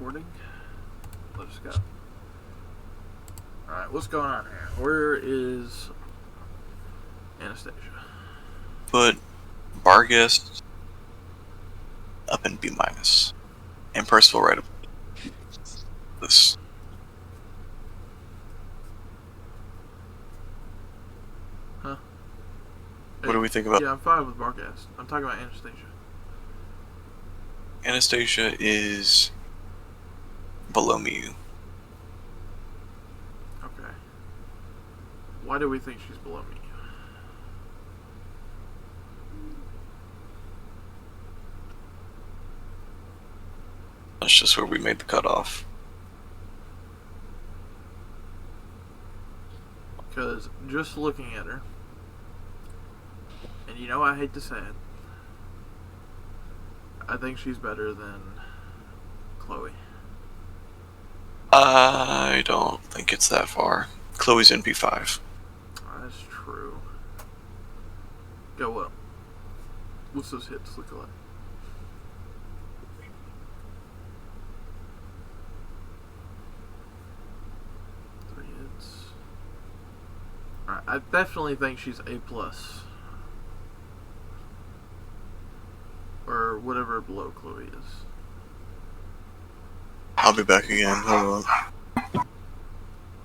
recording. Let's go. Alright, what's going on here? Where is Anastasia? Put Vargas up in B-, and Percival right up this. Huh? What do we think about? Yeah, I'm fine with Vargas. I'm talking about Anastasia. Anastasia is below me. Okay. Why do we think she's below me? That's just where we made the cutoff. Because just looking at her, and you know I hate to say it, I think she's better than Chloe. I don't think it's that far. Chloe's in P5. That's true. Go up. What's those hits look like? Three hits. Alright, I definitely think she's A+. Or whatever below Chloe is. I'll be back again. Hold on.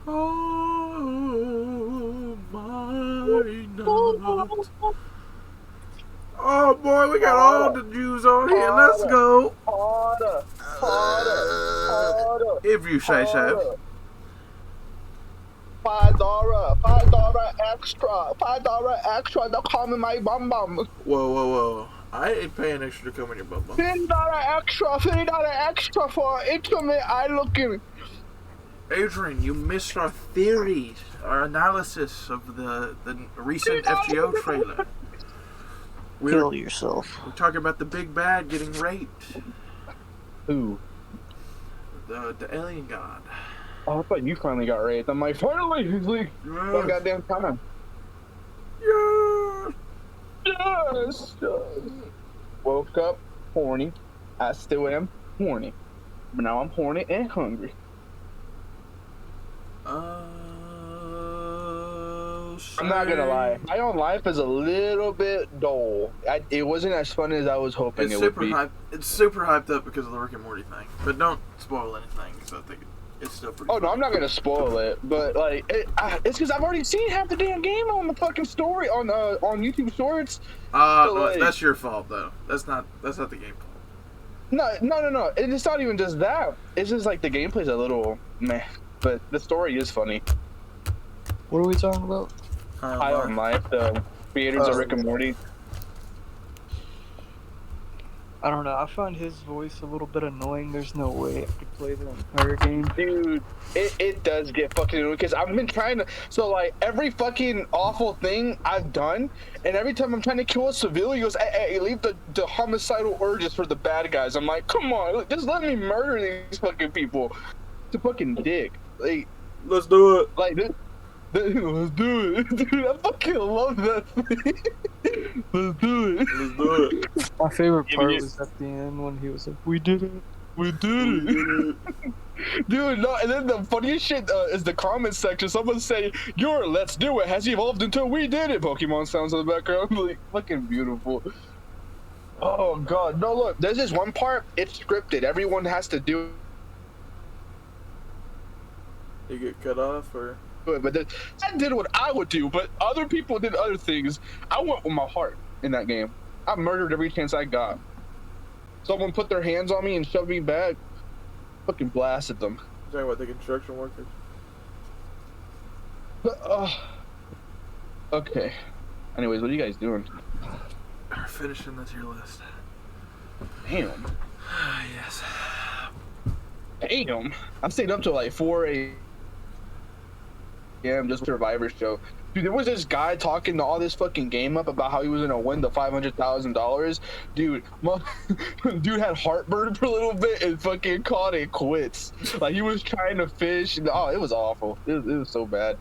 Oh my nuts. Oh boy, we got all the Jews on here. Let's go. Harder. If you say so. $5 extra. $5 extra to come in my bum bum. Whoa. I ain't paying extra to come in your bum bum. $50 extra for intimate eye looking. Adrian, you missed our theories, our analysis of the recent FGO trailer. Kill yourself. We're talking about the big bad getting raped. Who? The alien god. Oh, I thought you finally got raped. I'm like, finally, he's like, one goddamn time. Yes. Woke up horny. I still am horny. But now I'm horny and hungry. I'm not gonna lie. My own life is a little bit dull. It wasn't as fun as I was hoping it would be. It's super hyped up because of the Rick and Morty thing. But don't spoil anything, because I think it's still pretty Oh, fun. no, I'm not gonna spoil it. But, like, it's because I've already seen half the damn game on the fucking story, on YouTube Shorts. No, like, that's your fault, though. That's not the game fault. No. It's not even just that. It's just, like, the gameplay's a little meh. But the story is funny. What are we talking about? High on Life, the creators of Rick and Morty. I don't know. I find his voice a little bit annoying. There's no way I could play the entire game. Dude, it does get fucking annoying because I've been trying to. So, like, every fucking awful thing I've done, and every time I'm trying to kill a civilian, he goes, hey, leave the homicidal urges for the bad guys. I'm like, come on, just let me murder these fucking people. It's a fucking dick. Like, let's do it. Like, let's do it. Dude, I fucking love that thing. Let's do it. My favorite part was at the end when he was like, we did it. Dude, no, and then the funniest shit is the comments section. Someone say, your let's do it has evolved into we did it Pokemon sounds in the background. Like, fucking beautiful. Oh, God. No, look, there's this one part, it's scripted. Everyone has to do it. You get cut off, or? But I did what I would do, but other people did other things. I went with my heart in that game. I murdered every chance I got. Someone put their hands on me and shoved me back. Fucking blasted them. You're talking about the construction workers? Okay. Anyways, what are you guys doing? We're finishing the tier list. Damn. Yes. Damn. I stayed up till like 4 a.m. just Survivor show. Dude, there was this guy talking to all this fucking game up about how he was gonna win the $500,000. Dude, dude had heartburn for a little bit and fucking called it quits. Like, he was trying to fish. And, oh, it was awful. It was so bad.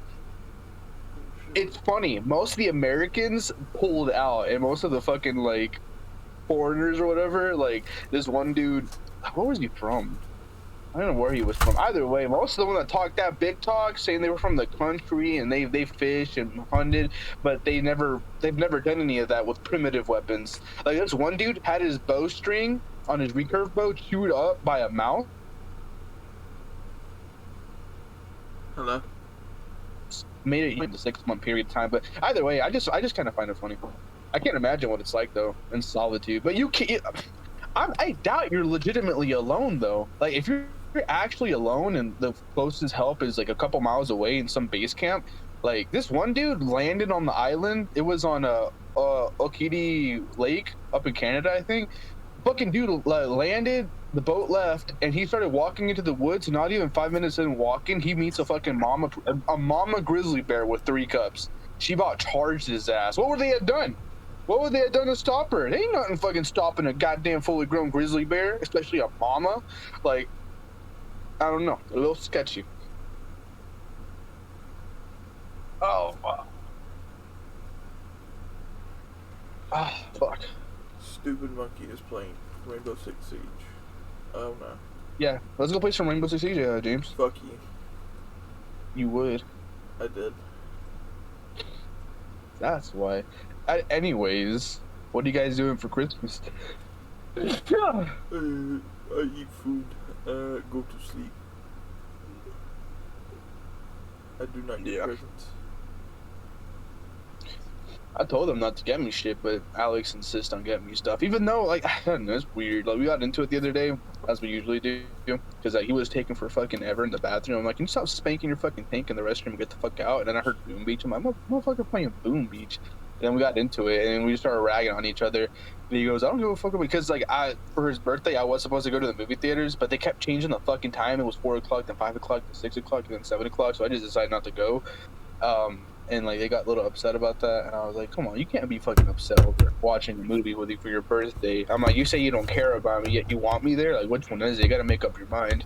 It's funny. Most of the Americans pulled out, and most of the fucking, like, foreigners or whatever, like, this one dude, where was he from? I don't know where he was from. Either way, most of the one that talked that big talk, saying they were from the country and they fished and hunted, but they've never done any of that with primitive weapons. Like this one dude had his bowstring on his recurve bow chewed up by a mouse. Hello. Made it in the 6-month period of time. But either way, I just kind of find it funny. I can't imagine what it's like though in solitude. But you can't. I doubt you're legitimately alone though. Like if you're actually alone and the closest help is like a couple miles away in some base camp, like this one dude landed on the island. It was on a Okiti Lake up in Canada, I think. Fucking dude landed, the boat left, and he started walking into the woods. Not even 5 minutes in walking, he meets a fucking mama grizzly bear with 3 cubs. She about charged his ass. What would they have done? What would they have done to stop her? There ain't nothing fucking stopping a goddamn fully grown grizzly bear, especially a mama. Like, I don't know, a little sketchy. Oh, wow. Ah, fuck. Stupid monkey is playing Rainbow Six Siege. Oh no. Yeah, let's go play some Rainbow Six Siege, James. Fuck you. You would. I did. That's why. Anyways, what are you guys doing for Christmas? I eat food. Go to sleep. I do not get presents. I told him not to get me shit, but Alex insists on getting me stuff. Even though, like, I don't know, it's weird. Like, we got into it the other day, as we usually do, because he was taking for fucking ever in the bathroom. I'm like, can you stop spanking your fucking tank in the restroom and get the fuck out? And then I heard Boom Beach. I'm like, motherfucker playing Boom Beach. And then we got into it, and we just started ragging on each other. And he goes, I don't give a fuck, because, like, for his birthday, I was supposed to go to the movie theaters, but they kept changing the fucking time. It was 4 o'clock, then 5 o'clock, then 6 o'clock, and then 7 o'clock, so I just decided not to go. And like they got a little upset about that, and I was like, "Come on, you can't be fucking upset over watching a movie with you for your birthday." I'm like, "You say you don't care about me, yet you want me there. Like, which one is it? You got to make up your mind."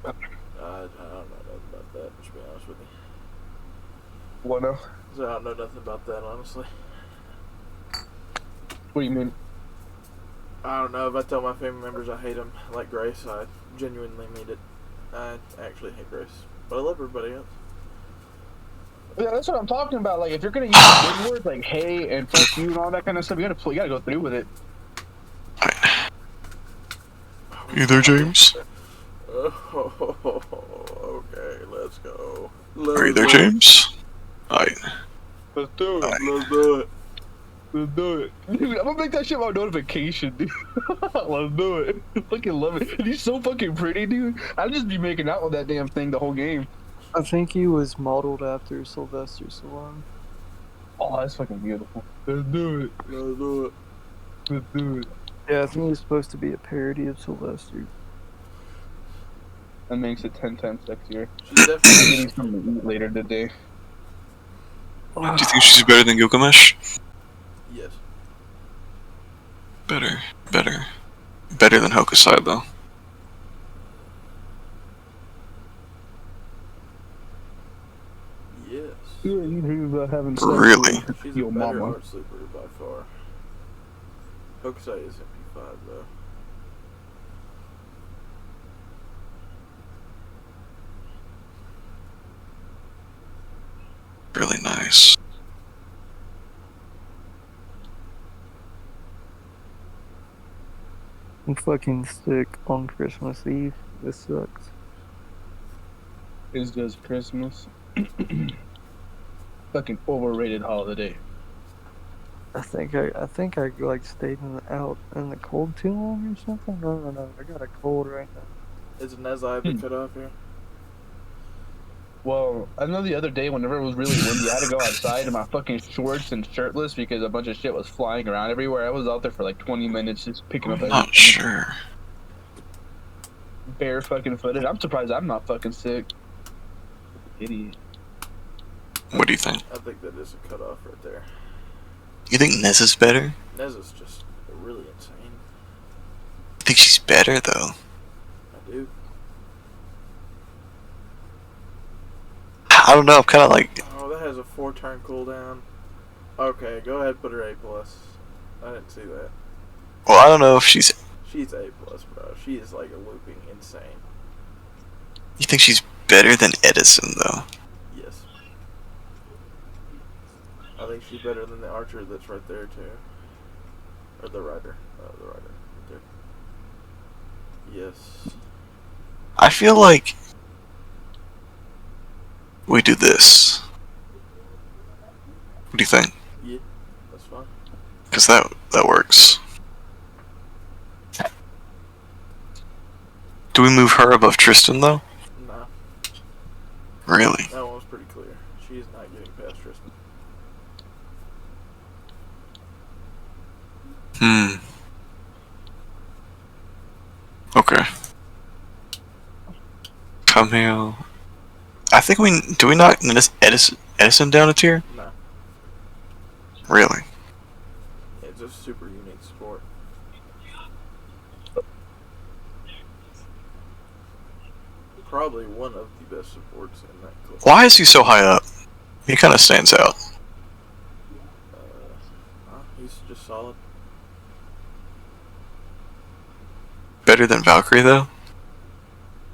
I don't know nothing about that. To be honest with you. What now? So I don't know nothing about that, honestly. What do you mean? I don't know. If I tell my family members I hate them, like Grace, I genuinely mean it. I actually hate Grace, but I love everybody else. Yeah, that's what I'm talking about. Like, if you're gonna use big words like "hey" and "fuck you" and all that kind of stuff, you gotta go through with it. You there, James? Oh, okay, let's go. Are you there, James? Alright. Let's do it. Let's do it. Let's do it. Dude, I'm gonna make that shit my notification, dude. Let's do it. I fucking love it. And he's so fucking pretty, dude. I'd just be making out with that damn thing the whole game. I think he was modeled after Sylvester Stallone. Oh, that's fucking beautiful. Let's do it. Let's do it. Let's do it. Yeah, I think he was supposed to be a parody of Sylvester. That makes it 10 times sexier. She's I'm definitely. getting something to eat later today. Do you think she's better than Gilgamesh? Yes. Better. Better than Hokusai, though. Yes. Yeah, you dream about having sex Really? with She's your a better mama. art sleeper by far. Hokusai is MP5 though. Really nice. I'm fucking sick on Christmas Eve. This sucks. It's just Christmas. Fucking overrated holiday. I think I like stayed out in the cold too long or something. I don't know. I got a cold right now. Is Nezai been cut off here? Well, I know the other day whenever it was really windy, I had to go outside in my fucking shorts and shirtless because a bunch of shit was flying around everywhere. I was out there for like 20 minutes just picking up I'm everything. not sure. Bare fucking footed. I'm surprised I'm not fucking sick. Idiot. What do you think? I think that is a cutoff right there. You think Nez is better? Nez is just really insane. I think she's better, though. I do. I don't know, I'm kind of like... Oh, that has a 4-turn cooldown. Okay, go ahead, put her A+. I didn't see that. Well, I don't know if she's She's A+, bro. She is like a looping insane. You think she's better than Edison, though? Yes. I think she's better than the archer that's right there, too. Or the rider. The rider. Right there. Yes. I feel like we do this. What do you think? Yeah, that's fine. Because that works. Do we move her above Tristan, though? Nah, Really? that one was pretty clear. She is not getting past Tristan. Okay. Camille. I think do we knock Edison down a tier? Nah. Really? Yeah, it's just super unique sport. Probably one of the best supports in that clip. Why is he so high up? He kind of stands out. He's just solid. Better than Valkyrie, though?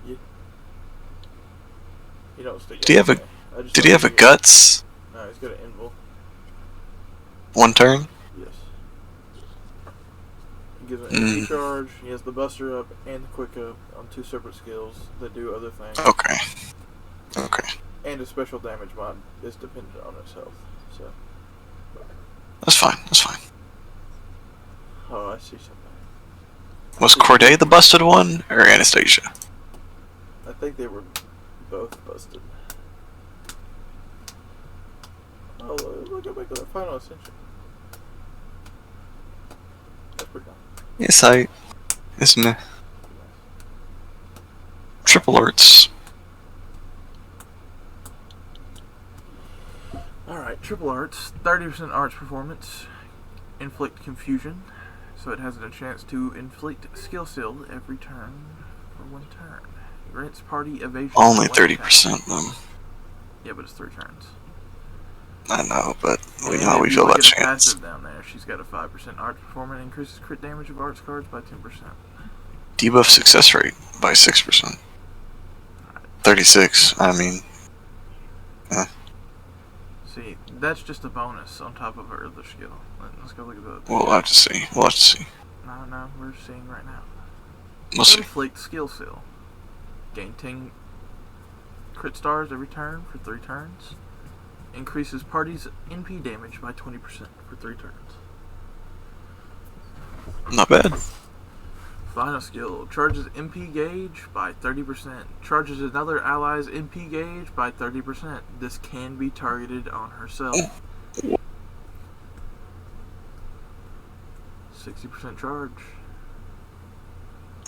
Yeah. He don't stick Did he have Did he have a guts? No, he's got an invul. One turn? Yes. He gives an MP charge, he has the buster up and the quick up on 2 separate skills that do other things. Okay. Okay. And a special damage mod is dependent on its health. So. That's fine. That's fine. Oh, I see something. Was Corday the busted one, or Anastasia? I think they were both busted. Oh, look at that final ascension. That's pretty nice. Yes, it's meh. Triple arts. Alright, triple arts. 30% arts performance. Inflict confusion. So it has a chance to inflict skill seal every turn for 1 turn. Grants party evasion. Only 1 30% though. Yeah, but it's 3 turns. I know, but we And know how if we you feel look about at the chance. passive down there, she's got a 5% arts performance, increases crit damage of arts cards by 10%. Debuff success rate by 6%. 36, I mean. See, that's just a bonus on top of her other skill. Let's go look at the... We'll have to see. We'll have to see. No, we're seeing right now. We'll see. Inflict skill seal. Gain 10 crit stars every turn for 3 turns. Increases party's NP damage by 20% for 3 turns. Not bad. Final skill. Charges MP gauge by 30%. Charges another ally's MP gauge by 30%. This can be targeted on herself. 60% charge.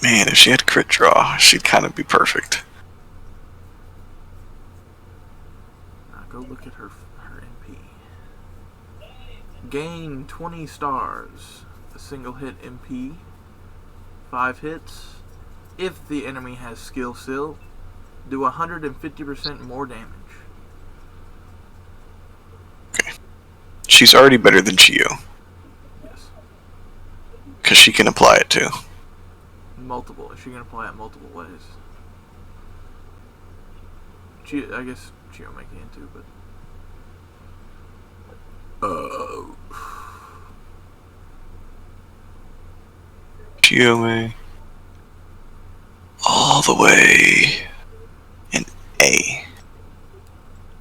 Man, if she had crit draw, she'd kind of be perfect. Now go look at her MP. Gain 20 stars. A single hit MP. 5 hits. If the enemy has skill seal, do 150% more damage. Okay. She's already better than Chio. Yes. Because she can apply it too. Multiple. She can apply it multiple ways. I guess Chio may can too, but Chio may. All the way. In A.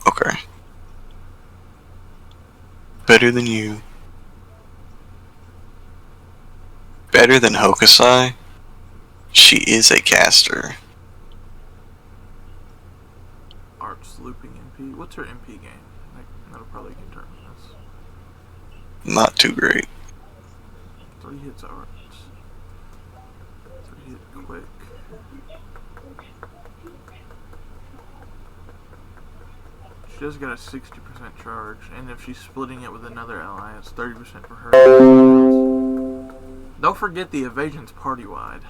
Okay. Better than you. Better than Hokusai. She is a caster. arts looping MP. What's her MP gain? That'll probably determine this. Not too great. 3 hits arts. 3 hit quick. She just got a 60% charge, and if she's splitting it with another ally, it's 30% for her. Don't forget the evasion's party-wide.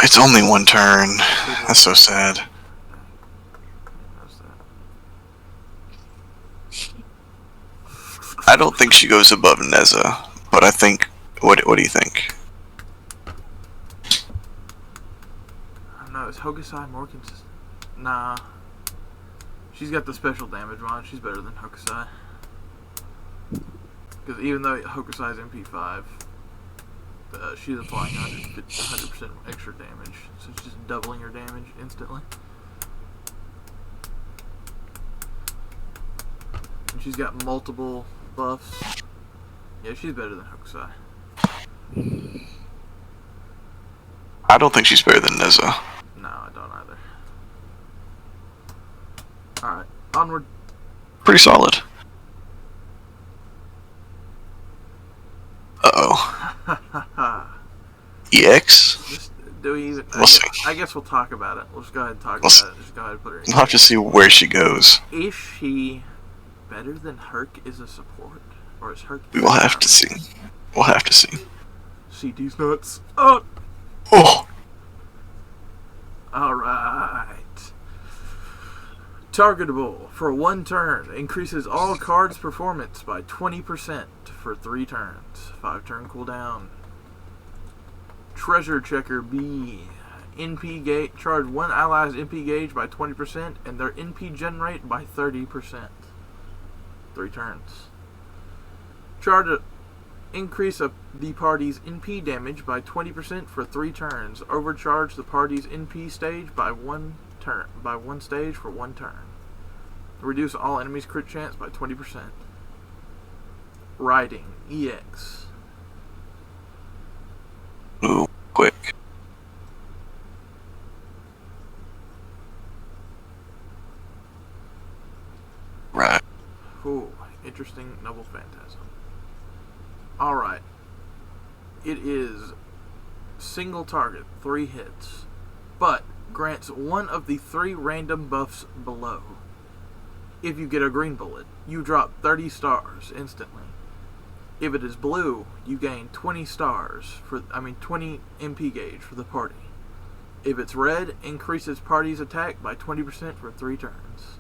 It's only 1 turn. That's so sad. don't think she goes above Neza, but I think. What do you think? I don't know, is Hokusai more consistent? Nah. She's got the special damage mod. She's better than Hokusai. Because even though Hokusai's MP5, she's applying 100% extra damage. So it's just doubling her damage instantly. And she's got multiple buffs. Yeah, she's better than Hokusai. I don't think she's better than Neza. No, I don't either. Alright, onward. Pretty solid. Uh-oh. EX? Just, do we even... We'll see. I guess we'll talk about it. We'll just go ahead and talk We'll about it. Just go ahead and put her in. We'll have to see where she goes. Is she better than Herc as a support? Or is Herc... We will have to see. We'll have to see. CT's nuts. Oh! Oh! Alright. Targetable for 1 turn. Increases all cards' performance by 20% for 3 turns. 5 turn cooldown. Treasure Checker B. NP gauge. Charge 1 ally's NP gauge by 20% and their NP generate by 30%. 3 turns. Charge a increase the party's NP damage by 20% for 3 turns. Overcharge the party's NP stage by 1 stage for 1 turn. Reduce all enemies' crit chance by 20%. Riding EX. Ooh, quick. Right. Ooh, interesting Noble Phantasm. Alright. It is single target, 3 hits, but grants 1 of the 3 random buffs below. If you get a green bullet, you drop 30 stars instantly. If it is blue, you gain 20 20 MP gauge for the party. If it's red, increases party's attack by 20% for 3 turns.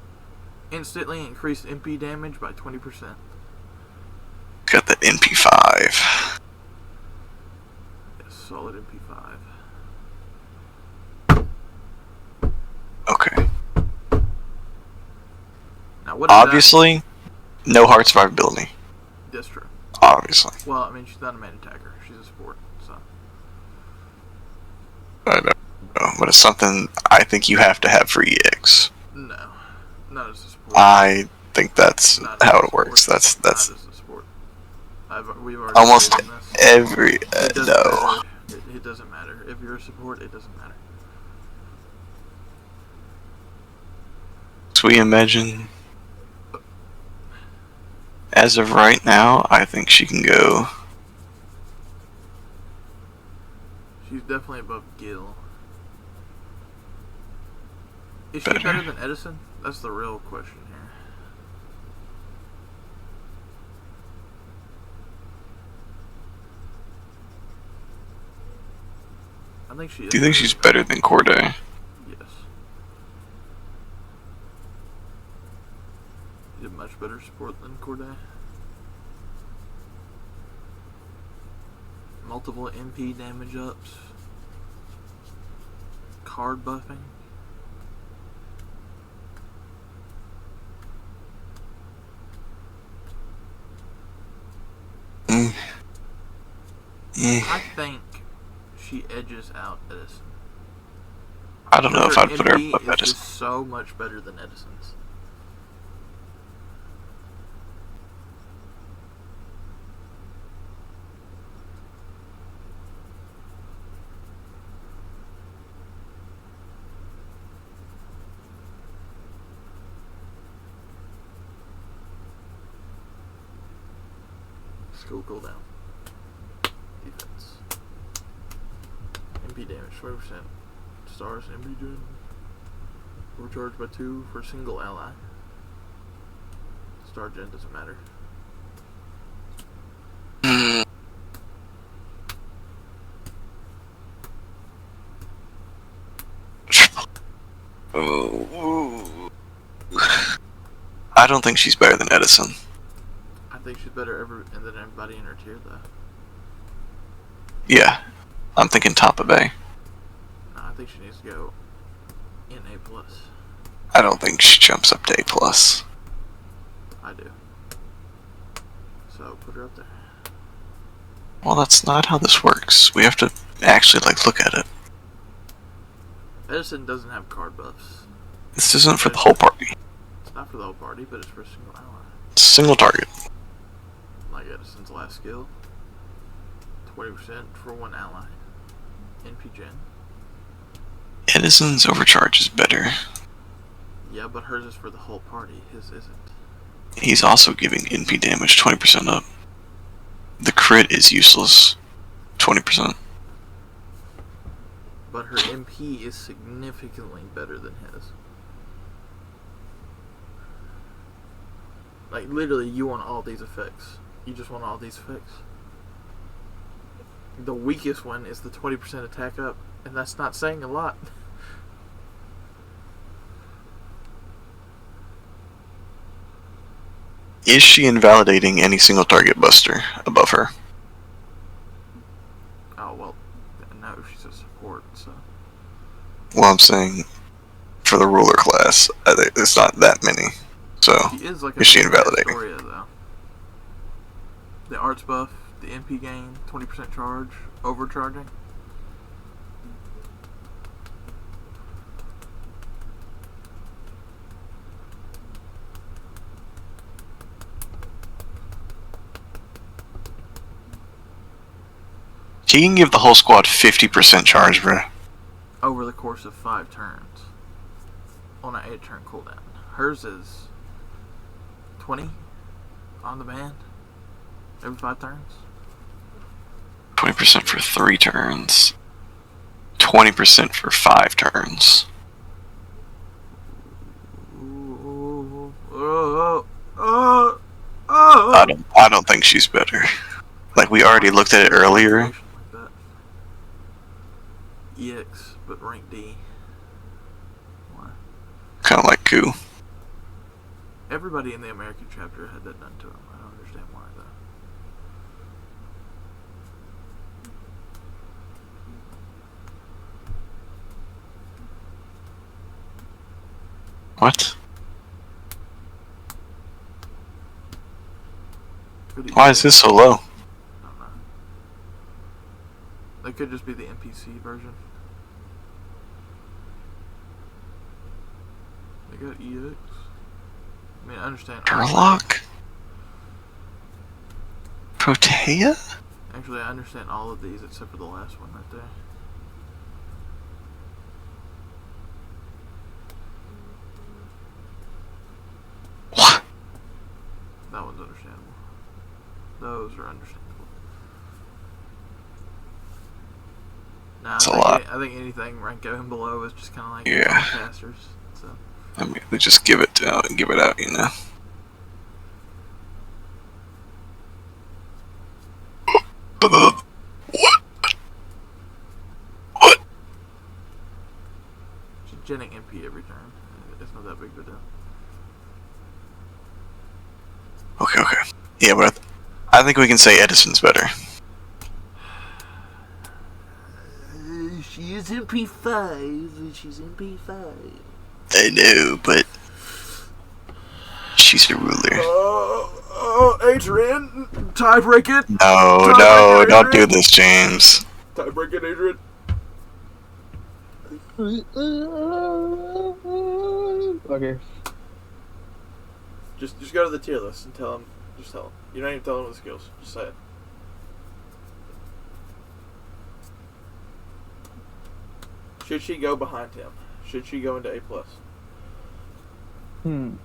Instantly increase MP damage by 20%. Got the NP5. Yes, solid MP5. Okay. Now, what is Obviously, no heart survivability. That's true. Obviously. Well, I mean, she's not a main attacker. She's a support, so. I don't know, but it's something I think you have to have for EX. No. Not as a support. I think that's Not how as a it works. support. That's Not as a support. We've already almost agreed on this. every It doesn't no. matter. It doesn't matter. If you're a support, it doesn't matter. So we imagine. As of right now, I think she can go. She's definitely above Gil. Is she Better. better than Edison? That's the real question here. I think she is. Do you think she's better than Corday? Yes. She's a much better support than Corday. Multiple MP damage ups. Card buffing. I think she edges out Edison. I don't know if I'd put her MP above is Edison. just so much better than Edison's. Skill cooldown. Defense. MP damage 20%. Stars MP gen. Overcharged by 2 for a single ally. Star gen doesn't matter. I don't think she's better than Edison. I think she's better better than everybody in her tier, though. Yeah, I'm thinking top of A. No, I think she needs to go in A+. I don't think she jumps up to A+. I do. So, put her up there. Well, that's not how this works. We have to actually, like, look at it. Edison doesn't have card buffs. This isn't for the whole party. It's not for the whole party, but it's for a single ally. It's a single target. Like Edison's last skill. 20% for one ally. NP gen. Edison's overcharge is better. Yeah, but hers is for the whole party. His isn't. He's also giving NP damage 20% up. The crit is useless. 20%. But her MP is significantly better than his. Like, literally, you want all these effects. You just want all these effects. The weakest one is the 20% attack up, and that's not saying a lot. Is she invalidating any single target buster above her? Oh, well, no, she's a support, so. Well, I'm saying for the ruler class, it's not that many. So, She is like a is she big invalidating? Astoria, though. The arts buff, the MP gain, 20% charge, overcharging. She can give the whole squad 50% charge, bro. Over the course of 5 turns. On an 8-turn cooldown. Hers is 20 on the band. Every 5 turns. 20% for 3 turns. 20% for 5 turns. I don't think she's better. Like, we already looked at it earlier. Like that. EX, but rank D. Why? Kind of like Goo. Everybody in the American chapter had that done to them. I don't understand why, though. What? Why is this so low? I don't know. That could just be the NPC version. They got EX. I mean, I understand. Turlock? Protea? Actually, I understand all of these except for the last one right there. What? That one's understandable. Those are understandable. Nah, That's a lot. I think anything rank going below is just kind of like Yeah. casters. So. I mean, they just give it out, you know? What? What? She's genning MP every turn. It's not that big of a deal. Okay. Yeah, but I think we can say Edison's better. She is MP5. She's MP5. I know, but she's a ruler. Adrian, tie break it. No, don't do this, James. Tie break it, Adrian. Okay. Just go to the tier list and tell him. Just tell him. You don't even tell him the skills. Just say it. Should she go behind him? Should she go into A+? Hmm.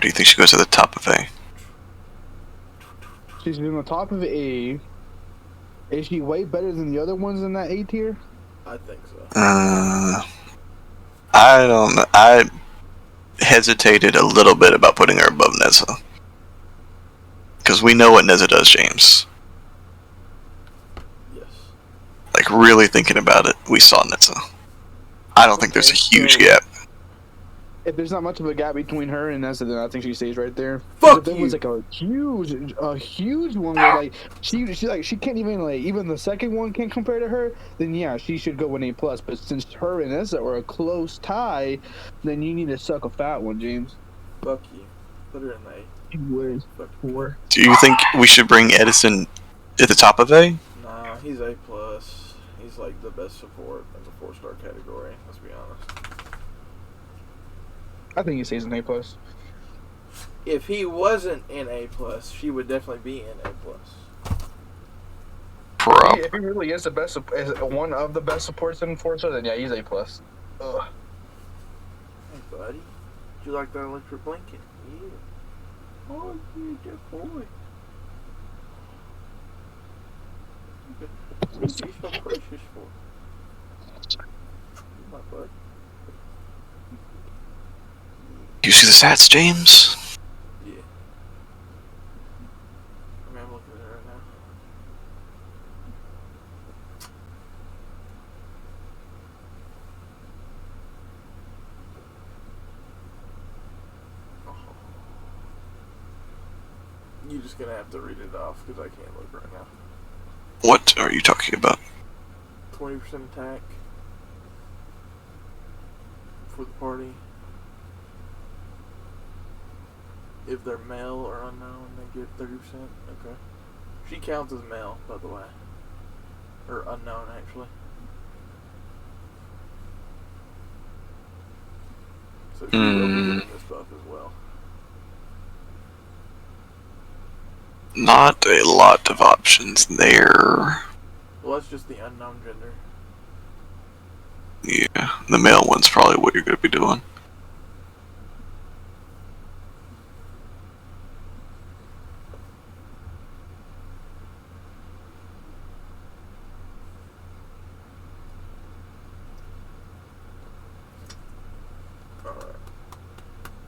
Do you think she goes to the top of A? She's in the top of A. Is she way better than the other ones in that A tier? I think so. I don't know. I hesitated a little bit about putting her above Neza. Because we know what Neza does, James. Yes. Like, really thinking about it, we saw Neza. I don't think there's a huge Okay, gap. if there's not much of a gap between her and Nessa, then I think she stays right there. Fuck If there you. was like a huge one where like she can't even the second one can't compare to her, then yeah, she should go with A plus. But since her and Nessa are a close tie, then you need to suck a fat one, James. Fuck you. Put her in the A. He would. Fuck Poor. Do you think we should bring Edison at the top of A? Nah, he's A plus. He's like the best support in the 4-star category. Let's be honest. I think he stays in A plus. If he wasn't in A plus, she would definitely be in A plus. If he really is the best, is one of the best supports in 4-star, then yeah, he's A plus. Ugh. Hey, buddy. Did you like that electric blanket? Yeah. Oh, yeah, good boy. What are you so precious for? My bud. You see the stats, James? Yeah. I mean, I'm looking at it right now. Oh. You're just gonna have to read it off because I can't look right now. What are you talking about? 20% attack for the party. If they're male or unknown, they get 30%. Okay. She counts as male, by the way. Or unknown, actually. So she will be getting this buff as well. Not a lot of options there. Well, that's just the unknown gender. Yeah, the male one's probably what you're going to be doing.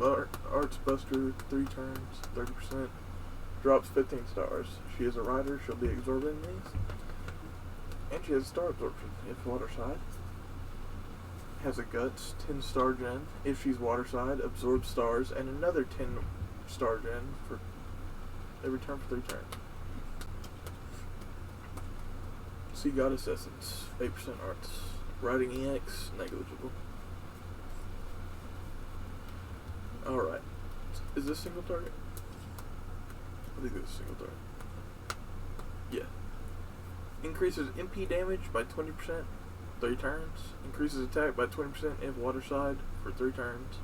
Alright. Arts Buster, 3 turns, 30%. Drops 15 stars. She is a rider, she'll be absorbing these. And she has star absorption if water side. Has a guts, 10 star gen. If she's water side, absorbs stars, and another 10 star gen for every turn for 3 turns. Sea Goddess Essence, 8% arts. Riding EX, negligible. Alright. Is this single target? I think this is single target. Yeah. Increases MP damage by 20%, 3 turns. Increases attack by 20% if water side for 3 turns.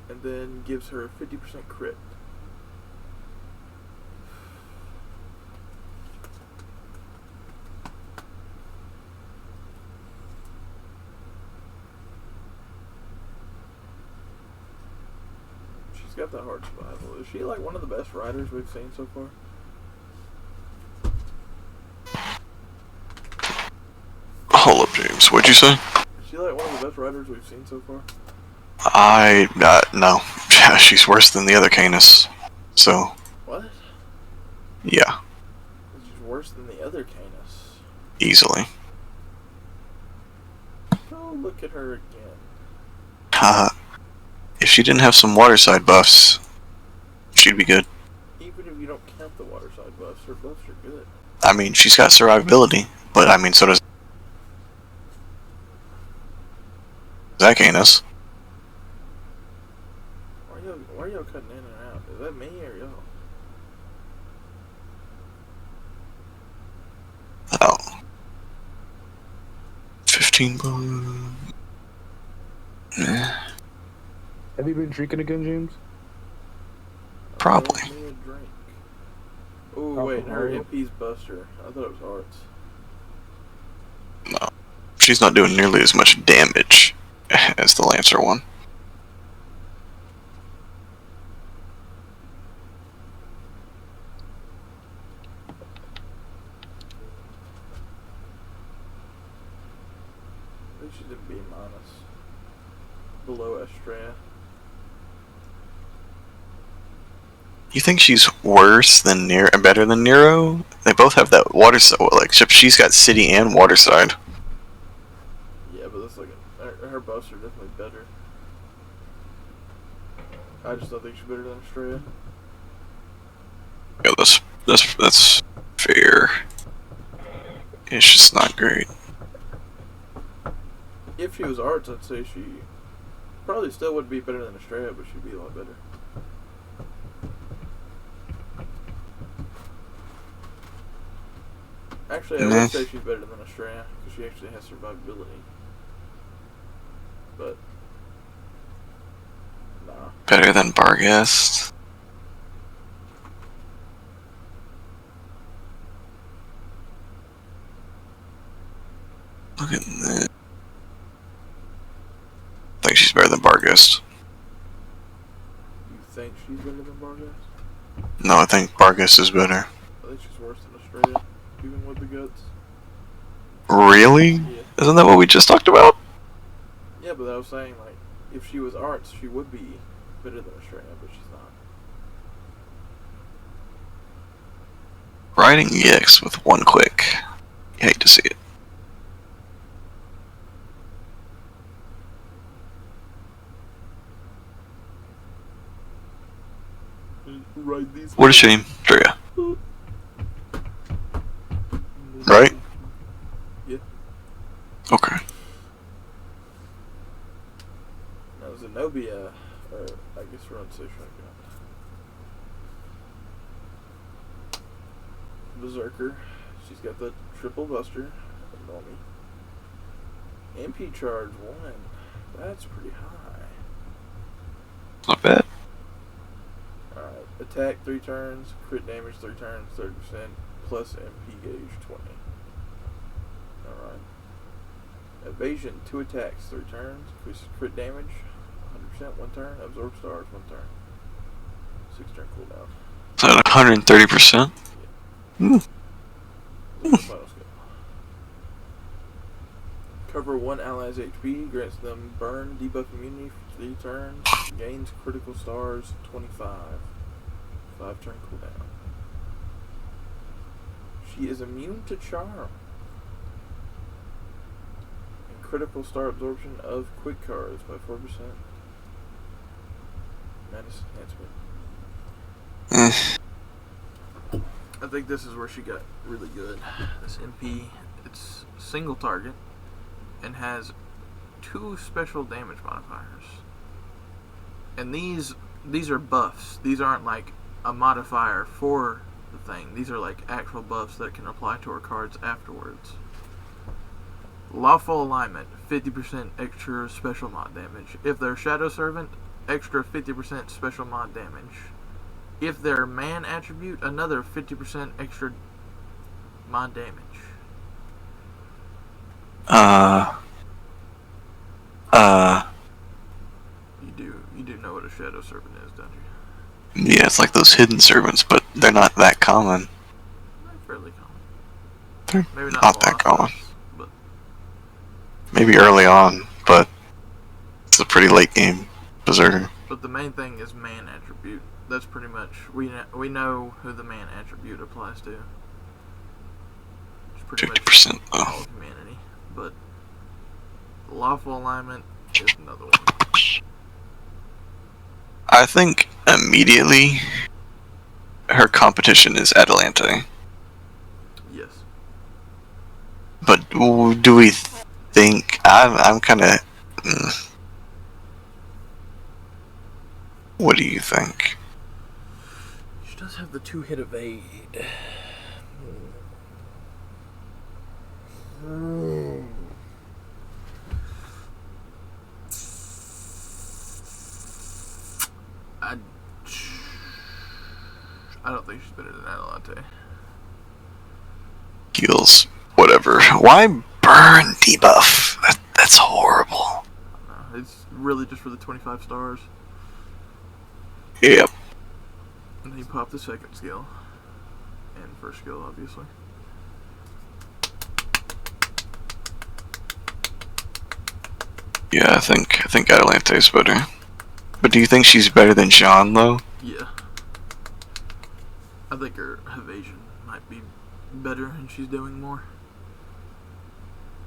And then gives her 50% crit. She's got that hard survival. Is she like one of the best riders we've seen so far? Hold up, James. What'd you say? Is she like one of the best riders we've seen so far? No. She's worse than the other Canis. So, What? yeah, She's worse than the other Canis. easily. Oh, look at her again. If she didn't have some water side buffs, she'd be good. Even if you don't count the water side buffs, her buffs are good. I mean, she's got survivability, but I mean, so does that Canis. Why are y'all cutting in and out? Is that me or y'all? Oh. 15 bucks. Have you been drinking again, James? Probably. Give me a drink. Oh wait, her MP's Buster. I thought it was Arts. No. She's not doing nearly as much damage as the Lancer one. I think she did B minus. Below Estrella. You think she's worse than better than Nero? They both have that water side. Like, she's got city and water side. Yeah, but that's like her buffs are definitely better. I just don't think she's better than Estrella. Yeah, that's fair. It's just not great. If she was arts, I'd say she probably still would be better than Estrella, but she'd be a lot better. Actually, I would say she's better than Estrella because she actually has survivability. But nah. Better than Barghest. Look at that. I think she's better than Barghest. You think she's better than Vargas? No, I think Barghest is better. I think she's worse than Estrella, even with the guts. Really? Yeah. Isn't that what we just talked about? Yeah, but I was saying, like, if she was arts, she would be better than Estrella, but she's not. Riding EX with one click. You hate to see it. Ride these. What a shame, Drea. Right? Yeah. Okay. Now Zenobia, or I guess we're on social account. Berserker. She's got the triple buster. Ignore me. MP charge 1. That's pretty high. Not bad. Alright. Attack 3 turns. Crit damage 3 turns. 30%. Plus MP gauge 20. Alright. Evasion 2 attacks 3 turns. Increases crit damage 100% 1 turn. Absorb stars 1 turn. 6 turn cooldown. Is that 130%? Final skill. Cover 1 ally's HP, grants them burn, debuff immunity for 3 turns, gains critical stars 25. 5 turn cooldown. She is immune to charm. And critical star absorption of quick cards by 4%. Madness enhancement. I think this is where she got really good. This MP, it's single target and has 2 special damage modifiers. And these are buffs. These aren't like a modifier for the thing. These are like actual buffs that can apply to her cards afterwards. Lawful alignment, 50% extra special mod damage. If they're Shadow Servant, extra 50% special mod damage. If they're man attribute, another 50% extra mod damage. You do know what a Shadow Servant is, don't you? Yeah, it's like those hidden servants, but they're not that common. They're fairly common. They're Maybe not that common. But Maybe early on, but it's a pretty late game Berserker. But the main thing is man attribute. That's pretty much we know who the man attribute applies to. It's pretty 50% much all of humanity. But lawful alignment is another one. I think immediately her competition is Atalante. Yes. But do we think I'm kind of? What do you think? She does have the 2-hit evade. I don't think she's better than Atalante. Heals, whatever. Why burn debuff? That's horrible. It's really just for the 25 stars. Yep. And then you pop the second skill. And first skill, obviously. Yeah, I think Atalante is better. But do you think she's better than Jean, though? Yeah. I think her evasion might be better and she's doing more.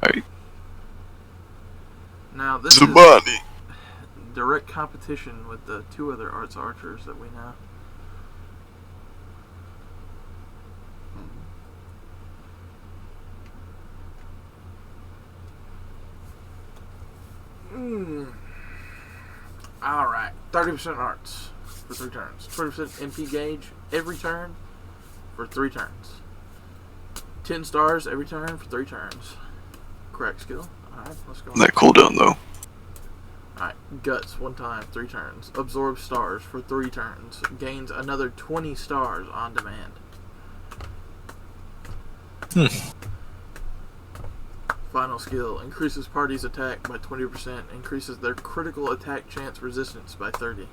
Right. Now, this Zubani. direct competition with the two other arts archers that we know. Alright, 30% arts for 3 turns. 20% MP gauge every turn for 3 turns. 10 stars every turn for 3 turns. Correct skill. Alright, let's go on. That cooldown though. Alright, guts 1 time, 3 turns. Absorb stars for 3 turns. Gains another 20 stars on demand. Final skill. Increases party's attack by 20%. Increases their critical attack chance resistance by 30.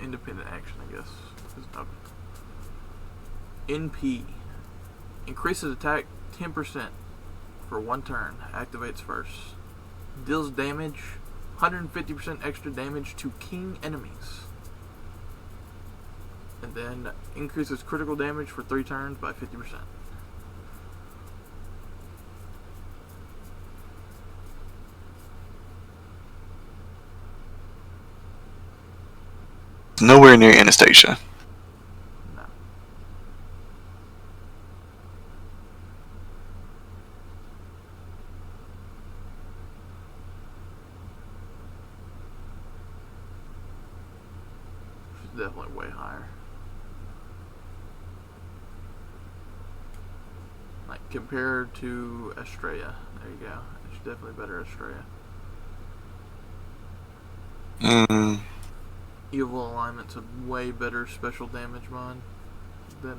Independent action, I guess. NP. Increases attack 10% for 1 turn. Activates first. Deals damage, 150% extra damage to king enemies. And then increases critical damage for 3 turns by 50%. Nowhere near Anastasia. No. She's definitely way higher. Like, compared to Estrella. There you go. She's definitely better Estrella. Evil alignment's a way better special damage mod than,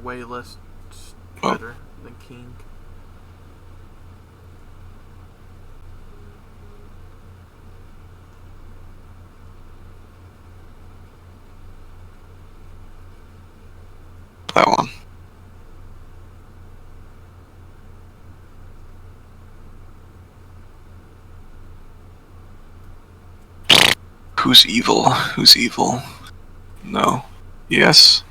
way less better than King. That one. Who's evil? Who's evil? No. Yes.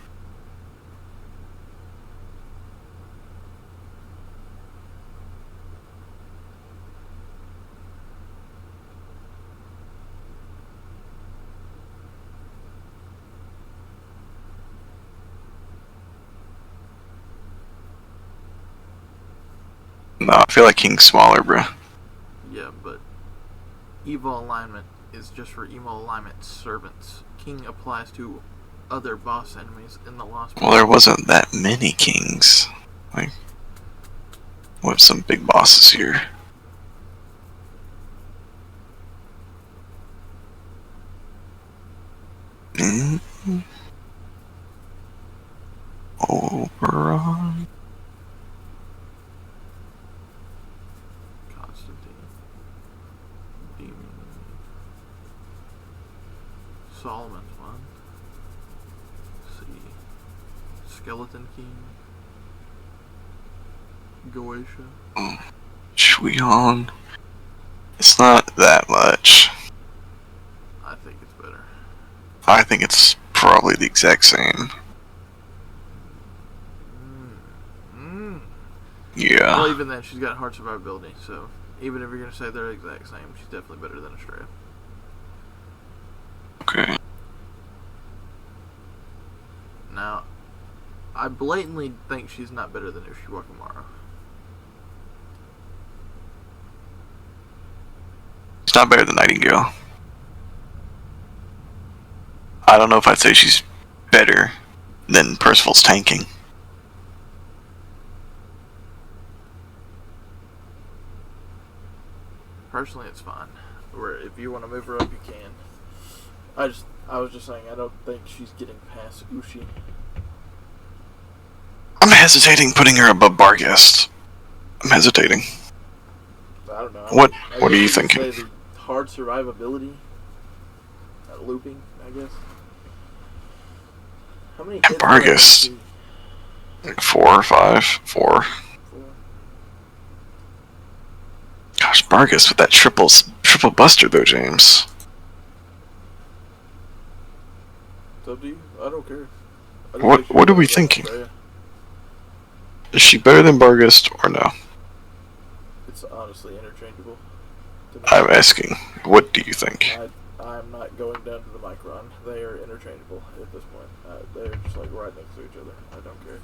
No, I feel like King's smaller, bruh. Yeah, but evil alignment is just for evil alignment servants. King applies to other boss enemies in the Lost. Well, there wasn't that many Kings. Like, we have some big bosses here. Oberon. Constantine. Demon. Solomon's one. Let's see. Skeleton King. Goetia. Shuion. It's not that much. I think it's better. I think it's probably the exact same. Yeah. Well, even then, she's got hard survivability, so even if you're going to say they're the exact same, she's definitely better than Estrella. Okay. Now, I blatantly think she's not better than Ushiwakamaru. It's not better than Nightingale. I don't know if I'd say she's better than Percival's tanking. Personally, it's fine. Or if you want to move her up, you can. I was just saying, I don't think she's getting past Ushi. I'm hesitating putting her above Barghest. I'm hesitating. I don't know. What I are guess you could thinking? say the hard survivability, looping, I guess. How many hits? Barghest. Like 4 or 5? 4. 4. Gosh, Barghest with that triple buster though, James. It's up to you. I don't care. What are we thinking? Is she better than Bargist or no? It's honestly interchangeable. To me. I'm asking. What do you think? I'm not going down to the micron. They are interchangeable at this point. They're just like right next to each other. I don't care.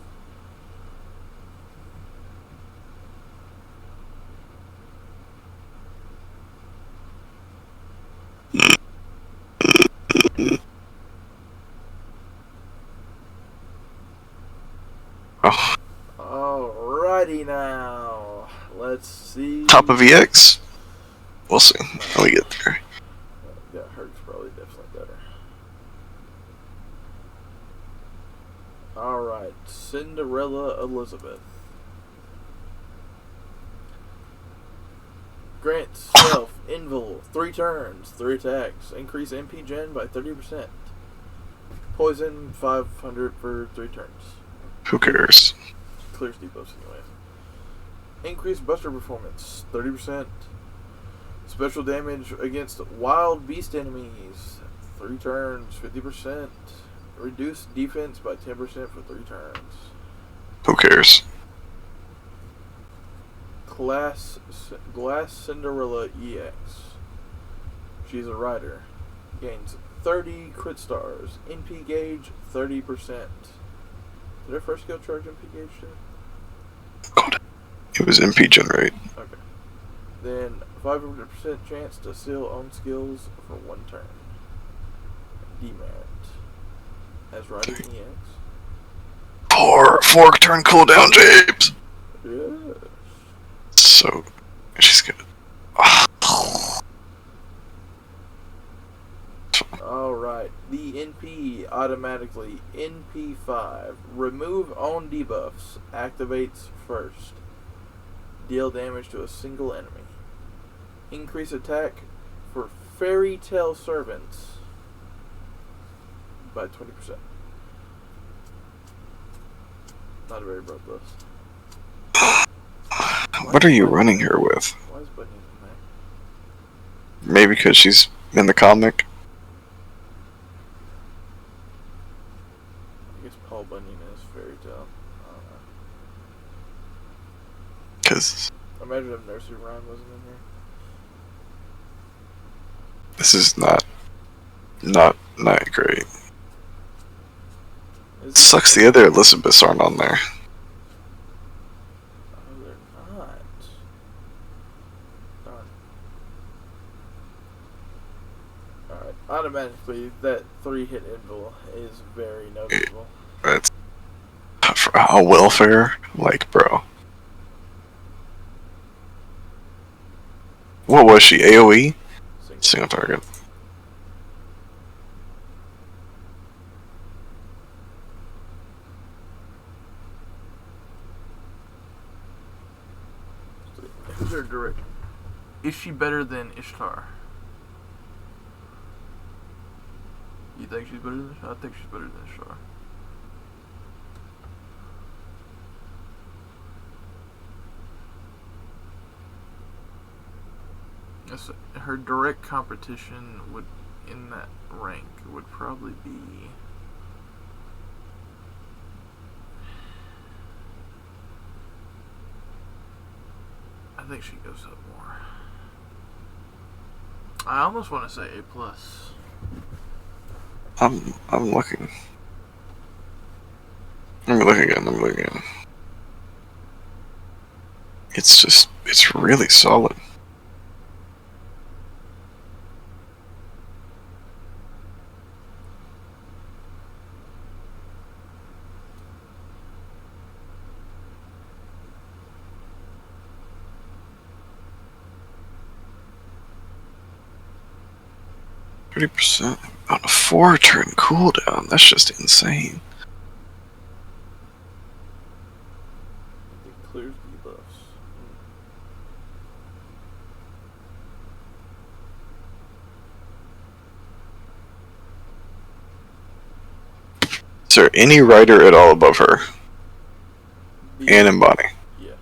Oh, Alrighty now. Let's see. top of EX? We'll see when we get there. Yeah, Herc's probably definitely better. Alright, Cinderella Elizabeth. Grants self, invul, 3 turns, 3 attacks. Increase MP gen by 30%. Poison 500 for 3 turns. Who cares? Clears debuffs anyway. Increase buster performance 30%. Special damage against wild beast enemies 3 turns, 50%. Reduce defense by 10% for 3 turns. Who cares? Glass Cinderella EX. She's a rider. Gains 30 crit stars. NP gauge 30%. Did her first skill charge NP gauge too? God. It was MP generate. Okay. Then 500% chance to seal own skills for 1 turn. Demerit. As rider EX. 4 turn cooldown, James! Yeah. So, she's good. Alright, the NP automatically, NP5, remove own debuffs, activates first. Deal damage to a single enemy. Increase attack for fairy tale servants by 20%. Not a very broad list. What are you running her with? Why is Bunny in there? Maybe because she's in the comic? I guess Paul Bunyan is fairy tale. I don't know. Because Imagine if Nursery Rhyme wasn't in here. this is not great. It sucks the other Elizabeths aren't on there. Oh, they're not. Darn. Alright, automatically that 3-hit invul is very noticeable. That's for a welfare, like, bro. What was she? AOE? Single target. Who's her direct? Is she better than Ishtar? You think she's better than Ishtar? I think she's better than Ishtar. Her direct competition would, in that rank, would probably be. I think she goes up more. I almost want to say A plus. I'm looking. Let me look again. It's really solid. %30% on a 4-turn cooldown. That's just insane. It clears debuffs. Is there any rider at all above her? And Embody. Yeah.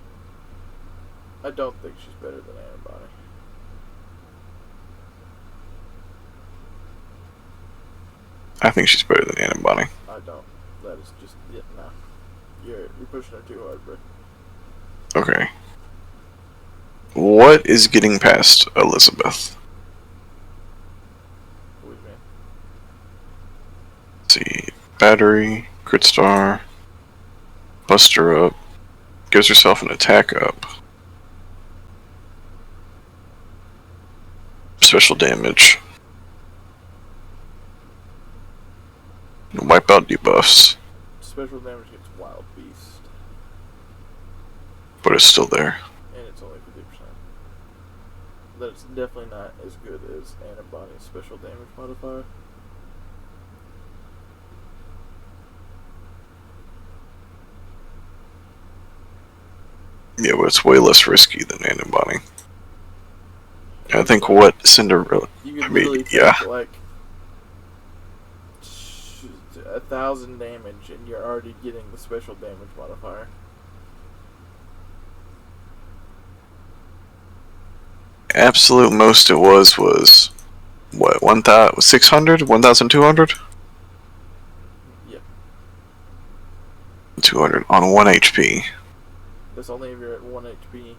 I don't think she's better than Anabody. I think she's better than Embody. I don't. That is just it. No. You're pushing her too hard, bro. Okay. What is getting past Elizabeth? What do you mean? Let's see. Battery, crit star, buster up, gives herself an attack up, special damage, wipe out debuffs, Special damage gets Wild Beast, but it's still there. and it's only 50%. That's definitely not as good as Antibodies' special damage modifier. Yeah, but it's way less risky than antibody. I think what Cinderella. You could I mean, literally yeah. take like 1,000 damage, and you're already getting the special damage modifier. Absolute most it was what, 1,600? 1,200? Yep. 200 on 1 HP. That's only if you're at 1 HP.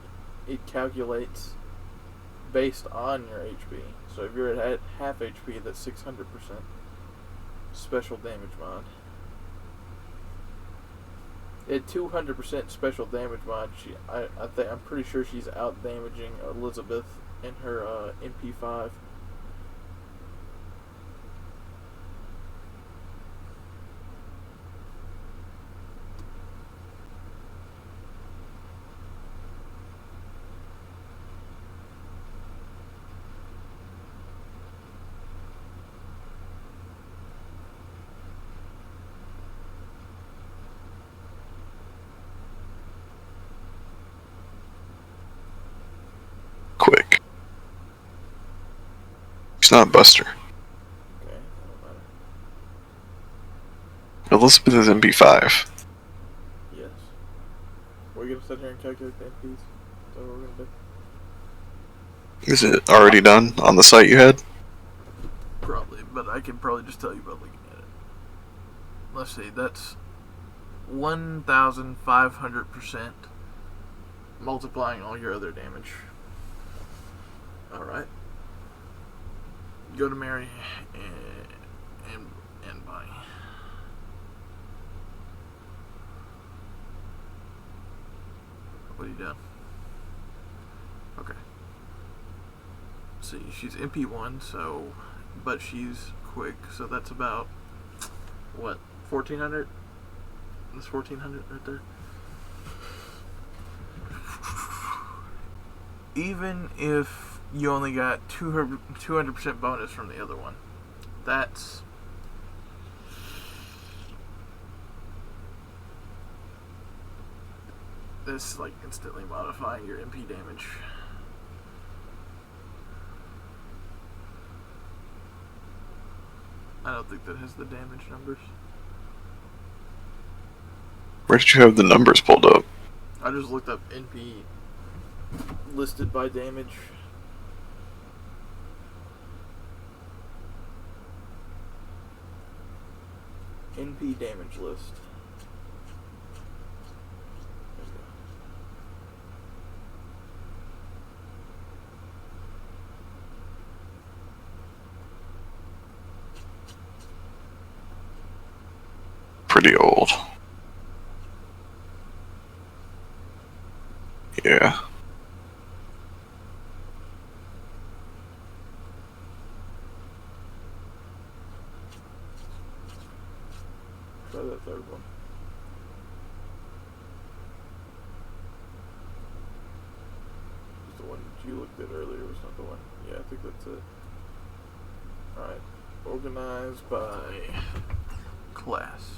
It calculates based on your HP. So if you're at half HP, that's 600% special damage mod. At 200% special damage mod, I'm pretty sure she's out damaging Elizabeth in her MP5. Quick. It's not Buster. Okay, that don't matter. Elizabeth is MP5. Yes. We're gonna sit here and calculate the MPs. Is that what we're gonna do? Is it already done on the site you had? Probably, but I can probably just tell you by looking at it. Let's see, that's 1,500% multiplying all your other damage. Alright. Go to Mary and Bonnie. What have you done? Okay. See, she's MP1, so, but she's quick, so that's about, what, 1,400? That's 1,400 right there. Even if you only got 200% bonus from the other one, that's like instantly modifying your MP damage. I don't think that has the damage numbers. Where did you have the numbers pulled up? I just looked up NP listed by damage. NP damage list. There we go. Pretty old. Yeah. Try that third one. The one that you looked at earlier was not the one. Yeah, I think that's it. Alright. Organized by class.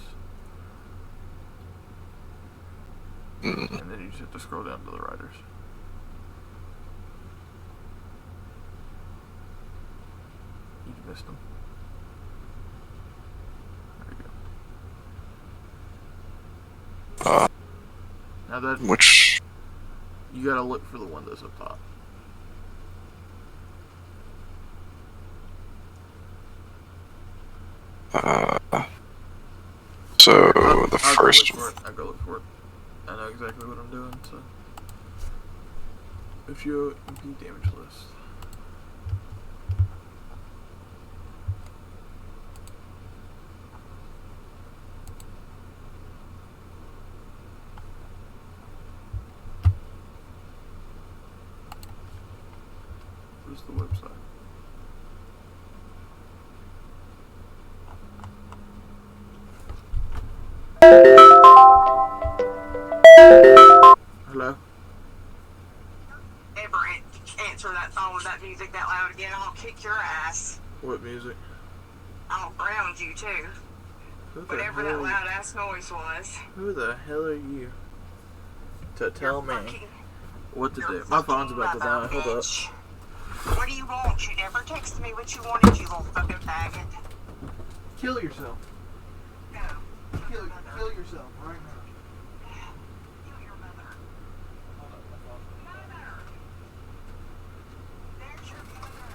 Mm. And then you just have to scroll down to the writers. You missed them. There you go. Now that Which? you gotta look for the one that's up top. So I'll the go first. look for it. I'll go look for it. I know exactly what I'm doing, so. FGO MP damage list. What is the website? Hello? Ever answer that phone with that music that loud again, I'll kick your ass. What music? I'll ground you too. Who the Whatever hell that are you? loud ass noise was. Who the hell are you? To tell me Fucking, what to your do. My phone's fucking about to die. mother, Hold up. bitch. What do you want? You never texted me what you wanted, you little fucking faggot. Kill yourself. No. Kill yourself right now. Kill your mother. Hold up, my phone. Mother. There's your mother.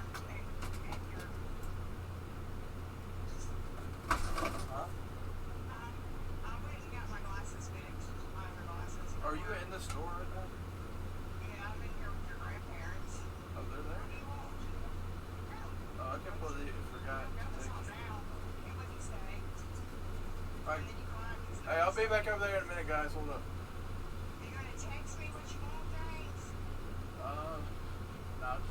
And your... Huh? I went and got my glasses fixed. My other glasses. Are you in the store right now? Yeah, I'm in here with your grandparents. Oh, they're What there? do you want? Oh, I completely forgot to text you. Alright. Hey, I'll be back over there in a minute, guys. Hold up. You gonna text me what you want, James? No, just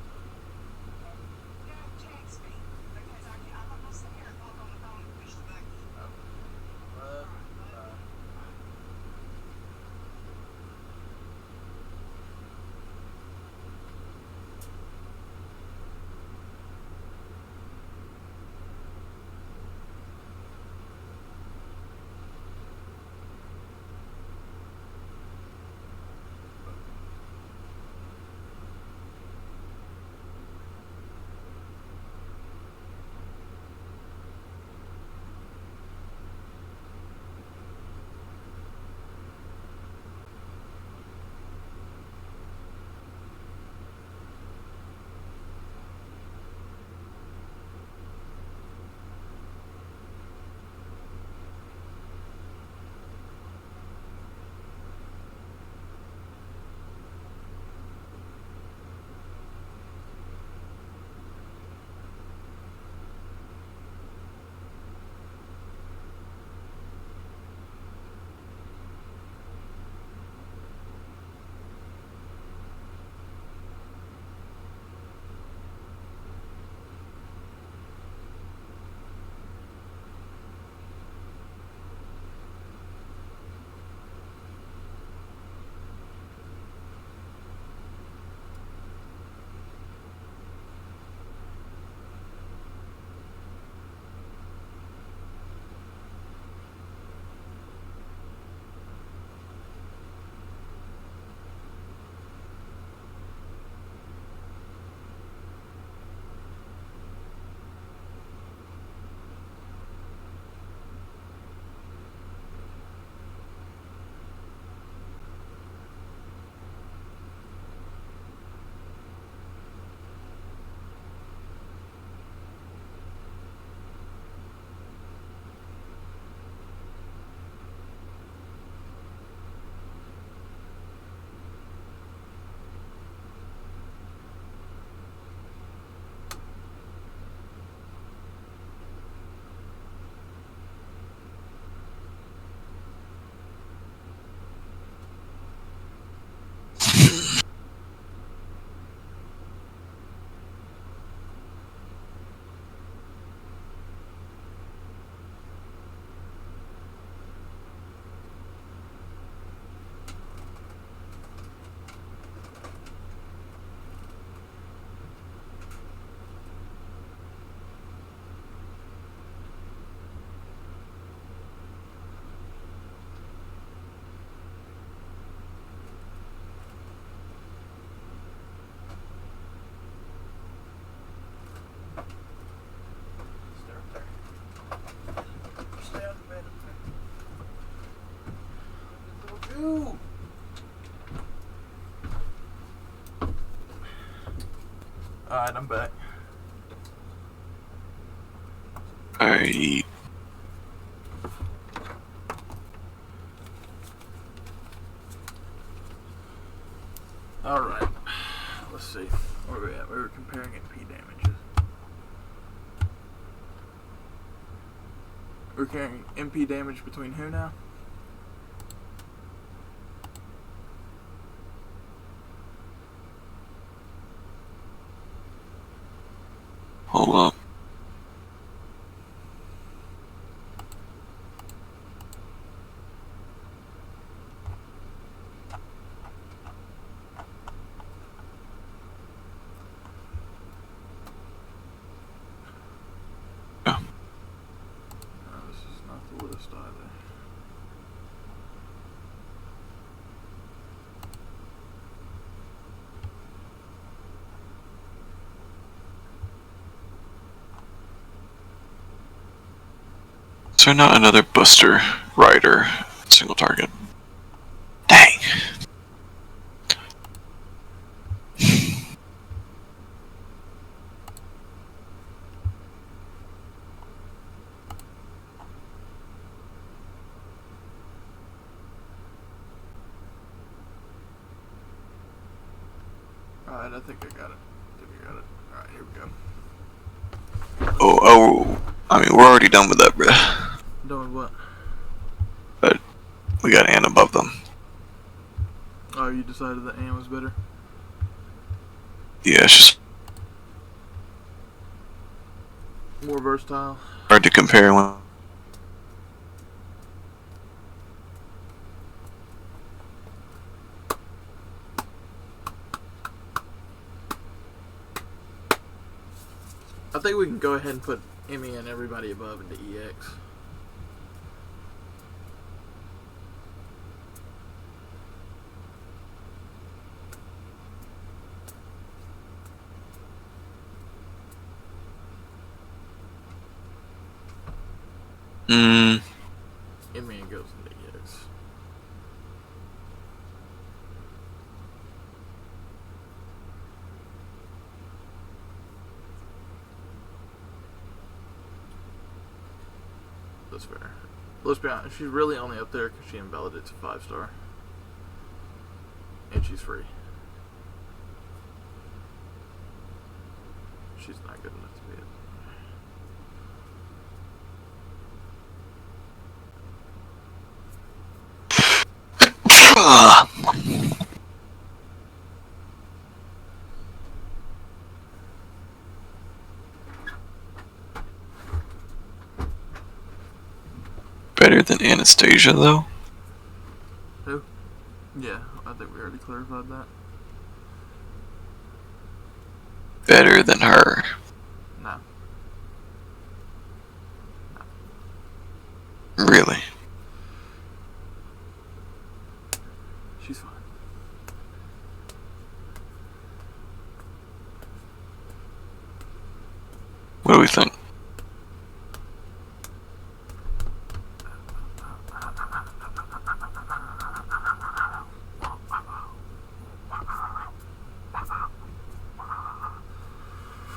No, text me. Because I'm not gonna sit here and talk on the phone and push the button. uh, stay on the bed. Little Jew. Alright, I'm back. Alright. Alright. We're carrying MP damage between who now? Hold up. No, this is not the list either. Is there not another Buster Rider single target? Dang. Alright, I think I got it. Alright, here we go. I mean, we're already done with that, bruh. Doing what? But we got Ann above them. Oh, you decided that Ann was better? Yeah, it's just More versatile? hard to compare when. I think we can go ahead and put Emmy and everybody above into EX. Mm, Emmy goes into EX. That's fair. Let's be honest, she's really only up there because she invalidates a 5-star. And she's free. She's not good enough to be it. better than Anastasia, though. Who? Yeah, I think we already clarified that. Better than her. No. Really? She's fine. What do we think?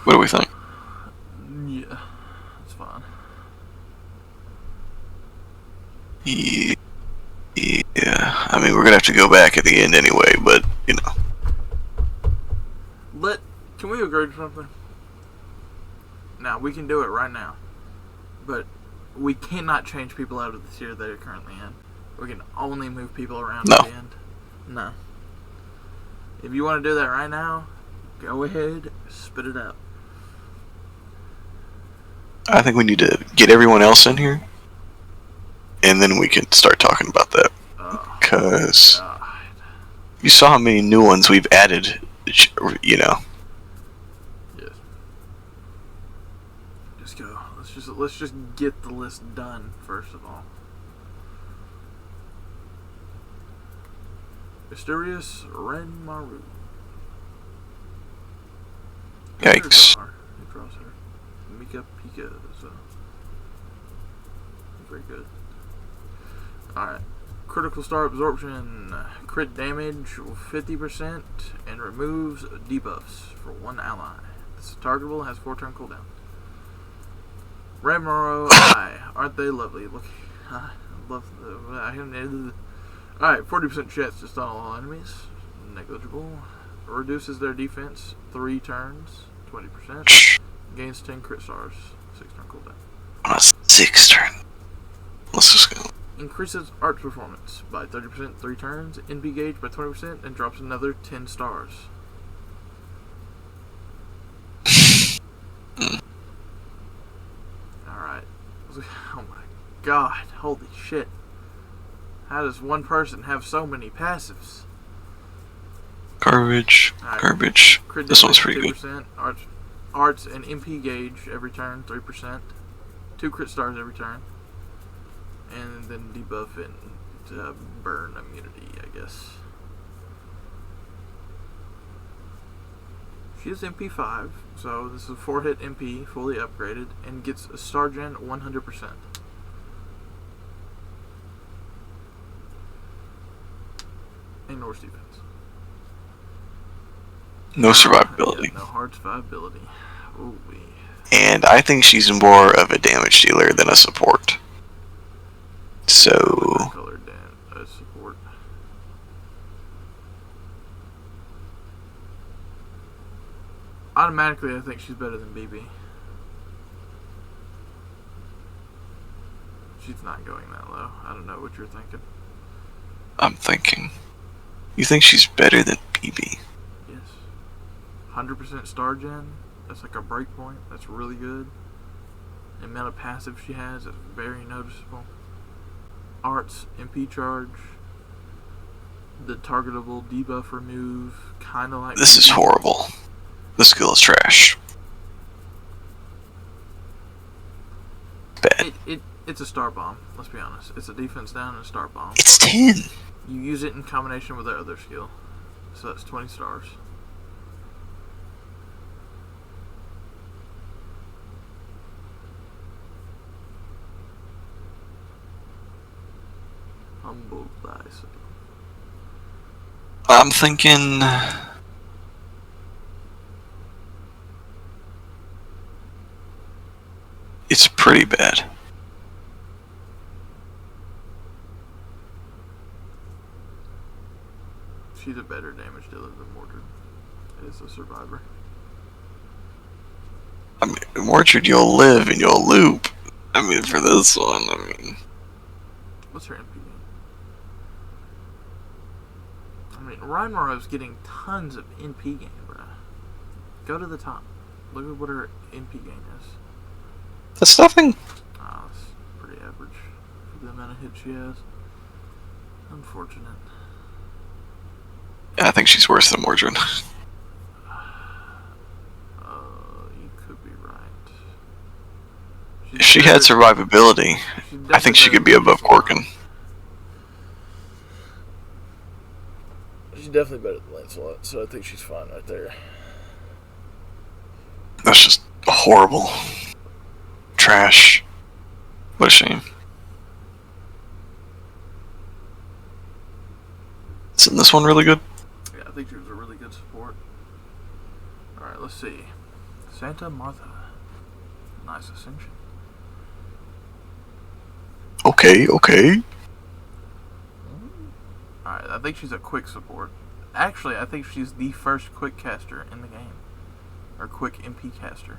What do we think? Yeah, that's fine. Yeah. I mean, we're gonna have to go back at the end anyway, but, you know. Can we agree to something? Now, we can do it right now. But we cannot change people out of the tier they're currently in. We can only move people around No. at the end. No. If you want to do that right now, go ahead, spit it out. I think we need to get everyone else in here, and then we can start talking about that. Because God. you saw how many new ones we've added, you know. Yes. Just go. Let's just get the list done first of all. Mysterious Ren Maru. Yikes. Who draws her? Mika Pika. So very good. Alright. Critical star absorption, crit damage 50%, and removes debuffs for one ally. This is targetable, has 4-turn cooldown. Ramaro Eye, aren't they lovely? Look, I love the. Alright, 40% chance to stun all enemies. Negligible. Reduces their defense 3 turns, 20%. Gains 10 crit stars, 6-turn cooldown. On a 6 turn. increases arch performance by 30% 3 turns, NP gauge by 20%, and drops another 10 stars. Alright. Oh my god, holy shit. How does one person have so many passives? Garbage. Alright. Garbage. Crit This one's damage, pretty good. 2%, arts and MP gauge every turn, 3%. 2 crit stars every turn. And then debuff and burn immunity, I guess. She is MP5, so this is a 4-hit MP, fully upgraded, and gets a Star Gen 100%. And Norse defense. No survivability. Yeah, no hard survivability. Ooh wee. And I think she's more of a damage dealer than a support. So, Colored as support. Automatically, I think she's better than BB. She's not going that low. I don't know what you're thinking. I'm thinking. You think she's better than BB? Yes. 100% Star Gen. That's like a break point. That's really good. The amount of passive she has is very noticeable. Arts, MP charge. The targetable debuff remove. Kinda like This is horrible. The skill is trash. Bad. It's a star bomb, let's be honest. It's a defense down and a star bomb. It's 10. You use it in combination with their other skill. So that's 20 stars. Humble bicycle. I'm thinking. It's pretty bad. She's a better damage dealer than Mordred. It is a survivor. I mean, Mordred, you'll live and you'll loop. I mean, for this one, I mean. What's her MP gain? I mean, Reinmaro's getting tons of NP gain, bruh. Go to the top. Look at what her NP gain is. That's nothing. Ah, it's pretty average for the amount of hits she has. Unfortunate. Yeah, I think she's worse than Mordred. You could be right. If she had survivability, I think she could be above Corkin. She's definitely better than Lancelot, so I think she's fine right there. That's just horrible. Trash. What a shame. Isn't this one really good? Yeah, I think she was a really good support. Alright, let's see. Santa Martha. Nice ascension. Okay, okay. Alright, I think she's a quick support. Actually, I think she's the first quick caster in the game. Or quick MP caster.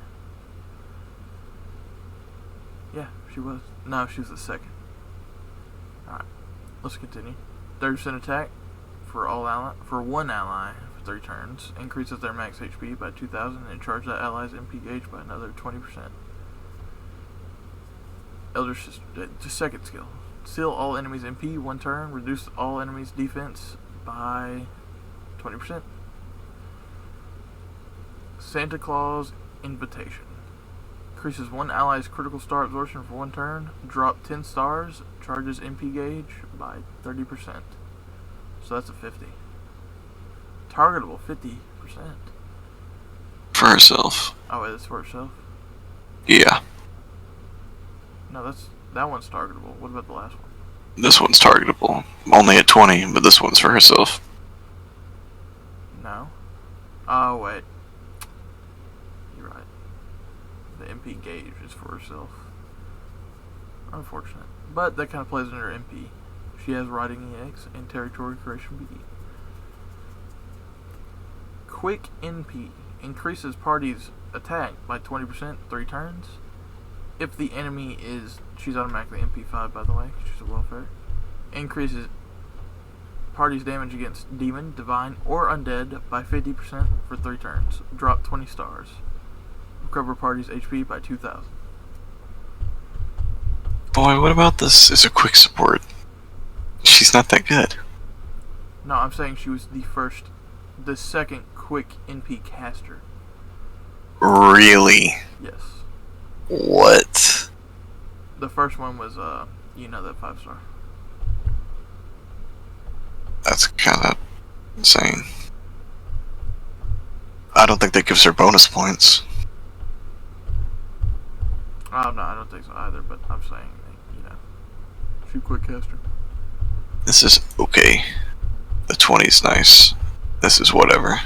Yeah, she was. No, she was the second. Alright, let's continue. 30% attack for one ally for 3 turns. Increases their max HP by 2,000 and charge that ally's MP gauge by another 20%. Eldritch second skill. Seal all enemies MP 1 turn. Reduce all enemies defense by 20%. Santa Claus Invitation. Increases one ally's critical star absorption for 1 turn. Drop 10 stars. Charges MP gauge by 30%. So that's a 50. Targetable 50%. For herself. Oh wait, that's for herself? Yeah. No, that one's targetable. What about the last one? This one's targetable. Only at 20, but this one's for herself. No. Oh wait. You're right. The MP gauge is for herself. Unfortunate. But that kind of plays in her MP. She has Riding EX and Territory Creation BE. Quick NP. Increases party's attack by 20% 3 turns. If the enemy is, she's automatically MP5 by the way, she's a welfare. Increases party's damage against demon, divine, or undead by 50% for 3 turns. Drop 20 stars. Recover party's HP by 2,000. Boy, what about this as a quick support? She's not that good. No, I'm saying she was the second quick NP caster. Really? Yes. What? The first one was, that 5-star. That's kind of insane. I don't think that gives her bonus points. Oh, no, I don't think so either, but I'm saying, she quick caster. This is okay. The 20's nice. This is whatever.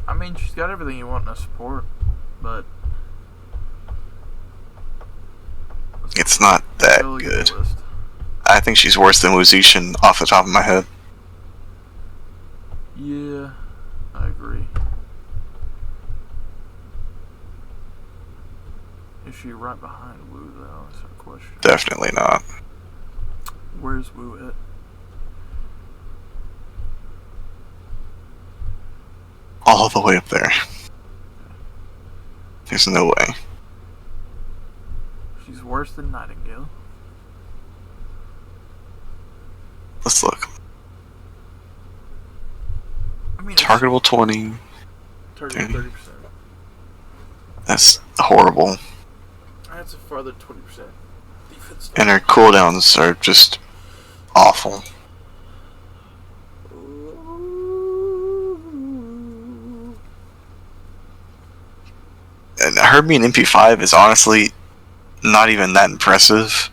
I mean, she's got everything you want in a support, but It's not that really good. list. I think she's worse than Wuzishin off the top of my head. Yeah, I agree. Is she right behind Wu, though? That's a question. Definitely not. Where's Wu at? All the way up there. There's no way. She's worse than Nightingale. Let's look. I mean, Targetable 20. target 30%. That's horrible. That's a further 20% defense. And her cooldowns are just awful. And her being MP5 is honestly not even that impressive.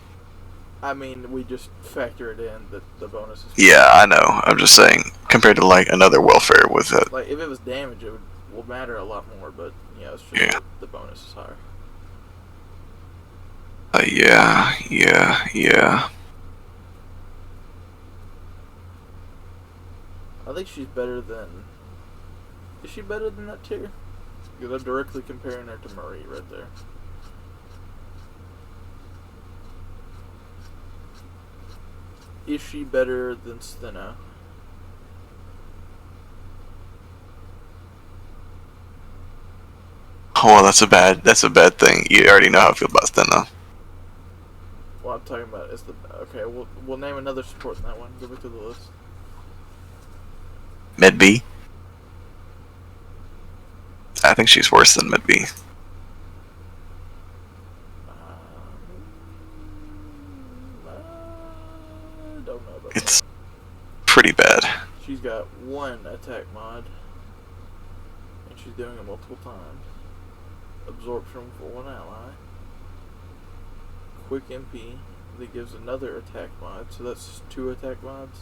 I mean, we just factor it in that the bonus is. Yeah, I know. I'm just saying, compared to like another welfare with it. Like, if it was damage, it would matter a lot more, but, it's just Yeah. that the bonus is higher. Yeah. I think she's better than. Is she better than that tier? Because I'm directly comparing her to Marie right there. Is she better than Steno? Oh, well, that's a bad thing. You already know how I feel about Steno. What I'm talking about is the. Okay, we'll name another support in that one. Go back to the list. Mid B. I think she's worse than Mid B. I don't know about It's pretty bad. that. She's got one attack mod, and she's doing it multiple times. Absorption for one ally. Quick MP that gives another attack mod, so that's 2 attack mods.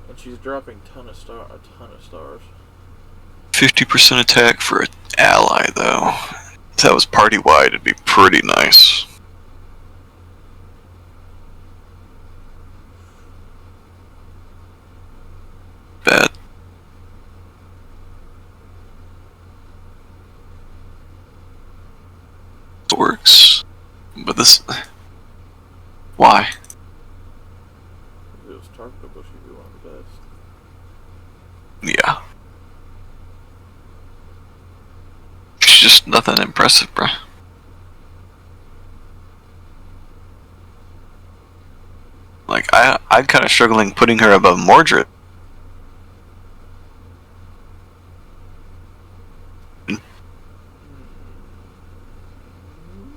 And she's dropping a ton of stars. 50% attack for an ally, though. If that was party wide, it'd be pretty nice. Bad. It works. But this. Why? If it was targetable, she'd be one of the best. Yeah. She's just nothing impressive, bruh. Like, I'm kind of struggling putting her above Mordred.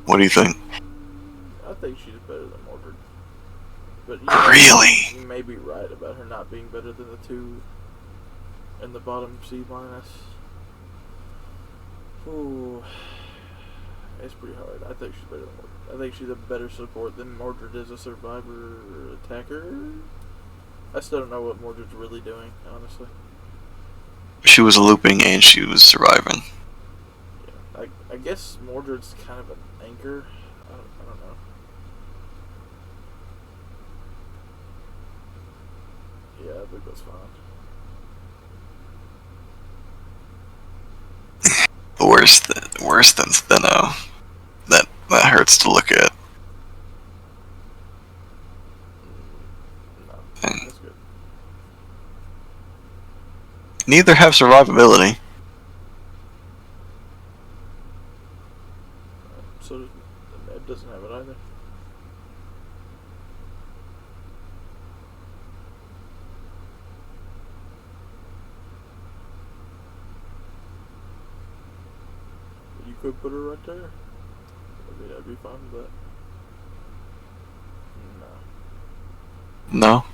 What do you think? I think she's better than Mordred. But Really? You may be right about her not being better than the 2 in the bottom C minus. Ooh. It's pretty hard. I think she's better than Mordred. I think she's a better support than Mordred is a survivor attacker. I still don't know what Mordred's really doing, honestly. She was looping and she was surviving. Yeah, I guess Mordred's kind of an anchor. I don't know. Yeah, I think that's fine. Worse than Steno. That hurts to look at. No, Thing. that's good. Neither have survivability. So does, the Neb doesn't have it either. You could put her right there. I mean, I'd be fine with that. No. No?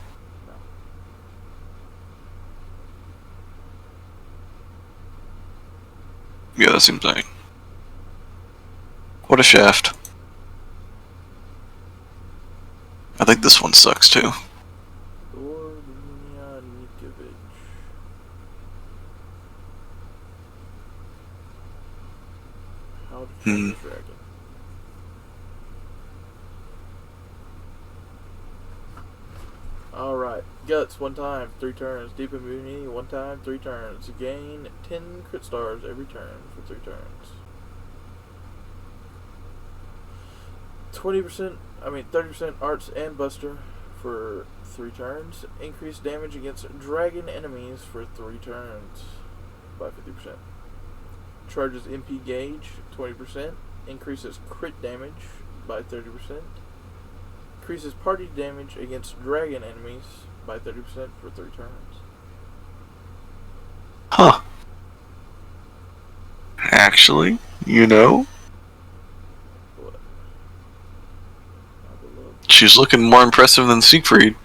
Yeah, that seems like. What a shaft. I think this one sucks too. How to train this dragon. Alright. Guts, 1 time, 3 turns. Deep immunity, 1 time, 3 turns. Gain 10 crit stars every turn for 3 turns. 30% arts and buster for 3 turns. Increase damage against dragon enemies for 3 turns by 50%. Charges MP gauge 20%. Increases crit damage by 30%. Increases party damage against dragon enemies by 30% for 3 turns. Huh. Actually, you know, What? I love. she's looking more impressive than Siegfried.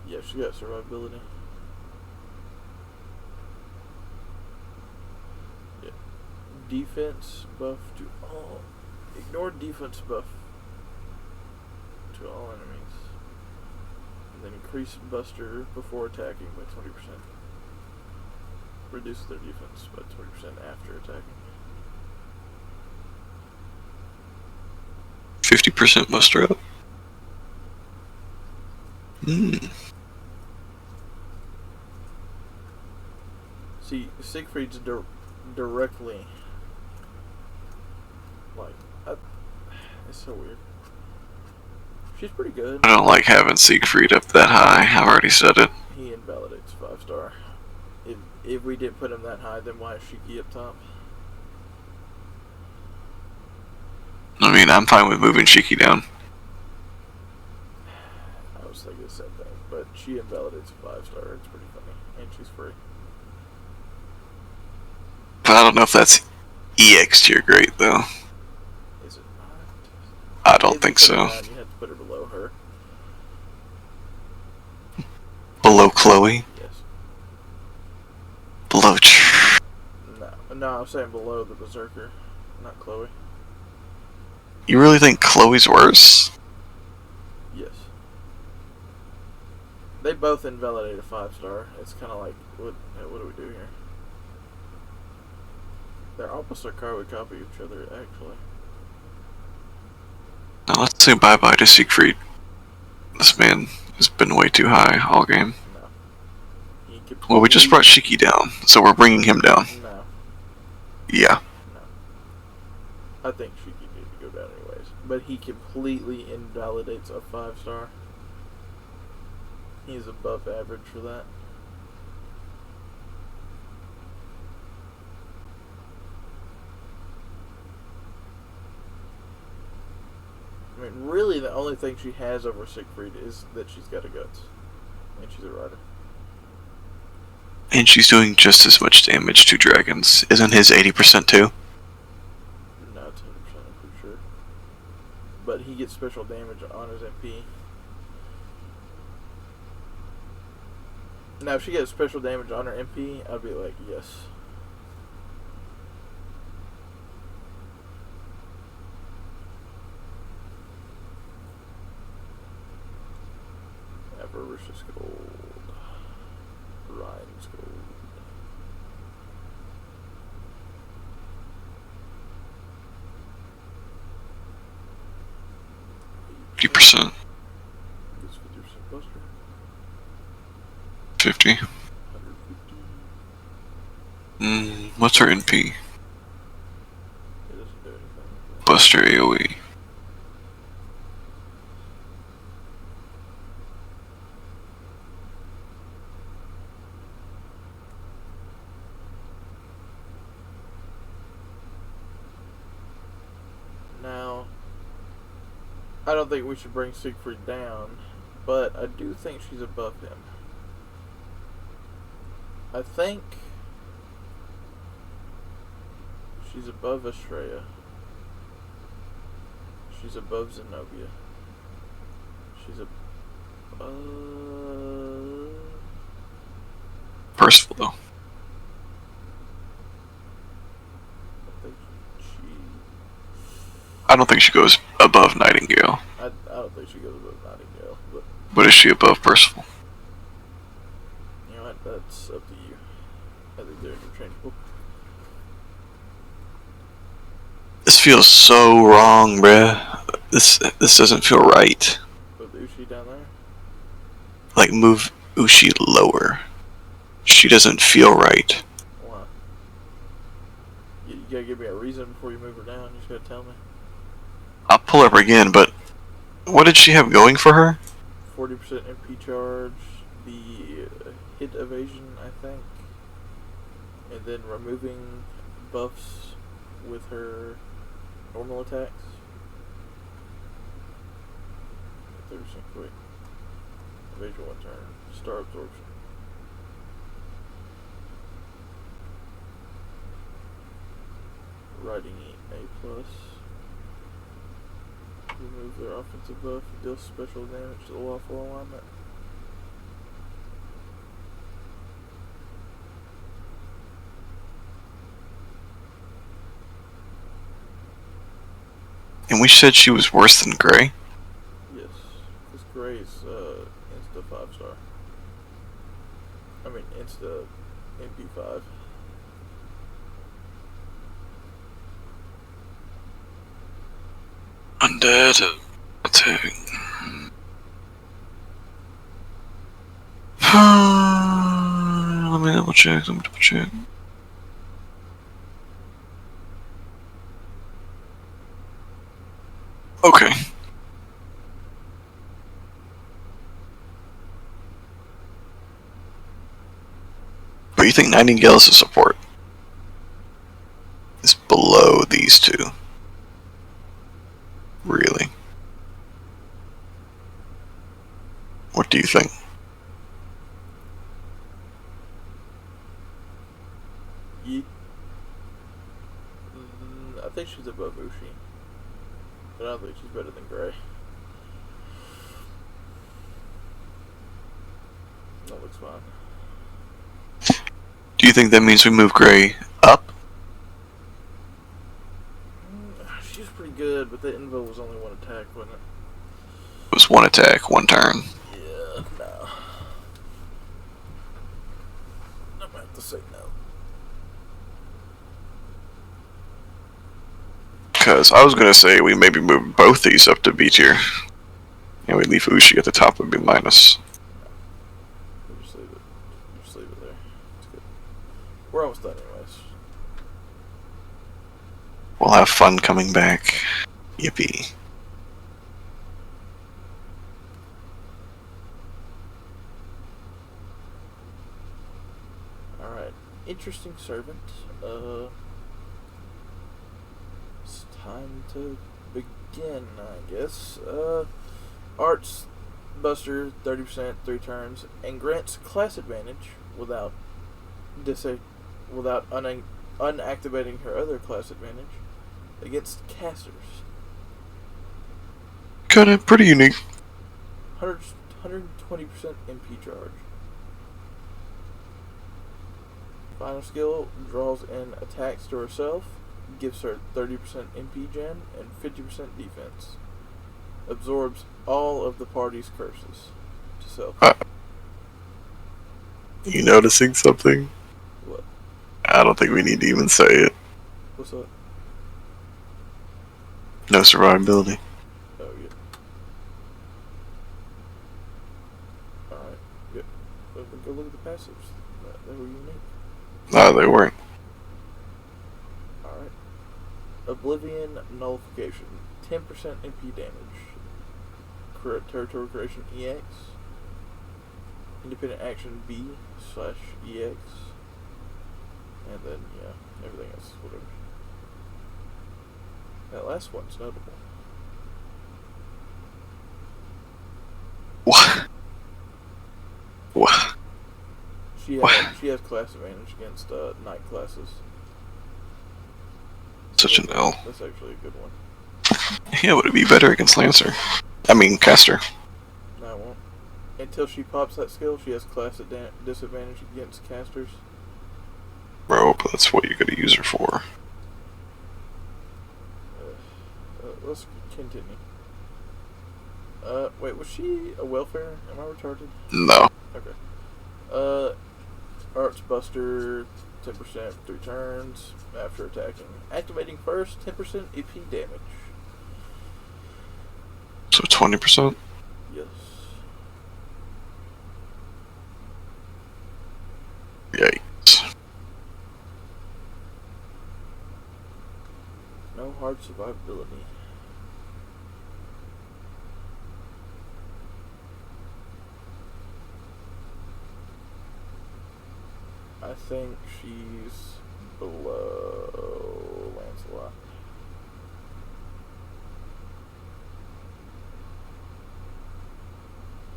Yeah, she got survivability. Yeah. Defense buff to all. Ignore defense buff to all enemies. And then increase buster before attacking by 20%. Reduce their defense by 20% after attacking. 50% muster up. See, Siegfried's directly like it's so weird. She's pretty good. I don't like having Siegfried up that high. I've already said it. He invalidates 5-star. If we didn't put him that high, then why is Shiki up top? I mean, I'm fine with moving Shiki down. I was thinking the same thing, but she invalidates 5-star. It's pretty funny, and she's free. But I don't know if that's EX tier great, though. Is it not? I don't If think you put her so. down, you have to put her below her. Below Chloe? Yes. Below No, I'm saying below the Berserker, not Chloe. You really think Chloe's worse? Yes. They both invalidate a 5-star. It's kind of like, what do we do here? They're almost a carbon copy of each other, actually. Now let's say bye-bye to Siegfried. This man has been way too high all game. No. Well, we just brought Shiki down, so we're bringing him down. No. Yeah. I think Shiki needed to go down anyways. But he completely invalidates a 5-star. He's above average for that. I mean, really the only thing she has over Siegfried is that she's got a guts. And she's a rider. And she's doing just as much damage to dragons. Isn't his 80% too? No, 10%, I'm pretty sure. But he gets special damage on his MP. Now, if she gets special damage on her MP, I'd be like, yes. Avaricious Gold. Ryan's Gold. %. This 50% buster. 50. 150. What's her NP? It doesn't do anything. Buster AoE. Now, I don't think we should bring Siegfried down, but I do think she's above him. I think she's above Estrella. She's above Zenobia. She's above... Percival, though. I think she... I don't think she goes above Nightingale. I don't think she goes above Nightingale, but But is she above Percival? you know what? That's up to you. I think they're interchangeable. This feels so wrong, bruh. This doesn't feel right. With Ushi down there? Like, move Ushi lower. She doesn't feel right. Why? You gotta give me a reason before you move her down. You just gotta tell me. I'll pull up again, but what did she have going for her? 40% MP charge, the hit evasion, I think, and then removing buffs with her normal attacks. 30% quick. Evasion 1 turn. Star absorption. Riding A+. Remove their offensive buff. Deal special damage to the lawful alignment. And we said she was worse than Gray? Yes. This Gray is insta 5-star. I mean insta MP5. Undead attack. Let me double check. Okay. But you think Nightingale is a support? It's below these two. Really? What do you think? I think she's above Ushi. But I don't think she's better than Gray. That looks fine. Do you think that means we move Gray up? She's pretty good, but the Invo was only one attack, wasn't it? It was one attack, one turn. Yeah, no. I'm gonna have to say no. Because I was gonna say we maybe move both these up to B tier. And we leave Ushi at the top and be minus. We'll just leave it. Just leave it there. It's good. We're almost done anyways. We'll have fun coming back. Yippee. Alright. Interesting servant. It's time to begin, I guess. Arts Buster 30%, 3 turns, and grants class advantage without unactivating her other class advantage against casters. Kinda pretty unique. 120% MP charge. Final skill draws in attacks to herself, gives her 30% MP gen and 50% defense. Absorbs all of the party's curses to self. You noticing something? What? I don't think we need to even say it. What's up? No survivability. Oh, yeah. Alright, good. Go look at the passives. They were unique. No, they weren't. Alright. Oblivion Nullification. 10% MP damage. Territory creation EX. Independent action B/EX. And then, yeah, everything else is whatever. That last one's notable. What? What? She has class advantage against knight classes. Such an L. That's actually a good one. Yeah, would it be better against Lancer? I mean, Caster. No, it won't. Until she pops that skill, she has class disadvantage against casters. Bro, but that's what you're gonna use her for. Let's continue. Wait, was she a welfare? Am I retarded? No. Okay. Arts Buster, 10% for 3 turns after attacking. Activating first, 10% EP damage. So 20%? Yes. Yikes. No hard survivability. I think she's below Lancelot.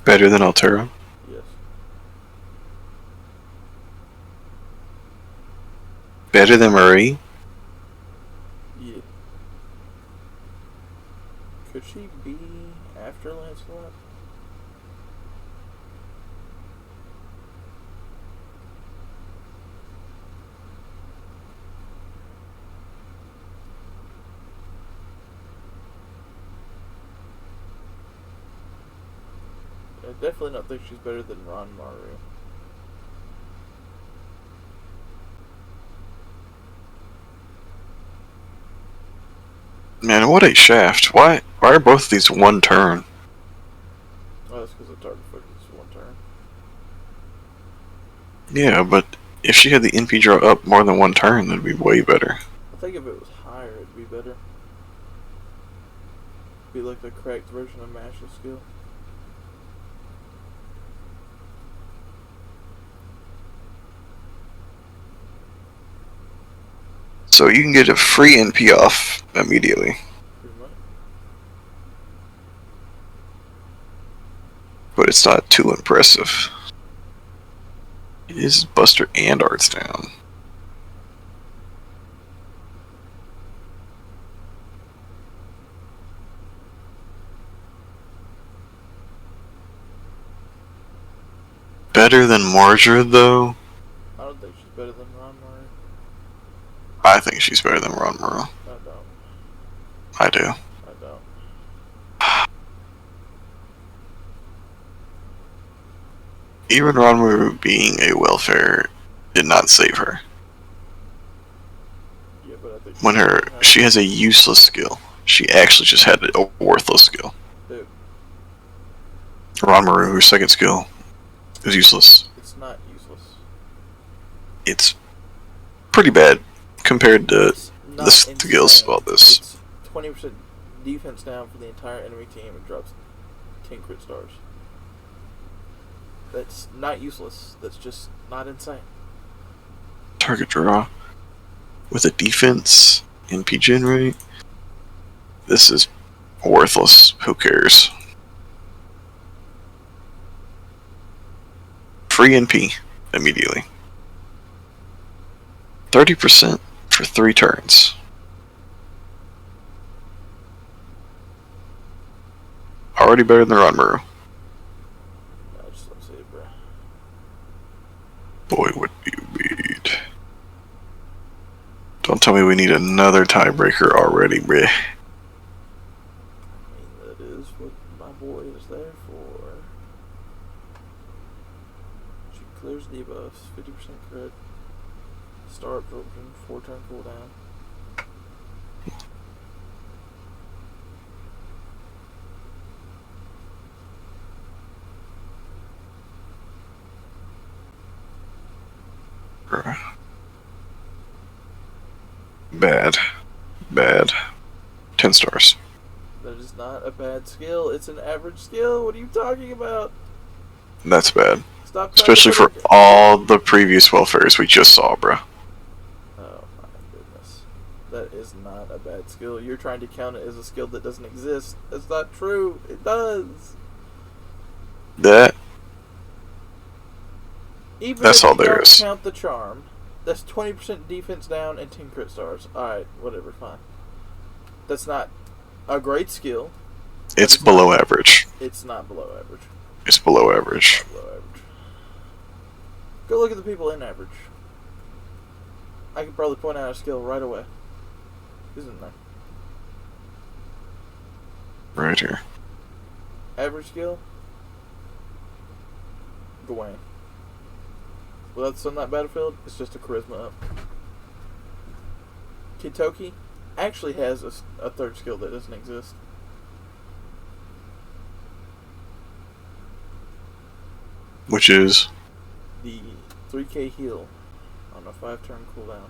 Better than Altera? Yes. Better than Marie? Yeah. Could she be after Lancelot? I definitely don't think she's better than Ron Maru. Man, what a shaft. Why are both of these one turn? Oh, that's because the target focus is 1 turn. Yeah, but if she had the NP draw up more than 1 turn, that'd be way better. I think if it was higher, it'd be better. Be like the correct version of Mash's skill. So you can get a free NP off immediately. Pretty much. But it's not too impressive. Is Buster and Arts down? Better than Mordred, though? I don't think she's better than Ron Maru. I think she's better than Ronmaru. I don't. I do. I don't. Even Ronmaru being a welfare did not save her. Yeah, but I think When she has a useless skill. She actually just had a worthless skill. Dude, Ronmaru, her second skill, is useless. it's not useless. It's pretty bad compared to It's not the skills insane. about this. It's 20% defense down for the entire enemy team and drops 10 crit stars. That's not useless. That's just not insane. Target draw with a defense NP generate. This is worthless. Who cares? Free NP immediately. 30% for 3 turns. Already better than Ronmaru. I just don't see it, bro. Boy, what do you need? Don't tell me we need another tiebreaker already, bruh. I mean, that is what my boy is there for. She clears debuffs, 50% crit, star absorption, 4 turn cooldown. Bad. Bad. 10 stars. That is not a bad skill. It's an average skill. What are you talking about? That's bad. Stop. Especially for all the previous welfares we just saw, bro. Oh my goodness. That is not a bad skill. You're trying to count it as a skill that doesn't exist. That's not true. It does. That. Even That's if all you there don't is. count the charm, that's 20% defense down and 10 crit stars. Alright, whatever, fine. That's not a great skill. It's below not, average. It's not below average. It's below average. Not below average. Go look at the people in average. I could probably point out a skill right away. Isn't there? Right here. Average skill? Gawain. Well, that's on that battlefield. It's just a charisma up. Kitoki actually has a third skill that doesn't exist. Which is? The 3k heal on a 5-turn cooldown.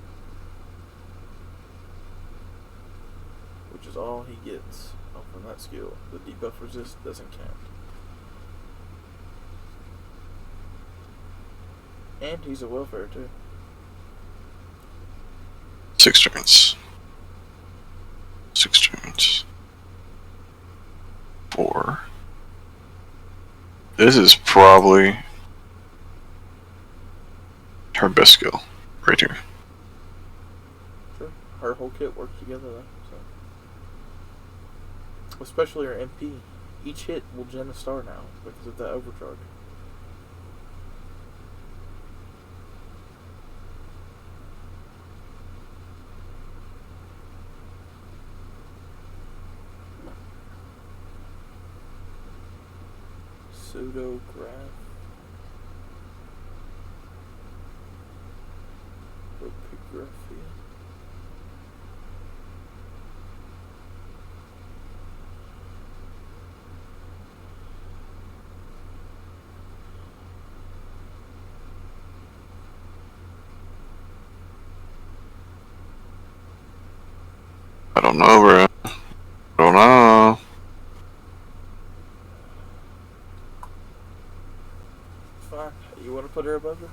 Which is all he gets from that skill. The debuff resist doesn't count. And he's a welfare too. 6 turns. 6 turns. 4. This is probably her best skill. Right here. Sure. Her whole kit works together though. So. Especially her MP. Each hit will gen a star now because of that overcharge. Pseudograph. Epigraphia. I don't know, bro. I don't know. Fine. You want to put her above her?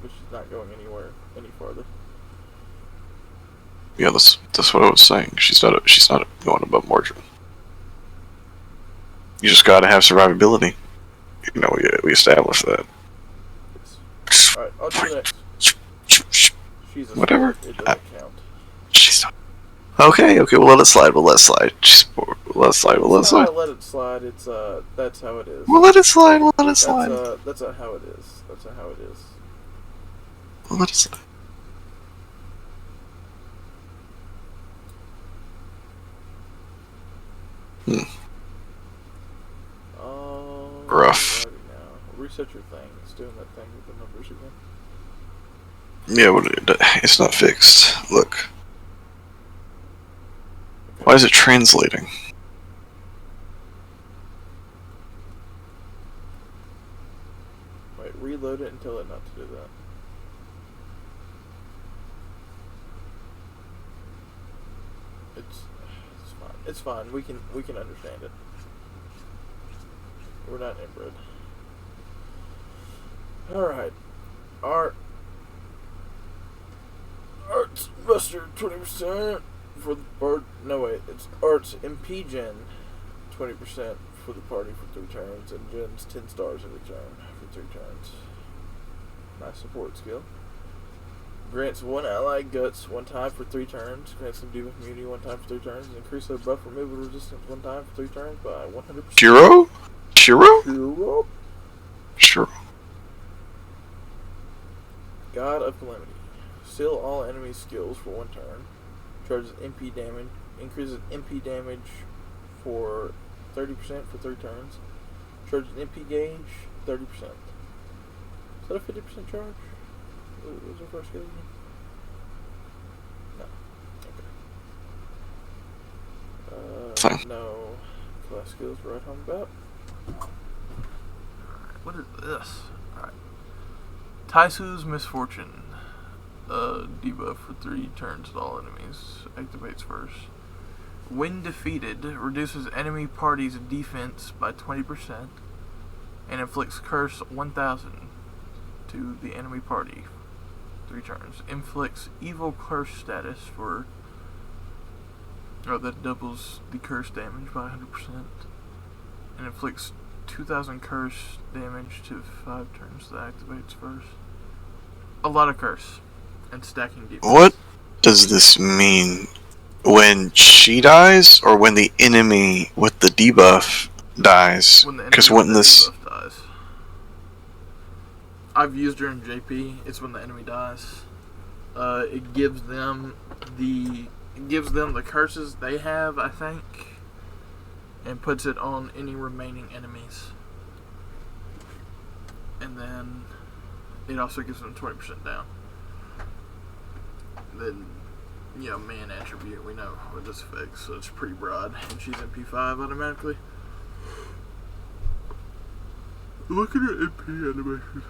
But she's not going anywhere any farther. Yeah, that's what I was saying. She's not going above Mordred. You just gotta have survivability. You know, we established that. Yes. Alright, on to the next. She's a Whatever. sport. It doesn't count. She's not. Okay, we'll let it slide. We'll let it slide. We'll let it slide. We'll let it It's not slide. let it slide. It's that's how it is. We'll let it slide. We'll let it slide. That's how it is. That's how it is. We'll let it slide. Rough. Now. Reset your thing. It's doing that thing with the numbers again. Yeah, but it's not fixed. Look. Why is it translating? Wait, reload it and tell it not to do that. It's fine. It's fine. We can understand it. We're not inbred. Alright. Arts Buster 20% for the part. No wait, it's Arts MP Gen 20% for the party for 3 turns and gens 10 stars every turn for 3 turns. Nice support skill. Grants 1 ally guts 1 time for 3 turns. Grants some debuff immunity 1 time for 3 turns. Increase their buff removal resistance 1 time for 3 turns by 100%. Shiro? Sure. God of Calamity. Seal all enemy skills for 1 turn. Charges MP damage. Increases MP damage for 30% for 3 turns. Charges MP gauge 30%. Is that a 50% charge? What was our first skill again? No. Okay. Fine. No class skills right home about. What is this? Alright. Taisu's Misfortune. Debuff for 3 turns to all enemies. Activates first. When defeated, reduces enemy party's defense by 20% and inflicts curse 1000 to the enemy party 3 turns. Inflicts evil curse status for that doubles the curse damage by 100% and inflicts 2000 curse damage to 5 turns that activates first. A lot of curse and stacking defense. What does this mean? When she dies, or when the enemy with the debuff dies? Because when this debuff dies. I've used her in JP. It's when the enemy dies. It gives them the curses they have, I think, and puts it on any remaining enemies. And then it also gives them 20% down. Then, man attribute, we know what this affects, so it's pretty broad. And she's in P5 automatically. Look at her MP animation.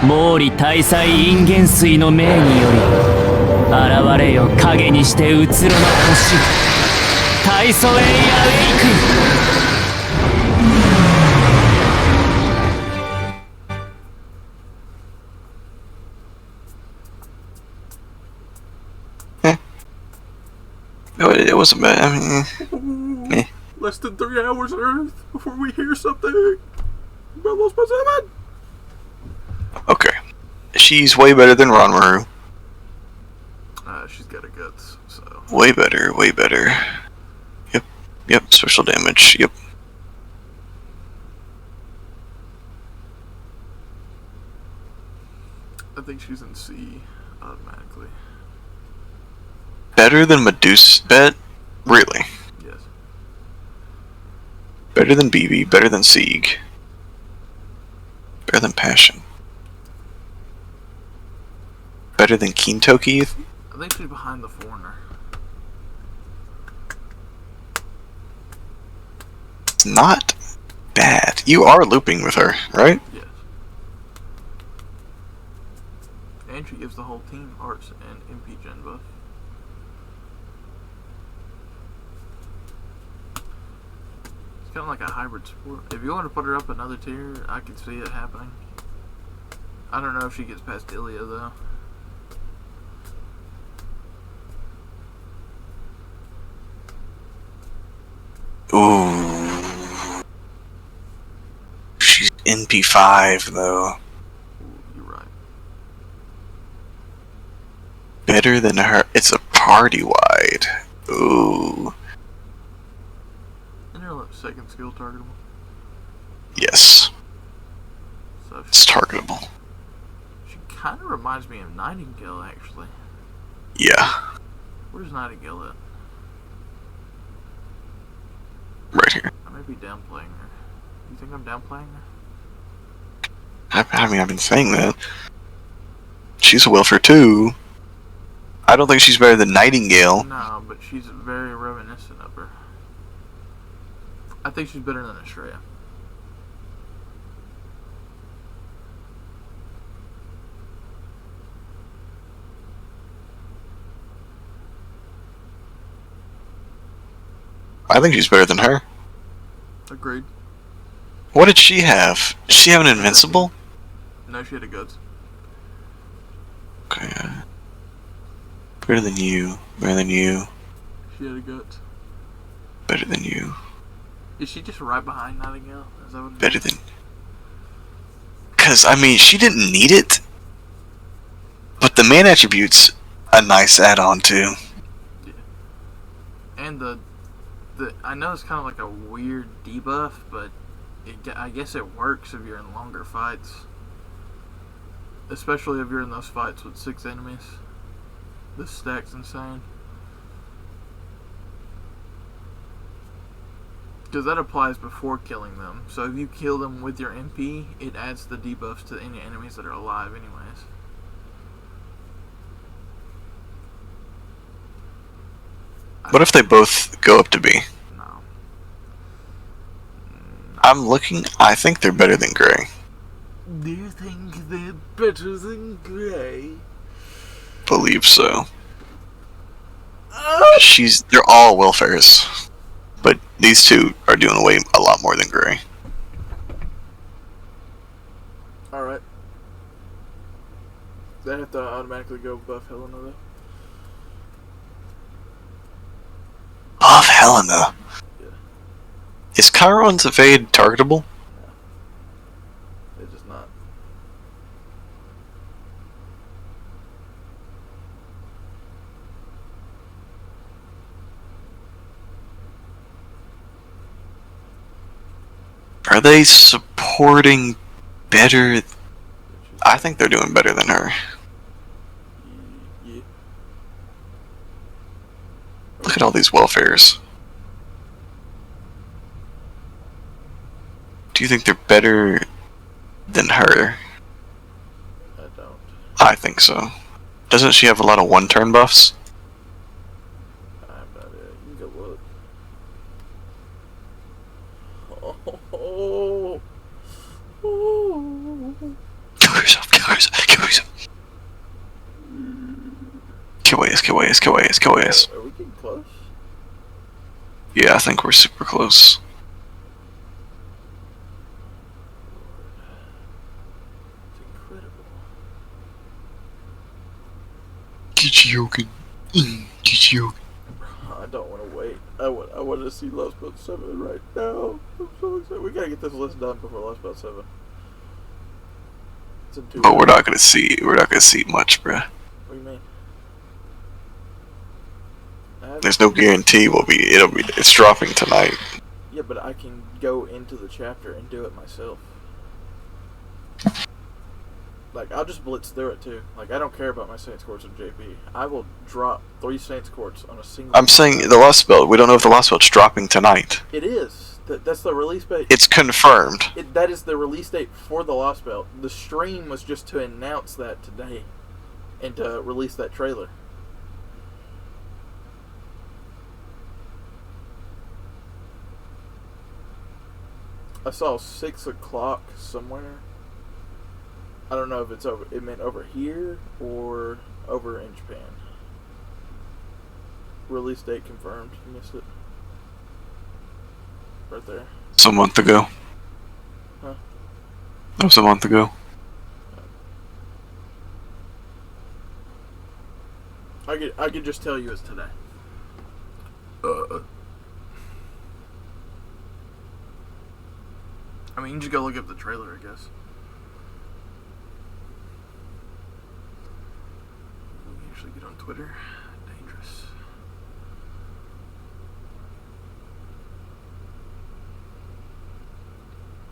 毛利大祭陰元帥の命により現れよ影にしてうつろの星大祖へやウェイクIt wasn't bad. I mean, Less than 3 hours on Earth before we hear something. Almost by 7. okay. She's way better than Ranmaru. She's got a guts, so. Way better, way better. Yep, special damage, yep. I think she's in C automatically. Better than Medusa? Bet? Really? Yes. Better than BB, better than Sieg. Better than Passion. Better than Kintoki? I think she's behind the Foreigner. It's not bad. You are looping with her, right? Yes. And she gives the whole team arts and MP gen buff. It's kind of like a hybrid sport. If you want to put her up another tier, I could see it happening. I don't know if she gets past Ilya though. Ooh. She's NP5 though. Ooh, you're right. Better than her. It's a party wide. Ooh. And her second skill targetable. Yes. So It's targetable. she kind of reminds me of Nightingale actually. Yeah. Where's Nightingale at? Right here. I may be downplaying her. You think I'm downplaying her? I mean, I've been saying that. She's a Wilfer too. I don't think she's better than Nightingale. No, but she's very reminiscent of her. I think she's better than Estrella. I think she's better than her. Agreed. What did she have? Did she have an invincible? No, she had a guts. Okay. Better than you. Better than you. She had a guts. Better than you. Is she just right behind Nightingale? Is that what it is? Better than. Because, I mean, she didn't need it. But the man attribute's a nice add on too. Yeah. And the I know it's kind of like a weird debuff, but I guess it works if you're in longer fights. Especially if you're in those fights with 6 enemies. This stack's insane. Because that applies before killing them. So if you kill them with your MP, it adds the debuffs to any enemies that are alive anyways. What if they both go up to B? No. I'm looking. I think they're better than gray. Do you think they're better than gray? Believe so. They're all welfares, but these two are doing a lot more than gray. Alright. They have to automatically go buff Helena though. Buff Helena. Yeah. Is Chiron's evade targetable? It's just not. Are they supporting better? I think they're doing better than her. Yeah. Look at all these welfares. Do you think they're better than her? I don't. I think so. Doesn't she have a lot of one-turn buffs? I'm not it. You can go look. Oh. Kill yourself, kill yourself, kill yourself. Kill AS, kill AS, kill AS, kill AS. Are we getting close? Yeah, I think we're super close. It's incredible. Kichioken. Kichioken. I don't want to wait. I want to see Lost Boat 7 right now. I'm so excited. We gotta get this list done before Lost Boat 7. It's in 2 But we're weeks. not gonna see much, bruh. What do you mean? There's no guarantee it's dropping tonight. Yeah, but I can go into the chapter and do it myself. Like, I'll just blitz through it too. Like, I don't care about my Saints Courts and JP. I will drop 3 Saints Courts on a single. I'm saying the Lost Belt. We don't know if the Lost Belt's dropping tonight. It is. That's the release date. It's confirmed. That is the release date for the Lost Belt. The stream was just to announce that today and to release that trailer. I saw 6 o'clock somewhere. I don't know if it's over. It meant over here or over in Japan. Release date confirmed. You missed it. Right there. It's a month ago. Huh? That was a month ago. I could just tell you it's today. I mean, you just go look up the trailer, I guess. We usually get on Twitter. Dangerous.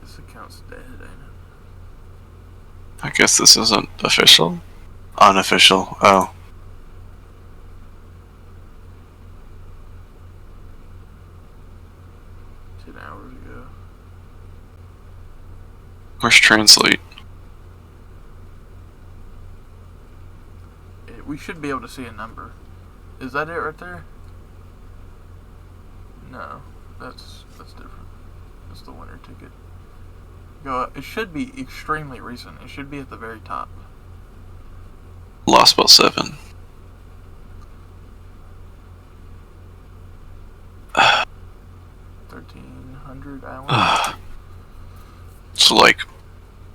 This account's dead, ain't it? I guess this isn't official? Unofficial. Oh. Hours ago. Where's translate? We should be able to see a number. Is that it right there? No, that's different. That's the winner ticket. Go. It should be extremely recent. It should be at the very top. Lost Belt 7. Hours. So like,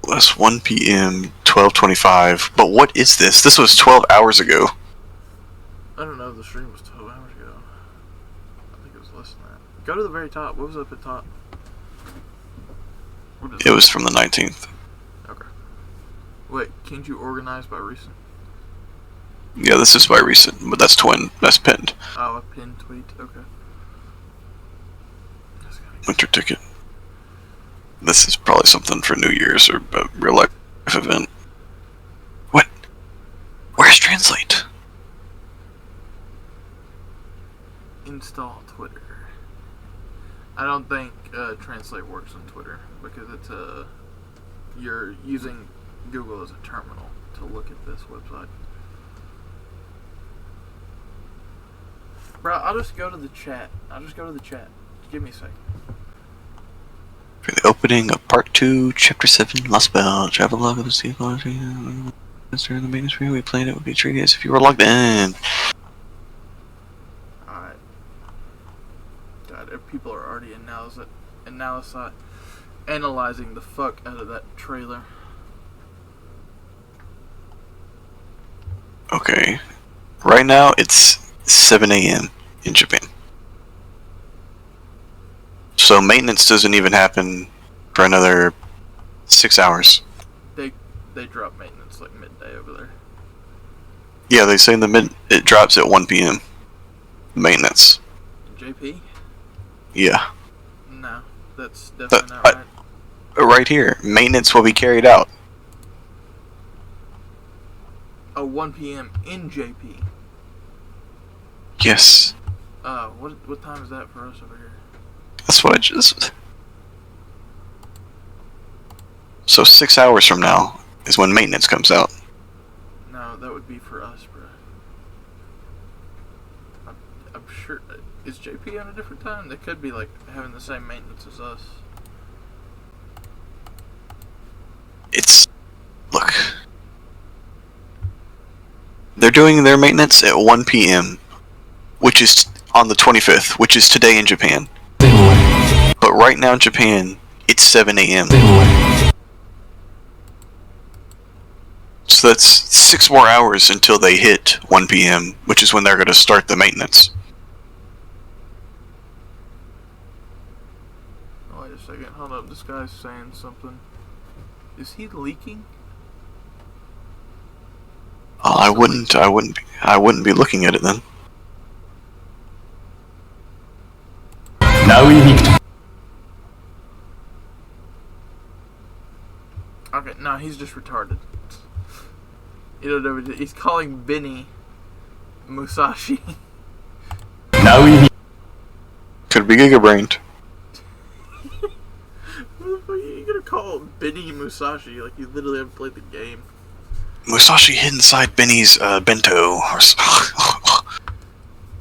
that's 1 p.m. 12:25. But what is this? This was 12 hours ago. I don't know. The stream was 12 hours ago. I think it was less than that. Go to the very top. What was up at top? It was from the 19th. Okay. Wait, can't you organize by recent? Yeah, this is by recent, but that's pinned. Oh, a pinned tweet. Okay. Winter ticket. This is probably something for New Year's or a real life event. What? Where's translate? Install Twitter. I don't think translate works on Twitter because it's you're using Google as a terminal to look at this website. Bro, I'll just go to the chat. Give me a second. For the opening of Part 2, Chapter 7, Lost Bell, travel log of the sea quality. During the maintenance period, we planned it would be treated as if you were logged in. Alright. God, if people are already analyzing the fuck out of that trailer. Okay. Right now, it's 7 a.m. in Japan. So maintenance doesn't even happen for another 6 hours. They drop maintenance like midday over there. Yeah, they say it drops at 1 p.m. Maintenance. JP? Yeah. No, that's definitely not right. Right here, maintenance will be carried out. Oh, 1 p.m. in JP. Yes. What time is that for us over here? That's what I just... So 6 hours from now is when maintenance comes out. No, that would be for us, bro. I'm sure... Is JP on a different time? They could be, like, having the same maintenance as us. It's... Look. They're doing their maintenance at 1 p.m., which is on the 25th, which is today in Japan. But right now in Japan, it's 7 a.m. So that's 6 more hours until they hit 1 p.m., which is when they're going to start the maintenance. Oh, wait a second. Hold up. This guy's saying something. Is he leaking? I wouldn't be looking at it then. Now we Victor. Okay, no, he's just retarded. You don't know, he's calling Benny Musashi. Now we Could be gigabrained. What the fuck are you gonna call Benny Musashi? Like, you literally haven't played the game. Musashi hid inside Benny's bento.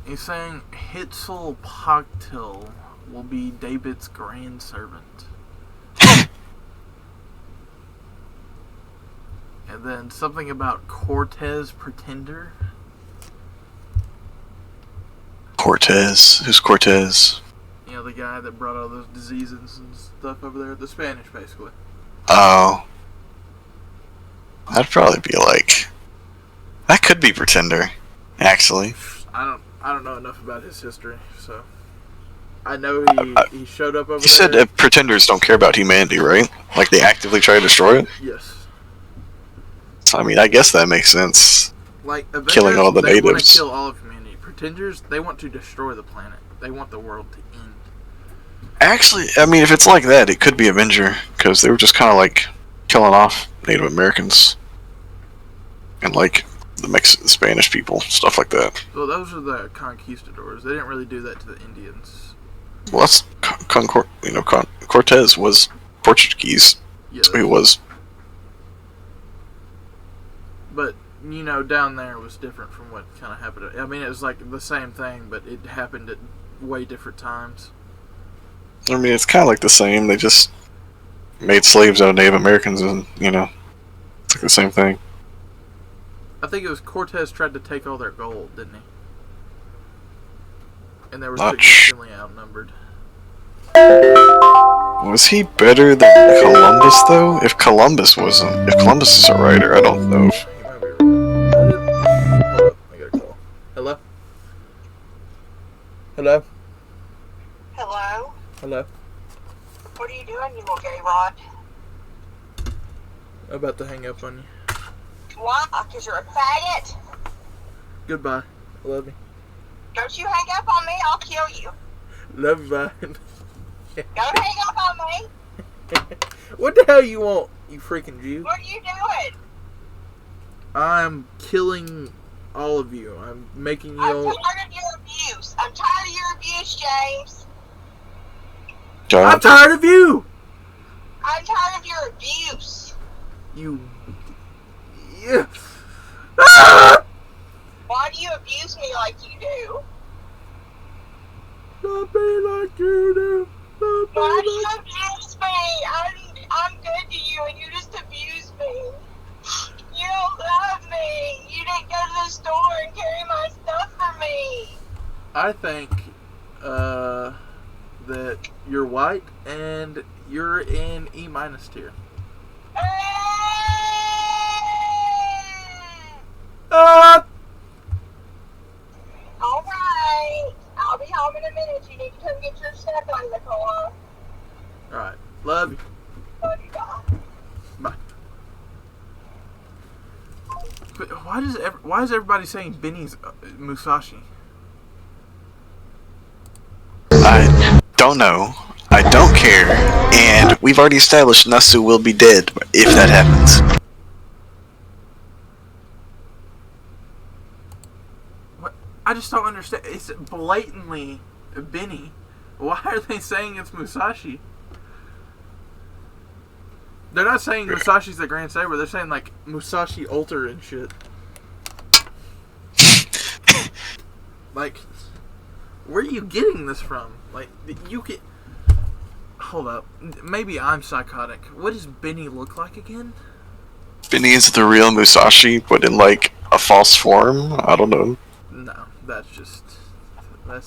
He's saying Hitzel Pogtil will be David's grandservant. And then something about Cortez Pretender. Cortez? Who's Cortez? You know, the guy that brought all those diseases and stuff over there. The Spanish, basically. Oh. That'd probably be like... That could be Pretender, actually. I don't know enough about his history, so... I know he showed up over there. You said Pretenders don't care about humanity, right? Like, they actively try to destroy it? Yes. I mean, I guess that makes sense. Like, Avengers, Killing all the they want natives. to kill all of humanity. Pretenders, they want to destroy the planet. They want the world to end. Actually, I mean, if it's like that, it could be Avenger, because they were just kind of like killing off Native Americans and like the Spanish people, stuff like that. Well, those are the conquistadors. They didn't really do that to the Indians. Well, that's Cortez was Portuguese. Yeah, That's who he was. But, you know, down there was different from what kind of happened. I mean, it was like the same thing, but it happened at way different times. I mean, it's kind of like the same. They just made slaves out of Native Americans, and you know, it's like the same thing. I think it was Cortez tried to take all their gold, didn't he? And they were Not significantly outnumbered. Was he better than Columbus, though? If Columbus is a writer, I don't know. He might be right. Hold up, I got a call. Hello? Hello? Hello? Hello? What are you doing, you little gay rod? I'm about to hang up on you. Why? Because you're a faggot? Goodbye. I love you. Don't you hang up on me, I'll kill you. Love you, bye. Don't hang up on me. What the hell you want, you freaking Jew? What are you doing? I'm killing all of you. I'm making you I'm all... tired of your abuse. I'm tired of your abuse, James. I'm tired of you! I'm tired of your abuse. You... Yeah. Ah! Why do you abuse me like you do? Not be like you do. Not be Why do like... you abuse me? I think that you're white and you're in E- tier. Uh, Alright. I'll be home in a minute. You need to come get your stuff out of the car. Alright. Love you. Love you, bye. Bye. But why is everybody saying Benny's Musashi? I don't know. I don't care. And we've already established Nasu will be dead if that happens. What? I just don't understand. It's blatantly Benny. Why are they saying it's Musashi? They're not saying Musashi's the Grand Saber. They're saying like Musashi Alter and shit. Like, where are you getting this from? Like, you can. Hold up. Maybe I'm psychotic. What does Benny look like again? Benny is the real Musashi, but in like a false form. I don't know. No, that's just.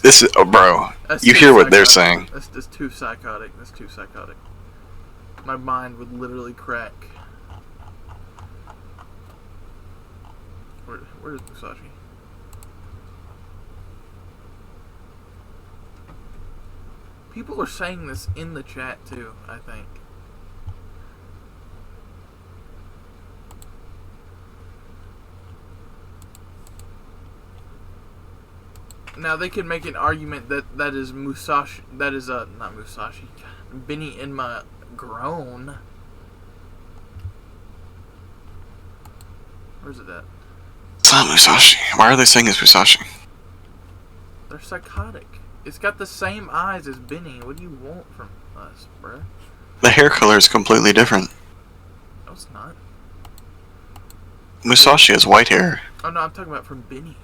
This is, oh, bro. That's You too hear what they're psychotic. saying? That's just too psychotic. That's too psychotic. My mind would literally crack. Where is Musashi? People are saying this in the chat too, I think. Now they could make an argument that that is Musashi. That is not Musashi. Benny Inma grown. Where's it at? It's not Musashi. Why are they saying it's Musashi? They're psychotic. It's got the same eyes as Benny. What do you want from us, bruh? The hair color is completely different. No, it's not. Musashi has white hair. Oh no, I'm talking about from Benny.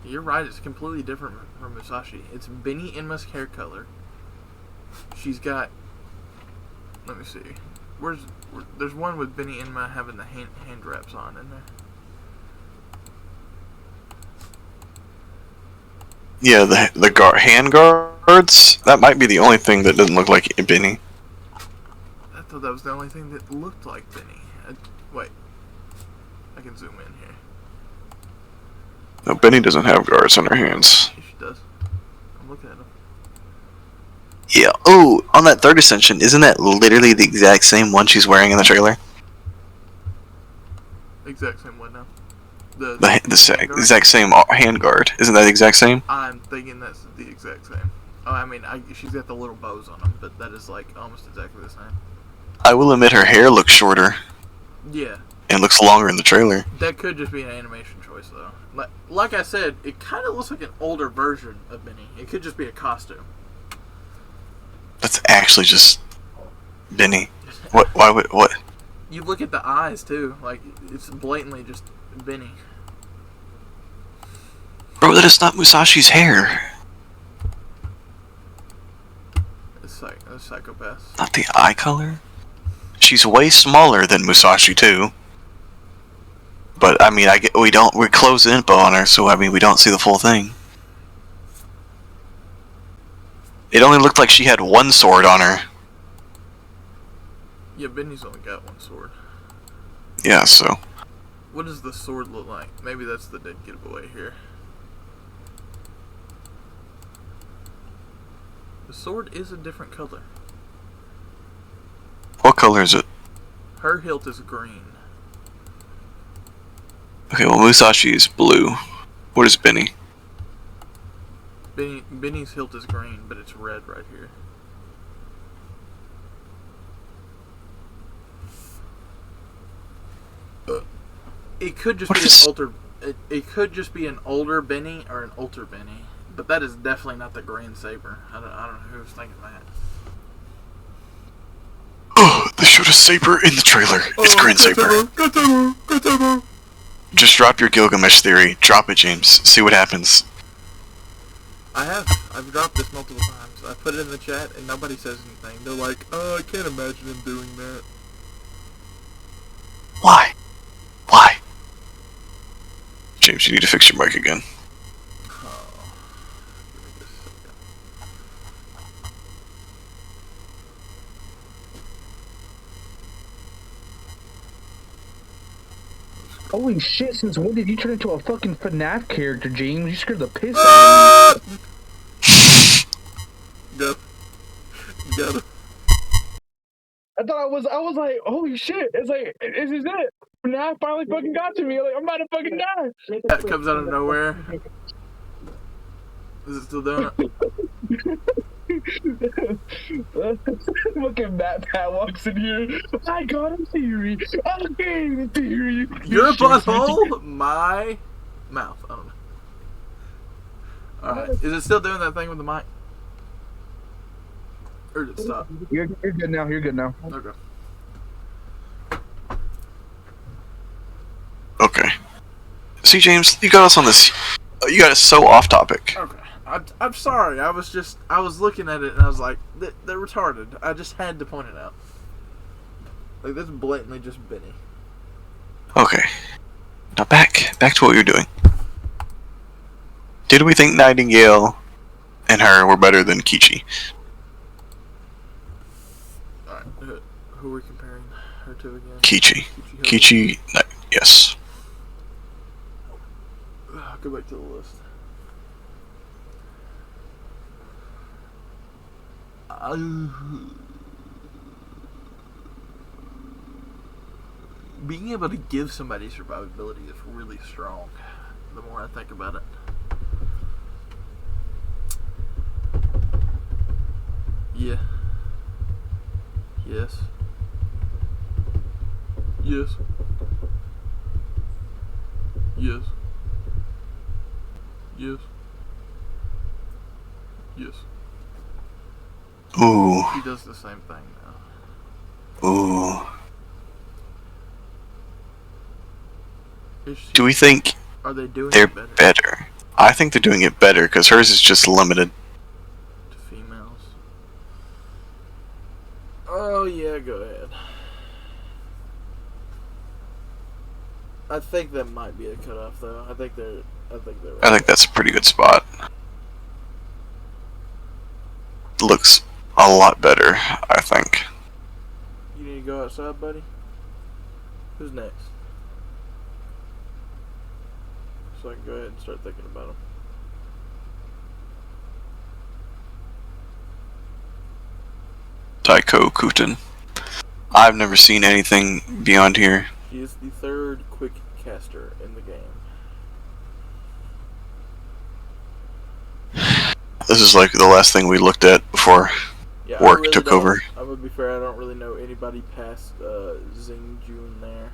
You're right. It's completely different from Musashi. It's Benny Inma's hair color. She's got. Let me see. There's one with Benny Inma having the hand wraps on in there. Yeah, the hand guards. That might be the only thing that doesn't look like Benny. I thought that was the only thing that looked like Benny. Wait. I can zoom in here. No, Benny doesn't have guards on her hands. Yeah, she does. I'm looking at him. Yeah. Oh, on that third ascension, isn't that literally the exact same one she's wearing in the trailer? Exact same one now. The exact same hand guard. Isn't that the exact same? I'm thinking that's the exact same. Oh, I mean, she's got the little bows on them, but that is like almost exactly the same. I will admit her hair looks shorter. Yeah. And looks longer in the trailer. That could just be an animation choice, though. Like I said, it kind of looks like an older version of Benny. It could just be a costume. That's actually just Benny. What? Why would what? You look at the eyes too. Like it's blatantly just Benny. Bro, that is not Musashi's hair. It's like a psychopath. Not the eye color. She's way smaller than Musashi too. But I mean, we close the info on her, so I mean, we don't see the full thing. It only looked like she had one sword on her. Yeah, Benny's only got one sword. Yeah, so. What does the sword look like? Maybe that's the dead giveaway here. The sword is a different color. What color is it? Her hilt is green. Okay, well, Musashi is blue. What is Benny? Benny's hilt is green, but it's red right here. It could just be an older. It could just be an older Benny or an older Benny, but that is definitely not the Grand Saber. I don't know who's thinking that. Oh, they showed a saber in the trailer. It's Grand Saber. Just drop your Gilgamesh theory. Drop it, James. See what happens. I've dropped this multiple times. I put it in the chat and nobody says anything. They're like, oh, I can't imagine him doing that. Why? Why? James, you need to fix your mic again. Oh. Holy shit, since when did you turn into a fucking FNAF character, James? You scared the piss out of me. Got him. Got him. I was like, holy shit, it's like, this is it. FNAF finally fucking got to me. Like, I'm about to fucking die. That comes out of nowhere. Is it still doing it? Fucking Matt Pat walks in here. I got a theory. I gave a theory. Your butthole? My mouth. I don't know. Alright. Is it still doing that thing with the mic? Or did it stop? You're good now. You're good now. Okay. Okay. See, James, you got us on this. You got us so off topic. Okay. I'm sorry. I was looking at it and I was like, they're retarded. I just had to point it out. Like, this is blatantly just Benny. Okay. Now back to what you're doing. Did we think Nightingale and her were better than Kichi? Alright. Who are we comparing her to again? Kichi. Kichi, yes. Go back to the list. Being able to give somebody survivability is really strong. The more I think about it. Yeah. Yes. Yes. Yes. Yes. Yes. Ooh. He does the same thing now. Ooh. Do we think Are they doing they're it better I think they're doing it better because hers is just limited. to females? Oh yeah, go ahead. I think that might be a cutoff though. I think they're right. I think that's a pretty good spot. Looks a lot better, I think. You need to go outside, buddy? Who's next? So I can go ahead and start thinking about them. Taiko Kutin. I've never seen anything beyond here. She is the third quick caster in the game. This is like the last thing we looked at before Yeah, work took over. I'm gonna be fair, I don't really know anybody past Zing Jun there.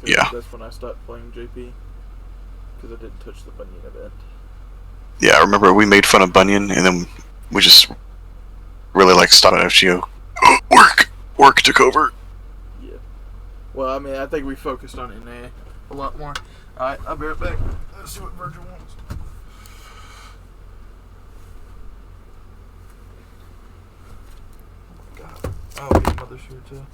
Yeah. That's when I stopped playing JP. Because I didn't touch the Bunyan event. Yeah, I remember we made fun of Bunyan and then we just really like stopped at FGO. Work took over. Yeah. Well, I mean, I think we focused on NA a lot more. Alright, I'll be right back. Let's see what Virgil wants. Oh my god. Oh, your mother's here too.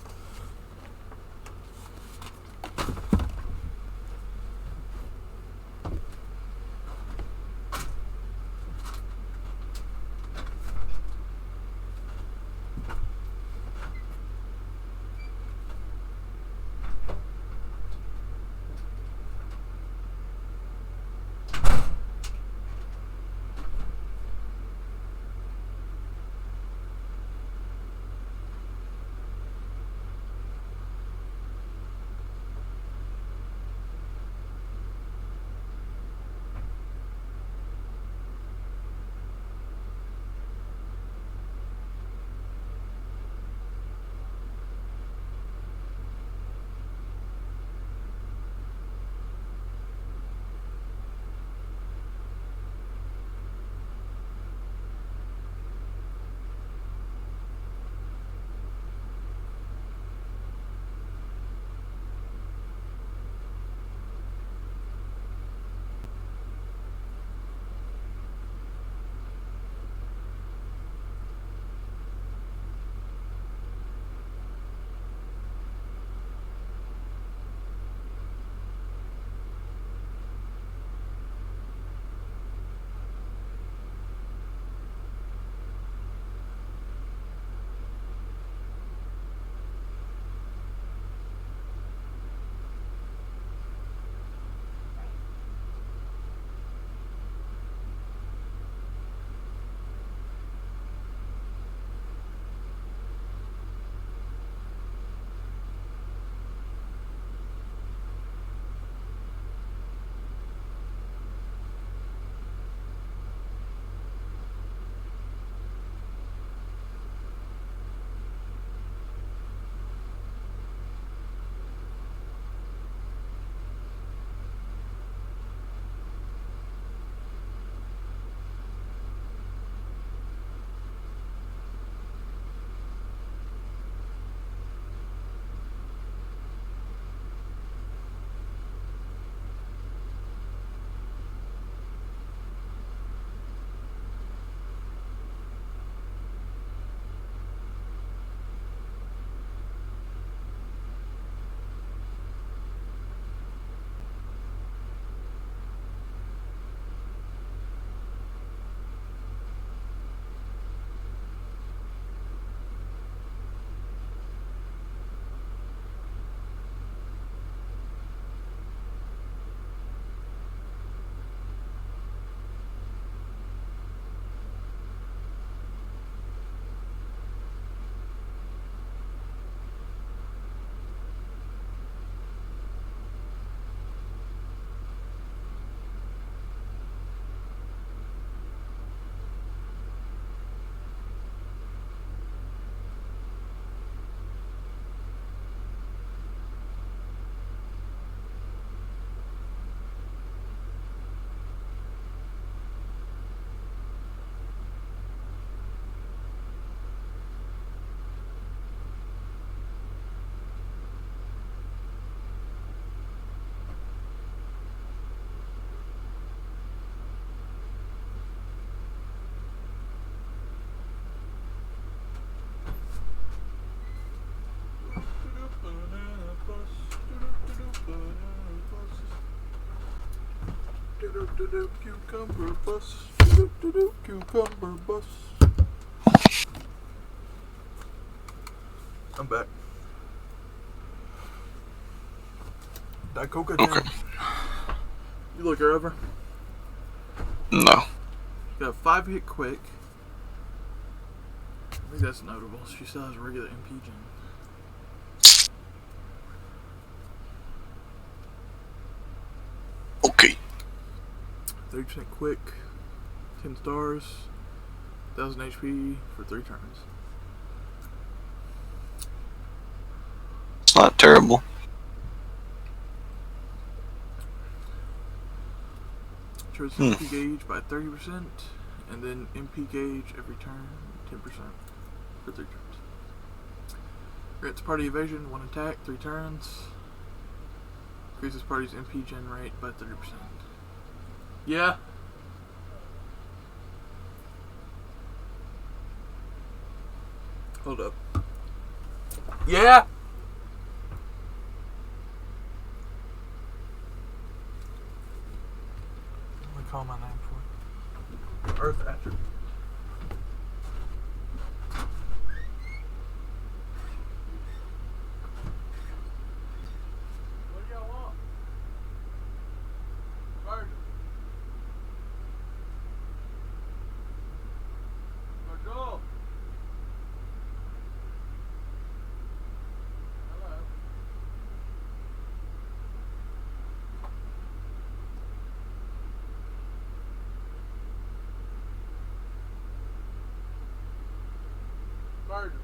Cucumber bus. Cucumber bus. I'm back. Daikoka Okay. down. You look her over. No. Got a 5-hit quick. I think that's notable. She still has regular MP gen. Okay. 30% quick. 10 stars. 1000 HP for 3 turns. It's not terrible. Charge MP gauge by 30%, and then MP gauge every turn, 10% for 3 turns. Grants party evasion, 1 attack, 3 turns. Increases party's MP gen rate by 30%. Yeah. Hold up. Yeah. Let me call my name for it. Earth attribute. What do y'all want? Virgil. Virgil. Hello. Virgil.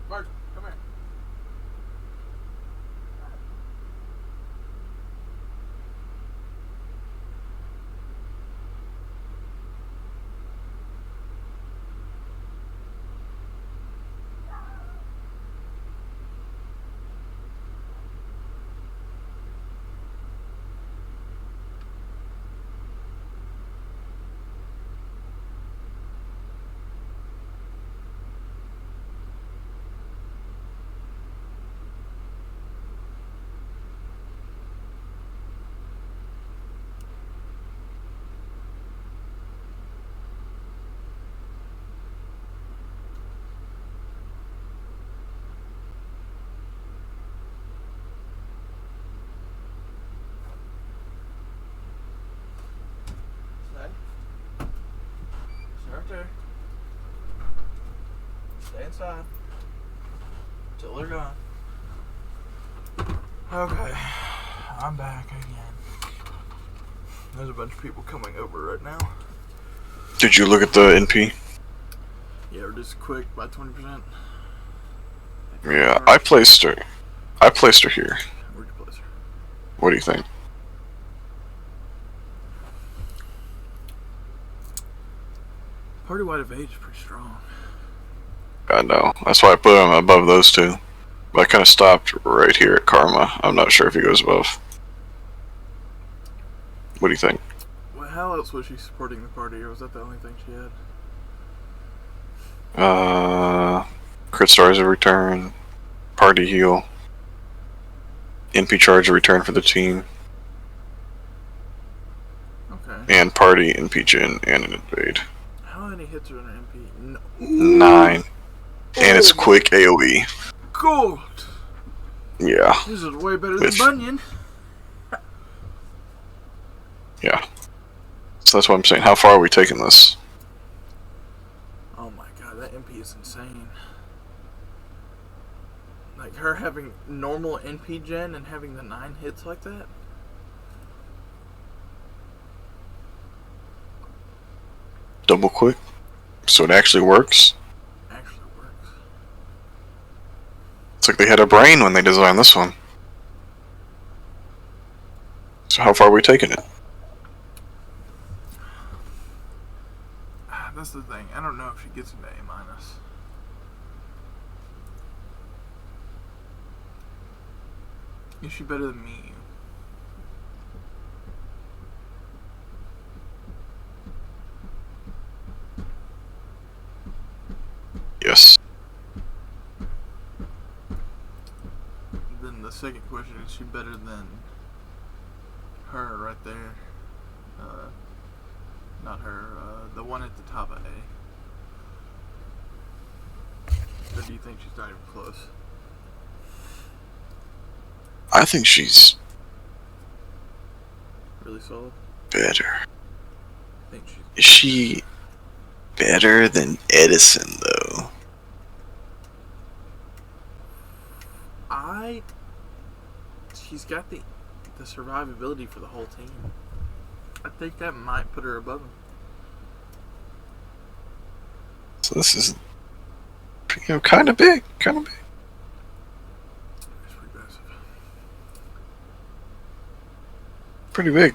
Virgil, come here. Stay. Stay right there. Stay inside. Till they're gone. Okay. I'm back again. There's a bunch of people coming over right now. Did you look at the NP? Yeah, we're just quick by 20%. Yeah, I placed her. I placed her here. Where'd you place her? What do you think? Party wide of age is pretty strong. I know. That's why I put him above those two. But I kind of stopped right here at Karma. I'm not sure if he goes above. What do you think? Well, how else was she supporting the party, or was that the only thing she had? Crit stars a return. Party heal. NP charge a return for the team. Okay. And party NP gen and an invade. How many hits are in an MP? No. 9. And it's quick AoE. God! Yeah. This is way better than It's- Bunyan. Yeah. So that's what I'm saying. How far are we taking this? Oh my god, that MP is insane. Like her having normal NP gen and having the 9 hits like that? Double quick? So it actually works? Actually works. It's like they had a brain when they designed this one. So how far are we taking it? That's the thing. I don't know if she gets into A minus. Is she better than me? Yes. Then second question, is she better than her right there? Not her, the one at the top of A. Or do you think she's not even close? I think she's Really solid? better. I think she's Is she better than Edison, though? She's got the survivability for the whole team. I think that might put her above him. So this is, kind of big. Kind of big. It's pretty massive. Pretty big.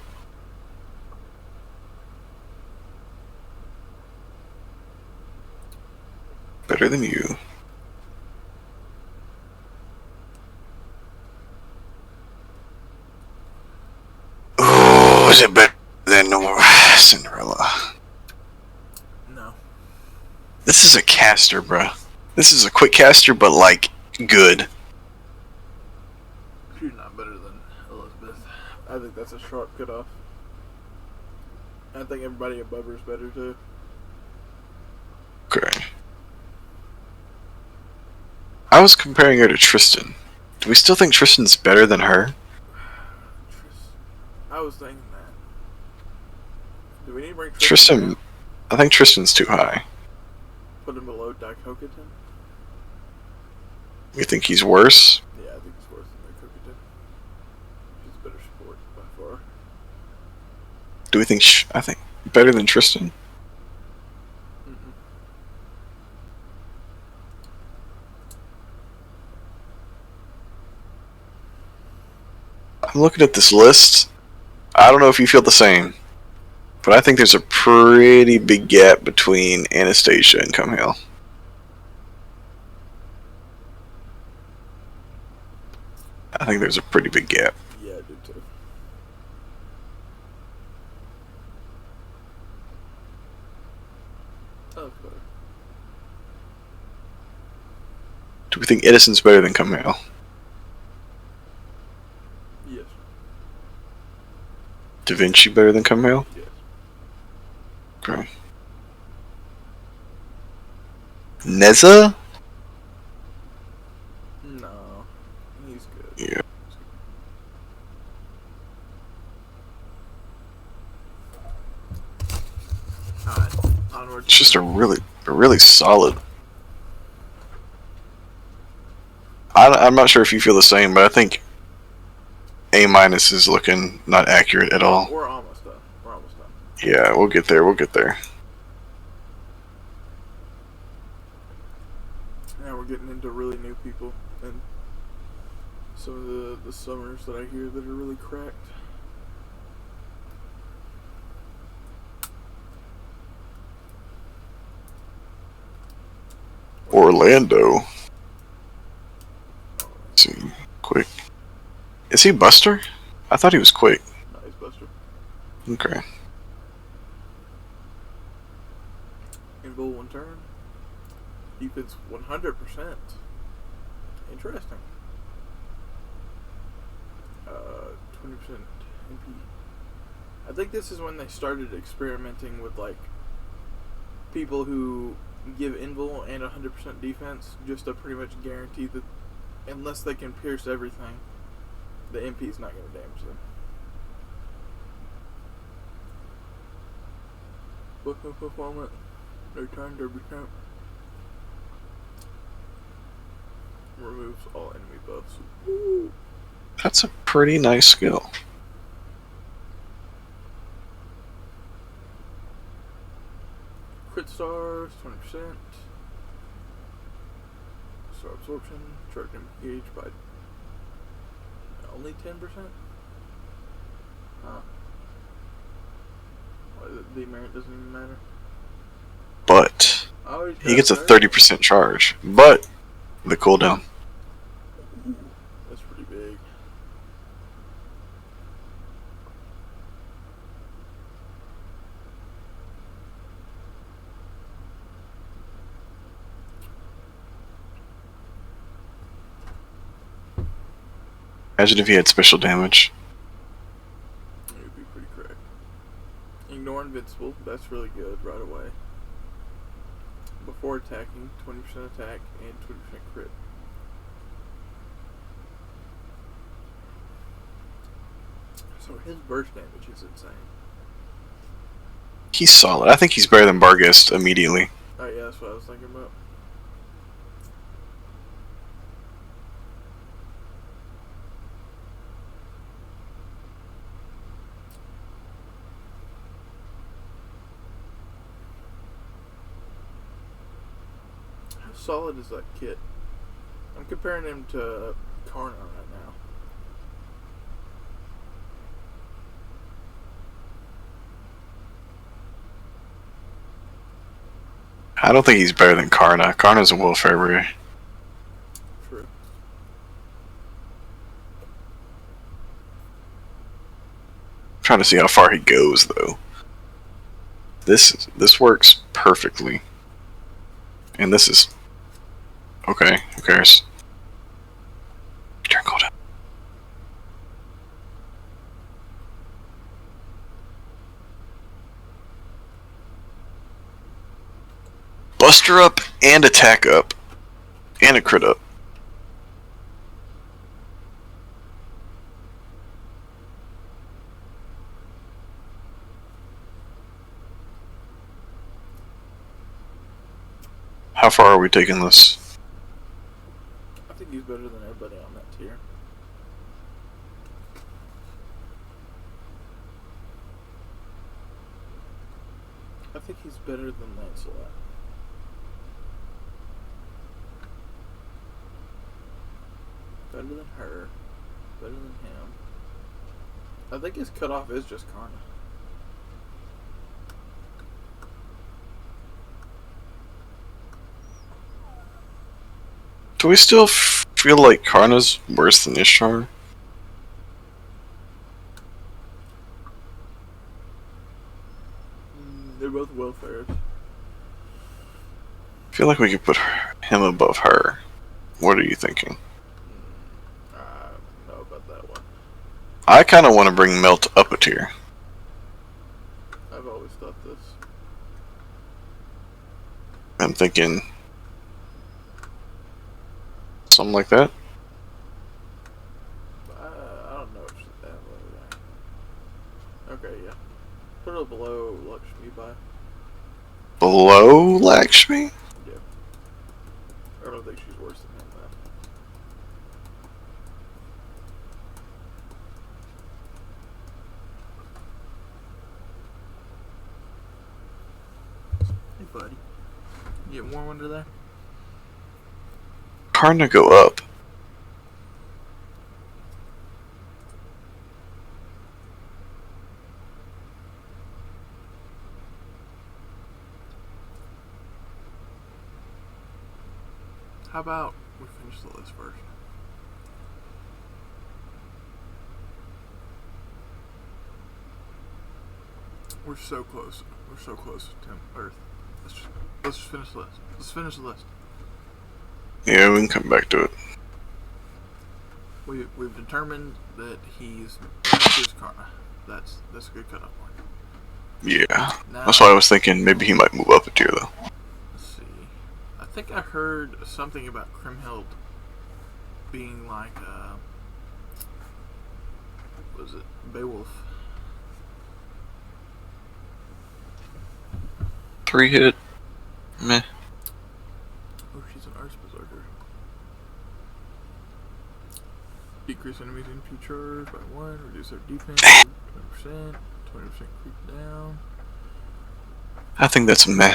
Better than you. Oh, is it better than Cinderella? No. This is a caster, bruh. This is a quick caster, but like good. She's not better than Elizabeth. I think that's a sharp cutoff. I think everybody above her is better too. Okay. I was comparing her to Tristan. Do we still think Tristan's better than her? I was thinking that. Do we need to bring Tristan, down? I think Tristan's too high. Put him below Daikokutin? You think he's worse? Yeah, I think it's worse than Daikokutin. She's a better sport by far. Do we think? I think better than Tristan. Mm-mm. I'm looking at this list. I don't know if you feel the same, but I think there's a pretty big gap between Anastasia and Cumhill. I think there's a pretty big gap. Yeah, I do too. Oh, it's better. Do we think Edison's better than Cumhill? Yes. Da Vinci better than Cumhill? Yes. Okay. Neza? No. He's good. Yeah. Alright. Onward. It's just a really solid. I'm not sure if you feel the same, but I think A- is looking not accurate at all. We're almost done. We're almost done. Yeah, we'll get there. We'll get there. Now we're getting into really new people and some of the summers that I hear that are really cracked. Orlando. Let's see, quick. Is he Buster? I thought he was quick. No, he's Buster. Okay. Invul one turn. Defense 100%. Interesting. 20% MP. I think this is when they started experimenting with like people who give invul and 100% defense just to pretty much guarantee that unless they can pierce everything, the MP is not going to damage them. Weapon performance. Return derby count. Removes all enemy buffs. Woo. That's a pretty nice skill. Crit stars, 20%. Star absorption, charge him gauge by only 10%? Huh. Why, the merit doesn't even matter. But Oh, he gets a 30% charge. But the cooldown. That's pretty big. Imagine if he had special damage. It would be pretty correct. Ignore invincible. That's really good right away. Before attacking, 20% attack and 20% crit. So his burst damage is insane. He's solid. I think he's better than Barghest immediately. Oh yeah, that's what I was thinking about. How solid is that kit? I'm comparing him to Karna right now. I don't think he's better than Karna. Karna's a Wolf Fairy. True. Trying to see how far he goes though. This works perfectly. And this is okay, who cares? Turn cooldown. Buster up and attack up. And a crit up. How far are we taking this? I think he's better than everybody on that tier. I think he's better than Lancelot. Better than her. Better than him. I think his cutoff is just Karna. Do we still feel like Karna's worse than Ishtar? They're both welfare. I feel like we could put him above her. What are you thinking? I don't know about that one. I kind of want to bring Melt up a tier. I've always thought this. I'm thinking something like that. I don't know if she's that low. Okay, yeah. Put her below Lakshmi by. Below Lakshmi? Yeah. I don't think she's worse than him, though. Hey, buddy. You get warm under there? Karna go up. How about we finish the list first? We're so close. We're so close to Earth. Let's just finish the list. Let's finish the list. Yeah, we can come back to it. We've determined that that's his Karna. That's a good cutoff point. Yeah. Now, That's why I was thinking maybe he might move up a tier though. let's see. I think I heard something about Kriemhild being like was it Beowulf? 3-hit. Meh. Oh, she's an Arts Berserker. Decrease enemies MP charge by 1, reduce their defense 20%, 20% creep down. I think that's meh.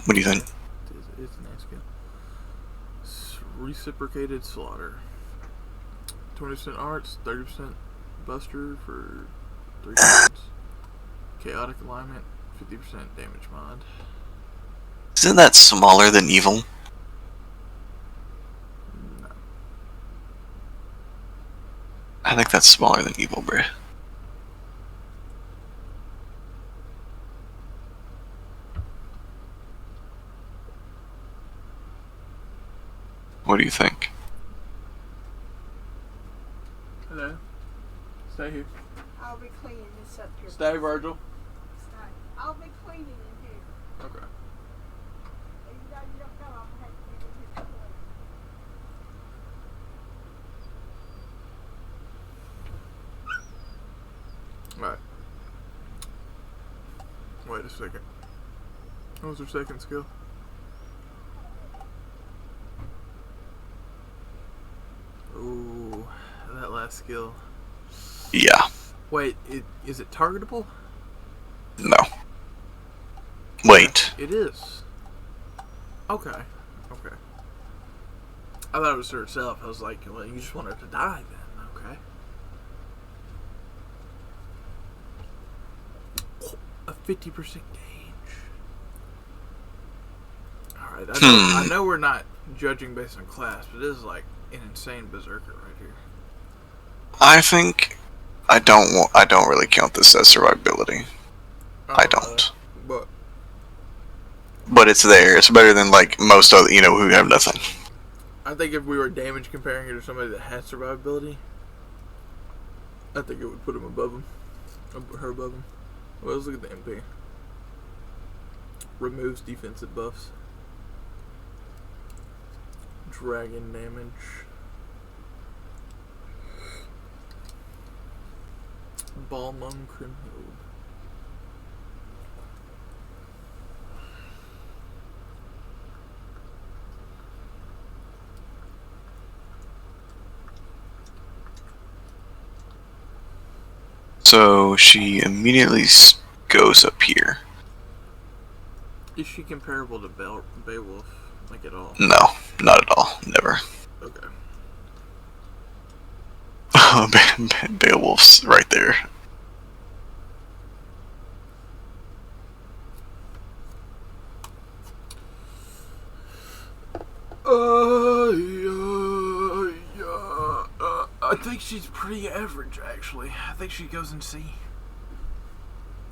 What do you think? It's a nice skill. Reciprocated slaughter. 20% arts, 30% buster for 3 turns. Chaotic alignment, 50% damage mod. Isn't that smaller than evil? No. I think that's smaller than evil, bruh. What do you think? Hello? Stay here. I'll be cleaning this up here. Stay, Virgil. Stay. I'll be cleaning in here. Okay. Even though you don't know, I'm gonna have to get in here to clean. Alright. Wait a second. What was her second skill? Ooh, that last skill. Yeah. Wait, is it targetable? No. Wait. It is. Okay. Okay. I thought it was herself. I was like, well, you just want her to die then. Okay. A 50% gauge. Alright, I know we're not judging based on class, but this is like an insane berserker right here. I think I don't really count this as survivability. I don't. But it's there. It's better than like most other, who have nothing. I think if we were damage comparing it to somebody that has survivability, I think it would put him above him. Her above him. Well, let's look at the MP. Removes defensive buffs. Dragon damage. Balmung Crimhild. So she immediately goes up here. Is she comparable to Beowulf, like at all? No, not at all. Never. Okay. Beowulf's right there. I think she's pretty average, actually. I think she goes in C.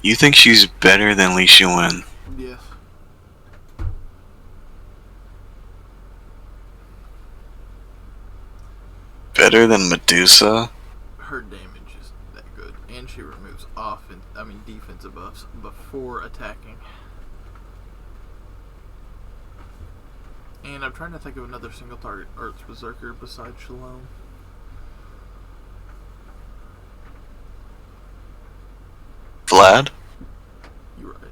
You think she's better than Li Xuan? Yes. Better than Medusa? Her damage is that good, and she removes defensive buffs before attacking. And I'm trying to think of another single target Earth's Berserker besides Shalom. Vlad? You're right.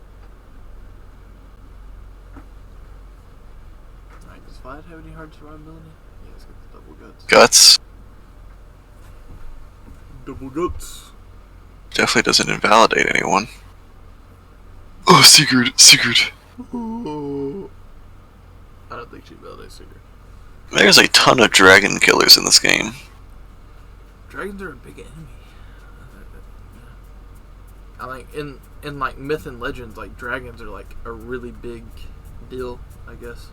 Alright, does Vlad have any hard survivability? Yeah, he's got the double guts. Guts? Double guts. Definitely doesn't invalidate anyone. Oh, Sigurd. Oh. I don't think she validates Sigurd. There's a ton of dragon killers in this game. Dragons are a big enemy. I like in like myth and legends, like dragons are like a really big deal, I guess.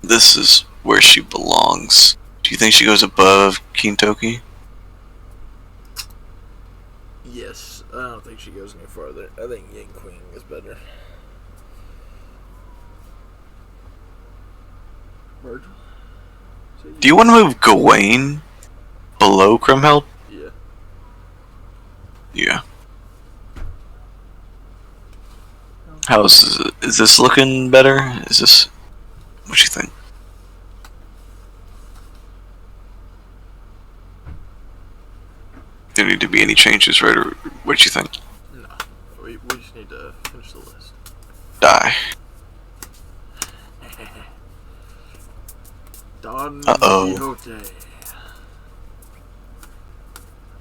This is where she belongs. Do you think she goes above Kintoki? Yes, I don't think she goes any farther. I think Yin Queen is better. Virgil? Do you want to move Gawain below Crimhild? Yeah. Yeah. How is this looking better? Is this what you think? There need to be any changes, right? Or what you think? No, we just need to finish the list. Die. Don Uh-oh. Quixote.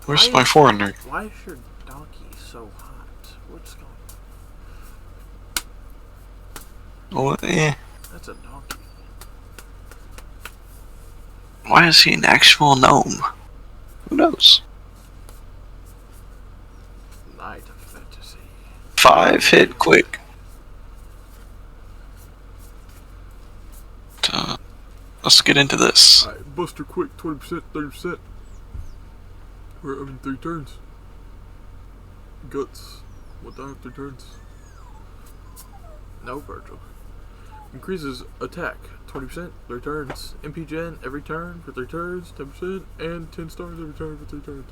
Where's Why my is- foreigner? Why is your donkey so hot? What's going on? Oh, eh. That's a donkey. Why is he an actual gnome? Who knows? Night of fantasy. 5 hit quick. Let's get into this. Alright, Buster quick, 20%, 30%. 3 turns. Guts. 1 time, 3 turns. No, Virgil. Increases attack 20%, 3 turns. MP gen every turn for 3 turns, 10%, and 10 stars every turn for 3 turns.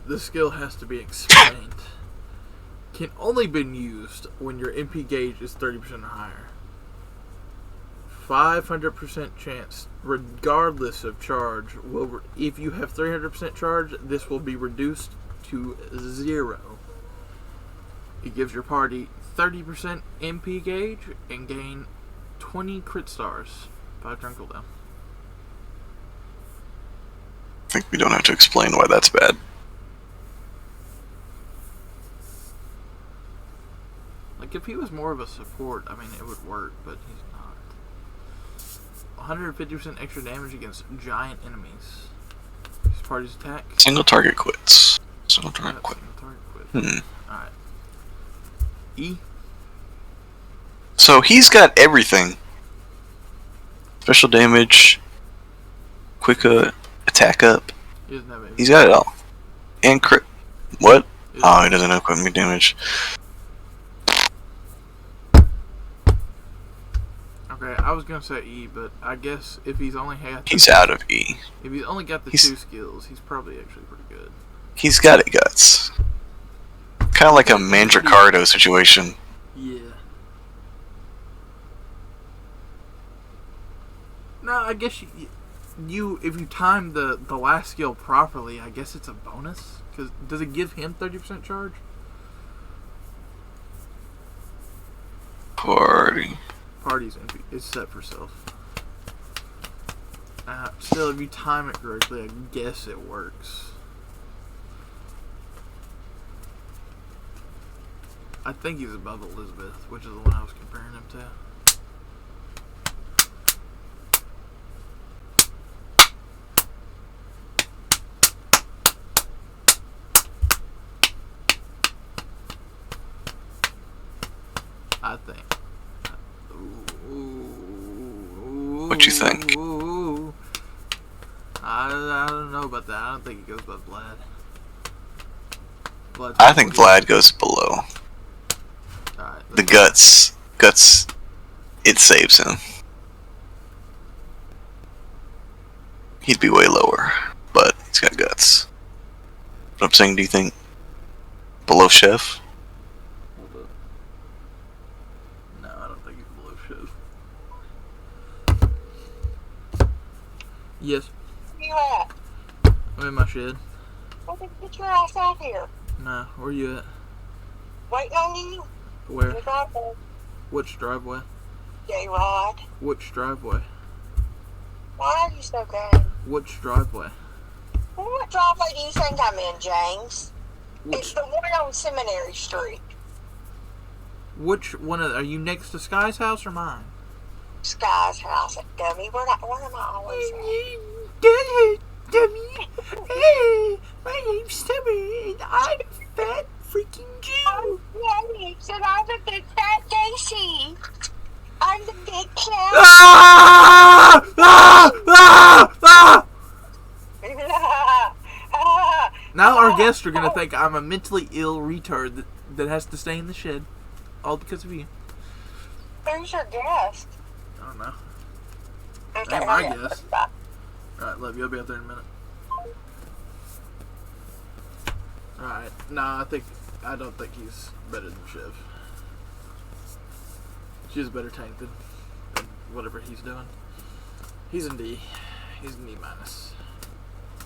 This skill has to be explained. Can only be used when your MP gauge is 30% or higher. 500% chance, regardless of charge. If you have 300% charge, this will be reduced to 0. It gives your party 30% MP gauge and gain 20 crit stars. 5 turn cooldown. I think we don't have to explain why that's bad. Like, if he was more of a support, I mean, it would work, but he's not. 150% extra damage against giant enemies. His party's attack. Single target quits. Single target quit. Alright. E. So he's got everything. Special damage, quick attack up. He doesn't have it. He's got it all. And crit. What? Oh, he doesn't have equipment damage. Okay, I was gonna say E, but I guess if he's only had... He's out of E. If he's only got the 2 skills, he's probably actually pretty good. He's got it guts. Kind of like a Mandricardo situation. Yeah. No, I guess you if you time the last skill properly, I guess it's a bonus. Cause does it give him 30% charge? Party's is set for self. Still, if you time it correctly, I guess it works. I think he's above Elizabeth, which is the one I was comparing him to. I think. What you think? I don't know about that. I don't think it goes above Vlad. I think Vlad goes below. Alright. The guts, it saves him. He'd be way lower, but he's got guts. What I'm saying, do you think below Chef? No, I don't think he's below Chef. Yes. Where you at? I'm in my shed. Well, then get your ass out here. Nah, where you at? Waiting on you. Where? You're not there. Which driveway? J-Rod. Which driveway? Why are you so gay? Which driveway? Well, what driveway do you think I'm in, James? It's Which the one on Seminary Street. are you next to Sky's house or mine? Sky's house, dummy. Where am I always at? Dummy. Hey, my name's Stubby, and I'm a fat freaking Jew. James, and I'm a big fat Daisy. I'm the big clown. Ah! Ah! Ah! Ah! Now our guests are gonna think I'm a mentally ill retard that has to stay in the shed, all because of you. Who's your guest? I don't know. Okay, Ain't my guest. Alright, love you. I'll be out there in a minute. Alright, nah, I don't think he's better than Shiv. She's a better tank than whatever he's doing. He's in D. He's in D minus.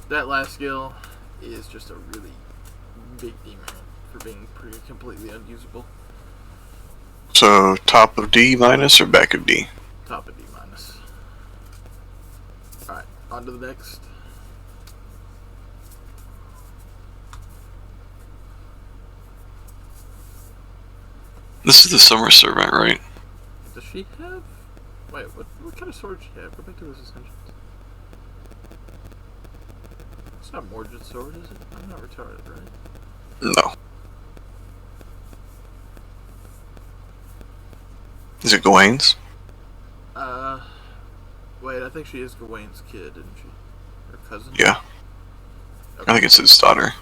That last skill is just a really big demerit for being completely unusable. So top of D minus or back of D? Top of D minus. Alright, on to the next. This is the summer servant, right? Does she have... Wait, what kind of sword does she have? Go back to those essentials. It's not Mordred's sword, is it? I'm not retarded, right? No. Is it Gawain's? Wait, I think she is Gawain's kid, isn't she? Her cousin? Yeah. Okay. I think it's his daughter.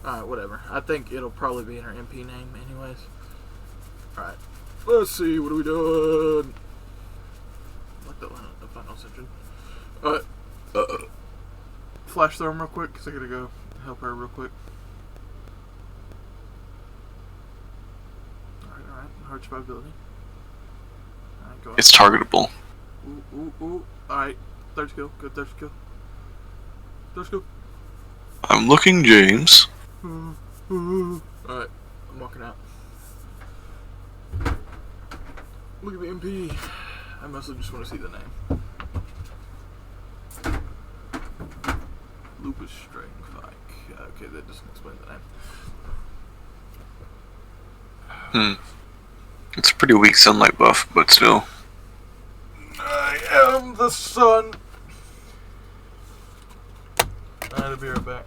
Alright, whatever. I think it'll probably be in her MP name anyways. Alright. Let's see, what are we doing? Like the final ascension. Alright. Flash throw him real quick, because I gotta go help her real quick. Alright. Hard survivability. Alright, go It's targetable. Ooh. Alright. Third skill. Good third skill. Third skill. I'm looking, James. Alright. I'm walking out. Look at the MP. I mostly just want to see the name. Lupus String Fike. Okay, that doesn't explain the name. It's a pretty weak sunlight buff, but still. I am the sun. I'll be right back.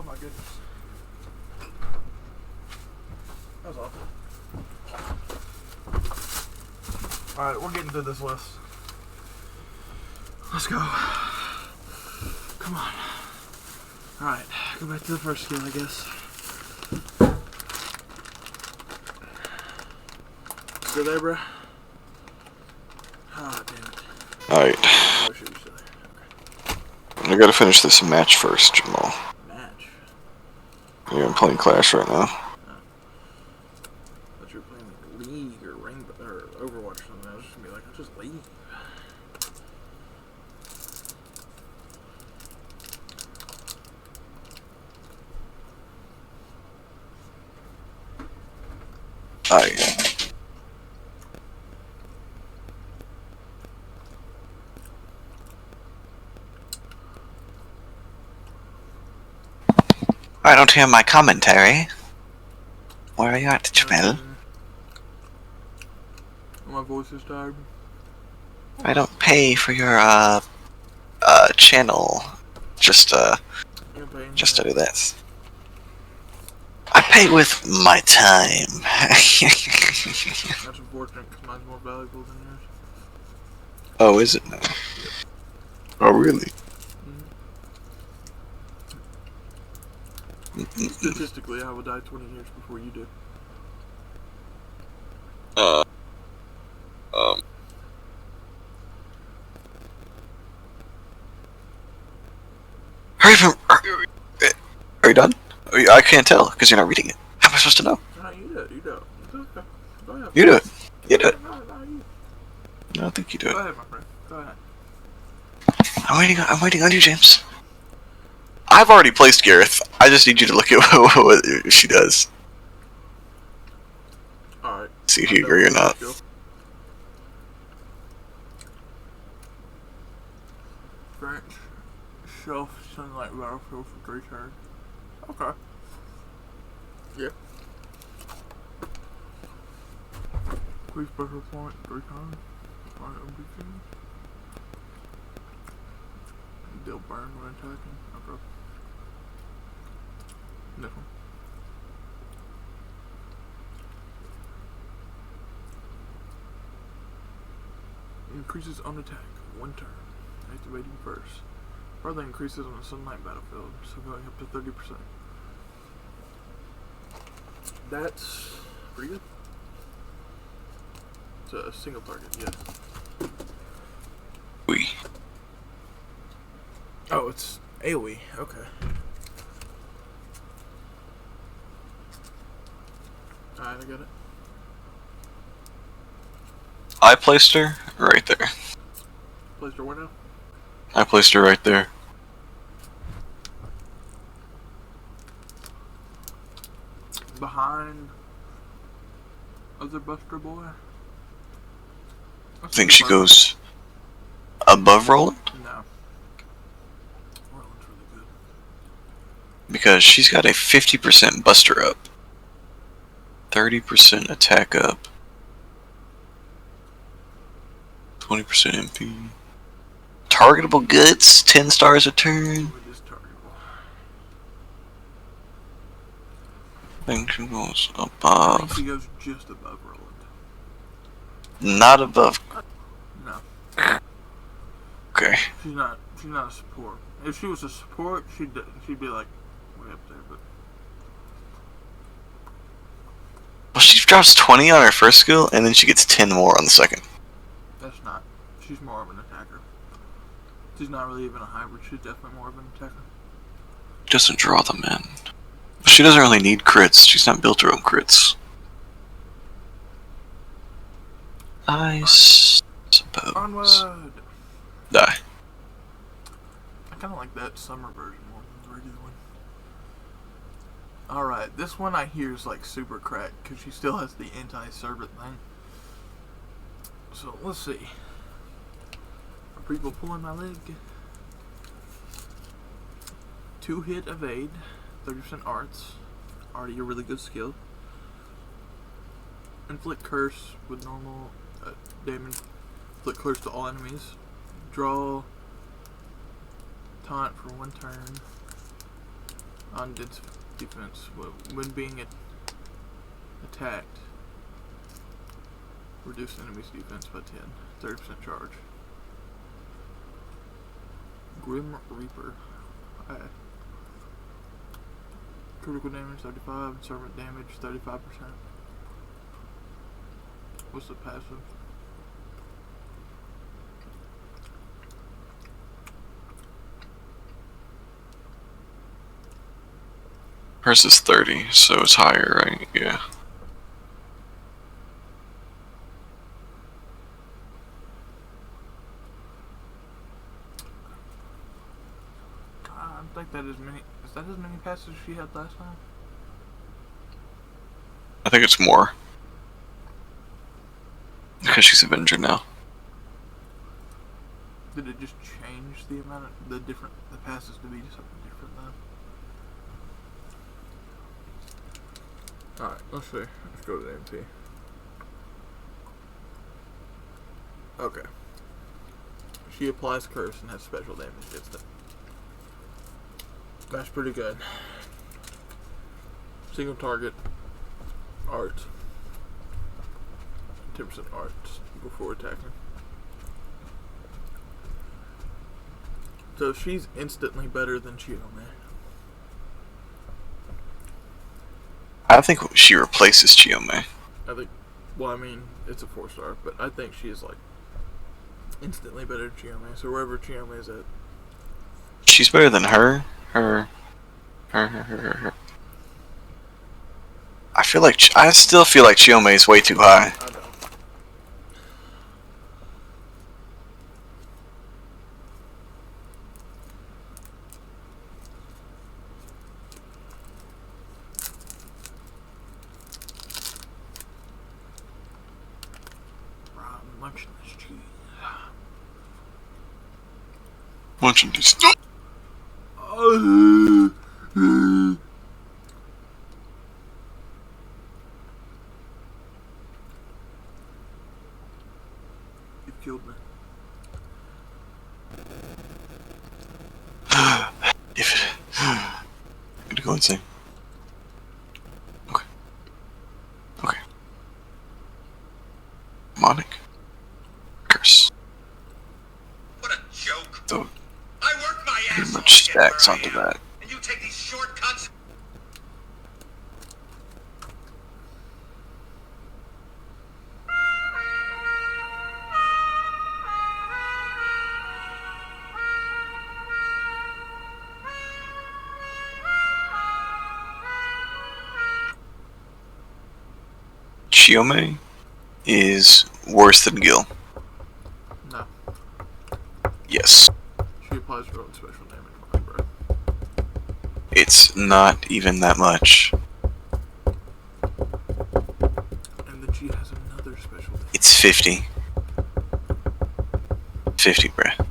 Oh my goodness. That was awful. Alright, we're getting through this list. Let's go. Come on. Alright, go back to the first skill, I guess. Still there, bruh? Ah, damn it. Alright. Oh, shit, you're still there. Okay. I gotta finish this match first, Jamal. Match. Yeah, I'm playing Clash right now. I thought you were playing like League or Rainbow or Overwatch or something. I was just gonna be like, I'll just leave. Alright. I don't hear my commentary. Where are you at, Jamel? My voice is tired. I don't pay for your channel just to do this. I pay with my time. That's unfortunate because mine's more valuable than yours. Oh, is it now? Oh, really? Statistically, I would die 20 years before you do. Are you done? I can't tell because you're not reading it. How am I supposed to know? No, you do it. You do it. It's okay. Go ahead. You do it. You do it. No, you. No, I think you do Go it. ahead, my friend. Go ahead. I'm waiting on you, James. I've already placed Gareth. I just need you to look at what she does. Alright. See if you agree or not. French shelf sunlight battlefield for 3 turns. Okay. Yeah. Quick special point 3 times. Find MVP. Deal burn when attacking. Okay. Next one. Increases on attack 1 turn. Activating first. Further increases on a sunlight battlefield, so going up to 30%. That's pretty good. It's a single target, yes. We. Oh, it's AoE, okay. Alright, I got it. I placed her right there. Placed her where now? I placed her right there. Behind other Buster Boy? I think she goes above Roland No. Roland's really good. because she's got a 50% Buster up, 30% attack up, 20% MP. Targetable goods, 10 stars a turn. What is targetable? I think she goes I think above. she goes just above Roland. Not above. No. Okay. She's not a support. If she was a support, she'd be like way up there, but Well, she drops 20 on her first skill, and then she gets 10 more on the second. that's not. She's more of an attacker. She's not really even a hybrid. She's definitely more of an attacker. Doesn't draw them in. She doesn't really need crits. She's not built her own crits. I suppose. Onward! Die. I kind of like that summer version more than the regular one. Alright, this one I hear is like super cracked because she still has the anti-servant thing. So let's see. Are people pulling my leg? 2-hit evade, 30% arts, already a really good skill. Inflict curse with normal damage. Inflict curse to all enemies. Draw taunt for 1 turn. On defense, when being attacked, reduce enemy's defense by 10. 30% charge. Grim Reaper. Alright. Critical damage 35, servant damage 35%. What's the passive? Hers is 30, so it's higher, right? Yeah. I think that is many. Is that as many passes as she had last time? I think it's more. Because she's Avenger now. Did it just change the amount of the passes to be something different though? Alright, let's see. Let's go to the MP. Okay. She applies curse and has special damage against it. That's pretty good. Single target. Art. 10% art before attacking. So she's instantly better than Chiome. I think she replaces Chiome. I think, well, I mean, it's a 4-star, but I think she is like instantly better than Chiome. So wherever Chiome is at, She's better than her. I still feel like Chiome is way too high. I know. I'm munching this cheese. Munching these. You've killed me. If I'm gonna go insane. Okay. Okay. Demonic. Curse. What a joke! So I worked my pretty ass off much to get stacks where I onto am, that. and you take these shortcuts. Chiome is worse than Gil. No. Yes. She applies her own special damage on my breath. It's not even that much. And then she has another special damage. It's 50. 50, bruh.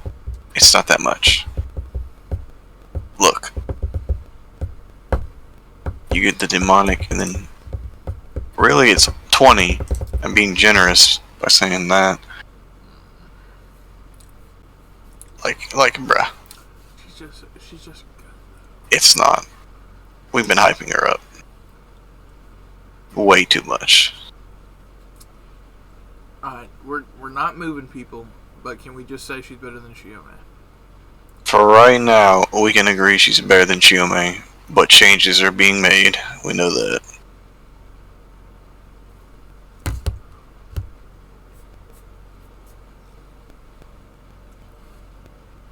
It's not that much. Look. You get the demonic, and then really it's 20. I'm being generous by saying that. Like, bruh. She's just good. It's not. We've been hyping her up. Way too much. Alright, we're not moving people, but can we just say she's better than Chiome? For right now, we can agree she's better than Chiome, but changes are being made. We know that.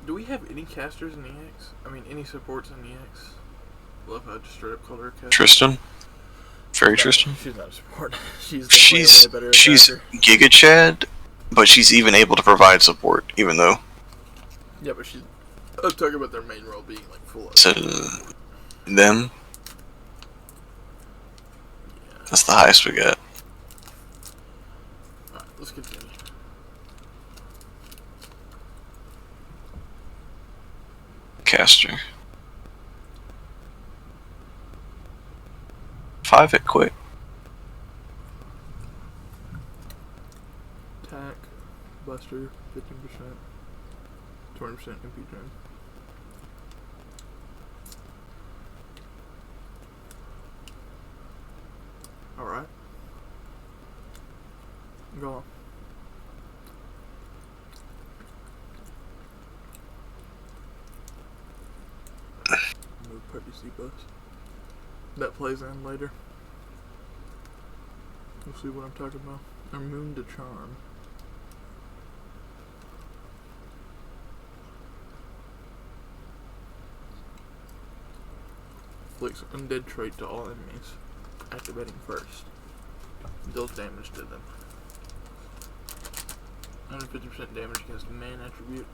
Do we have any casters in EX? I mean, any supports in EX? Love how I just straight up called her a caster. Tristan? Fairy No, Tristan? She's not a support. She's She's definitely a better she's attacker. Giga Chad, but she's even able to provide support, even though. Yeah, but she's. I'm talking about their main role being like full of. So, them. That's the highest we got. Alright, let's continue. Caster. 5 hit quick. Attack, Buster, 15%, 20% MP turn. Go on. Move Puppy C bus. That plays in later. You'll see what I'm talking about. Or Moon to Charm. Inflicts undead trait to all enemies, activating first. Deals damage to them. 150% damage against man attribute.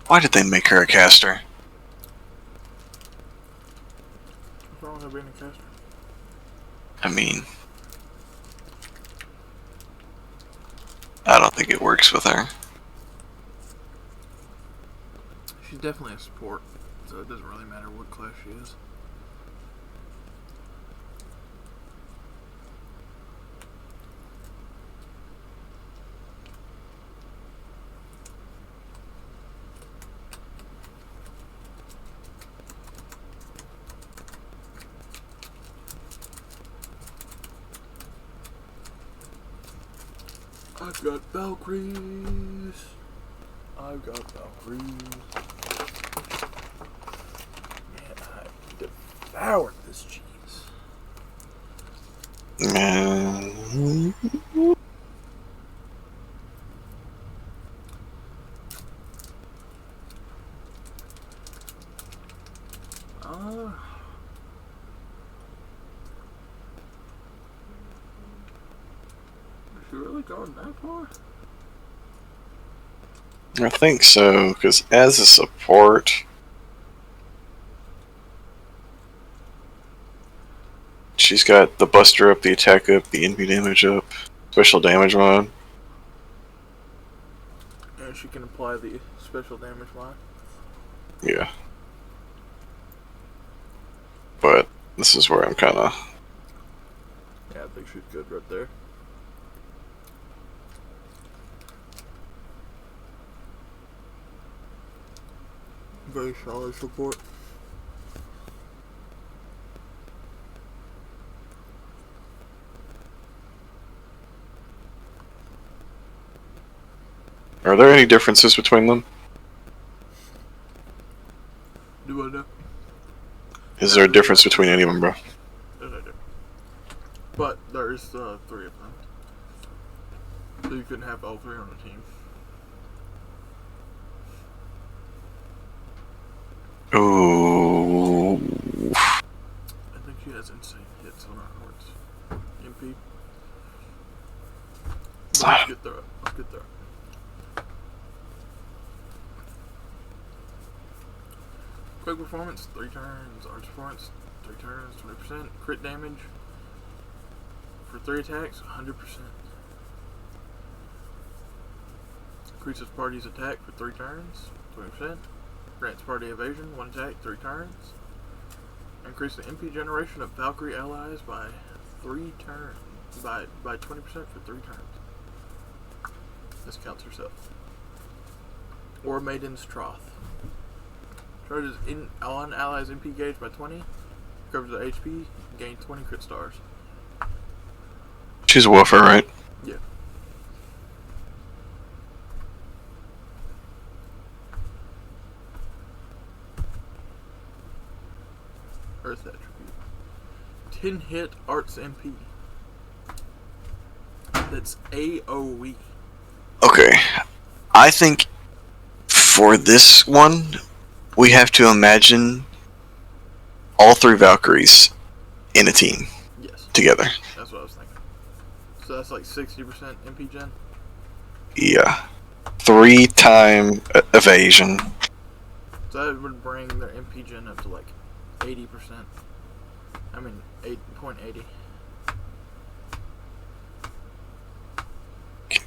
Why did they make her a caster? What's wrong with being a caster? I mean, I don't think it works with her. She's definitely a support, so it doesn't really matter what class she is. I've got Valkyries. I've got Valkyries. Man, I devoured this cheese. Man. Is she really going that far? I think so, because as a support, she's got the buster up, the attack up, the NP damage up, special damage mod. And she can apply the special damage line. Yeah. But this is where I'm kind of... Yeah, I think she's good right there. Very solid support. Are there any differences between them? Do I know? Is there a difference between any of them, bro? Yes, I do. But there's 3 of them. So you couldn't have all 3 on the team. Ooh. I think she has insane hits on her hearts. MP. But let's get through it. Let's get through it. Quick performance, 3 turns. Arch performance, 3 turns, 20%. Crit damage for 3 attacks, 100%. Increases party's attack for 3 turns, 20%. Grants party evasion, 1 attack, 3 turns. Increase the MP generation of Valkyrie allies by 3 turns. By 20% for 3 turns. This counts herself. Or Maiden's Troth. Charges on allies MP gauge by 20. Covers the HP. Gain 20 crit stars. She's a woofer, right? Yeah. Earth attribute. 10 hit arts MP. That's AoE. Okay. I think for this one, we have to imagine all 3 Valkyries in a team Yes. together. That's what I was thinking. So that's like 60% MP gen? Yeah. 3-time evasion. So that would bring their MP gen up to like 80%. I mean, 8.80.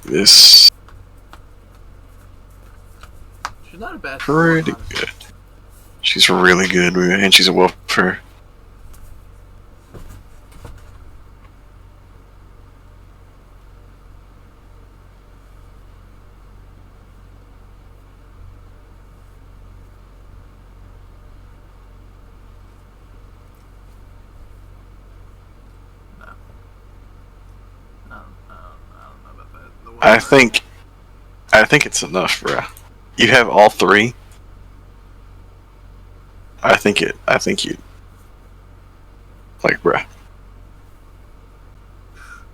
This She's not a bad pretty support, good. She's really good, and she's a woofer. I think it's enough, bruh. You have all three. I think you like, bruh.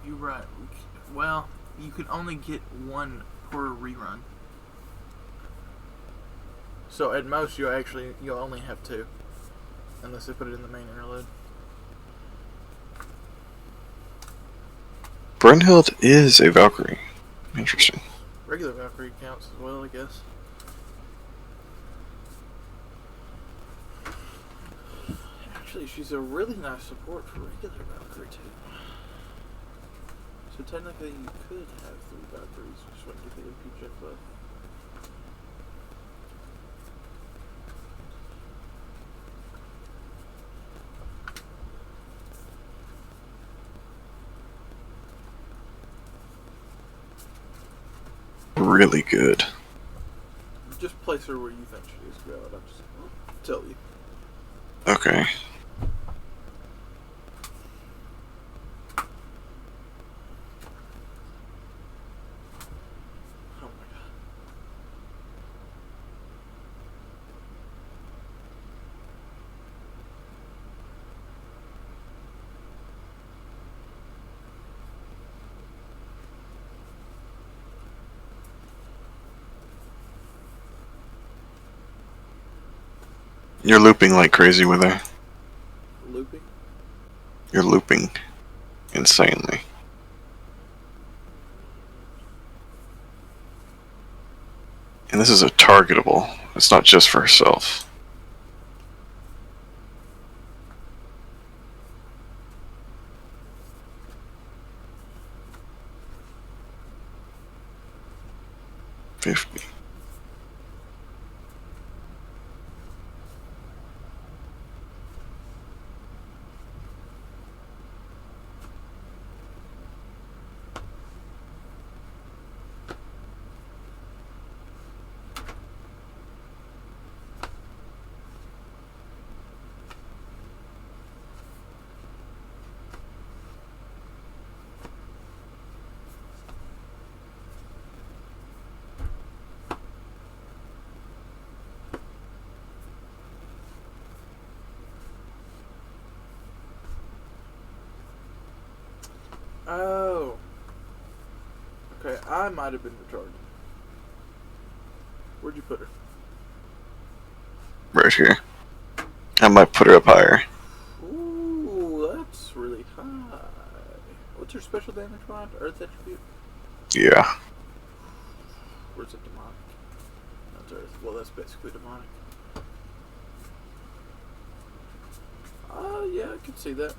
You're right. Well, you could only get one per rerun. So at most, you'll only have two, unless they put it in the main interlude. Brunhild is a Valkyrie. Interesting. Regular Valkyrie counts as well, I guess. Actually, she's a really nice support for regular Valkyrie too. So technically, you could have 3 Valkyries, just wouldn't get the MP jet buff. Really good. Just place her where you think she needs to go, and I'll just tell you. Okay. Oh my god. You're looping like crazy with her. Looping? You're looping insanely. And this is a targetable. It's not just for herself. $50. Oh. Okay, I might have been retarded. Where'd you put her? Right here. I might put her up higher. Ooh, that's really high. What's her special damage mod? Earth attribute? Yeah. Where's it demonic? That's Earth. Well, that's basically demonic. Yeah, I can see that.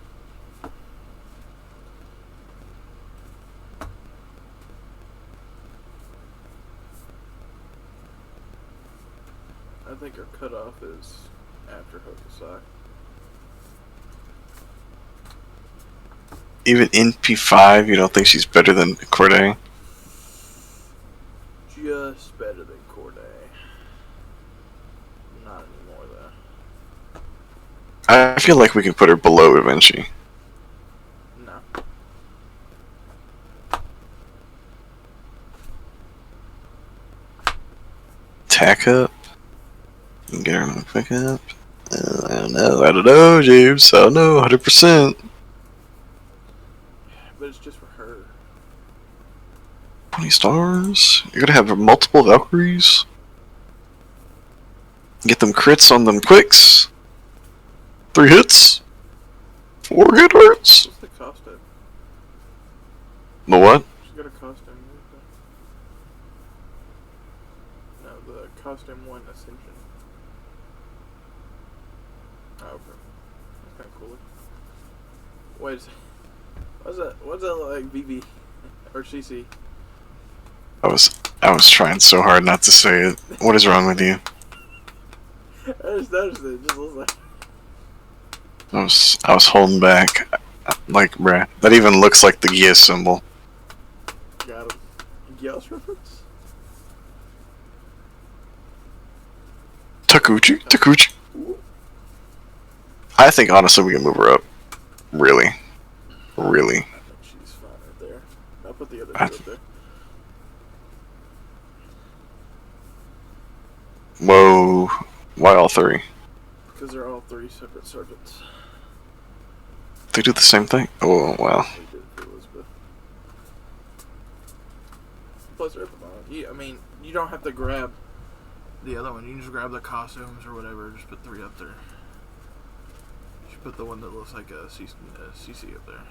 I think her cutoff is after Hokusai. Even in P5, you don't think she's better than Corday? Just better than Corday. Not anymore, though. I feel like we can put her below Eventually. No. Tack up. You can get her on a pick up. I don't know, James. I don't know, 100%. But it's just for her. 20 stars. You're gonna have multiple Valkyries. Get them crits on them quicks. 3 hits. 4 hit hurts. What's the costume? The what? She's got a costume. No, the costume 1 Ascension. Oh, okay. That's kind of cool. Wait a second. What's that look like, BB? Or CC? I was trying so hard not to say it. What is wrong with you? I just noticed it. It just looks like... I was holding back. Like, bruh. That even looks like the Gia symbol. Got him. Gyaos reference? Takuchi. I think honestly we can move her up. Really. I think she's fine right there. I'll put the other two up there. Whoa. Why all three? Because they're all three separate sergeants. They do the same thing? Oh, wow. We did for Elizabeth. Plus, they're at the bottom. I mean, you don't have to grab the other one. You can just grab the costumes or whatever. Just put three up there. Just put the one that looks like a CC up there.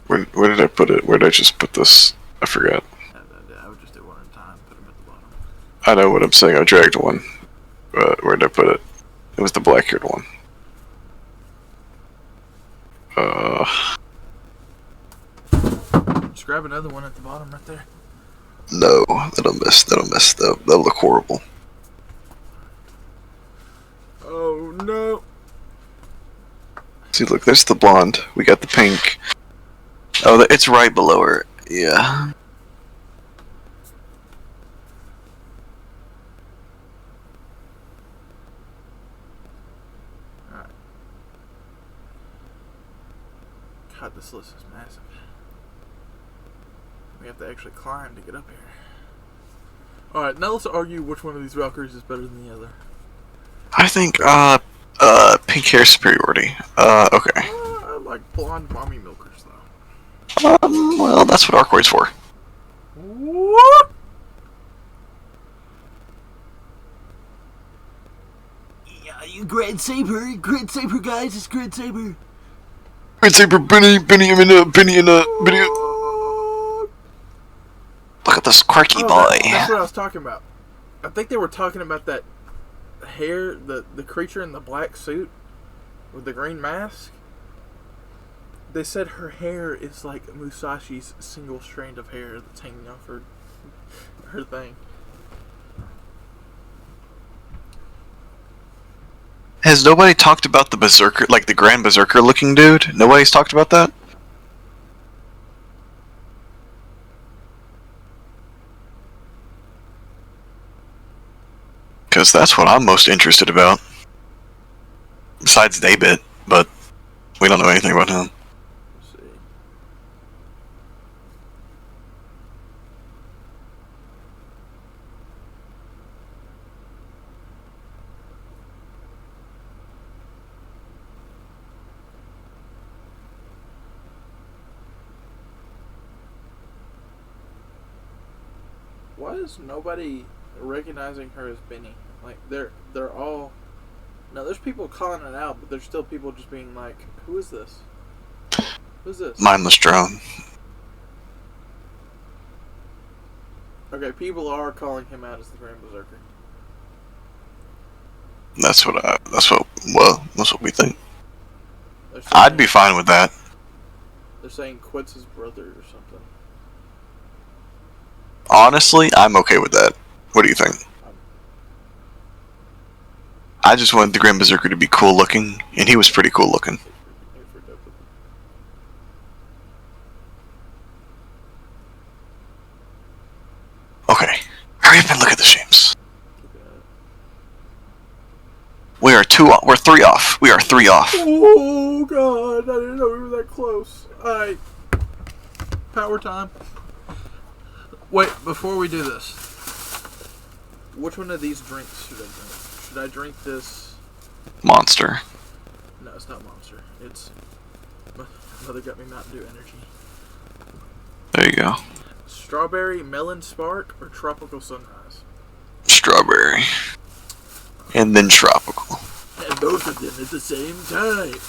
Where did I put it? Where did I just put this? I forgot. I would just do one at a time. Put them at the bottom. I know what I'm saying. I dragged one. Where did I put it? It was the black-haired one. Just grab another one at the bottom right there. No, that'll mess. That'll look horrible. Oh no! See, look, there's the blonde. We got the pink. Oh, it's right below her. Yeah. Alright. God, this list is massive. We have to actually climb to get up here. Alright, now let's argue which one of these Valkyries is better than the other. I think, pink hair superiority. Okay. I like blonde mommy milkers, though. Well, that's what Arcoid's for. What? Yeah, you Grand Saber, guys, it's Grand Saber. Red Saber, Benny. Look at this quirky boy. That's what I was talking about. I think they were talking about that hair, the creature in the black suit with the green mask. They said her hair is like Musashi's single strand of hair that's hanging off her thing. Has nobody talked about the Berserker, like the Grand Berserker looking dude? Nobody's talked about that? Because that's what I'm most interested about. Besides Daybit, but we don't know anything about him. Let's see. Why is nobody recognizing her as Benny? Like they're all. Now there's people calling it out, but there's still people just being like, "Who is this? Who's this?" Mindless drone. Okay, people are calling him out as the Grand Berserker. That's what we think. They're saying, I'd be fine with that. They're saying Quit's his brother or something. Honestly, I'm okay with that. What do you think? I just wanted the Grand Berserker to be cool looking, and he was pretty cool looking. Okay, hurry up and look at the shapes. We're 3 off. We are 3 off. Oh god, I didn't know we were that close. Alright. Power time. Wait, before we do this, which one of these drinks should I drink? Should I drink this? Monster. No, it's not Monster. It's Mother Got Me Mountain Dew Energy. There you go. Strawberry Melon Spark or Tropical Sunrise? Strawberry. And then tropical. And both of them at the same time.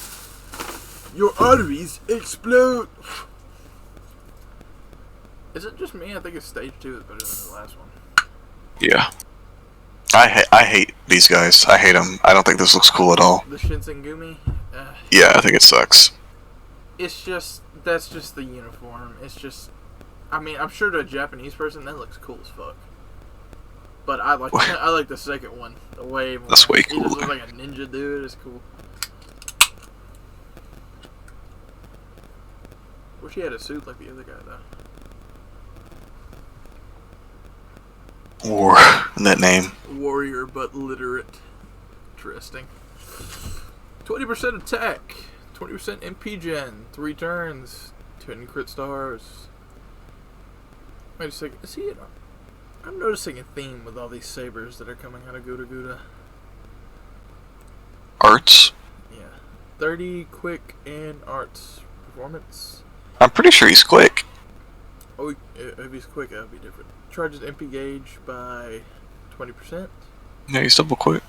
Your arteries explode. Is it just me? I think it's stage 2 is better than the last one. Yeah. I hate these guys. I hate them. I don't think this looks cool at all. The Shinsengumi? Yeah, I think it sucks. It's just, that's just the uniform. It's just, I mean, I'm sure to a Japanese person that looks cool as fuck. But I like the second one way more. That's way He just cooler. looks like a ninja dude. It's cool. Wish he had a suit like the other guy though. War in that name. Warrior but literate. Interesting. 20% attack, 20% MP gen, 3 turns, 10 crit stars. Wait a second, is he in I'm noticing a theme with all these sabers that are coming out of Gouda Gouda. Arts. Yeah. 30 quick and arts performance. I'm pretty sure he's quick. Oh, if he's quick, that would be different. Charges MP gauge by 20%. Yeah, he's double quick.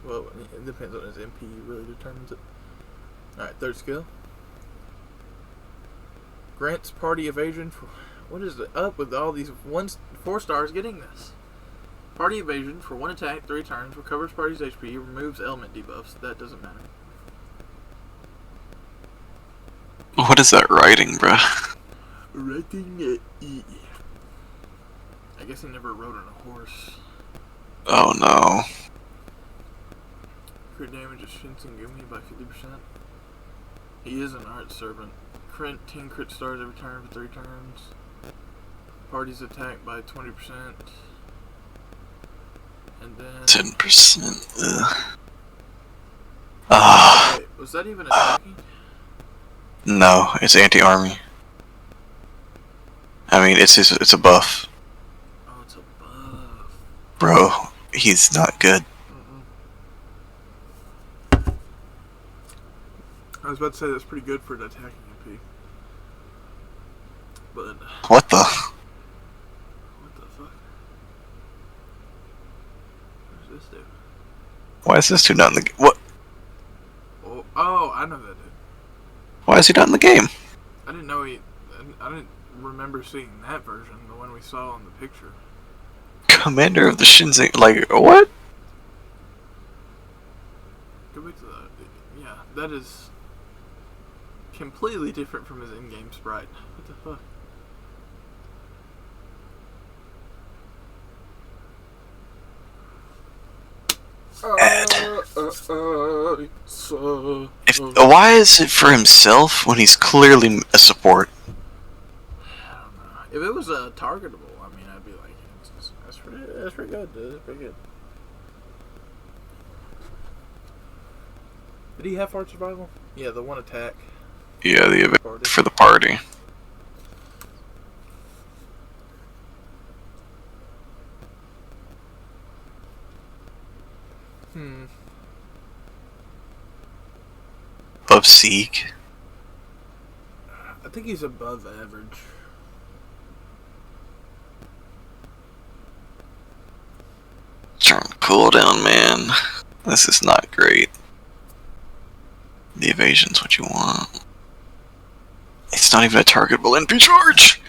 Well, it depends on his MP, really determines it. Alright, third skill. Grants party evasion. What is it up with all these 4 stars getting this? Party evasion for 1 attack, 3 turns, recovers party's HP, removes element debuffs. That doesn't matter. What is that writing, bruh? Writing it E. I guess he never rode on a horse. Oh no. Crit damage is Shinsengumi by 50%. He is an art servant. Crit 10 crit stars every turn for 3 turns. Party's attack by 20%. And then 10%. Ah. wait, was that even attacking? No, it's anti-army. I mean, it's a buff. Oh, it's a buff. Bro, he's not good. I was about to say that's pretty good for an attacking MP. But What the? what the fuck? What does this do? Why is this dude not in the what? Oh, I know that dude. Why is he not in the game? I didn't know I didn't remember seeing that version, the one we saw in the picture. Commander of the Shinzeng, like what? Go back to that. Yeah, that is completely different from his in-game sprite. What the fuck? Why is it for himself when he's clearly a support? I don't know. If it was targetable, I mean, I'd be like, that's pretty good, dude. That's pretty good. Did he have hard survival? Yeah, the 1 attack. Yeah, the event for the party. Above Seek. I think he's above average. Turn cooldown, man. This is not great. The evasion's what you want. It's not even a targetable MP charge!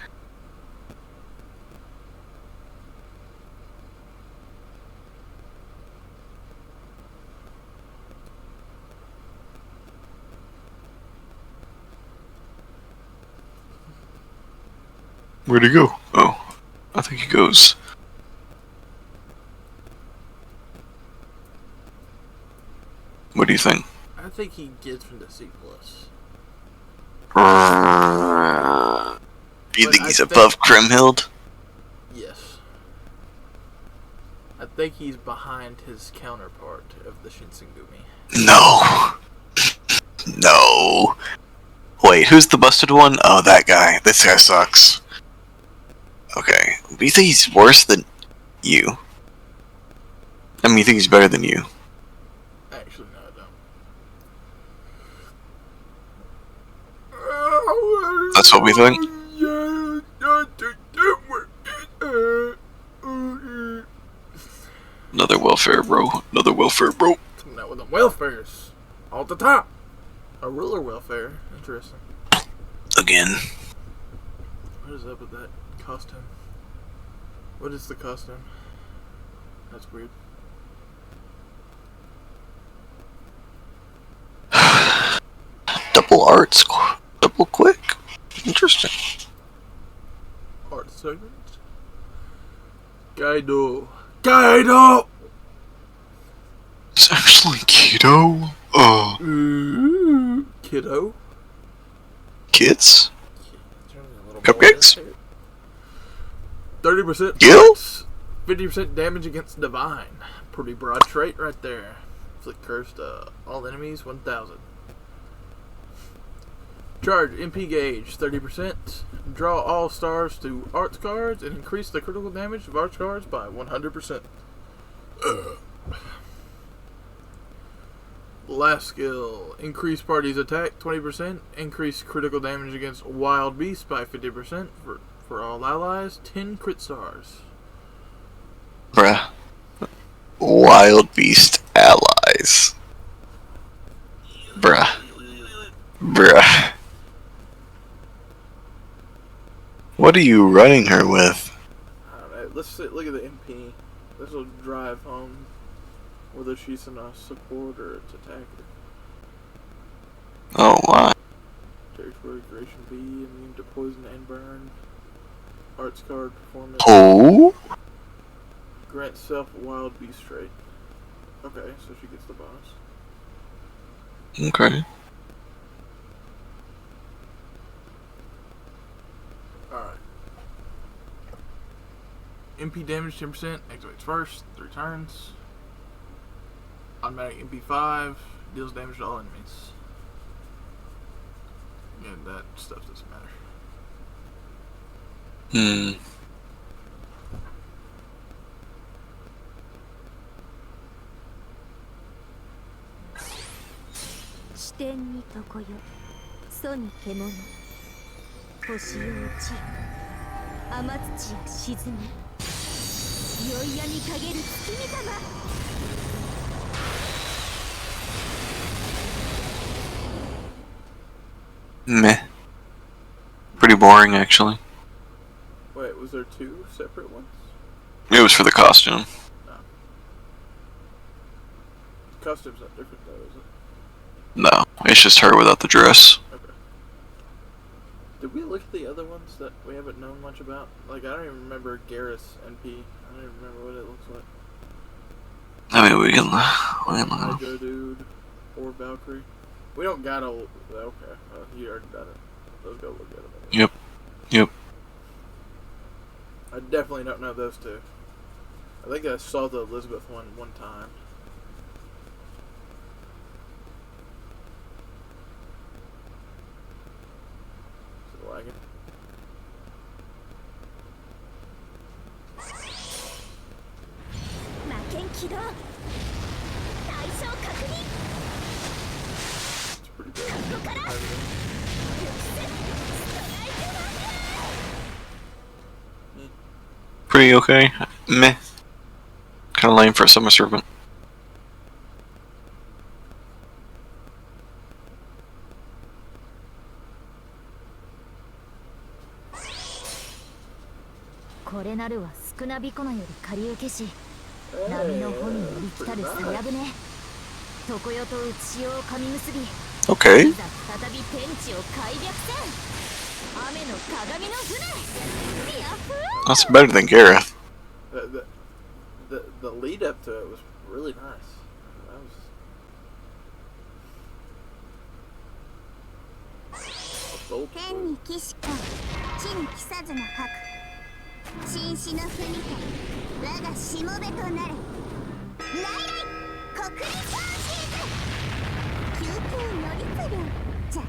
Where'd he go? Oh, I think he goes. What do you think? I think he gets into C+. You But think I he's think- above Grimhild? Yes. I think he's behind his counterpart of the Shinsengumi. No. No. Wait, who's the busted one? Oh, that guy. This guy sucks. Okay. Do you think he's worse than you? I mean, you think he's better than you? Actually, no, I don't. That's what we think? Another welfare, bro. Another welfare, bro. Coming out with them welfares. All at the top. A ruler welfare. Interesting. Again. What is up with that costume? What is the costume? That's weird. Double arts. Double quick. Interesting. Art segment. Kaido! It's actually keto. Oh. Kiddo? Kids? Cupcakes? 30% Gil? 50% damage against divine. Pretty broad trait right there. Inflict curse to all enemies 1000. Charge MP gauge 30%. Draw all stars to arts cards and increase the critical damage of arts cards by 100%. Last skill. Increase party's attack 20%. Increase critical damage against wild beasts by 50% for all allies. 10 crit stars. Bruh. Wild beast allies. Bruh. Bruh. What are you running her with? Alright, let's look at the MP. This will drive home whether she's in a support or it's attacker. Oh my. Territory duration B, immune to poison and burn. Arts card performance. Oh? Grant self wild beast trait. Okay, so she gets the bonus. Okay. Alright. MP damage 10%, activates first, 3 turns. Automatic MP 5, deals damage to all enemies. And that stuff doesn't matter. Hmm. Meh. Pretty boring, actually. Wait, was there 2 separate ones? It was for the costume. No. The costume's not different though, is it? No, it's just her without the dress. Okay. Did we look at the other ones that we haven't known much about? Like, I don't even remember Garrus NP. I don't even remember what it looks like. I mean, we can Mojo Dude or Valkyrie. We don't gotta. Okay, you already done it. Let's go look at them. Yep. Yep. I definitely don't know those two. I think I saw the Elizabeth one time. Is it lagging? It's pretty good. Pretty okay. Meh. Kinda lame for a summer servant. Okay. That's better than Gareth. The lead up to it was really nice. That was sold. 天に帰しか地に帰さずの白紳士の踏みて我がしもべとなれ来来国立ファンシーズ救急乗りつるじゃ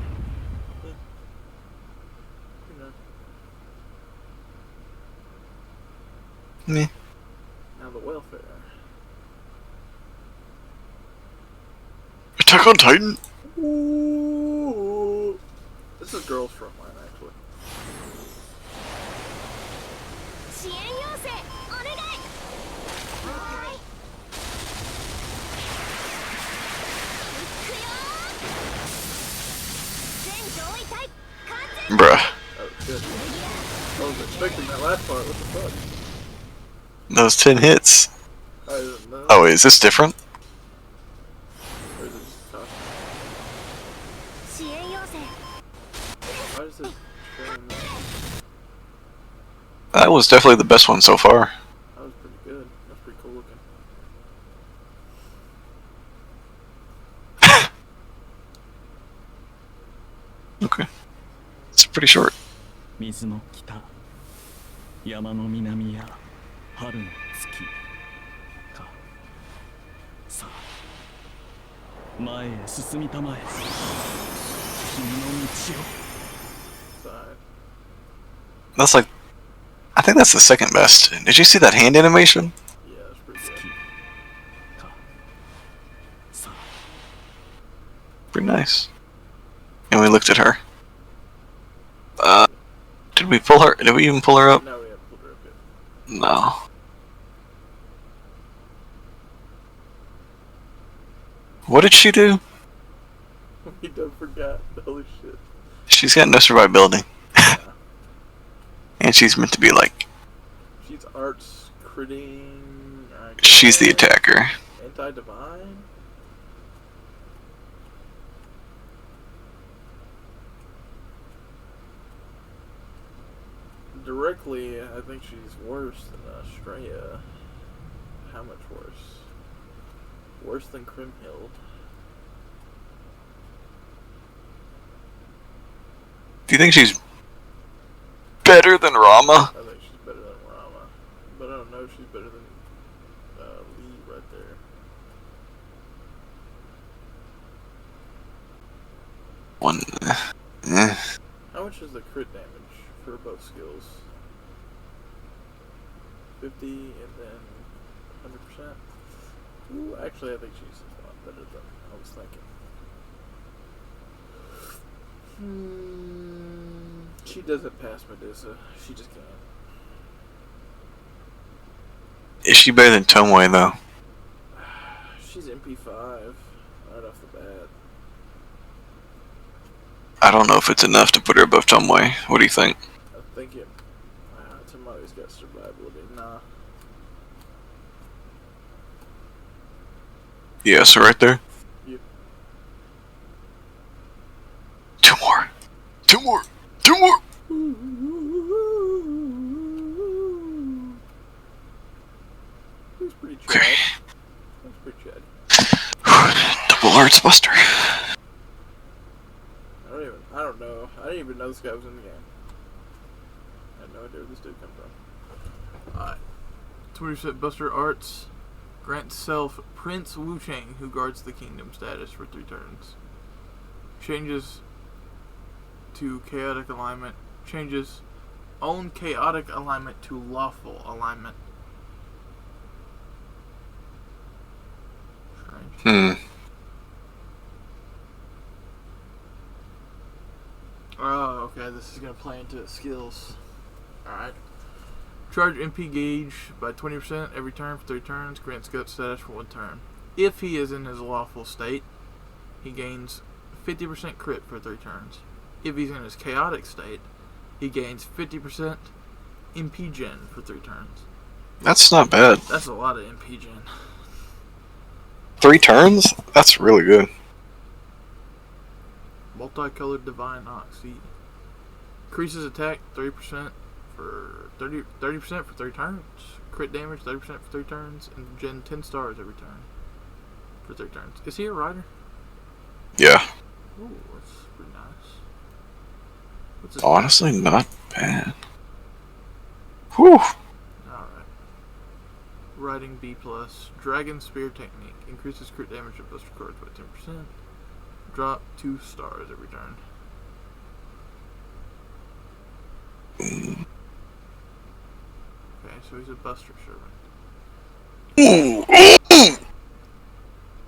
Meh. Now the welfare. Attack on Titan. Ooh. This is Girls Frontline, actually. 支援要請お願いはーい行くよ全上位隊完全 Bruh. Oh shit. I was expecting that last part, what the fuck? Those 10 hits. I didn't know. Oh, wait, is this different? Or is it just costume? 支援要請 Why does it show me? That was definitely the best one so far. That was pretty good. That's pretty cool looking. Okay. It's pretty short. 水の北山の南や春の月かさあ前へ進みたまえ君の道を That's like, I think that's the second best. Did you see that hand animation? Yeah, that's pretty good. Pretty nice. And we looked at her. Did we pull her? Did we even pull her up? No, we haven't pulled her up yet. No. What did she do? We done forgot. Holy shit. She's got no survivability. And she's meant to be like, She's arts critting. she's the attacker. Anti-divine? Directly, I think she's worse than Australia. How much worse? Worse than Crimhild. Do you think she's better than Rama? I think she's better than Rama. But I don't know if she's better than Lee right there. One. How much is the crit damage for both skills? 50 and then 100%? Ooh, actually I think she's a lot better than I was thinking. She doesn't pass Medusa. She just can't. Is she better than Tomoe though? She's MP5 right off the bat. I don't know if it's enough to put her above Tomoe. What do you think? I think it. Tomoe's got survivability. Nah. Yeah, so right there. Yep. Two more. Two more. Two more. He's pretty chad. Okay. That's pretty chad. Double arts buster. I don't know. I didn't even know this guy was in the game. I had no idea where this dude come from. Alright. 20% Buster Arts. Grants self Prince Wuchang, who guards the kingdom status for 3 turns. Changes to chaotic alignment. Changes own chaotic alignment to lawful alignment. Strange. Oh, okay, this is going to play into its skills. Alright. Charge MP gauge by 20% every turn for 3 turns. Grants gut status for 1 turn. If he is in his lawful state, he gains 50% crit for 3 turns. If he's in his chaotic state, he gains 50% MP gen for 3 turns. That's not bad. That's a lot of MP gen. 3 turns? That's really good. Multicolored Divine Oxy. Increases attack 30% for 30% for 3 turns. Crit damage 30% for 3 turns. And gen 10 stars every turn. For 3 turns. Is he a rider? Yeah. Ooh, that's pretty nice. What's his Honestly, not bad. Whew. Alright. Riding B+. Dragon Spear Technique. Increases crit damage of Buster cards by 10%. Drop 2 stars every turn. Okay, so he's a Buster servant.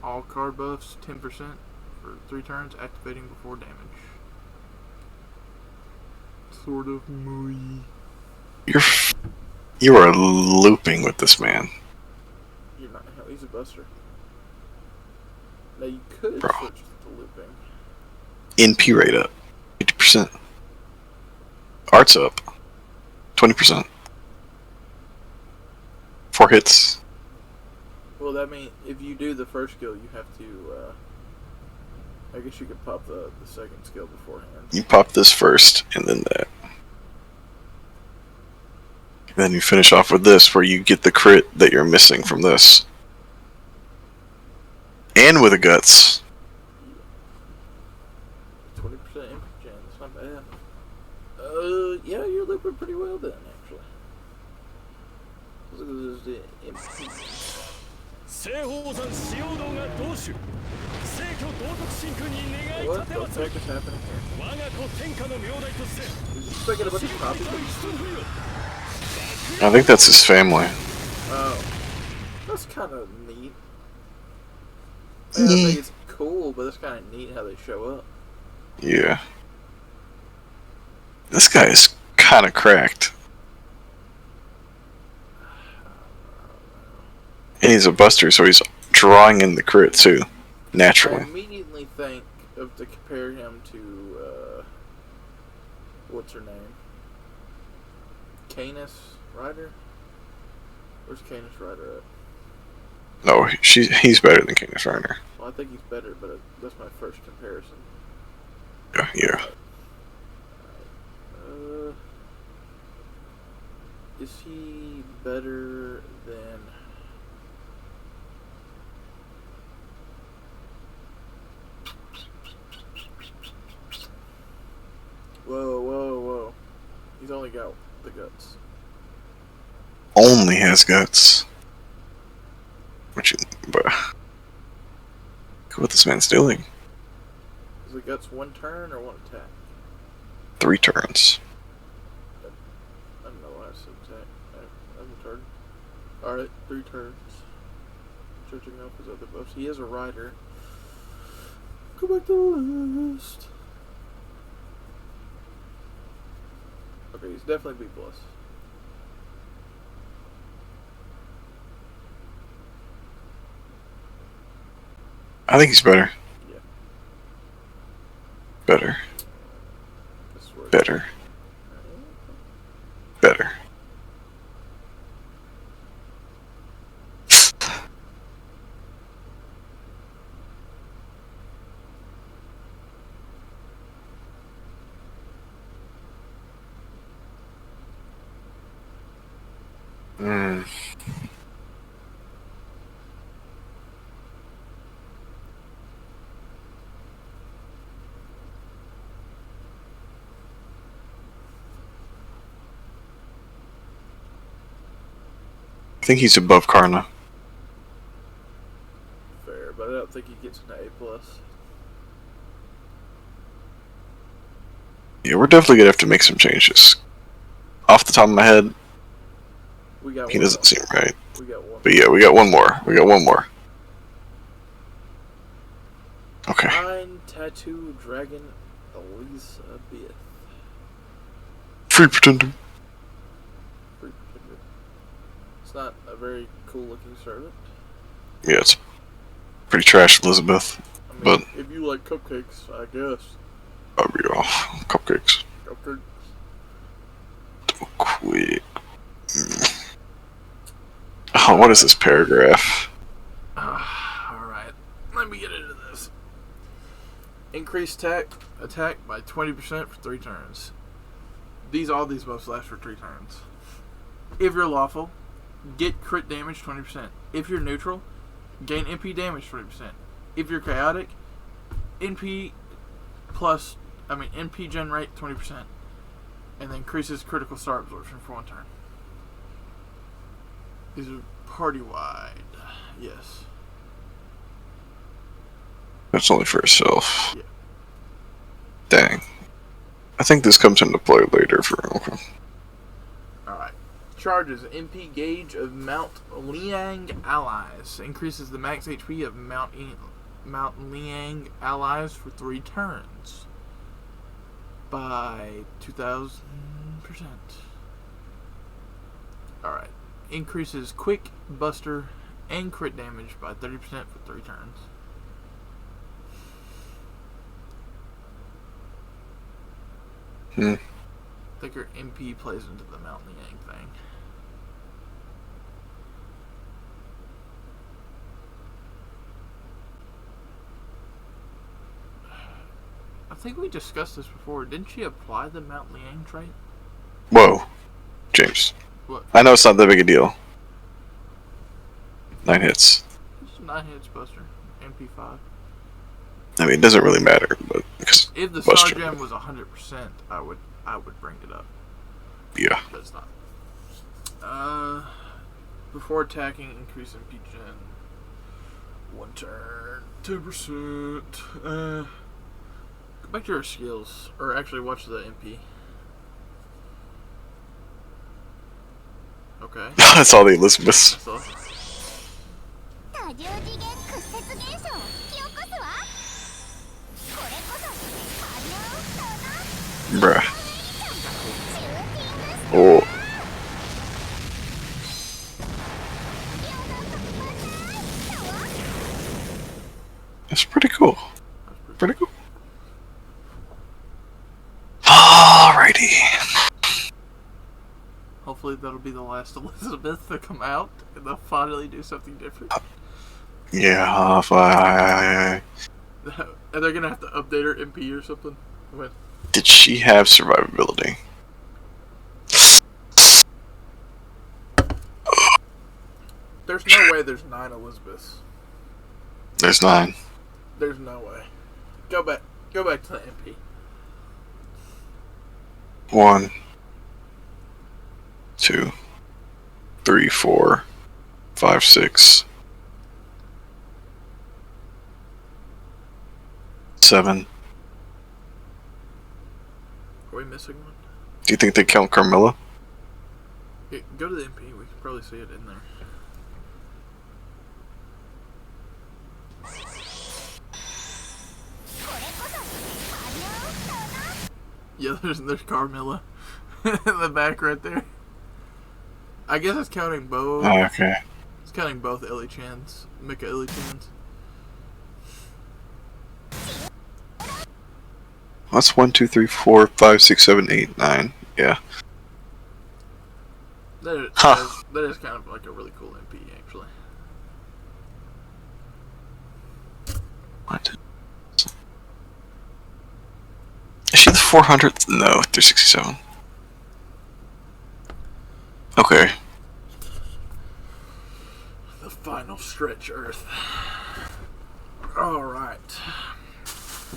All card buffs 10% for 3 turns, activating before damage. Sort of mooey. You are looping with this man. You're not. Hell, he's a Buster. Now you could Bro. switch to looping. NP rate up 50%. Arts up 20%. 4 hits. Well, that means if you do the first skill, you have to. I guess you could pop the second skill beforehand. You pop this first, and then that. And then you finish off with this, where you get the crit that you're missing from this. And with the guts. 20% MP gen. That's not bad. Yeah, you're looping pretty well then, actually. Look at this MP. 西方山使用道が同種聖居道徳真空に願い What 立て the ます heck is happening here? 我が子天下の名代として Is this like a bunch of copies? I think that's his family. Oh. That's kind of neat. I don't think it's cool, but it's kind of neat how they show up. Yeah. This guy is kind of cracked. And he's a buster, so he's drawing in the crit too, I naturally. immediately think of to compare him to, what's her name? Canis Rider? Where's Canis Rider at? No, he's better than King of Turner. Well, I think he's better, but that's my first comparison. Yeah. Is he better than... Whoa. He's only got the guts. Only has guts. But what this man's doing? Is the guts one turn or one attack? 3 turns. I don't know why I said attack. I'm retarded. Alright, 3 turns. Judging off his other buffs. He is a rider. Go back to the list. Okay, he's definitely B+. I think he's better. Yeah. Better. This is where Better. Better. I think he's above Karna. fair, but I don't think he gets an A+. Yeah, we're definitely gonna have to make some changes. Off the top of my head, We got he one doesn't more. seem right. We got one. But yeah, we got one more. Okay. Nine Tattoo Dragon Elizabeth. Free Pretender. Free pretender. It's not a very cool looking servant. Yeah, it's pretty trash, Elizabeth. I mean, But if you like cupcakes, I guess. oh yeah, cupcakes. Cupcakes. Quick. Oh, what is this paragraph? Alright, let me get into this. Increase attack by 20% for 3 turns. All these buffs last for 3 turns. If you're lawful, get crit damage 20%. If you're neutral, gain MP damage 20%. If you're chaotic, MP gen rate 20%. And then increases critical star absorption for 1 turn. These are party wide. Yes. That's only for herself. Yeah. Dang. I think this comes into play later for okay. Alright. Charges MP gauge of Mount Liang allies. Increases the max HP of Mount Liang allies for 3 turns. By 2000%. Alright. Increases quick, buster, and crit damage by 30% for 3 turns. I think her MP plays into the Mount Liang thing. I think we discussed this before. Didn't she apply the Mount Liang trait? Whoa. James. What? I know it's not that big a deal. 9 hits. It's 9 hits buster. MP5. I mean, it doesn't really matter, but because If the buster. Star Gem was 100%, I would bring it up. Yeah. But it's not. Before attacking, increase MP gen. 1 turn, 10%. Go back to her skills, or actually watch the MP. Okay. That's all the Elizabeths. That's all. 多重次元屈折現象を引き起こすわ。これこそ波動その Bruh. シューティングス Oh. That's pretty cool. Pretty cool. Alrighty. Hopefully that'll be the last Elizabeth to come out, and they'll finally do something different. Yeah, And they're gonna have to update her MP or something. When? did she have survivability? There's no way there's 9 Elizabeths. There's 9. There's no way. Go back to the MP. 1, 2, 3, 4, 5, 6, 7. Are we missing one? Do you think they count Carmilla? Yeah, go to the MP. We can probably see it in there. Yeah, there's Carmilla in the back right there. I guess it's counting both. Oh, okay. It's counting both Ellie Chans, Mika Ellie Chans. That's 1, 2, 3, 4, 5, 6, 7, 8, 9. Yeah. That is kind of like a really cool MP, actually. What? Is she the 400th? No, 367. Okay. The final stretch Earth. Alright.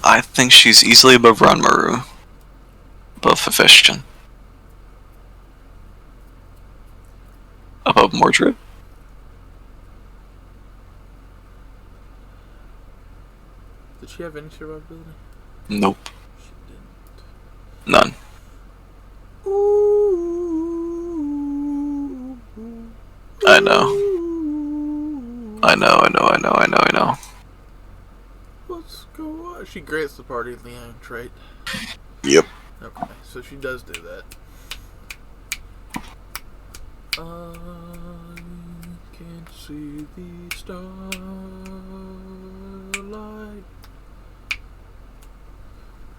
I think she's easily above Ranmaru. Above Hephaestion. Above Mordred? Did she have any survivability? Nope. She didn't. None. Ooh. I know. I know. What's going on? She grants the party the young trait. Yep. Okay, so she does do that. I can see the starlight.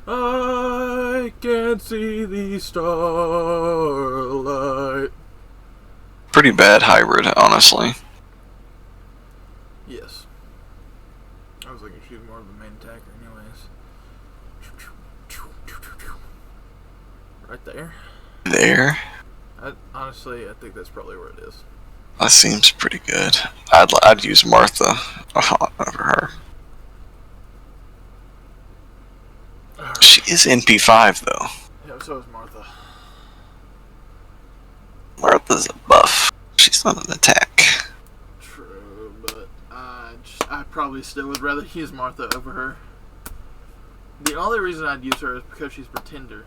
I can see the starlight. Pretty bad hybrid, honestly. Yes. I was thinking she's more of a main attacker anyways. Right there. There? Honestly, I think that's probably where it is. That seems pretty good. I'd use Martha over her. She is NP5 though. Yeah, so is Martha. Martha's a buff. She's not an attack. True, but I probably still would rather use Martha over her. The only reason I'd use her is because she's Pretender.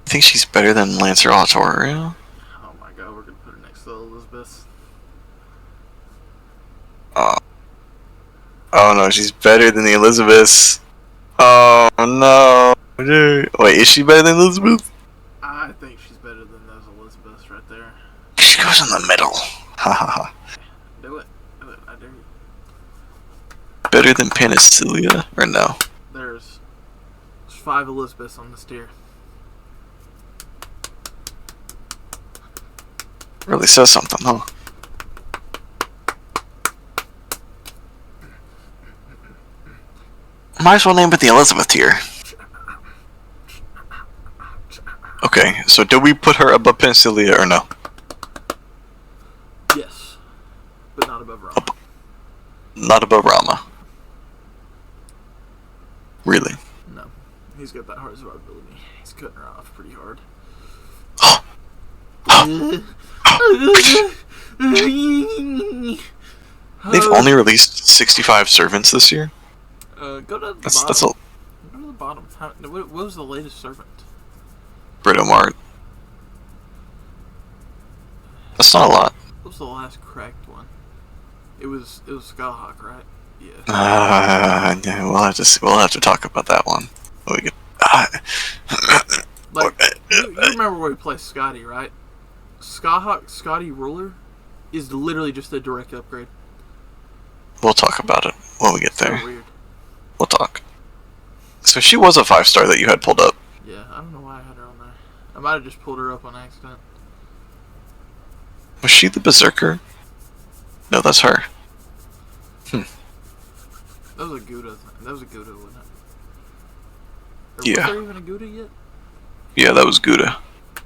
I think she's better than Lancer Autorio. Oh my god, we're gonna put her next to Elizabeth. Oh no, she's better than the Elizabeth. Oh no. Dude. Wait, is she better than Elizabeth? I think she's better than those Elizabeths right there. She goes in the middle. Ha ha ha. Do it. I dare you. Better than Panacea? Or no? There's 5 Elizabeths on this tier. Really says something, huh? Might as well name it the Elizabeth tier. Okay, so do we put her above Penicilia or no? Yes. But not above Rama. Not above Rama. Really? No. He's got that hard survivability. He's cutting her off pretty hard. They've only released 65 servants this year. Go to the That's bottom. a Go to the bottom. What was the latest servant? Britomart. That's not a lot. What was the last cracked one? It was Skyhawk, right? Yeah. Yeah, we'll have to talk about that one. We could, Like you remember where we played Scotty, right? Skyhawk Scotty Ruler is literally just a direct upgrade. we'll talk about it when we get So there. weird. We'll talk. So she was a 5-star that you had pulled up. Yeah, I don't know why I had her on there. I might have just pulled her up on accident. Was she the Berserker? No, that's her. That was a Gouda. That was a Gouda, wasn't it? Or Yeah. Was there even a Gouda yet? Yeah, that was Gouda.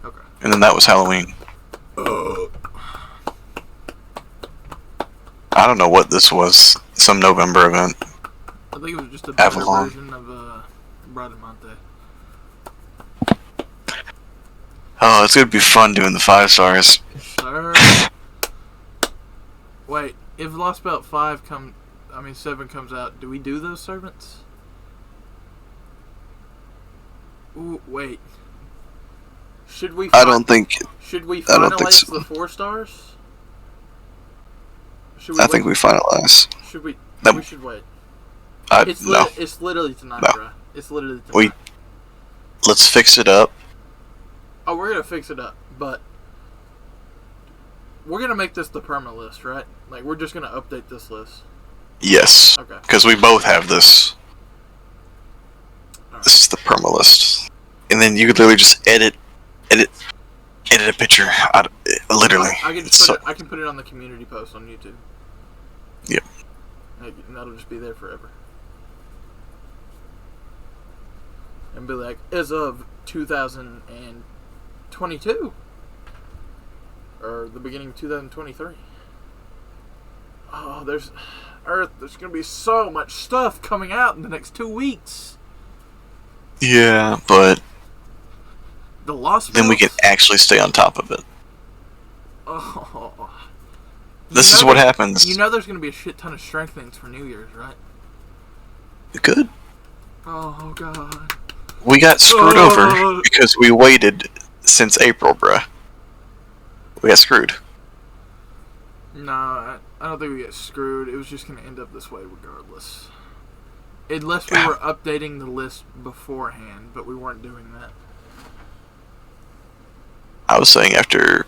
Okay. And then that was Halloween. I don't know what this was. Some November event. I think it was just a better Avalon. version of Bradamante. Oh, it's gonna be fun doing the 5-stars. Sir. Wait, if Lost Belt 7 comes out, do we do those servants? Ooh, wait. Should we? I don't think. Should we I don't think finalize so. the 4 stars? Should I think we finalize. Should we? That- We should wait. No. It's literally tonight, No. bro. It's literally tonight. Wait. Let's fix it up. Oh, we're gonna fix it up, but we're gonna make this the perma list, right? Like, we're just gonna update this list. Yes. Okay. Because we both have this. Alright. This is the perma list. And then you could literally just edit a picture. Literally. I can It's just I can put it on the community post on YouTube. Yep. And that'll just be there forever. And be like, as of 2022. Or the beginning of 2023. Oh, there's gonna be so much stuff coming out in the next 2 weeks. Yeah, but The Lost then we can Belts- actually stay on top of it. Oh. This You is know what there- happens. You know there's going to be a shit ton of strengthenings for New Year's, right? Good. Oh, God. We got screwed over because we waited since April, bruh. We got screwed. No, I don't think we get screwed. It was just going to end up this way regardless. Unless we were updating the list beforehand, but we weren't doing that. I was saying after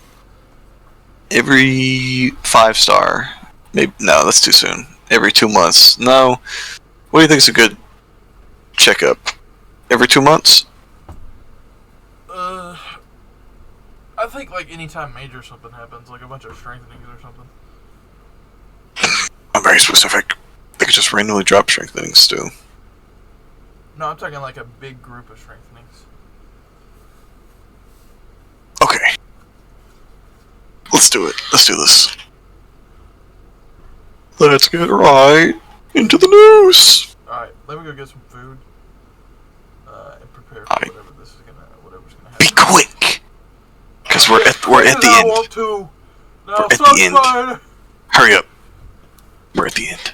every 5-star, maybe no, that's too soon. Every 2 months. No. What do you think is a good checkup? Every 2 months? I think like anytime major something happens, like a bunch of strengthenings or something. I'm very specific. They could just randomly drop strengthenings too. No, I'm talking like a big group of strengthenings. Okay. Let's do it. Let's do this. Let's get right into the news. Alright, let me go get some food. And prepare for Alright. whatever's gonna happen. Be quick, because we're at the I end. want to. Now, We're at so the end. tired. Hurry up. We're at the end.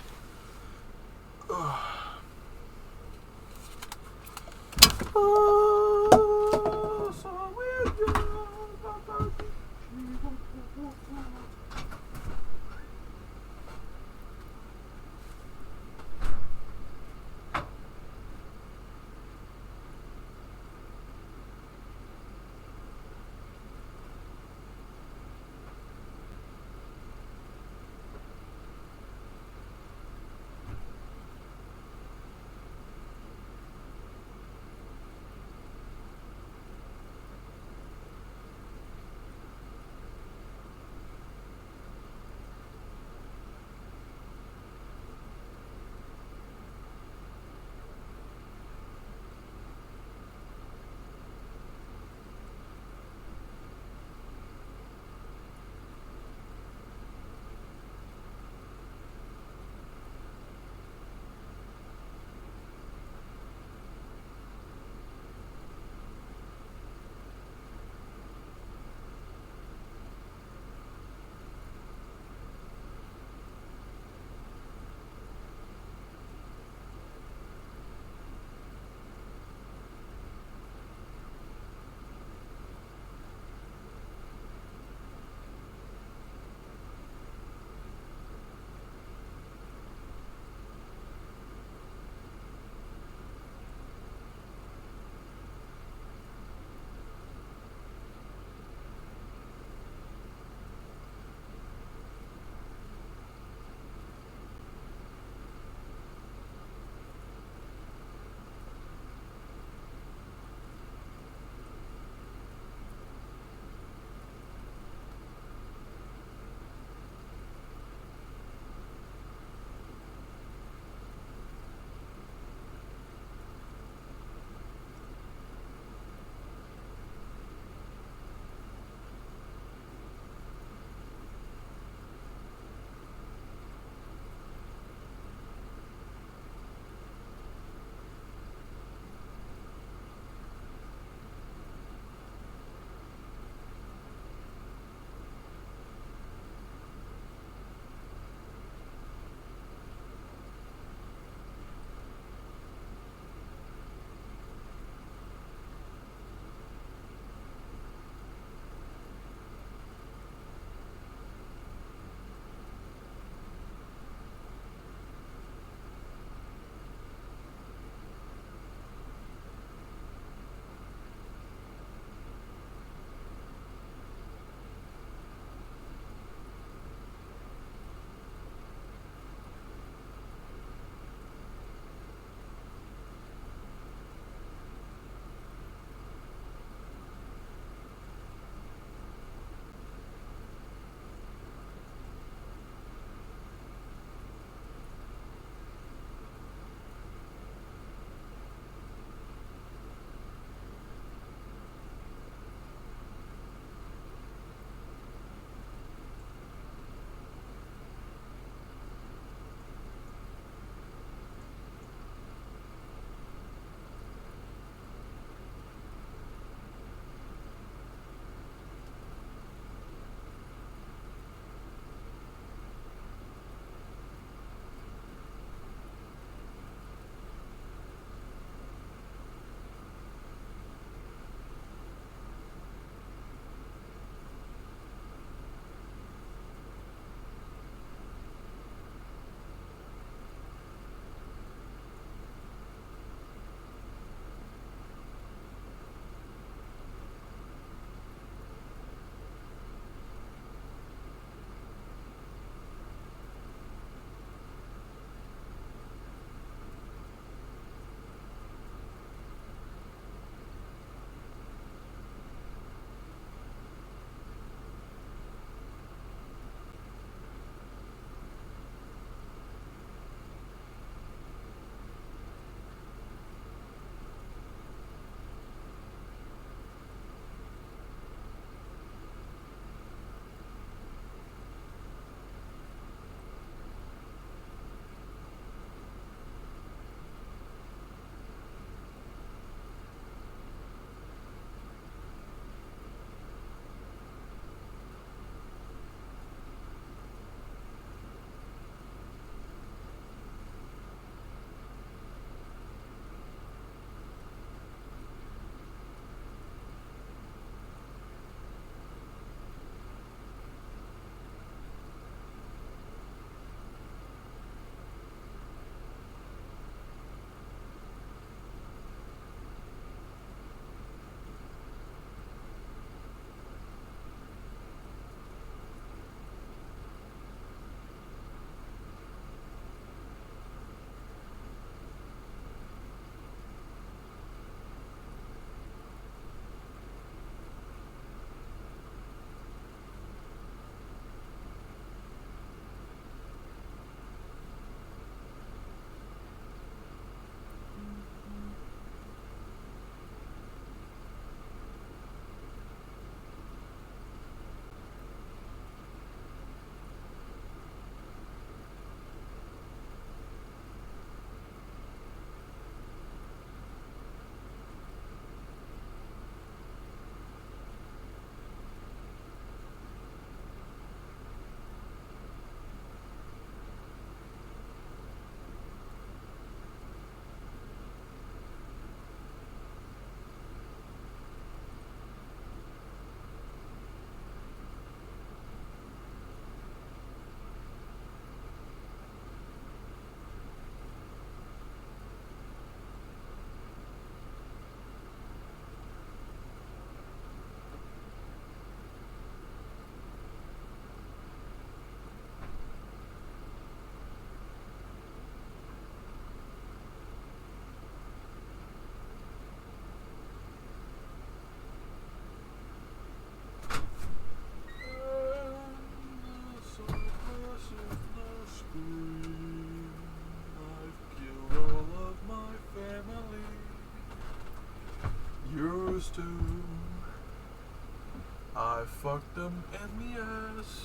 I fucked them in the ass.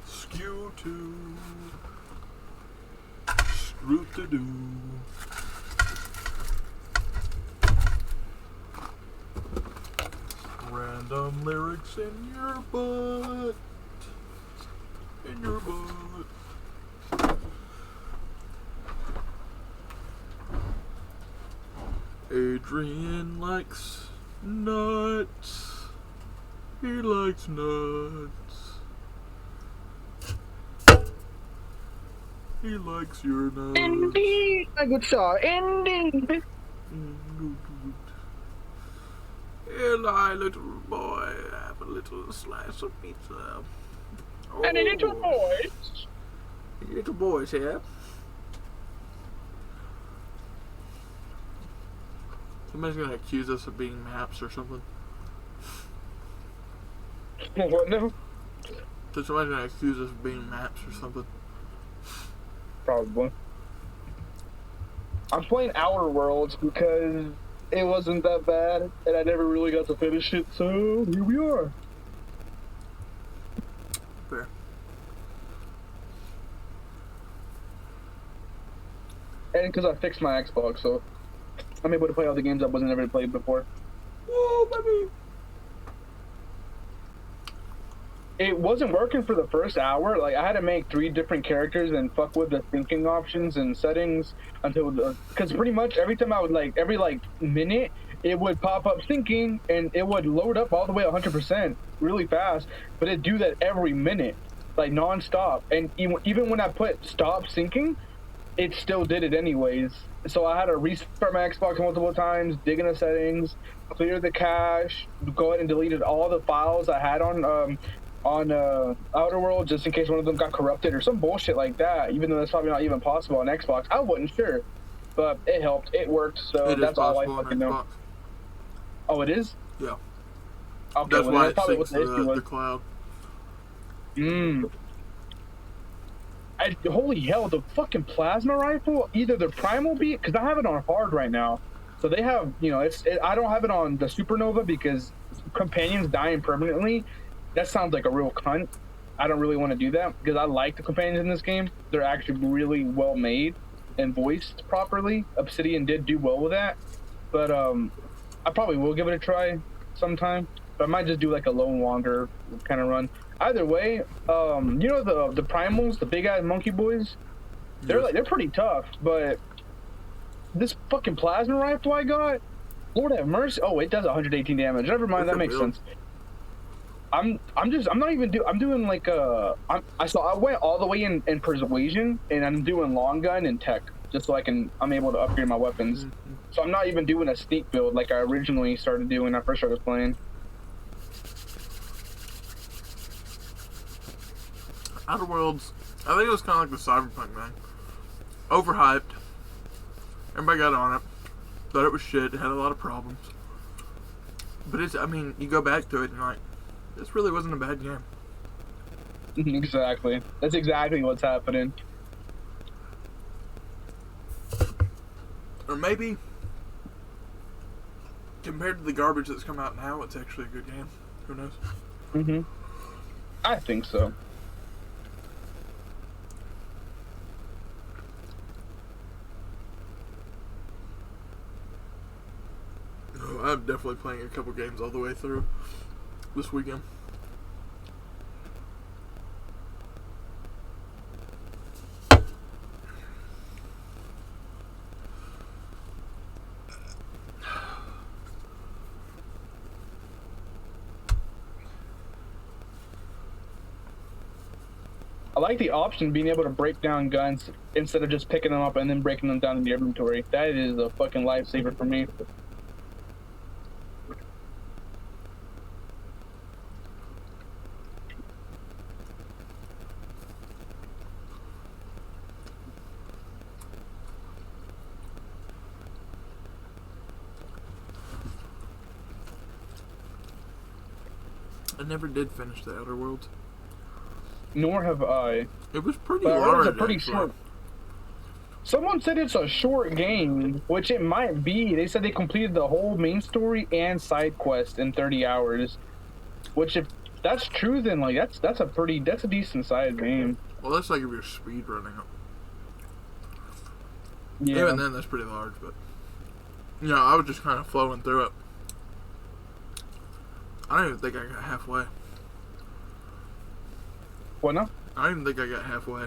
Skew to. Screw to do. Random lyrics in your butt. In your butt. Adrian likes nuts. He likes nuts. He likes your nuts. Indeed, my good sir, indeed. Eli, little boy, have a little slice of pizza. Oh, And a little boy. little boys here. Somebody's gonna accuse us of being maps or something. What now? So somebody's gonna accuse us of being maps or something. Probably. I'm playing Outer Worlds because it wasn't that bad, and I never really got to finish it, so here we are. Fair. And because I fixed my Xbox, so I'm able to play all the games I wasn't able to play before. Whoa, baby! It wasn't working for the first hour. Like, I had to make 3 different characters and fuck with the syncing options and settings until because pretty much every time I would every minute it would pop up syncing and it would load up all the way 100% really fast, but it'd do that every minute, like non-stop. And even when I put stop syncing, it still did it anyways. So I had to restart my Xbox multiple times, dig into settings, clear the cache, go ahead and deleted all the files I had on Outer World just in case one of them got corrupted or some bullshit like that, even though that's probably not even possible on Xbox. I wasn't sure, but it helped. It worked, so that's all I fucking know. Oh, it is? Yeah. Okay, that's well, why that's probably it what syncs the issue was. the cloud. Holy hell, the fucking plasma rifle, either the primal beat, because I have it on hard right now. So they have, I don't have it on the supernova because companions dying permanently. That sounds like a real cunt. I don't really want to do that because I like the companions in this game. They're actually really well made and voiced properly. Obsidian did do well with that. But I probably will give it a try sometime. But I might just do like a Lone Wander kind of run. Either way, the primals, the big ass monkey boys, they're pretty tough. But this fucking plasma rifle I got, Lord have mercy. Oh, it does 118 damage. Never mind, that makes sense. I'm doing like I went all the way in persuasion, and I'm doing long gun and tech just so I'm able to upgrade my weapons. So I'm not even doing a sneak build like I originally started doing when I first started playing. Outer Worlds, I think it was kind of like the Cyberpunk, man. Overhyped. Everybody got on it. Thought it was shit. It had a lot of problems. But you go back to it and this really wasn't a bad game. Exactly. That's exactly what's happening. Or maybe, compared to the garbage that's come out now, it's actually a good game. Who knows? I think so. Oh, I'm definitely playing a couple games all the way through this weekend. I like the option of being able to break down guns instead of just picking them up and then breaking them down in the inventory. That is a fucking lifesaver for me. I never did finish the Outer Worlds. Nor have I. It was pretty But I heard large. it's a pretty actually. short. Someone said it's a short game, which it might be. They said they completed the whole main story and side quest in 30 hours. Which, if that's true, then like that's a decent sized game. Well, that's like if you're speed running it. Yeah. Even then, that's pretty large. But you know, I was just kind of flowing through it. I don't even think I got halfway. What now? I don't even think I got halfway.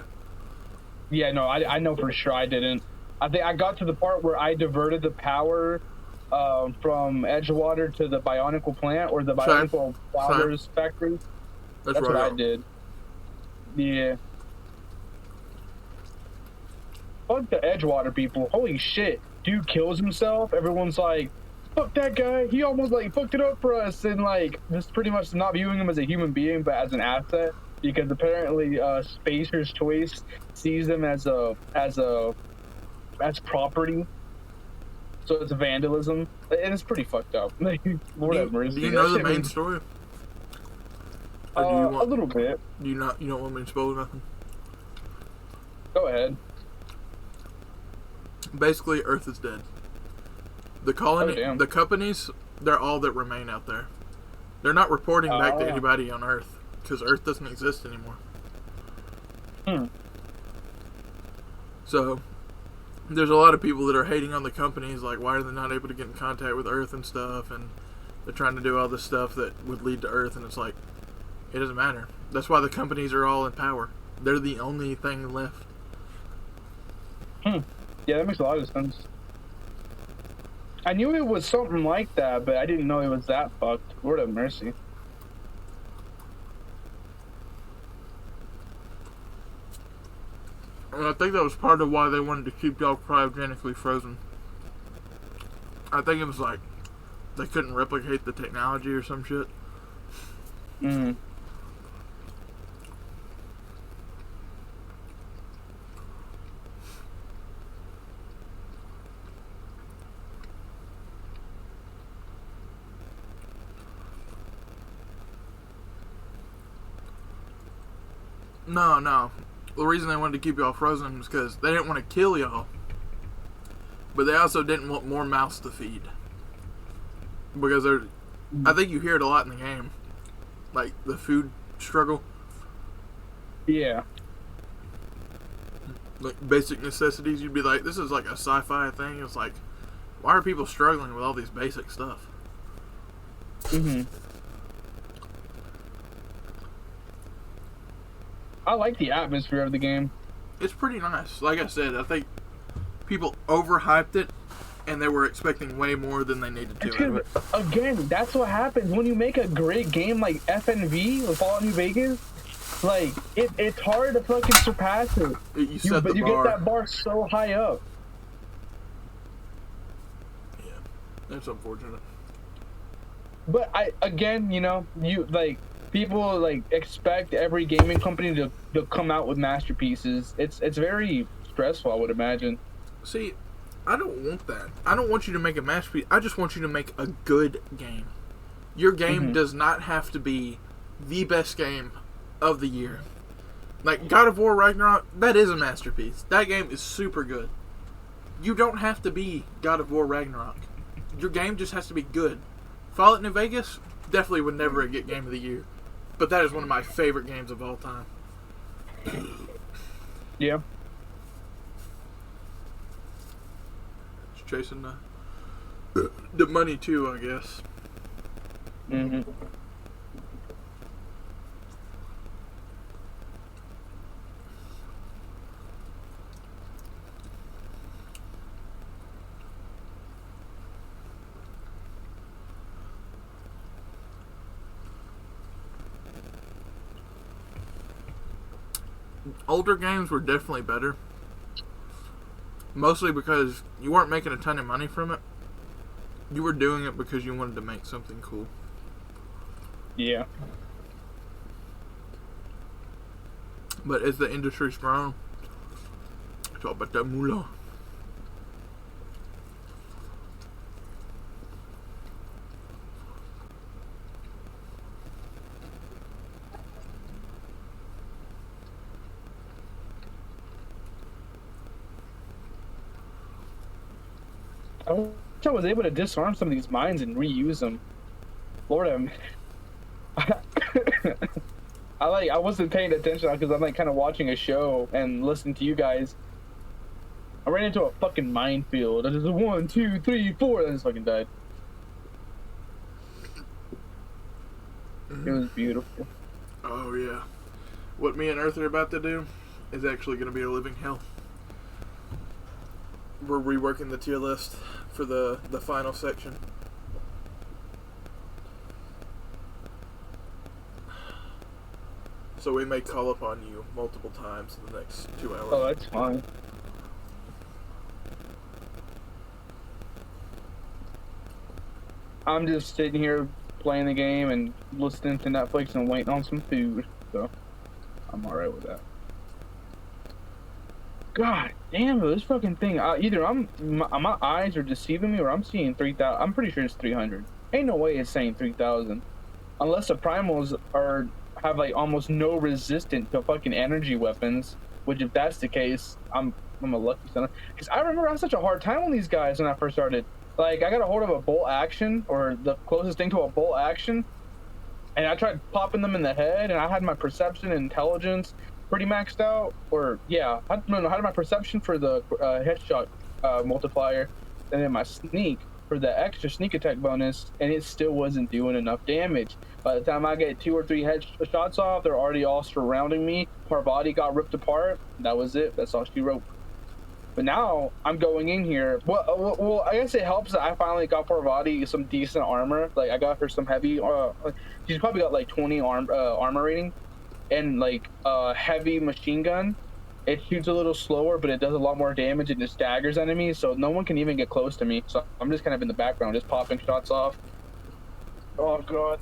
Yeah, no, I know for sure I didn't. I think I got to the part where I diverted the power from Edgewater to the Bionicle plant or the Bionicle Flowers factory. That's right what I did. Yeah. Fuck the Edgewater people. Holy shit. Dude kills himself. Everyone's like, fuck that guy. He almost like fucked it up for us. And like, just pretty much not viewing him as a human being, but as an asset. Because apparently Spacer's Choice sees them as property. So it's vandalism. And it's pretty fucked up. Whatever. Do you know the main story? Or do you want, a little bit. Do you don't want me to spoil nothing? Go ahead. Basically, Earth is dead. The colony, the companies, they're all that remain out there. They're not reporting back to anybody on Earth because Earth doesn't exist anymore. So there's a lot of people that are hating on the companies, like why are they not able to get in contact with Earth and stuff, and they're trying to do all this stuff that would lead to Earth, and it's like, it doesn't matter. That's why the companies are all in power. They're the only thing left. Yeah, that makes a lot of sense. I knew it was something like that, but I didn't know it was that fucked. Lord have mercy. And I think that was part of why they wanted to keep y'all cryogenically frozen. I think it was like they couldn't replicate the technology or some shit. No. The reason they wanted to keep y'all frozen was because they didn't want to kill y'all. But they also didn't want more mouths to feed. Because I think you hear it a lot in the game. Like, the food struggle. Yeah. Like, basic necessities, you'd be like, this is like a sci-fi thing. It's like, why are people struggling with all these basic stuff? I like the atmosphere of the game. It's pretty nice. Like I said, I think people overhyped it, and they were expecting way more than they needed to. Again, that's what happens when you make a great game like FNV with Fallout New Vegas. Like, it's hard to fucking surpass it. You set the bar. You get that bar so high up. Yeah, that's unfortunate. But people like expect every gaming company to come out with masterpieces. It's very stressful, I would imagine. See, I don't want that. I don't want you to make a masterpiece. I just want you to make a good game. Your game does not have to be the best game of the year. Like God of War Ragnarok, that is a masterpiece. That game is super good. You don't have to be God of War Ragnarok. Your game just has to be good. Fallout New Vegas definitely would never get Game of the Year. But that is one of my favorite games of all time. Yeah. Just chasing the money too, I guess. Older games were definitely better. Mostly because you weren't making a ton of money from it. You were doing it because you wanted to make something cool. Yeah. But as the industry's grown, it's all about that moolah. I wish I was able to disarm some of these mines and reuse them. Lord, I wasn't paying attention because I'm like kind of watching a show and listening to you guys. I ran into a fucking minefield. I just 1, 2, 3, 4, and I just fucking died. It was beautiful. Oh yeah. What me and Earth are about to do is actually going to be a living hell. We're reworking the tier list for the final section. So we may call upon you multiple times in the next 2 hours. Oh, that's fine. I'm just sitting here playing the game and listening to Netflix and waiting on some food, so I'm alright with that. God damn it, this fucking thing. Either my eyes are deceiving me or I'm seeing 3,000. I'm pretty sure it's 300. Ain't no way it's saying 3,000. Unless the primals have like almost no resistance to fucking energy weapons, which if that's the case, I'm a lucky son. Because I remember I had such a hard time on these guys when I first started. Like, I got a hold of a bolt action, or the closest thing to a bolt action, and I tried popping them in the head, and I had my perception and intelligence pretty maxed out. Or, yeah, I had my perception for the headshot multiplier, and then my sneak for the extra sneak attack bonus, and it still wasn't doing enough damage. By the time I get 2 or 3 headshots off, they're already all surrounding me. Her body got ripped apart. That was it. That's all she wrote. But now I'm going in here. Well, I guess it helps that I finally got Parvati some decent armor. Like I got her some heavy. She's probably got like 20 armor rating, and like heavy machine gun. It shoots a little slower, but it does a lot more damage and it staggers enemies, so no one can even get close to me. So I'm just kind of in the background, just popping shots off. Oh god.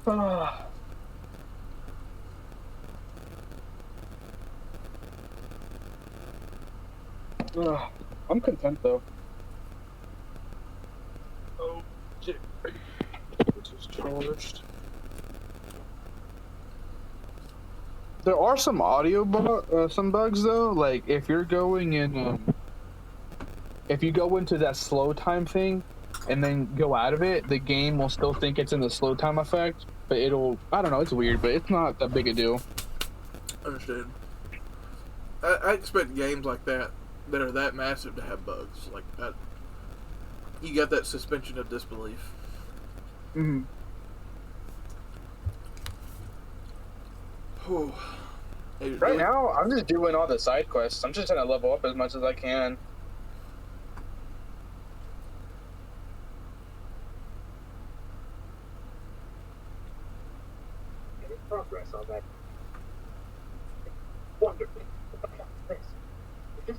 Ah. I'm content though. Oh shit. Which is charged. There are some some bugs though. Like if you're going in, if you go into that slow time thing, and then go out of it, the game will still think it's in the slow time effect. But I don't know, it's weird, but it's not that big a deal. Understood. I expect games like that are that massive to have bugs like that. You got that suspension of disbelief. Mm-hmm. Right now, I'm just doing all the side quests. I'm just trying to level up as much as I can. Any progress on that? Wonderful. Thanks. Is this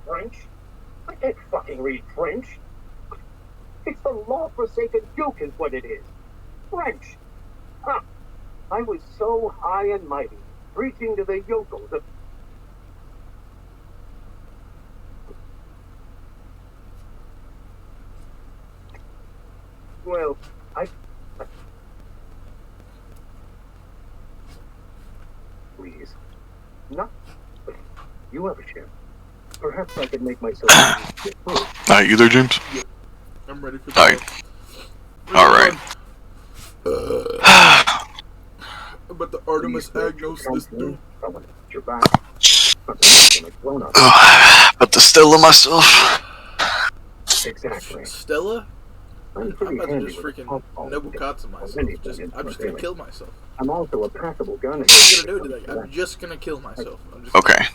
French? I can't fucking read French. It's the law-forsaken Duke is what it is. French. Huh. I was so high and mighty, preaching to the yokels of... Well, Please. Not... You have a chance. Perhaps I can make myself... Alright, you there, James? Yep. I'm ready for Alright. that. Alright. But the Artemis Agnos is due. Your back. But to still myself. Exactly. Stella? I'm I'm pretty about to handy just with a freaking pump ball. noble katsu myself. I'm just gonna kill myself. I'm also a passable gunner. What am I gonna do today? I'm just gonna kill myself. Okay.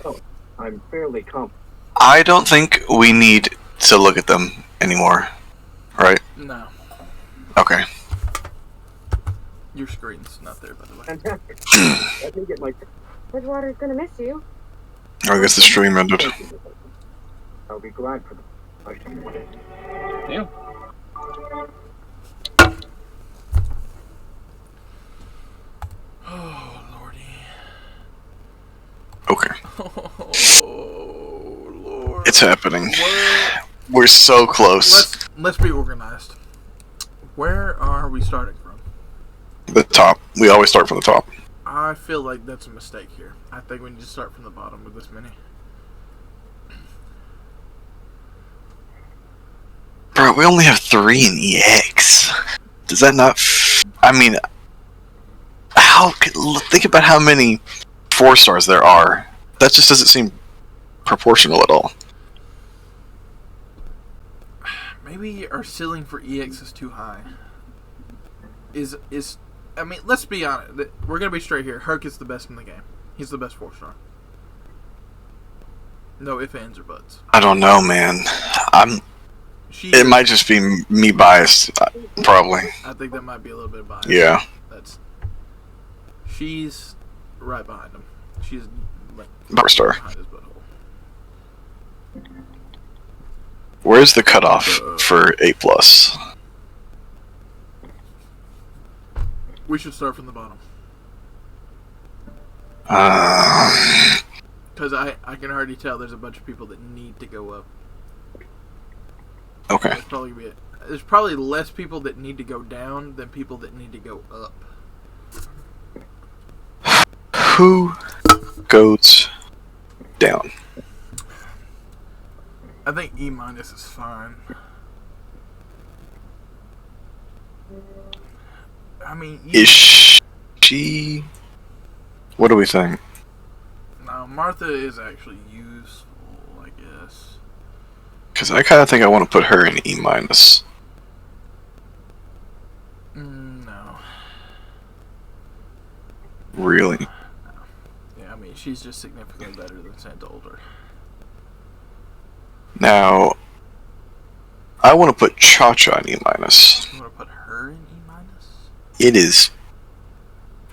I'm fairly confident. I don't think we need to look at them anymore. Right? No. Okay. Your screen's not there, by the way. Fantastic. Let me get my... Bridgewater's gonna miss you. I guess the stream ended. I'll be glad for them. Yeah. Oh, lordy. Okay. Oh, Lord. It's happening. We're so close. Let's be organized. Where are we starting from? The top. We always start from the top. I feel like that's a mistake here. I think we need to start from the bottom with this many. Bro, we only have 3 in EX. Does that not? I mean, think about how many 4-stars there are. That just doesn't seem proportional at all. Maybe our ceiling for EX is too high. I mean, let's be honest. We're gonna be straight here. Herc is the best in the game. He's the best 4-star. No ifs, ands, or buts. I don't know, man. It might just be me biased, probably. I think that might be a little bit biased. Yeah. She's right behind him. She's like 4-star. behind his butthole. Where's the cutoff for A+? We should start from the bottom. Because I can already tell there's a bunch of people that need to go up. Okay. There's probably less people that need to go down than people that need to go up. Who goes down? I think E- is fine. I mean, Is she? What do we think? No, Martha is actually useful, I guess. Because I kind of think I want to put her in E-. No. Really? No. Yeah, I mean, she's just significantly better than Santa Older. Now, I want to put Cha-Cha in E-. You want to put her in E-? It is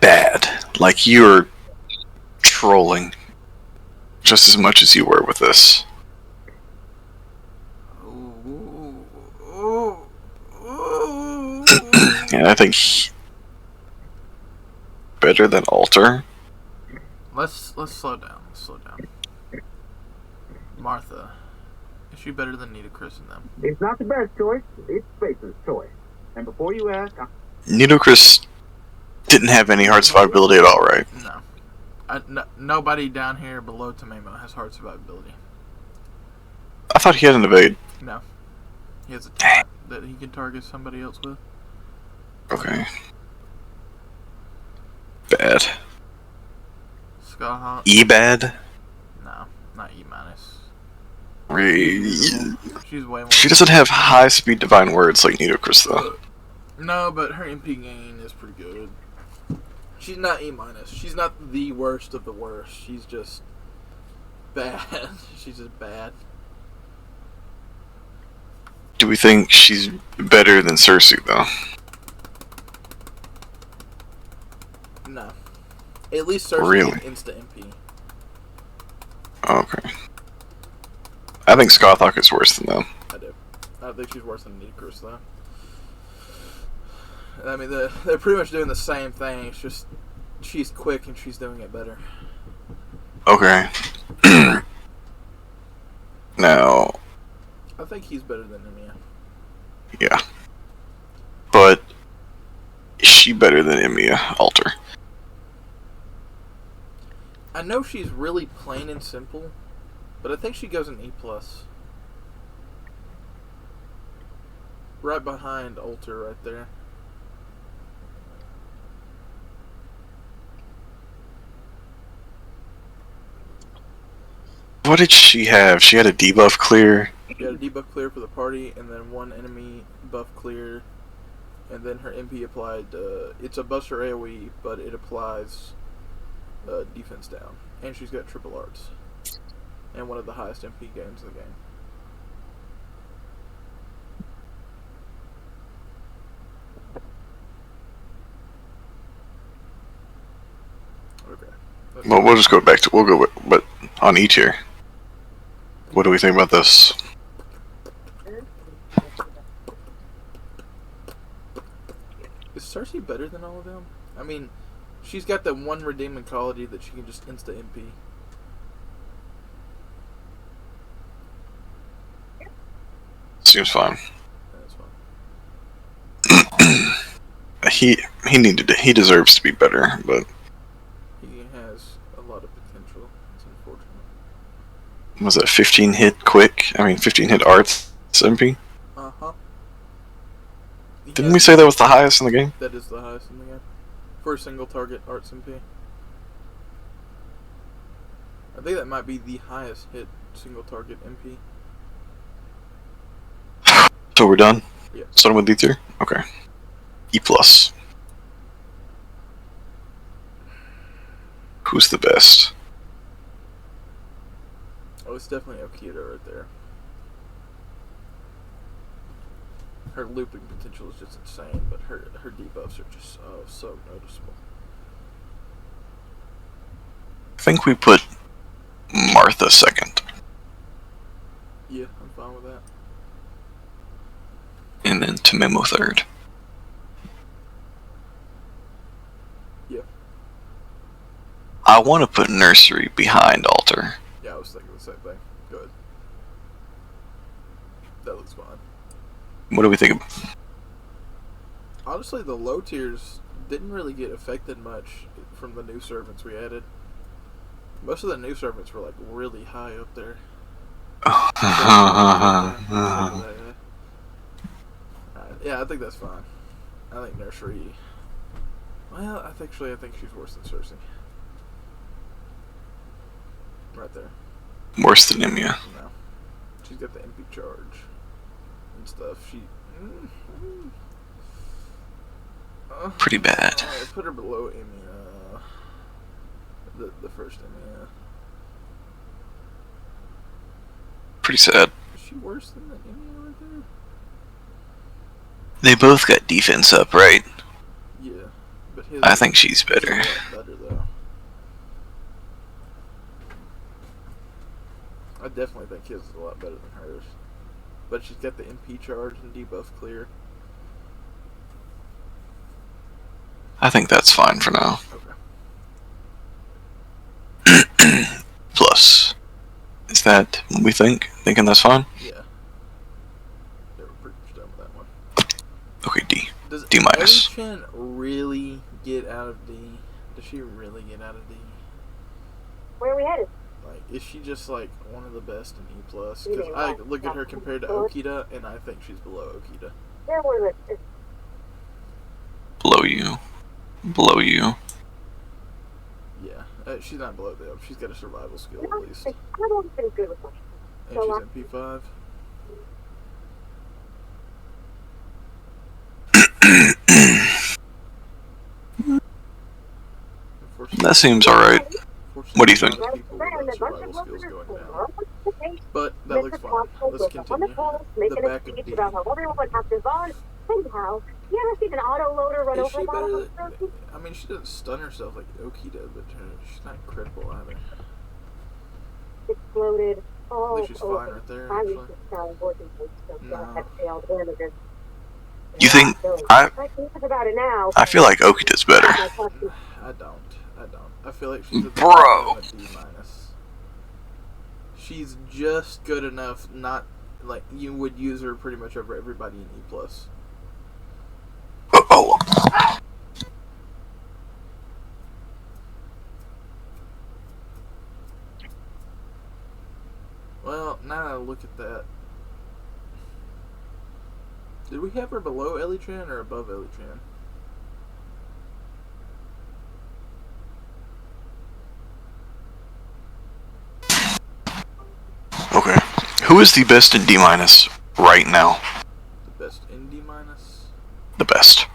bad. Like, you're trolling just as much as you were with this. And I think better than Alter. Let's slow down. Martha, is she better than Nita, Chris, and them? It's not the best choice. It's Spacer's choice. And before you ask, Nitocris didn't have any hard survivability at all, right? No. Nobody down here below Tamemo has hard survivability. I thought he had an evade. No. He has a taunt that he can target somebody else with. Okay. Bad. Skahawk. E-bad? No, not E-. She's way more. She doesn't have high speed divine words like Nitocris, though. No, but her MP gain is pretty good. She's not E-. She's not the worst of the worst. She's just bad. She's just bad. Do we think she's better than Cersei, though? No. At least Cersei Really? can insta MP. Okay. I think Skothawk is worse than them. I do. I think she's worse than Nitocris, though. I mean, they're pretty much doing the same thing. It's just she's quick and she's doing it better. Okay. Now. I think he's better than Emiya. Yeah. But is she better than Emiya Alter? I know she's really plain and simple, but I think she goes in E+. Right behind Alter, right there. What did she have? She had a debuff clear. She had a debuff clear for the party, and then one enemy buff clear, and then her MP applied, it's a buster AoE, but it applies defense down. And she's got triple arts. And one of the highest MP gains in the game. Okay. Well, we'll just go back to, we'll go with, but on E tier. What do we think about this? Is Cersei better than all of them? I mean, she's got that one redeeming quality that she can just insta MP. Seems fine. That's fine. He deserves to be better, but He has a lot of potential. It's unfortunate. was that 15 hit quick? I mean 15 hit arts MP? Uh-huh. Didn't we say that was the highest in the game? That is the highest in the game. For a single target arts MP. I think that might be the highest hit single target MP. So we're done? Yeah. Starting with D3? Okay. E+. Who's the best? Oh, it's definitely Okita right there. Her looping potential is just insane, but her debuffs are just so noticeable. I think we put Martha second. Yeah, I'm fine with that. And then Tamemo third. Yeah. I want to put Nursery behind Altar. Yeah, I was thinking the same thing. Go ahead. That looks fine. What do we think of? Honestly, the low tiers didn't really get affected much from the new servants we added. Most of the new servants were like really high up there. Yeah, I think that's fine. I think Nursery. Well, I think she's worse than Cersei. Right there. Worse than Emiya. No, she's got the MP charge and stuff. She. Pretty bad. Put her below Emiya. The first Emiya. Pretty sad. Is she worse than the Emiya right there? They both got defense up, right? Yeah, but his. I think she's better. His is a lot better though. I definitely think his is a lot better than hers. But she's got the MP charge and debuff clear. I think that's fine for now. Okay. Plus. Is that what we think? Thinking that's fine? Yeah. They were pretty much done with that one. Okay, D. Does D minus. Ellie-chan really get out of D? Does she really get out of D? Where are we headed? Like, is she just like one of the best in E+? Because I look at her compared to Okita, and I think she's below Okita. Where were we? Below you. Below you. Yeah, she's not below them. She's got a survival skill at least. I don't think good with much. And she's in P5. That seems alright. What do you think? People with survival skills going down. But that looks fine. Let's continue. The back of D. About how everyone would have to vote. Anyhow, you ever seen an autoloader run Is over she a bottle better? of Cersei? I mean, she doesn't stun herself like Okita, but she's not critical either. Exploded. I Oh, think she's fine right there, actually. You think I feel like Okita's better. I don't. I feel like she's a Bro. D minus. She's just good enough, not like you would use her pretty much over everybody in E+. Oh. Well, now that I look at that, did we have her below Ellie-chan or above Ellie-chan? Okay. Who is the best in D minus right now? The best in D minus? The best.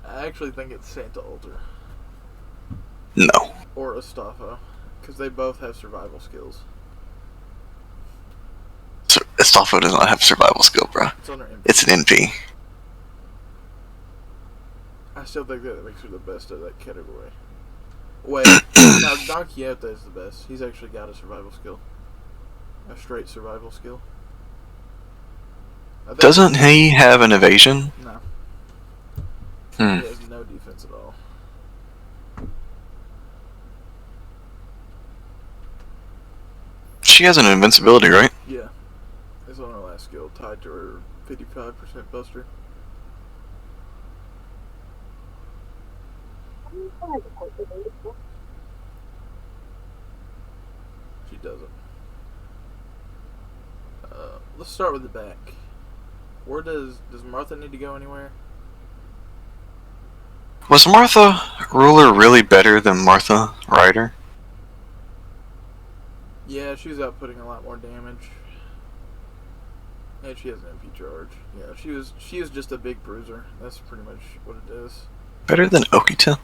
I actually think it's Santa Alter. No. Or Astafo. Because they both have survival skills. Astolfo does not have survival skill, bro. It's on her MP. It's an NP. I still think that makes her the best of that category. Wait, now Don Quixote is the best. He's actually got a survival skill. A straight survival skill. Doesn't he have an evasion? No. Hmm. He has no defense at all. She has an invincibility, right? Yeah. It's on her last skill, tied to her 55% buster. She doesn't. Let's start with the back. Where does Martha need to go anywhere? Was Martha Ruler really better than Martha Ryder? Yeah, she's outputting a lot more damage. And she has an MP charge. Yeah, she is just a big bruiser. That's pretty much what it is. Better than Okita?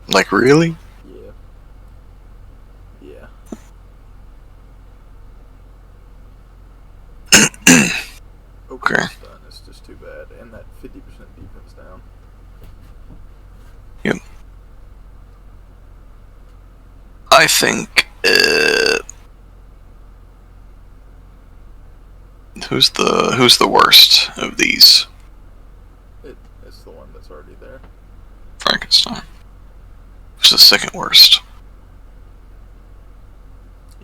Like, really? Yeah. Yeah. Okay. Stun is just too bad. And that 50% defense down. Yep. I think, who's the worst of these? It's the one that's already there. Frankenstein. Who's the second worst?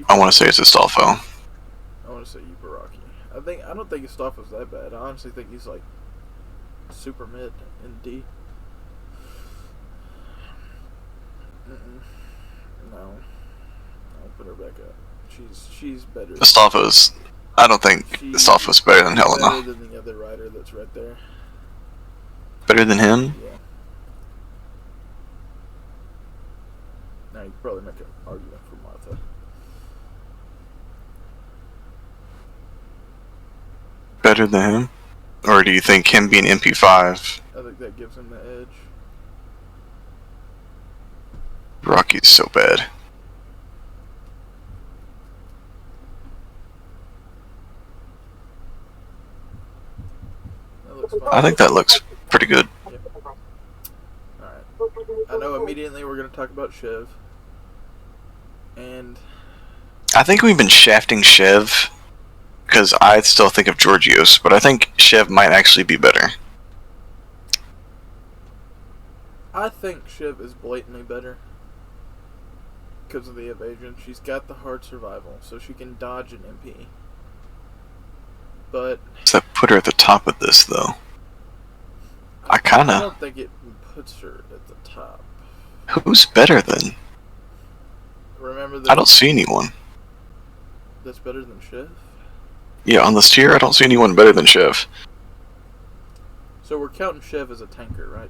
I want to say it's Astolfo. I want to say Ibaraki. I don't think Astolfo's that bad. I honestly think he's like super mid in D. No. I'll put her back up. She's better. Astolfo's. I don't think Astolfo's better than Helena. Better than the other rider that's right there. Better than him? Yeah. Now you could probably make an argument for Martha. Better than him? Or do you think him being MP5? I think that gives him the edge. Rocky's so bad. That looks fine. I think that looks pretty good. Yep. Alright. I know immediately we're going to talk about Shiv. And I think we've been shafting Shev because I still think of Georgios, but I think Shev might actually be better. I think Shiv is blatantly better because of the evasion. She's got the hard survival, so she can dodge an MP. But Does that put her at the top of this, though? I I don't think it puts her at the top. Who's better then? Remember that I don't see anyone. that's better than Shiv? Yeah, on this tier, I don't see anyone better than Shev. So we're counting Shiv as a tanker, right?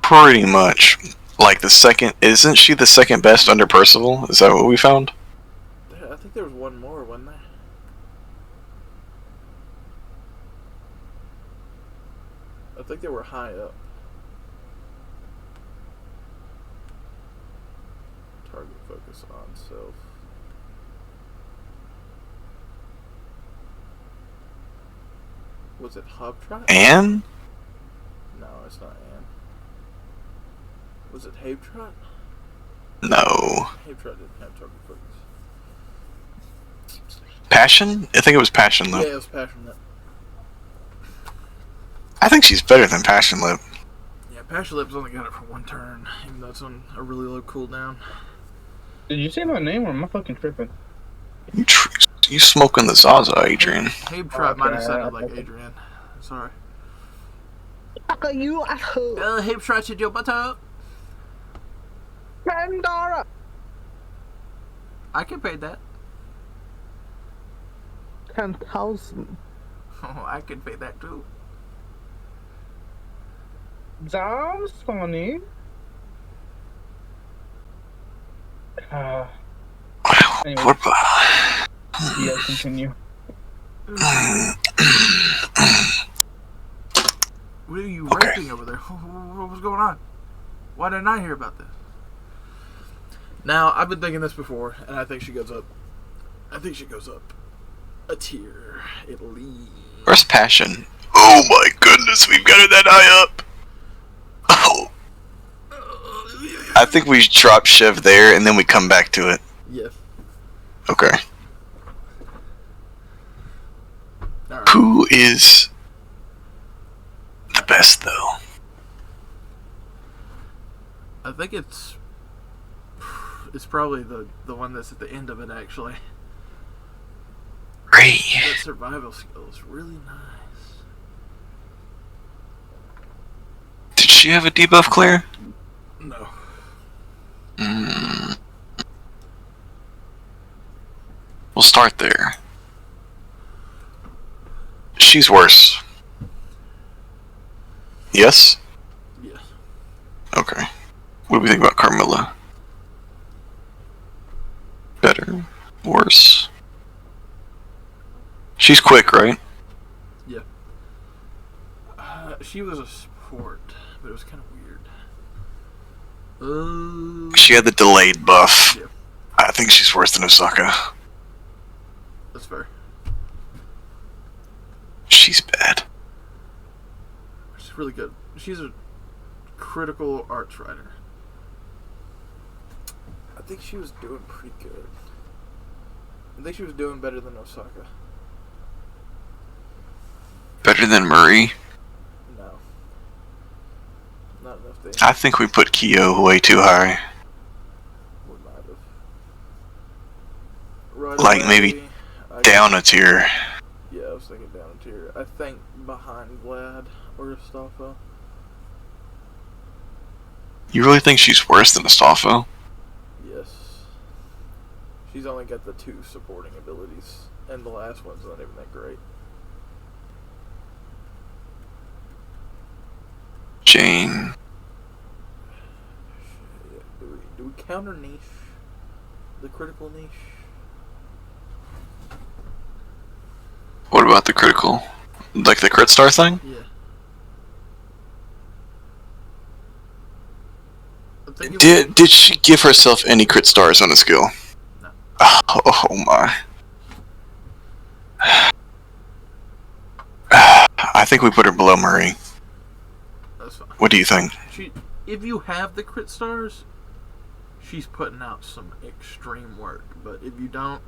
Pretty much. Like the second, isn't she the second best under Percival? Is that what we found? I think there was one more, wasn't there? I think they were high up. Target focus on self. Was it Hobtrot? Anne? No, it's not Anne. Was it Habetrot? No. Habetrot didn't have target focus. Passion? I think it was Passion Lip. Yeah, it was Passionate. I think she's better than Passion Lip. Yeah, Passionlip's only got it for one turn, even though it's on a really low cooldown. Did you say my name or am I fucking tripping? You smoking the Zaza, Adrian. Habetrot might have sounded like Adrian. Sorry. Fuck you, asshole. Habetrot, shut your butt up. Pandora. I can pay that. 10,000. Oh, I can pay that too. Sounds funny. Anyway, What? yeah, continue. What are you Okay. raping over there? What was going on? Why didn't I hear about this? Now, I've been thinking this before, and I think she goes up. I think she goes up a tier, at least. Where's Passion? Oh my goodness, we've got her that high up. Oh. I think we drop Shiv there and then we come back to it. Yes. Okay. Alright. Who is the best though? I think it's probably the one that's at the end of it, actually. Ray. That survival skill is really nice. Did she have a debuff, Claire? No. start there. She's worse. Yes? Yes. Okay. What do we think about Carmilla? Better? Worse? She's quick, right? Yeah. She was a sport, but it was kind of weird. She had the delayed buff. Yeah. I think she's worse than Osaka. That's fair. She's bad. She's really good. She's a critical arts writer. I think she was doing pretty good. I think she was doing better than Osaka. Better than Marie? No. Not enough there. I think we put Kyo way too high. We might have. Right Like, away, maybe I down a tier. Yeah, I was thinking down a tier. I think behind Glad or Astolfo. You really think she's worse than Astolfo? Yes. She's only got the 2 supporting abilities, and the last one's not even that great. Jane. Do we counter niche? The critical niche? What about the critical? Like the crit star thing? Yeah. I think it Did she give herself any crit stars on a skill? No. Oh my. I think we put her below Marie. That's fine. What do you think? If you have the crit stars, she's putting out some extreme work. But if you don't,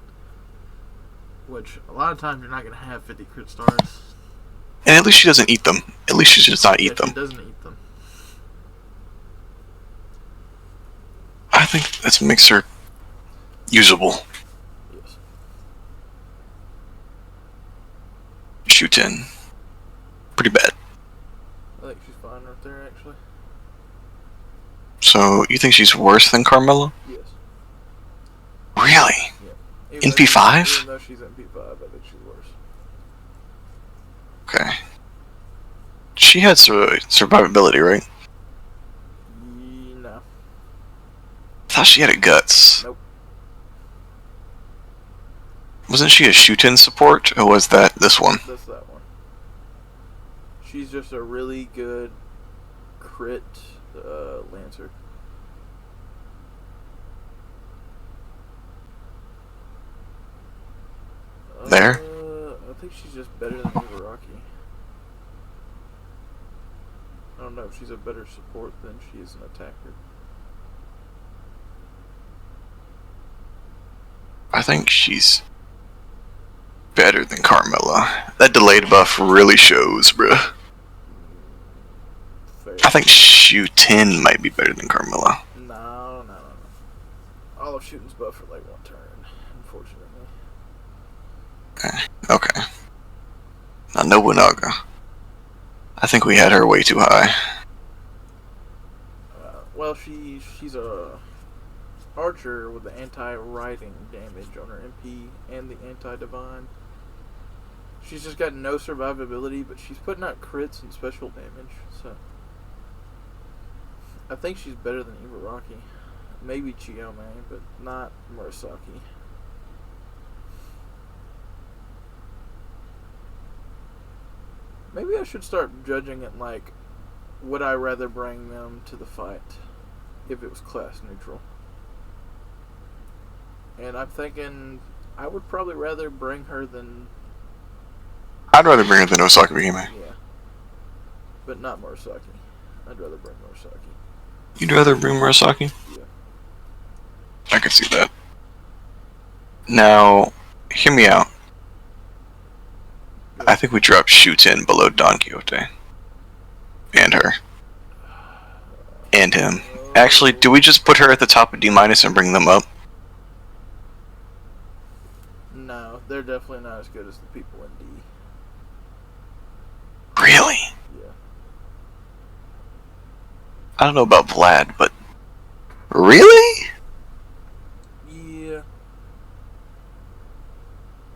which a lot of times you're not going to have 50 crit stars. And at least she doesn't eat them. At least she does not eat She them. doesn't eat them. I think that makes her usable. Yes. Shoot in. Pretty bad. I think she's fine right there, actually. So, you think she's worse than Carmilla? Yes. Really? Yeah. In P5? Even though she's in P5, I think she's worse. Okay. She had survivability, right? No. I thought she had a guts. Nope. Wasn't she a shoot-in support, or was that this one? That's that one. She's just a really good crit Lancer. There? I think she's just better than Ibaraki. I don't know if she's a better support than she is an attacker. I think she's better than Carmilla. That delayed buff really shows, bruh. Fair. I think shoot-in might be better than Carmilla. No. All of shooting's buff for like 1 turn, unfortunately. Okay. Now Nobunaga. I think we had her way too high. Well, she's a archer with the anti-riding damage on her MP and the anti-divine. She's just got no survivability, but she's putting out crits and special damage, so I think she's better than Ibaraki. Maybe Chiyome, but not Murasaki. Maybe I should start judging it like, would I rather bring them to the fight if it was class neutral? And I'm thinking I would probably rather bring her than... I'd rather bring her than Osaka Behime. Yeah. But not Murasaki. I'd rather bring Murasaki. You'd rather bring Murasaki? Yeah. I could see that. Now, hear me out. I think we dropped shoot-in below Don Quixote. And her. And him. Actually, do we just put her at the top of D- and bring them up? No, they're definitely not as good as the people in D. Really? Yeah. I don't know about Vlad, but... Really? Yeah.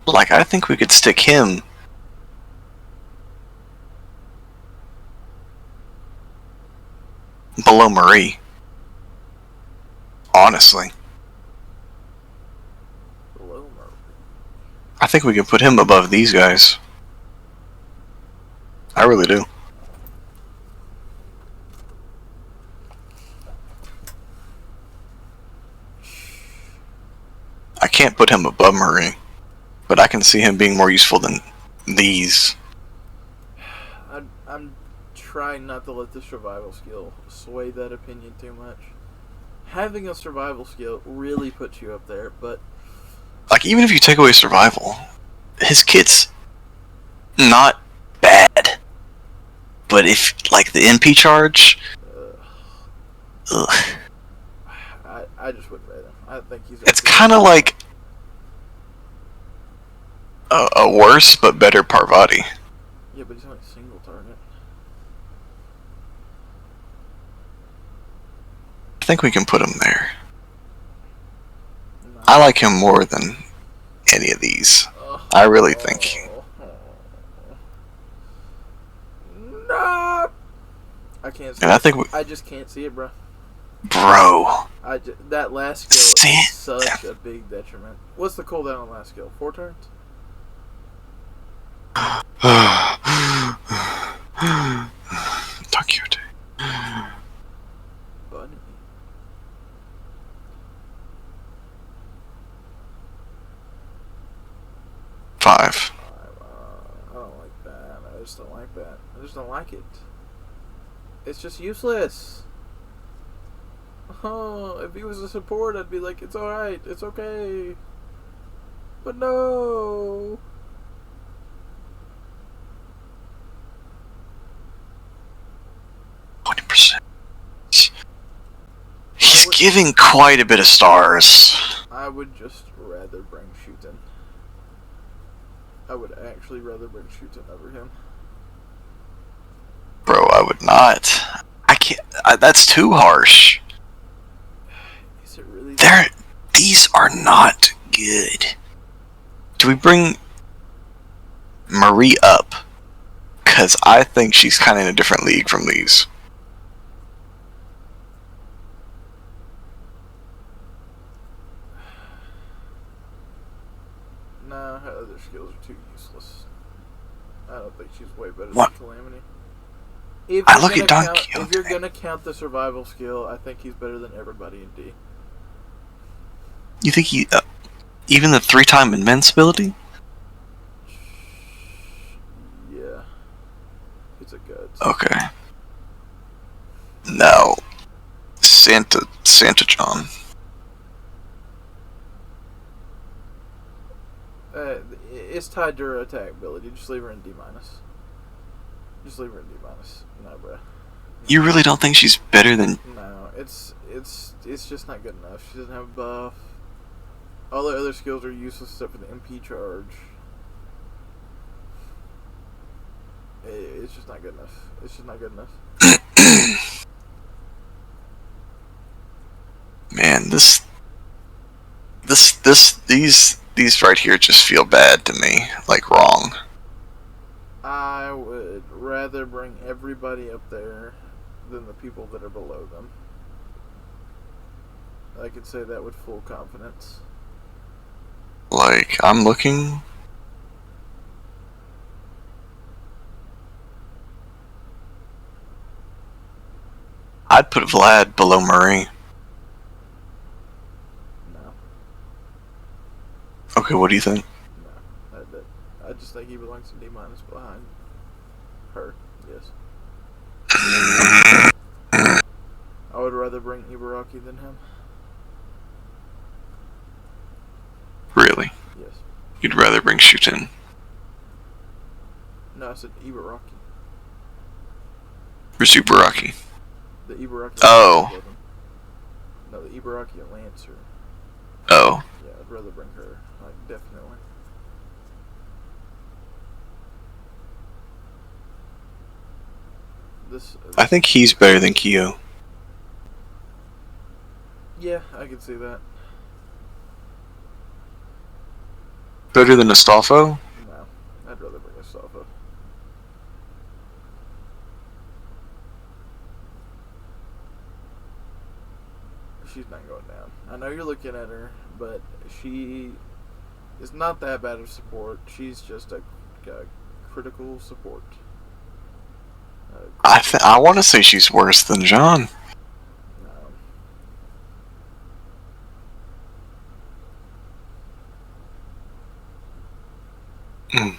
Like, I think we could stick him below Marie. Honestly. Below Marie. I think we can put him above these guys. I really do. I can't put him above Marie, but I can see him being more useful than these. I'm trying not to let the survival skill sway that opinion too much. Having a survival skill really puts you up there, but Like, even if you take away survival, his kit's not bad. But if, like, the MP charge... Ugh. I just wouldn't rate him. I think he's... It's kind of like a worse but better Parvati. Yeah, but he's only a single target. I think we can put him there. No. I like him more than any of these. I really think. No! I can't see And it. I think I just can't see it, bro. Bro. That last skill is such a big detriment. What's the cooldown on last skill? 4 turns? Takute. Bunny. Five. I don't like that. I just don't like that. I just don't like it. It's just useless. Oh, if he was a support, I'd be like, it's alright, it's okay. But no. 20%. He's giving quite a bit of stars. I would just rather bring Shooten. I would actually rather bring Shooten over him. Bro, I would not. I can't. That's too harsh. Is it really? These are not good. Do we bring Marie up? Because I think she's kind of in a different league from these. No, her other skills are too useless. I don't think she's way better What? than Calamity. If I look at Donkey. If you're gonna count the survival skill, I think he's better than everybody in D. You think he, even the 3-time invincibility? Yeah, it's a good. Okay. No, Santa John. It's tied to her attack ability. Just leave her in D minus. Just leave her in D minus. No, bro. You really don't think she's better than? No, it's just not good enough. She doesn't have a buff. All the other skills are useless except for the MP charge. It's just not good enough. It's just not good enough. Man, these right here just feel bad to me, like wrong. I would rather bring everybody up there than the people that are below them. I could say that with full confidence. Like, I'm looking. I'd put Vlad below Marie. No. Okay, what do you think? No. I just think he belongs in D minus behind her. Yes. I would rather bring Ibaraki than him. Really? Yes. You'd rather bring Shooten? No, I said Ibaraki. Or Zubaraki? The Ibaraki. Oh. No, the Ibaraki and Lancer. Oh. Yeah, I'd rather bring her. Like, definitely. I think he's better than Kyo. Yeah, I can see that. Better than Astolfo? No, I'd rather bring Astolfo. She's not going down. I know you're looking at her, but she is not that bad of support. She's just a critical support. I want to say she's worse than John. Mm.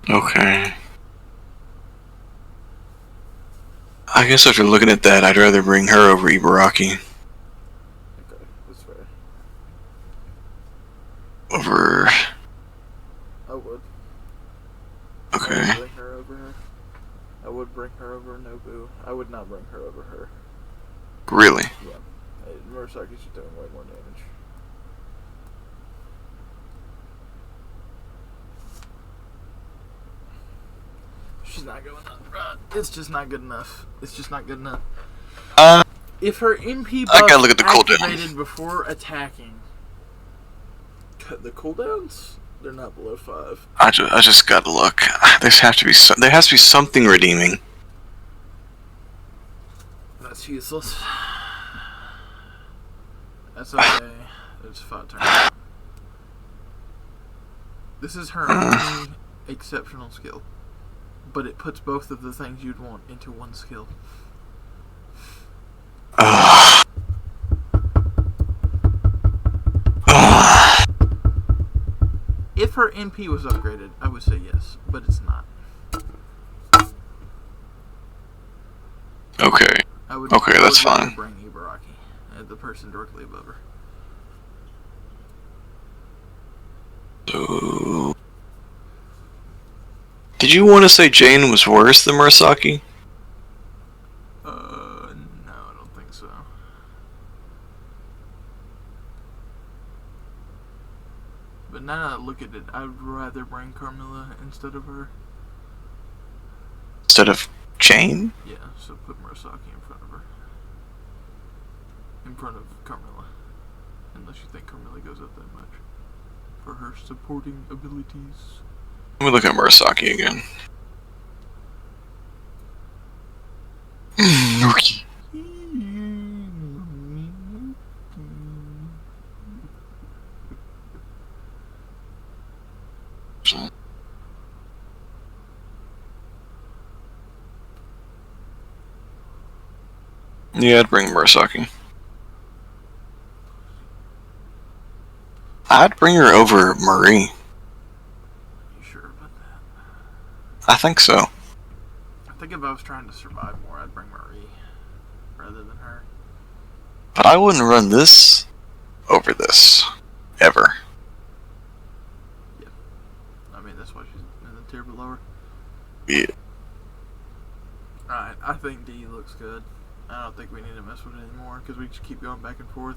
Okay. I guess after looking at that, I'd rather bring her over Ibaraki. Okay, that's fair. Over... I would. Okay. I would bring her over her. I would bring her over Nobu. I would not bring her over her. Really? Yeah. Murasaki's just doing way more damage. She's not going up. It's just not good enough. It's just not good enough. If her MP buff I gotta look at the activated before attacking, the cooldowns, they're not below 5. I just gotta look. There has to be something redeeming. That's useless. That's okay. It's 5 turns. This is her only exceptional skill, but it puts both of the things you'd want into one skill. If her MP was upgraded, I would say yes, but it's not. Okay. Okay, that's fine. Bring Ibaraki, the person directly above her. So, did you want to say Jane was worse than Murasaki? No, I don't think so. But now that I look at it, I'd rather bring Carmilla instead of her. Instead of Jane? Yeah, so put Murasaki in front of her. In front of Carmilla. Unless you think Carmilla goes up that much. For her supporting abilities. Let me look at Murasaki again. Nuki. Yeah, I'd bring Murasaki. I'd bring her over Marie. You sure about that? I think so. I think if I was trying to survive more, I'd bring Marie rather than her. But I wouldn't run this over this. Ever. Yeah. I mean, that's why she's in the tier below her. Yeah. Alright, I think D looks good. I don't think we need to mess with it anymore because we just keep going back and forth.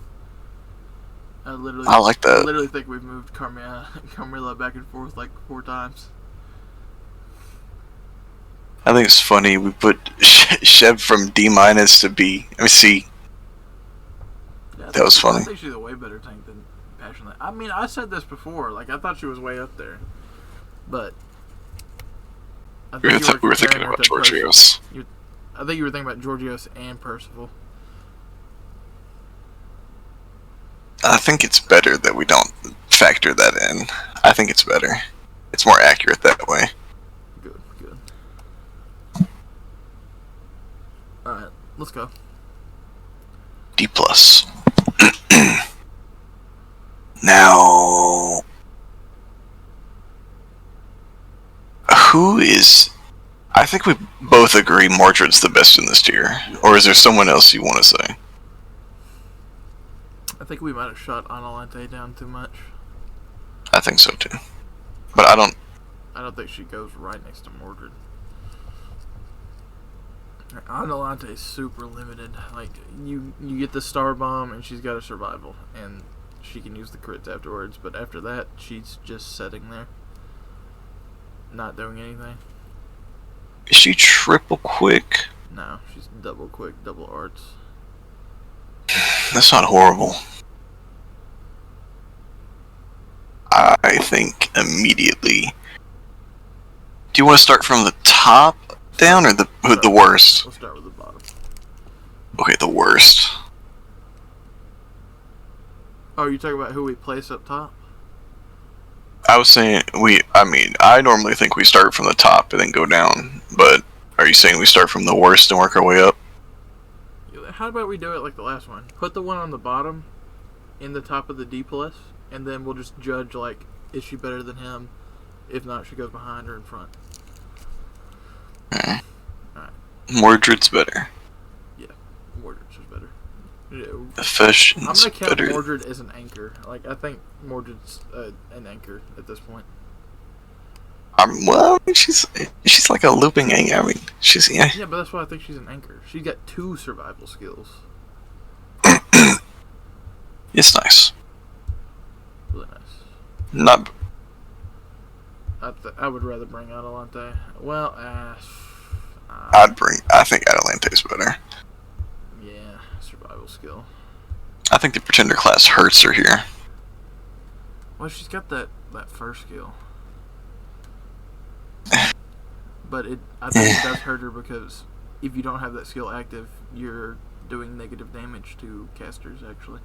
I like that. I literally think we've moved Carmilla back and forth like 4 times. I think it's funny we put Shev from D- to B. I mean C. Yeah, That was funny. I think she's a way better tank than Passionate. I mean, I said this before. Like, I thought she was way up there, but I think We were thinking about Georgios. I think you were thinking about Georgios and Percival. I think it's better that we don't factor that in. I think it's better. It's more accurate that way. Good. Alright, let's go. D+. Now, who is... I think we both agree Mordred's the best in this tier. Or is there someone else you want to say? I think we might have shot Analante down too much. I think so too. But I don't think she goes right next to Mordred. Analante is super limited. Like, you get the star bomb and she's got a survival. And she can use the crits afterwards. But after that, she's just sitting there. Not doing anything. Is she triple quick? No, she's double quick, double arts. That's not horrible. I think immediately. Do you want to start from the top down or the worst? We'll start with the bottom. Okay, the worst. Oh, you talking about who we place up top? I was saying I normally think we start from the top and then go down, but are you saying we start from the worst and work our way up? How about we do it like the last one? Put the one on the bottom in the top of the D plus, and then we'll just judge, like, is she better than him? If not, she goes behind or in front. Okay. Alright. Mordred's better. Yeah, Mordred's is better. Yeah. Efficient's I'm gonna count better. Mordred as an anchor. Like, I think Mordred's an anchor at this point. Well, she's like a looping anchor. I mean, yeah. Yeah, but that's why I think she's an anchor. She's got 2 survival skills. It's nice. Really nice. Not. I would rather bring Adelante. Well, I think Atalante's better. Yeah, survival skill. I think the Pretender class hurts her here. Well, she's got that first skill. But I think it does hurt her because if you don't have that skill active, you're doing negative damage to casters, actually.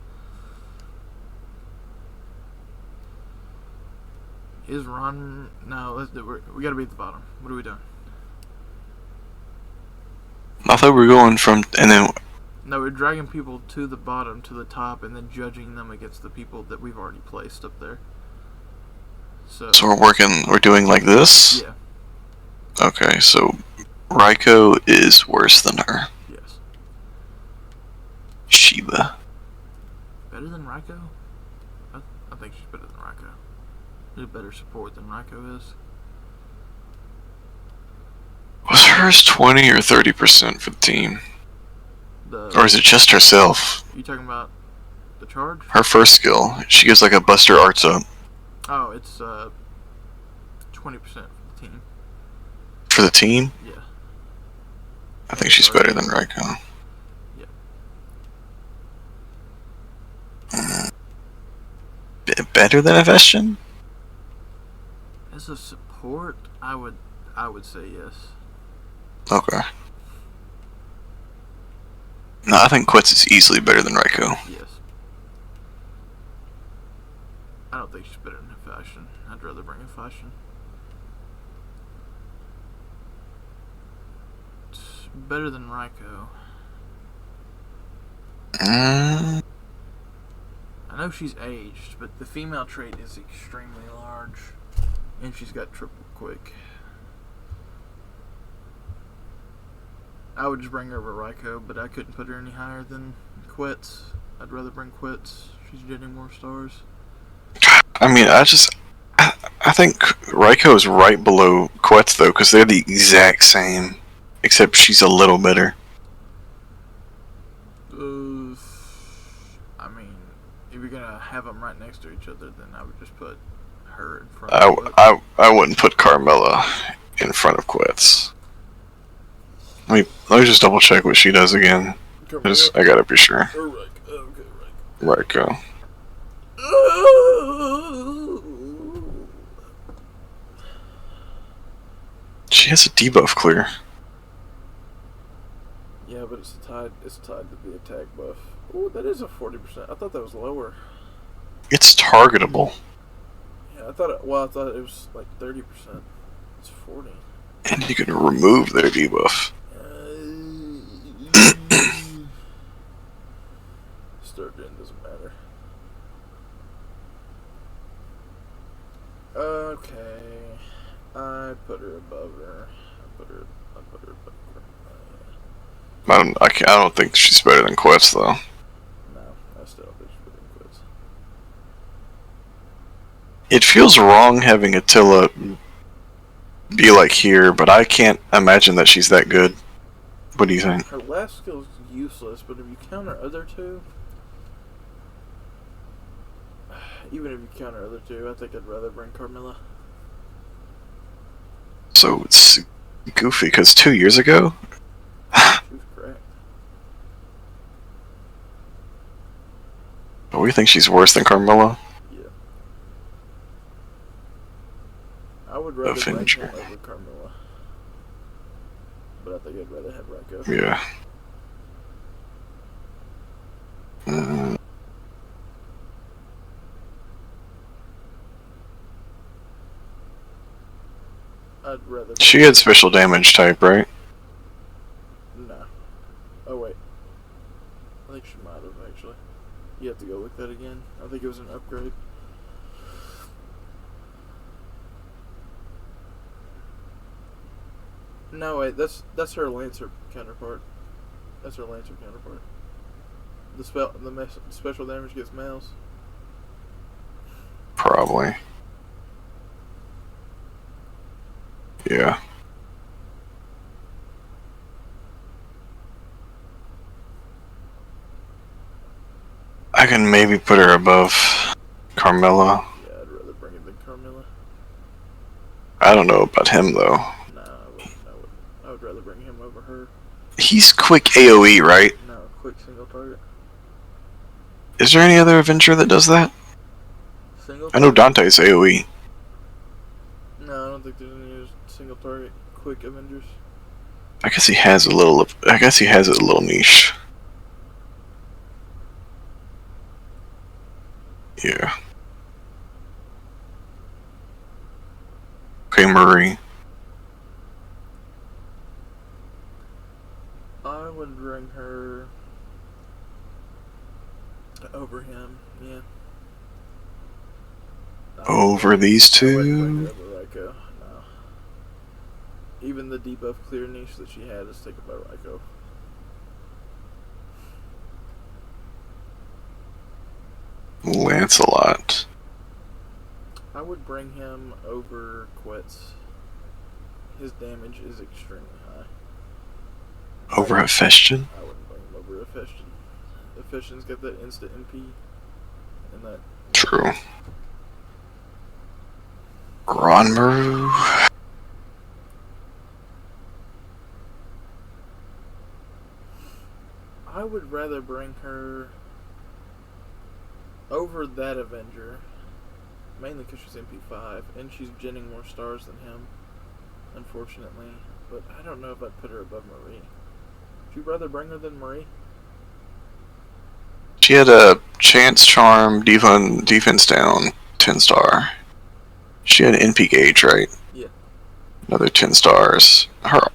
Is Ron... No, we gotta be at the bottom. What are we doing? I thought we were going from, and then... No, we're dragging people to the bottom, to the top, and then judging them against the people that we've already placed up there. So we're doing like this? Yeah. Okay, so Raiko is worse than her. Yes. Shiba. Better than Raiko? I think she's better than Raiko. She's better support than Raiko is. Was hers 20 or 30% for the team? Or is it just herself? You talking about the charge? Her first skill. She gives like a Buster Arts up. Oh, it's 20% for the team. For the team? Yeah. I think she's better than Raiko. Yeah. Better than a Vestian? As a support, I would say yes. Okay. No, I think Quetz is easily better than Raiko. Yes. I don't think she's better than a fashion. I'd rather bring a fashion. It's better than Raiko. I know she's aged, but the female trait is extremely large. And she's got triple quick. I would just bring her over Raiko, but I couldn't put her any higher than Quetz. I'd rather bring Quetz. She's getting more stars. I mean, I think Raiko is right below Quetz, though, because they're the exact same, except she's a little better. I mean, if you're gonna have them right next to each other, then I would just put her in front of Quetz. I wouldn't put Carmella in front of Quetz. Let me just double check what she does again. I gotta be sure. Raiko. She has a debuff clear. Yeah, but it's tied to the attack buff. Oh, that is a 40%. I thought that was lower. It's targetable. Yeah, I thought it was like 30%. It's 40. And you can remove their debuff. Start in doesn't matter. Okay, I put her above her. I put her above her. I don't think she's better than Quetz, though. No, I still don't think she's better than Quetz. It feels wrong having Attila be like here, but I can't imagine that she's that good. What do you think? Her last skill is useless, but if you count her other two, even if you count her other two, I think I'd rather bring Carmilla. So it's goofy because 2 years ago, We think she's worse than Carmilla? Yeah. I would rather bring Avenger. him over Carmilla. But I think I'd rather have Raiko. Yeah. Mm, I'd rather. she had special damage type, right? No. Oh wait. I think she might have actually. You have to go look that again. I think it was an upgrade. No wait, that's her Lancer counterpart. That's her Lancer counterpart. The special damage gets males. Probably. Yeah. I can maybe put her above Carmilla. Yeah, I'd rather bring it than Carmilla. I don't know about him though. No, I would rather bring him over her. He's quick AoE, right? No, quick single target. Is there any other Avenger that does that? Single I know target? Dante's AoE. No, I don't think there's any single target quick Avengers. I guess he has a little. I guess he has a little niche. Yeah. Okay, Marie. I would bring her over him, yeah. Over these I wouldn't bring two. her over Raiko, no. Even the debuff clear niche that she had is taken by Raiko. Lancelot. I would bring him over Quetz. His damage is extremely high. Over Hephaestion. I wouldn't bring him over Hephaestion. Hephaestion's got that instant MP. And that. True. Gronmaru. I would rather bring her over that Avenger. Mainly because she's MP5. And she's genning more stars than him. Unfortunately. But I don't know if I'd put her above Marie. Would you rather bring her than Marie? She had a chance, charm, defense down, 10-star. She had an NP gauge, right? Yeah. Another 10 stars.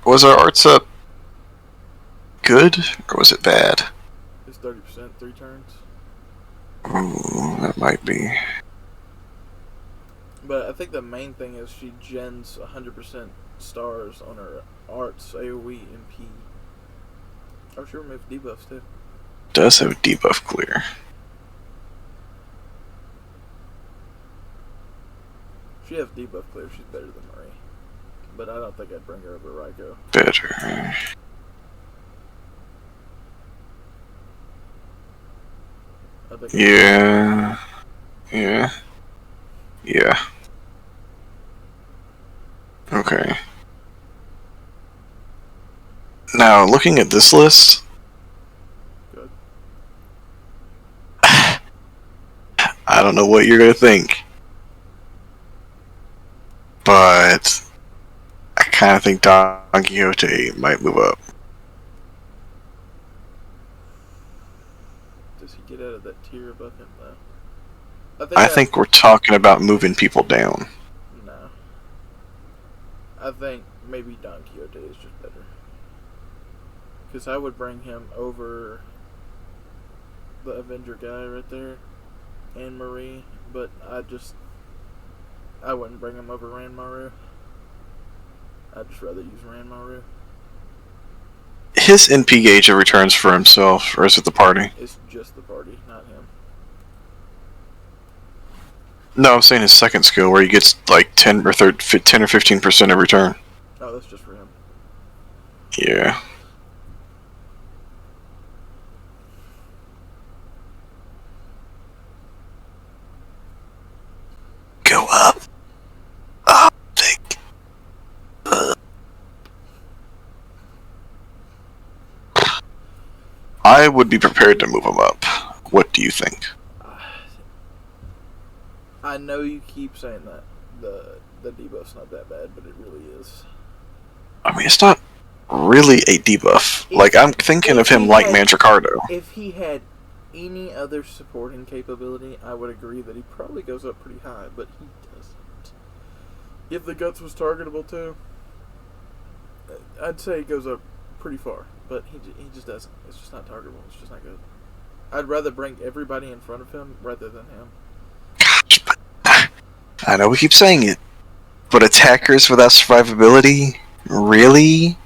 Was her arts up good or was it bad? It's 30%, 3 turns. Ooh, that might be. But I think the main thing is she gens 100% stars on her arts, AoE, and P. Oh, she removed debuffs too. Does have debuff clear. She has debuff clear, she's better than Marie. But I don't think I'd bring her over Raiko. Better. I think Yeah. Yeah. Yeah. Okay. Now, looking at this list, Good. I don't know what you're gonna think, but I kind of think Don Quixote might move up. Does he get out of that tier above him though? I think we're talking about moving people down. No. I think maybe Don Quixote is just better. Because I would bring him over the Avenger guy right there and Marie, but I wouldn't bring him over Ranmaru. I'd just rather use Ranmaru. His NP gauge returns for himself, or is it the party? It's just the party, not him. No, I'm saying his second skill, where he gets like 10 or 15% of return. Oh, that's just for him. Yeah. Go up. Up. Think. I would be prepared to move him up. What do you think? I know you keep saying that the debuff's not that bad, but it really is. I mean, it's not really a debuff. Like, I'm thinking of him like Mandracardo. If he had any other supporting capability, I would agree that he probably goes up pretty high, but he doesn't. If the guts was targetable too, I'd say it goes up pretty far, but he just doesn't. It's just not targetable. It's just not good. I'd rather bring everybody in front of him rather than him. Gosh, but I know we keep saying it, but attackers without survivability, really?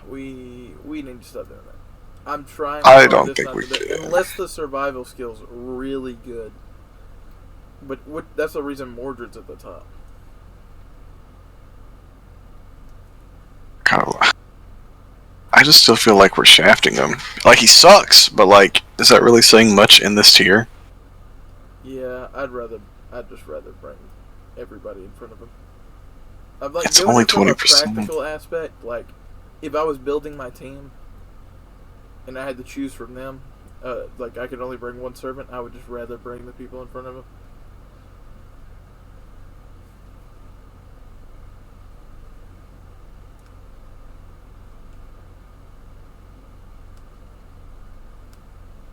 We need to stop doing that. I'm trying. I don't think we can. Unless the survival skill's really good. But that's the reason Mordred's at the top. Kind of. I just still feel like we're shafting him. Like, he sucks, but like, is that really saying much in this tier? Yeah, I'd just rather bring everybody in front of him. I'm like, It's doing only it from a 20%. practical aspect. Like, if I was building my team and I had to choose from them, like I could only bring one servant, I would just rather bring the people in front of him.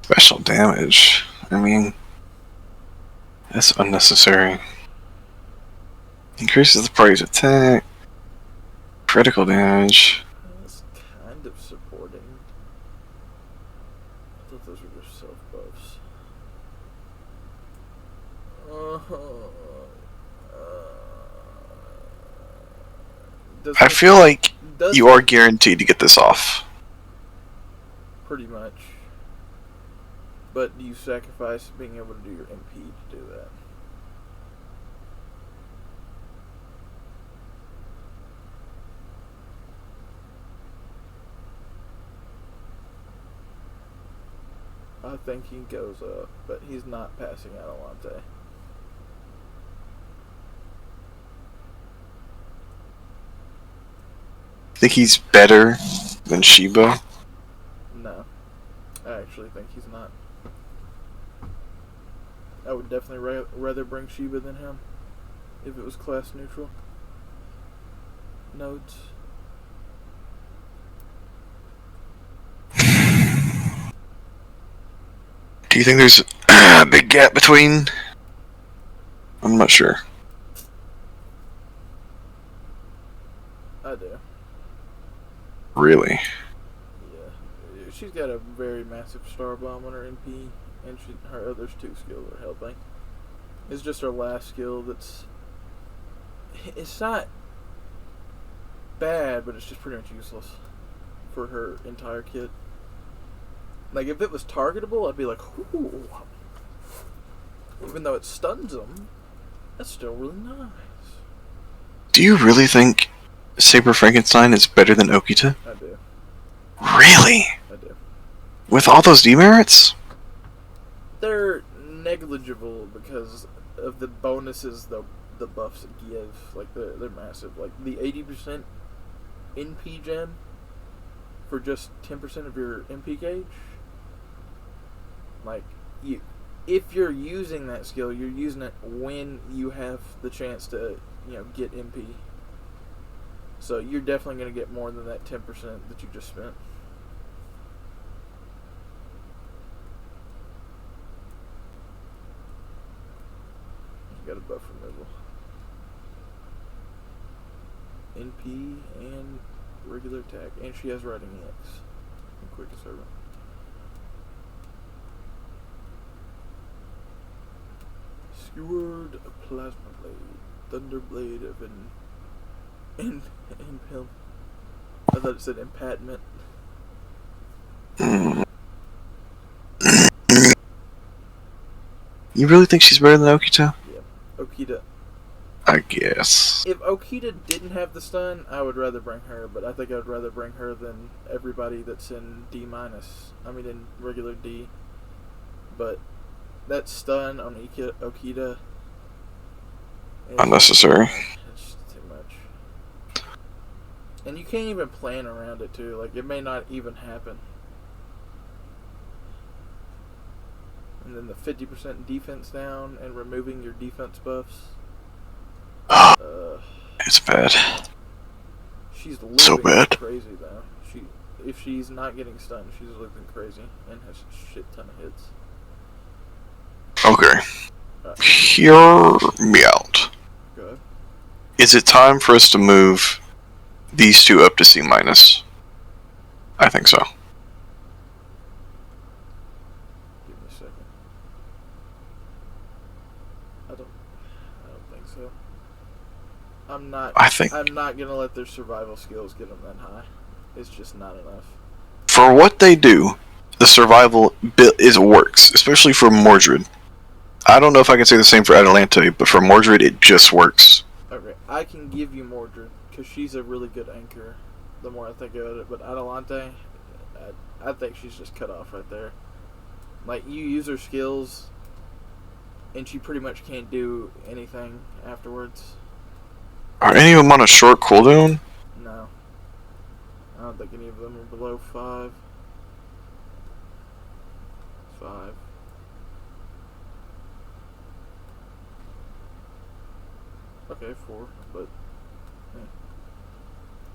Special damage. I mean, that's unnecessary. Increases the party's attack. Critical damage. That's kind of supporting. I thought those were just self buffs. I feel like you are guaranteed to get this off. Pretty much. But do you sacrifice being able to do your MP to do that? I think he goes up, but he's not passing Atalante. Think he's better than Shiba? No. I actually think he's not. I would definitely rather bring Shiba than him if it was class neutral. Notes. Do you think there's a big gap between? I'm not sure. I do. Really? Yeah. She's got a very massive star bomb on her NP, and her other two skills are helping. It's just her last skill that's... It's not bad, but it's just pretty much useless for her entire kit. Like, if it was targetable, I'd be like, ooh. Even though it stuns them, that's still really nice. Do you really think Saber Frankenstein is better than Okita? I do. Really? I do. With all those demerits? They're negligible because of the bonuses the buffs give. Like, they're massive. Like, the 80% NP gen for just 10% of your MP gauge. Like, if you're using that skill, you're using it when you have the chance to, get MP. So you're definitely going to get more than that 10% that you just spent. You got a buff removal. NP and regular attack. And she has Riding EX. And Quick Servant. Skewered Plasma Blade. Thunder Blade of Impel. I thought it said Impatment. You really think she's better than Okita? Yeah. Okita. I guess. If Okita didn't have the stun, I would rather bring her, but I think I'd rather bring her than everybody that's in D-. In regular D. But that stun on Okita... Unnecessary. It's just too much. And you can't even plan around it, too. Like, it may not even happen. And and then the 50% defense down, and removing your defense buffs. It's bad. She's So looping bad. crazy though. If she's not getting stunned, she's looping crazy and has a shit ton of hits. Okay. Hear me out. Good. Is it time for us to move these two up to C minus? I think so. Give me a second. I don't think so. I'm not gonna let their survival skills get them that high. It's just not enough. For what they do, the survival works, especially for Mordred. I don't know if I can say the same for Atalante, but for Mordred, it just works. Okay, I can give you Mordred because she's a really good anchor. The more I think about it, but Atalante, I think she's just cut off right there. Like, you use her skills, and she pretty much can't do anything afterwards. Are any of them on a short cooldown? No. I don't think any of them are below 5. 5. Okay, 4, but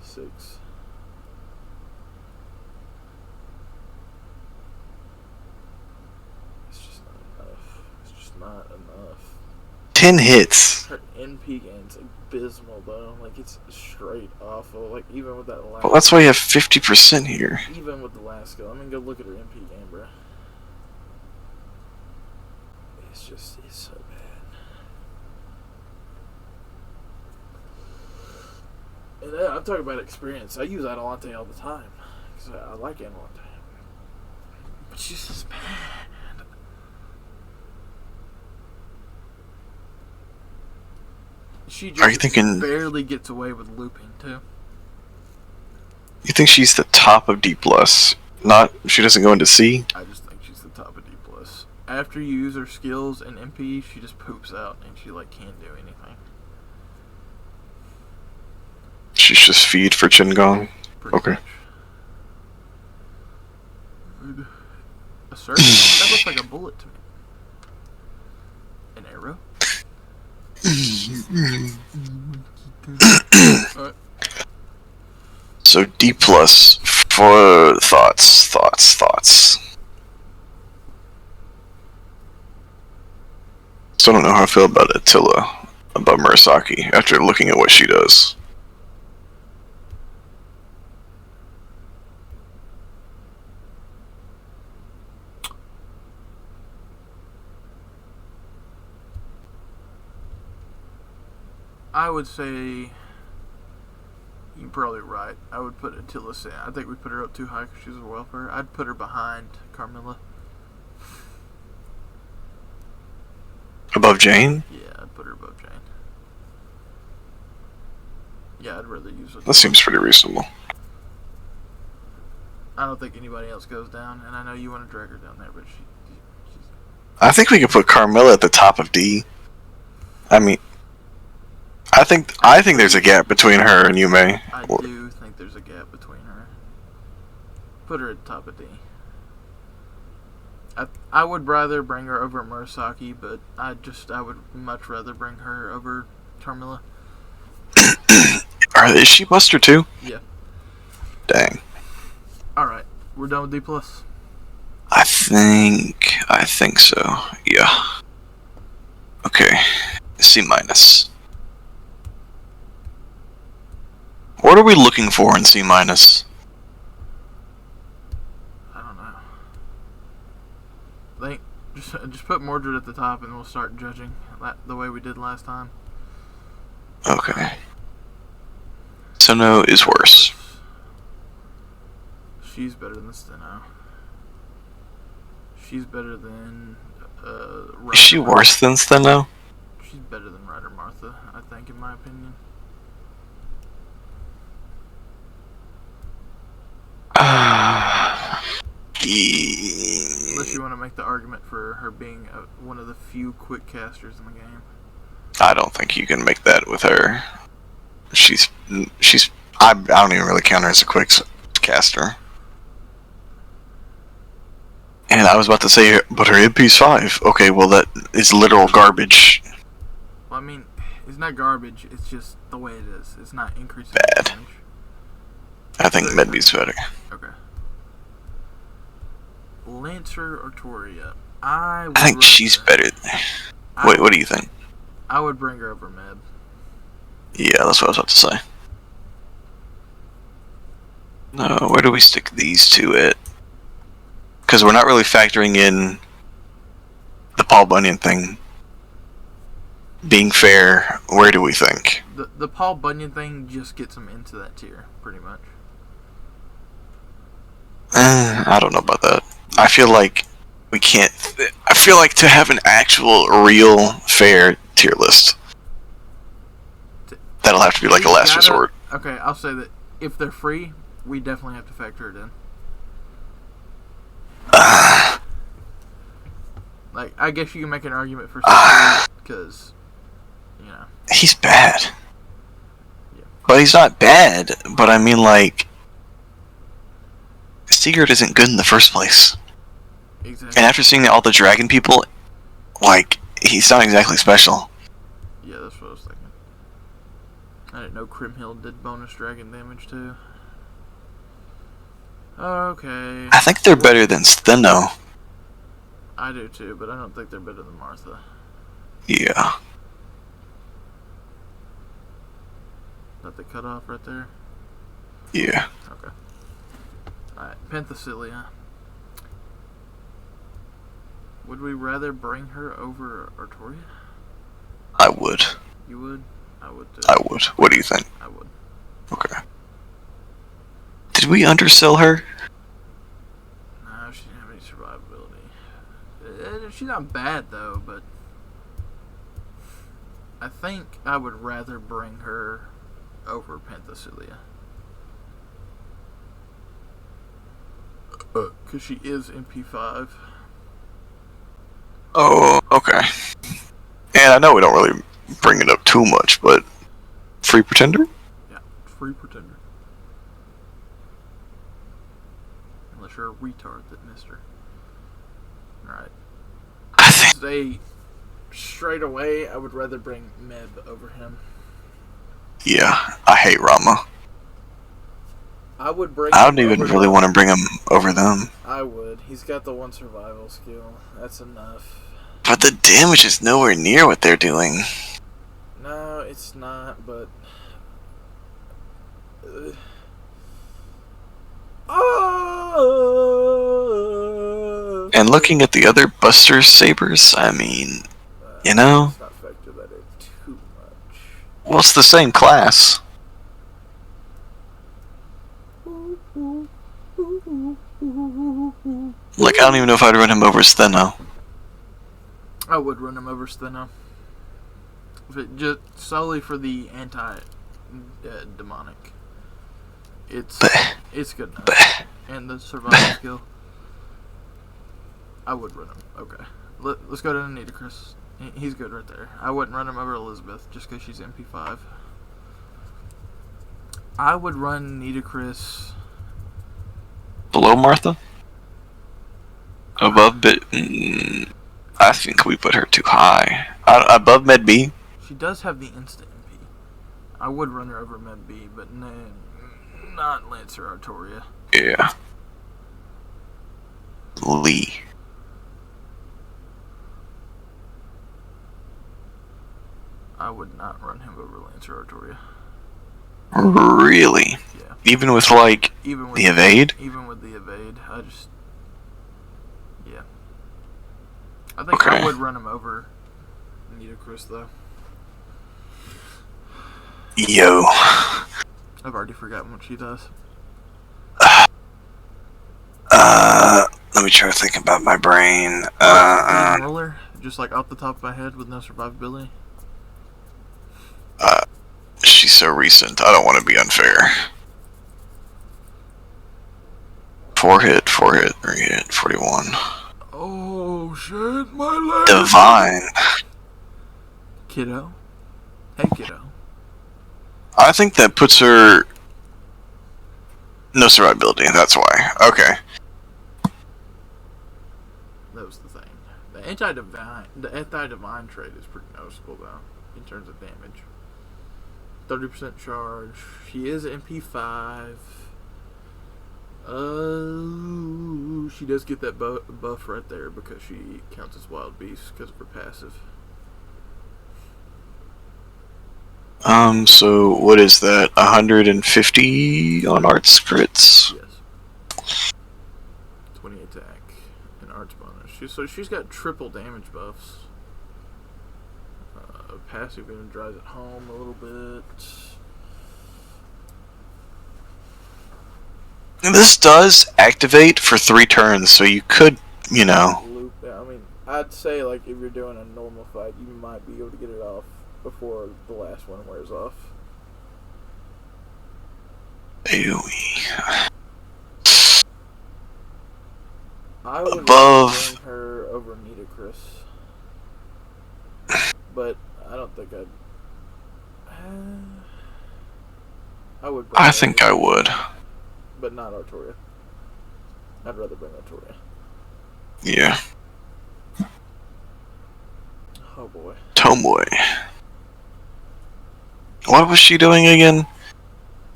6. It's just not enough. It's just not enough. 10 hits. Her NP game's abysmal though. Like, it's straight awful. Like, even with that last. Well, that's why you have 50% here. Even with the last skill, I mean, go look at her NP game, bro. It's so bad. And I'm talking about experience. I use Atalante all the time because I like Atalante, but she's just bad. She Are you just thinking? barely gets away with looping too. You think she's the top of D plus? Not she doesn't go into C. I just think she's the top of D plus. After you use her skills and MP, she just poops out and she like can't do anything. She's just feed for Qingong. Pretty Okay. Much. A circle? That looks like a bullet to me. An arrow? Alright. So D plus for thoughts. Still don't know how I feel about Attila, about Murasaki, after looking at what she does. I would say you're probably right. I would put Attila. I think we put her up too high because she's a welfare. I'd put her behind Carmilla. Above Jane? Yeah, I'd put her above Jane. Yeah, I'd rather use her. That seems pretty reasonable. I don't think anybody else goes down, and I know you want to drag her down there, but she's... I think we could put Carmilla at the top of D. I mean, I think there's a gap between her and Yume. I do think there's a gap between her. Put her at the top of D. I would rather bring her over Murasaki, but I would much rather bring her over Carmilla. Is she Buster too? Yeah. Dang. Alright, we're done with D+. plus. I think so. Yeah. Okay. C minus. What are we looking for in C minus? I don't know. Think just put Mordred at the top and we'll start judging the way we did last time. Okay. Sono is worse. She's better than Steno. She's better than Is she worse than Steno? She's better than Ryder Martha, I think, in my opinion. Unless you want to make the argument for her being one of the few quick casters in the game. I don't think you can make that with her. I don't even really count her as a quick caster. And I was about to say, but her MP's 5. Okay, well that is literal garbage. Well, I mean, it's not garbage. It's just the way it is. It's not increasing Bad. damage. I think Medb's better. Okay. Lancer or Toria? I think she's better. Wait, what do you think? I would bring her over Meb. Yeah, that's what I was about to say. No, where do we stick these two at? Because we're not really factoring in the Paul Bunyan thing. Being fair, where do we think? The Paul Bunyan thing just gets him into that tier, pretty much. I don't know about that. I feel like we can't. I feel like to have an actual, real, fair tier list, that'll have to be like a last resort. Okay, I'll say that if they're free, we definitely have to factor it in. Like, I guess you can make an argument for because, you know. He's bad. Yeah. But he's not bad. But I mean, like, Sigurd isn't good in the first place. Exactly. And after seeing all the dragon people, like, he's not exactly special. Yeah, that's what I was thinking. I didn't know Crimhill did bonus dragon damage too. Okay. I think they're better than Steno. I do too, but I don't think they're better than Martha. Yeah. That the cutoff right there? Yeah. Okay. Alright, Penthesilea. Would we rather bring her over Artoria? I would. You would? I would too. I would. What do you think? I would. Okay. Did we undersell her? No, she didn't have any survivability. She's not bad though, but I think I would rather bring her over Penthesilea. Because she is MP5. Oh, okay. And I know we don't really bring it up too much, but Free Pretender? Yeah, Free Pretender. Unless you're a retard that missed her. Alright. Say straight away, I would rather bring Meb over him. Yeah, I hate Rama. I would bring I don't even really want to bring him over them. I would. He's got the one survival skill. That's enough. But the damage is nowhere near what they're doing. No, it's not, but... And looking at the other Buster Sabers, I mean, you know? Let's not factor that in too much. Well, it's the same class. Like, I don't even know if I'd run him over Steno. I would run him over Steno. If it just solely for the anti-demonic. It's good enough. And the survival skill. I would run him. Okay. Let's go to Nitocris. He's good right there. I wouldn't run him over Elizabeth just because she's MP5. I would run Nitocris Below Martha? Above Bit. I think we put her too high. Above Med B? She does have the instant MP. I would run her over Med B, but no, not Lancer Artoria. Yeah. Lee. I would not run him over Lancer Artoria. Really? Yeah. Even with, like, Even with the evade? Even with the evade, I just... Yeah. I think I would run him over Nitocris, though. Yo. I've already forgotten what she does. Let me try to think about my brain. Roller? Just like off the top of my head with no survivability? She's so recent. I don't want to be unfair. 4 hit, 3 hit, 41. Oh shit, my leg! Divine. Kiddo? Hey, kiddo. I think that puts her... No survivability, that's why. Okay. That was the thing. The anti-divine trait is pretty noticeable though, in terms of damage. 30% charge. She is MP5. She does get that buff right there because she counts as wild beast because of her passive. So what is that? 150 on arts crits? Yes. 20 attack and arts bonus. She's got triple damage buffs. Passive even drives it home a little bit. And this does activate for 3 turns, so you could, you know. Loop. I mean, I'd say like if you're doing a normal fight, you might be able to get it off before the last one wears off. AoE. I would Above. bring her over Nitocris, but I don't think I'd. I would. Bring I her think over, I would. but not Artoria. I'd rather bring Artoria. Yeah. Oh boy. Tomboy. What was she doing again?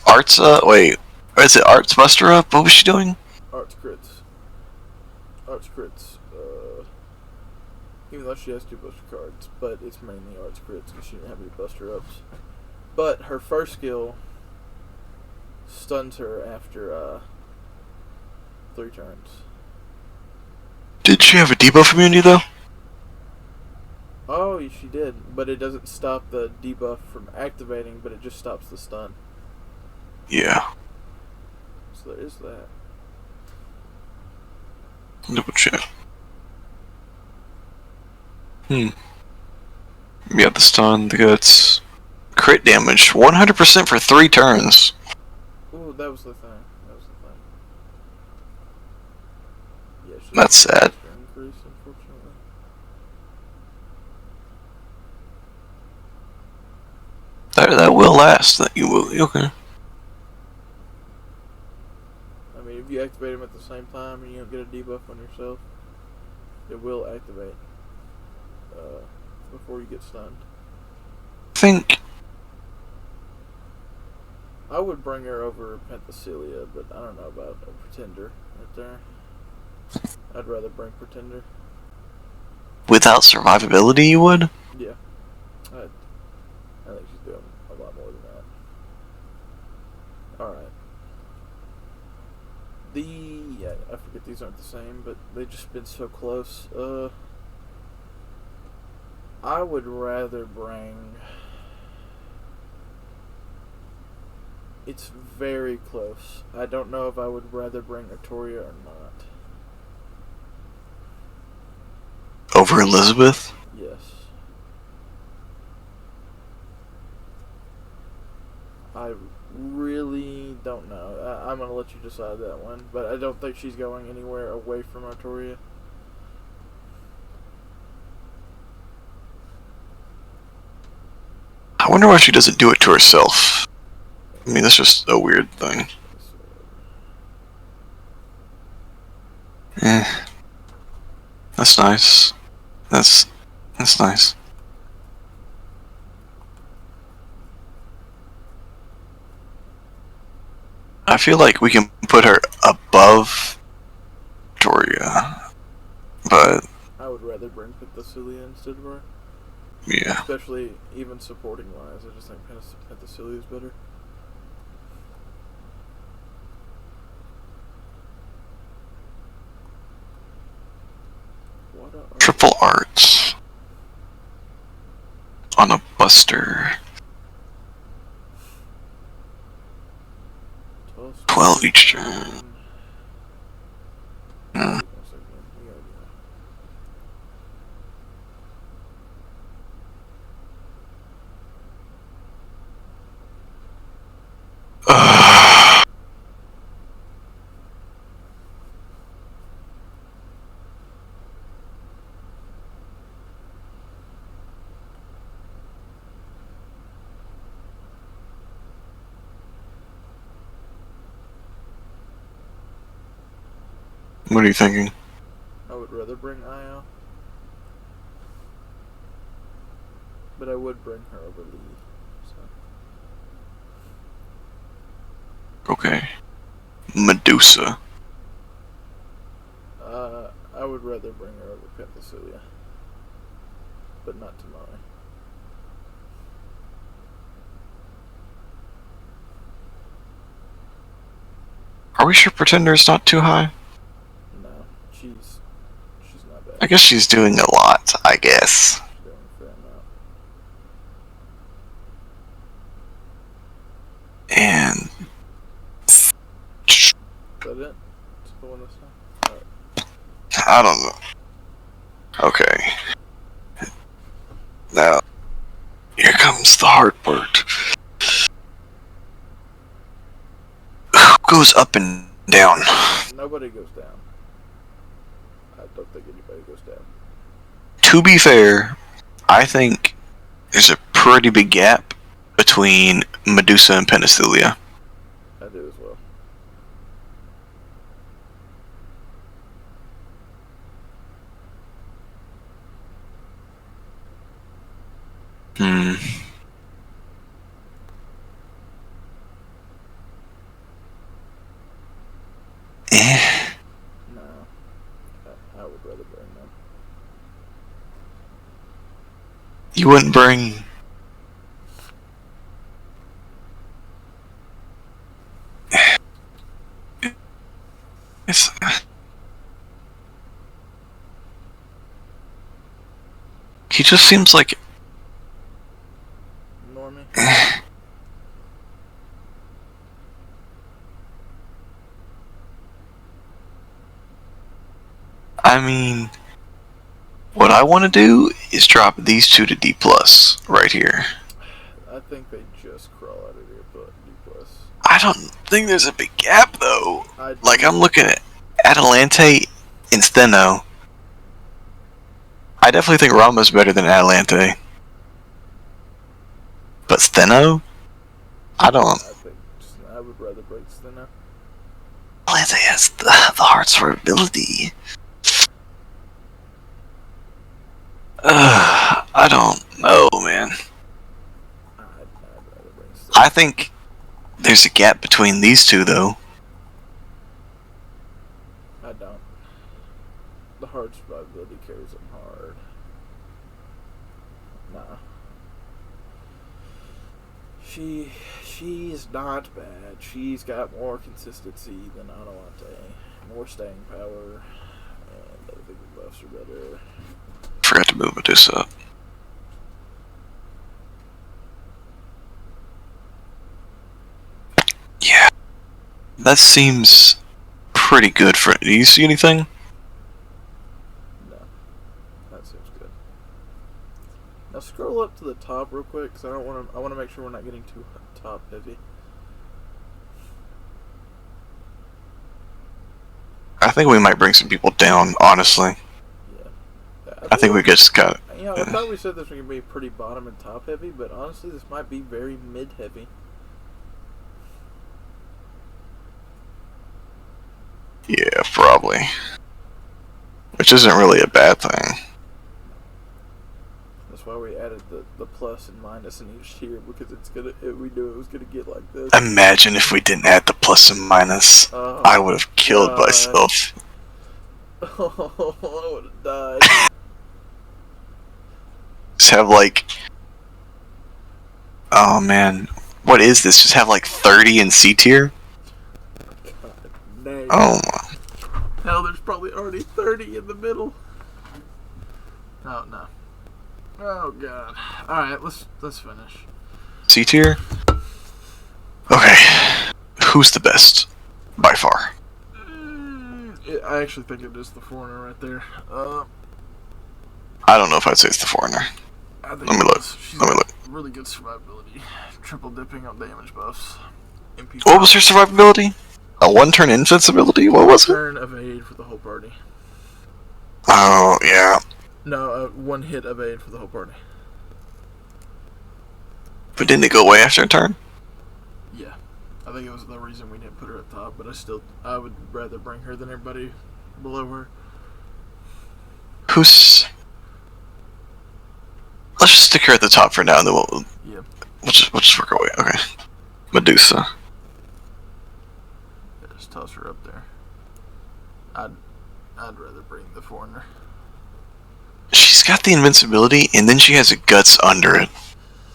Arts, wait. Is it Arts Buster Up? What was she doing? Arts crits. Even though she has 2 buster cards, but it's mainly arts crits because she didn't have any buster ups. But her first skill stuns her after 3 turns. Did she have a debuff immunity though? Oh, she did, but it doesn't stop the debuff from activating, but it just stops the stun. Yeah. So there is that. Double check. Yeah, the stun, the guts. Crit damage. 100% for 3 turns. Ooh, that was the thing. Yeah, That's sad. Increase, unfortunately. That will last. That you will. Okay. I mean, if you activate them at the same time and you don't get a debuff on yourself, it will activate before you get stunned. I think. I would bring her over Penthesilea, but I don't know about a Pretender right there. I'd rather bring Pretender. Without survivability, you would? Yeah. I think she's doing a lot more than that. Alright. Yeah, I forget these aren't the same, but they've just been so close. I would rather bring... It's very close. I don't know if I would rather bring Artoria or not. Over Elizabeth? Yes. I really don't know. I'm going to let you decide that one. But I don't think she's going anywhere away from Artoria. I wonder why she doesn't do it to herself. I mean, that's just a weird thing. That's nice. That's nice. I feel like we can put her above Victoria, but I would rather bring Penthesilea instead of her. yeah. Especially even supporting wise. I just think Penthesilea is better. Triple arts on a buster. 12 each turn. What are you thinking? I would rather bring Io. But I would bring her over Lee. So. Okay. Medusa. I would rather bring her over Penthesilea. But not Tamari. Are we sure Pretender's not too high? No, she's not bad. I guess she's doing a lot, I guess. She's doing a fair amount. And... Is that it? That's the one this time? Alright. I don't know. Okay. Now, here comes the hard part. Who goes up and down? Nobody goes down. I don't think anybody goes down. To be fair, I think there's a pretty big gap between Medusa and Penthesilea. I do as well. No. I would rather bring them. You wouldn't bring... It's... He just seems like... Normie? I mean... What I want to do is drop these two to D+, right here. I think they just crawl out of here, but D+. I don't think there's a big gap, though. I Like, I'm looking at Atalante and Steno. I definitely think Rama's better than Atalante. But Steno? I don't... I would rather break Steno. Atalante has the hearts for ability. I don't know, man. I'd rather bring Steno. I think there's a gap between these two, though. I don't. The hard survivability carries them hard. Nah. She's not bad. She's got more consistency than Atalante. More staying power. And I think the buffs are better. Forgot to move Medusa up. Yeah. That seems pretty good for... Do you see anything? No. That seems good. Now scroll up to the top real quick, because I want to make sure we're not getting too top heavy. I think we might bring some people down, honestly. I think we just got... You know, I thought we said this was going to be pretty bottom and top heavy, but honestly this might be very mid heavy. Yeah, probably. Which isn't really a bad thing. That's why we added the plus and minus in each tier, because we knew it was gonna get like this. Imagine if we didn't add the plus and minus. I would have killed myself. Oh, I would have died. Just have like... Oh man. What is this? Just have like 30 in C tier? Dang. Oh my. Hell, there's probably already 30 in the middle. Oh no. Oh god. Alright, let's finish. C tier? Okay. Who's the best? By far. I actually think it is the foreigner right there. I don't know if I'd say it's the foreigner. I think Let me look. She's Let me got look. really good survivability. Triple dipping on damage buffs. MP What was her survivability? A one-turn invincibility? What was it? Turn evade for the whole party. Oh, yeah. No, one hit evade for the whole party. But didn't it go away after a turn? Yeah. I think it was the reason we didn't put her at top, but I would rather bring her than everybody below her. Who's? Let's just stick her at the top for now, and then Yeah. we'll just work our way. Okay. Medusa. Yeah, just toss her up there. I'd rather bring the foreigner. She's got the invincibility, and then she has a guts under it.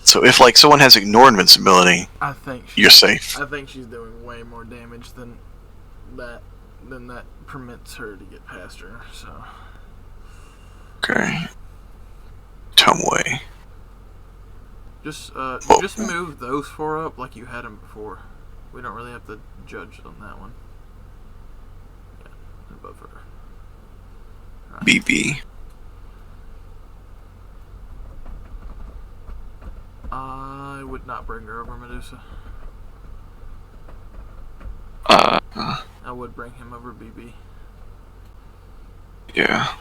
So if like someone has ignore invincibility, I think you're safe. I think she's doing way more damage than that permits her to get past her. So. Okay. Tomway. Just move those four up like you had them before. We don't really have to judge on that one. Yeah, above her. Right. BB. I would not bring her over Medusa. I would bring him over BB. Yeah.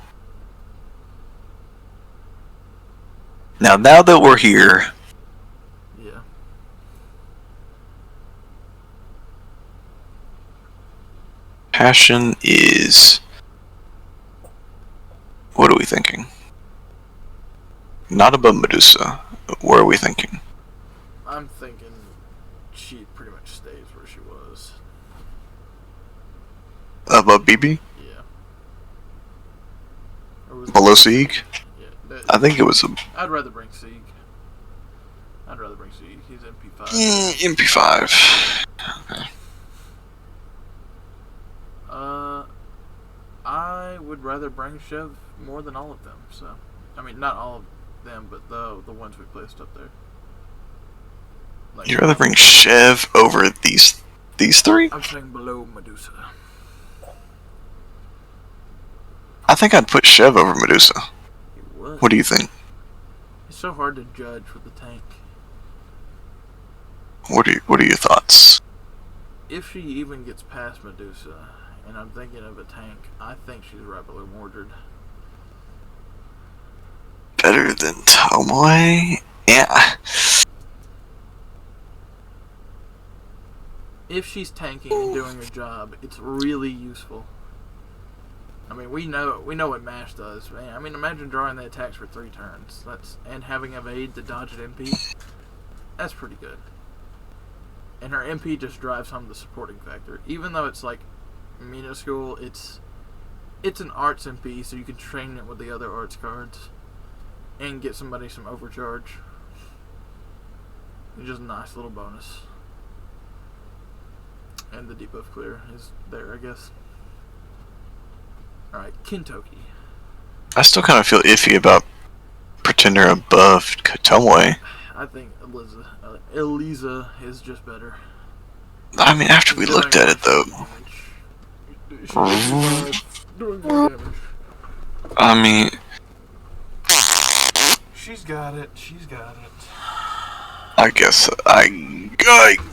Now that we're here, Yeah. passion is. What are we thinking? Not above Medusa. Where are we thinking? I'm thinking she pretty much stays where she was. Above BB? Yeah. Or was Below Sieg? Yeah. I think it was a I'd rather bring Sieg. He's MP5. MP5. Okay. I would rather bring Chev more than all of them. So, I mean, not all of them, but the ones we placed up there. Like, You'd rather bring Chev over these three? I'm saying below Medusa. I think I'd put Chev over Medusa. You would. What do you think? It's so hard to judge with the tank. What are your thoughts? If she even gets past Medusa, and I'm thinking of a tank, I think she's right below Mordred. Better than Tomway? Yeah. If she's tanking and doing her job, it's really useful. I mean, we know what MASH does, man. I mean, imagine drawing the attacks for 3 turns. And having evade to dodge an MP. That's pretty good. And her MP just drives home the supporting factor. Even though it's like minuscule, it's an arts MP, so you can train it with the other arts cards and get somebody some overcharge. It's just a nice little bonus. And the debuff clear is there, I guess. Alright, Kintoki. I still kind of feel iffy about Pretender above Tomway. I think Eliza is just better. I mean, after we looked at it, though. Doing more damage. I mean, She's got it. I guess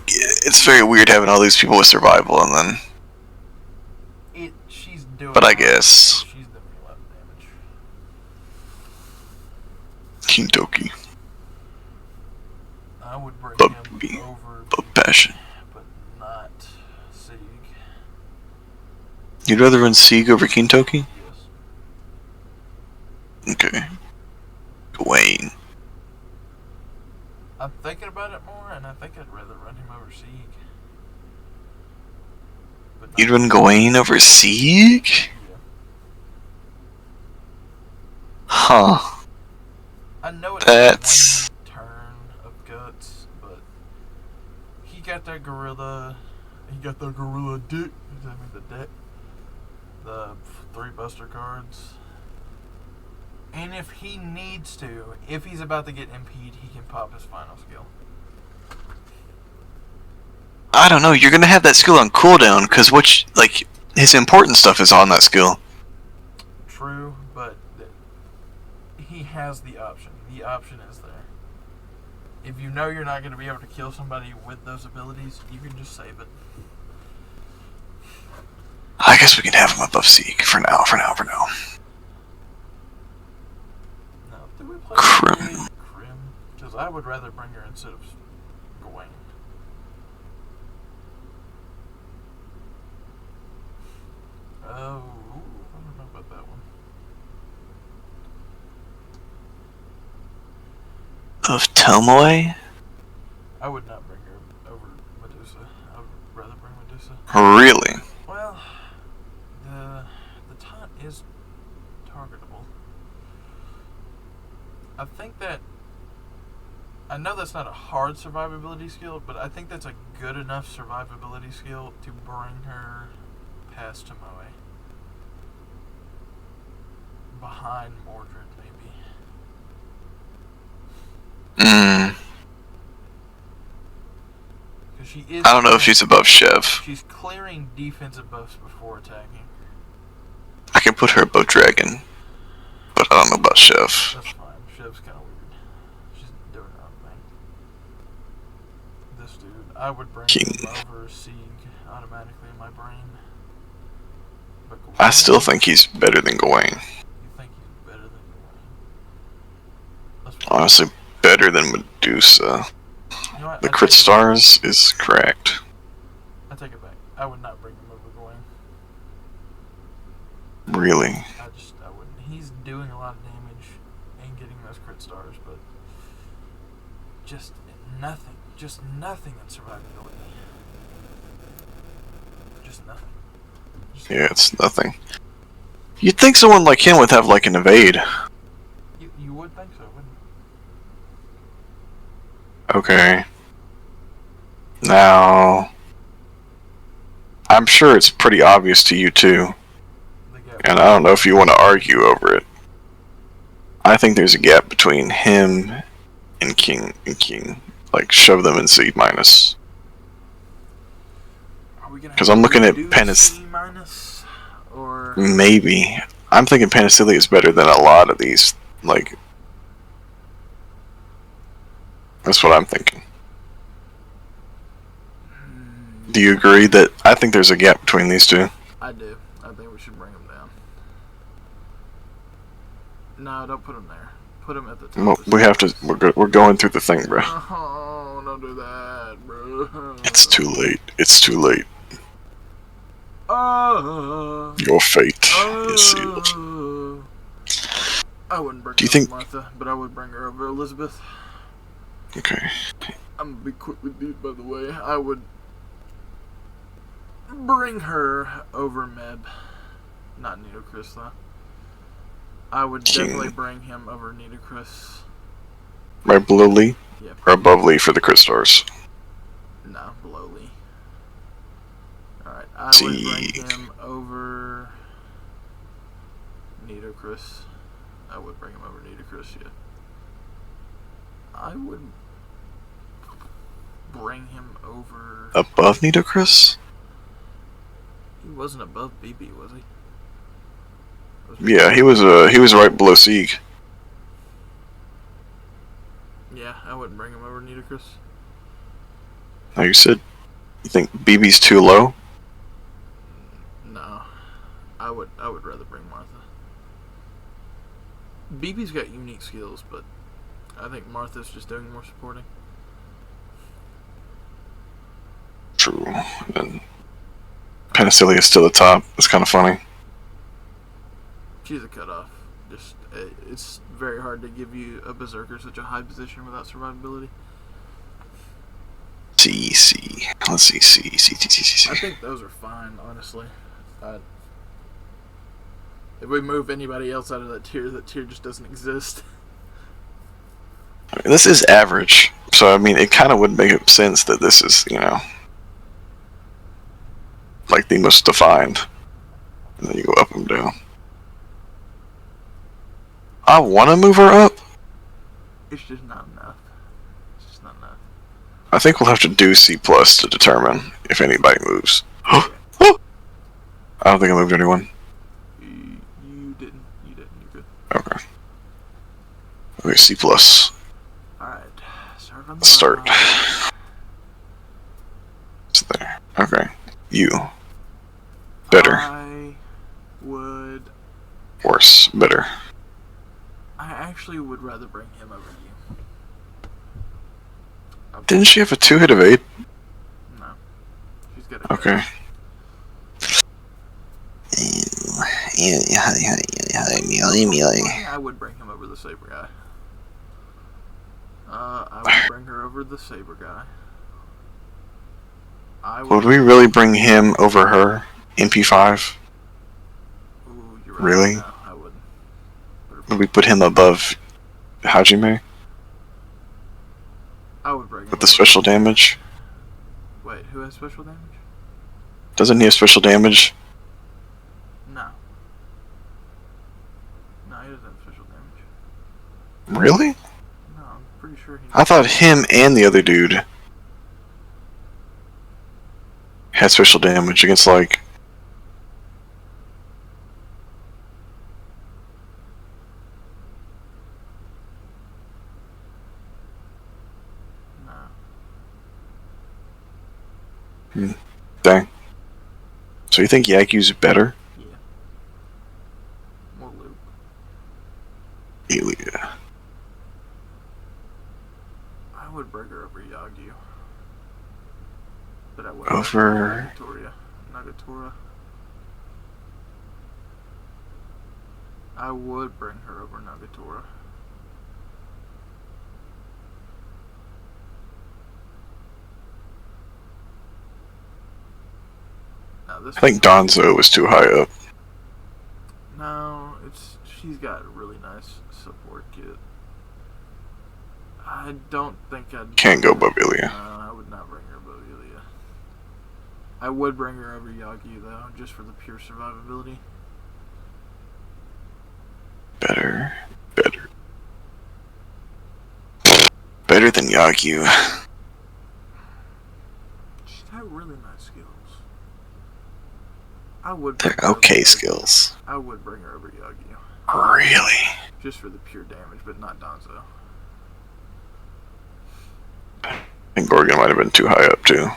it's very weird having all these people with survival, and then. She's doing. But I guess she's doing a lot of damage. Kintoki, I would bring but him over, but passion. but not Sieg. You'd rather run Sieg over Kintoki? Yes. Okay. Gawain. I'm thinking about it more, and I think I'd rather run him over Sieg. But not You'd run Gawain over Sieg? Yeah. Huh. I know it's That's. one turn of guts, but he got that gorilla. He got the gorilla dick. I mean the deck. The 3 buster cards. And if he needs to, if he's about to get MP'd, he can pop his final skill. I don't know. You're gonna have that skill on cooldown because his important stuff is on that skill. True, but he has the option. The option is there. If you know you're not going to be able to kill somebody with those abilities, you can just save it. I guess we can have him above Sieg for now. Now, do we play Crim. Crim? Because I would rather bring her instead of Gawain. Oh, I don't know about that one. Of Tomoe? I would not bring her over Medusa. I would rather bring Medusa. Really? Well, the taunt is targetable. I think that... I know that's not a hard survivability skill, but I think that's a good enough survivability skill to bring her past Tomoe. Behind Mordred, maybe. Because she is... I don't know if she's above Chev. She's clearing defensive buffs before attacking. I can put her above Dragon, but I don't know about Chev. That's fine. Chev's kind of weird. She's doing her own thing. This dude, I would bring him over Sieg automatically in my brain. But Gawain, I still think he's better than Gawain. You think he's better than Gawain? Honestly, better than Medusa. You know what? The crit stars is correct. I take it back. I would not bring him over Gawain. Really? I wouldn't. He's doing a lot of damage and getting those crit stars, but just nothing in survivability. Just nothing. Yeah, it's nothing. You'd think someone like him would have like an evade. You would think so, wouldn't you? Okay. Now, I'm sure it's pretty obvious to you too. And I don't know if you want to argue over it. I think there's a gap between him and King. Like, shove them in C minus. Because I'm looking at or maybe. I'm thinking Panacea is better than a lot of these. Like, that's what I'm thinking. Do you agree that I think there's a gap between these two? I do. I think we should bring him down. No, don't put him there. Put him at the top. Well, we have to. We're going through the thing, bro. Oh, don't do that, bro. It's too late. It's too late. Your fate is sealed. I wouldn't bring Do you her think- over Martha, but I would bring her over Elizabeth. Okay. I'm gonna be quick with these, by the way. I would bring her over Meb. Not Nitocris, though. I would definitely bring him over Nitocris. Right below Lee? Yep. Or above Lee for the crit stars? No, below Lee. Alright, I would bring him over Nitocris. I would bring him over Nitocris, yeah. I would bring him over... Above Nitocris? He wasn't above BB, was he? Yeah, he was right below Sieg. Yeah, I wouldn't bring him over Nitocris. Now you said you think BB's too low? No. I would rather bring Martha. BB's got unique skills, but I think Martha's just doing more supporting. True. And Panacea is still the top. It's kind of funny. She's a cutoff. Just it's very hard to give you a berserker such a high position without survivability. C. Let's see. C. I think those are fine, honestly. If we move anybody else out of that tier just doesn't exist. I mean, this is average, so I mean, it kind of would make sense that this is, you know, like the most defined. And then you go up and down. I want to move her up. It's just not enough. It's just not enough. I think we'll have to do C plus to determine if anybody moves. I don't think I moved anyone. You didn't. You're good. Okay. Okay, C plus. Alright. Start. It's there. Okay. You. Better. I would... Worse. Better. I actually would rather bring him over you. Didn't she have a 2-hit evade? No. She's got a... Okay. I would bring him over the Saber guy. I would bring her over the Saber guy. Would we really bring him over her in P5? Ooh, you're right. Really? No, I wouldn't. Would we put him above Hajime I would bring him with the over. special damage? Wait, who has special damage? Doesn't he have special damage? No. No, he doesn't have special damage. Really? No, I'm pretty sure he. I thought him and the other dude had special damage against, like... No. Dang. So you think Yaku's better? Yeah. More loop. Yeah. I would bring her over Yagyu. But I would Over... Nagatora. I would bring her over Nagatora. I think Donzo was too high up. No, she's got a really nice support kit. I don't think I'd... Can't go above Ilya. No, I would not bring her above Ilya. I would bring her over Yagyu though, just for the pure survivability. Better. Better than Yaku. She's got really nice skills. I would. They're okay skills. I would bring her over Yagyu. Really? Just for the pure damage, but not Donzo. I think Gorgon might have been too high up too.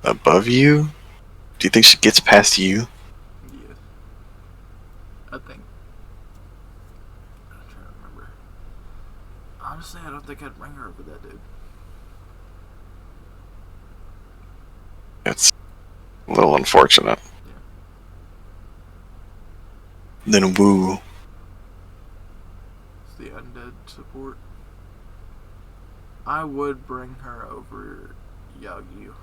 Above you? Do you think she gets past you? Yeah. I think. I'm trying to remember. Honestly, I don't think I'd bring her over that dude. It's a little unfortunate. Yeah. Then Woo. It's the undead support. I would bring her over Yagyu.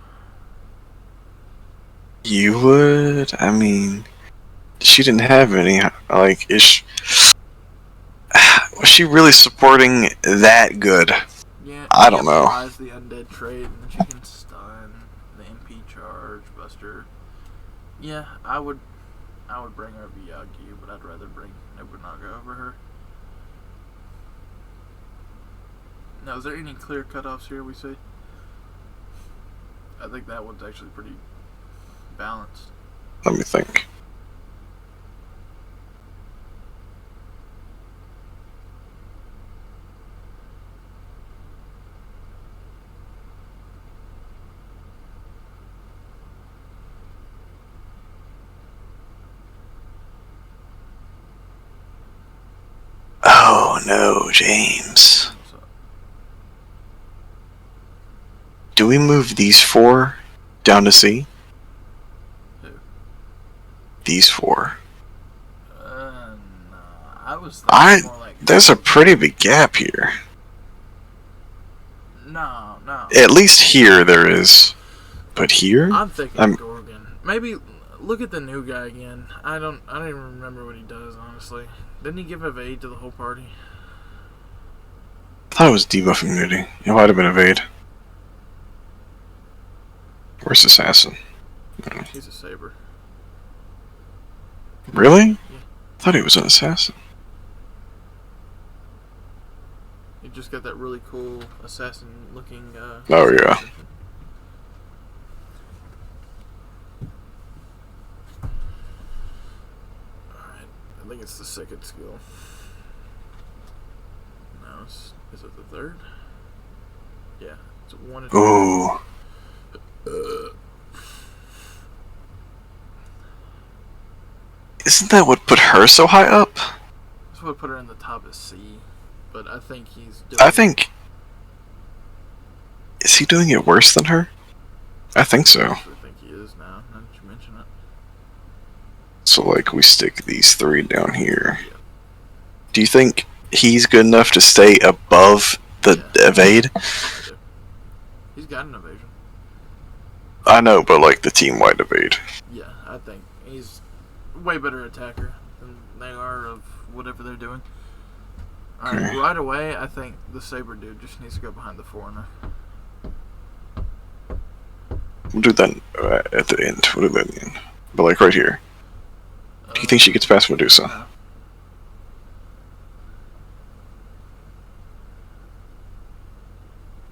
You would? I mean, she didn't have any, like, was she really supporting that good? Yeah, I don't know. Applies the undead trait, and then she can stun the MP charge, buster. Yeah, I would bring her over Yagyu, but I'd rather bring Nobunaga over her. Now, is there any clear cutoffs here? We say. I think that one's actually pretty balanced. Let me think. Oh no, James. Do we move these four down to C? Who? These four. No. I was thinking more like... There's a pretty big gap here. No. At least here there is. But here? I'm thinking Gorgon. Maybe look at the new guy again. I don't even remember what he does, honestly. Didn't he give evade to the whole party? I thought it was debuffing nudity. It might have been evade. Where's Assassin? No. He's a saber. Really? Yeah. I thought he was an assassin. He just got that really cool assassin looking Oh yeah. Alright, I think it's the second skill. No, is it the third? Yeah, it's 1 and 2. Ooh. Isn't that what put her so high up? That's what put her in the top of C, but I think he's doing... I think... Is he doing it worse than her? I think so. I actually think he is now that you mention it. So, like, we stick these 3 down here. Do you think he's good enough to stay above the evade? He's got an evasion. I know, but like the team-wide evade. Yeah, I think he's way better attacker than they are of whatever they're doing. Alright, Okay. right away, I think the Saber dude just needs to go behind the Foreigner. We'll do that at the end. We'll do that at the end. But like right here. Do you think she gets past Medusa? No.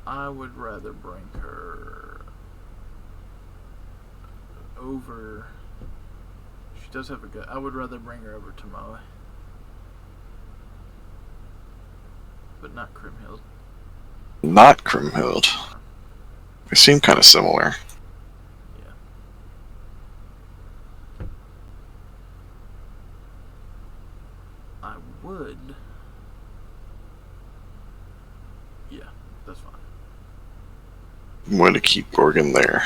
I would rather bring her over. She does have a good. I would rather bring her over to Moe, but not Crimhild. Not Crimhild. They seem kind of similar. Yeah. I would. Yeah, that's fine. I'm going to keep Gorgon there.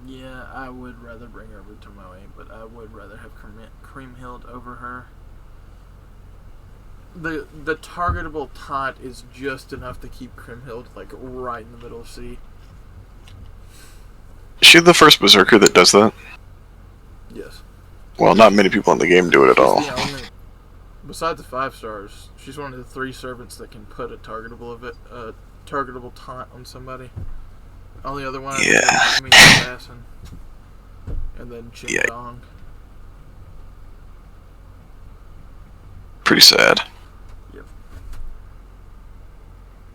Yeah, I would rather bring her over to Moe, but I would rather have Creamhild over her. The targetable taunt is just enough to keep Creamhild like right in the middle of C. Is she the first Berserker that does that? Yes. Well, not many people in the game do it at all. She's the only, besides the 5 stars, she's one of the 3 servants that can put a targetable taunt on somebody. Only other one Yeah. I mean Assassin. And then Chin Yeah. Dong. Pretty sad. Yep.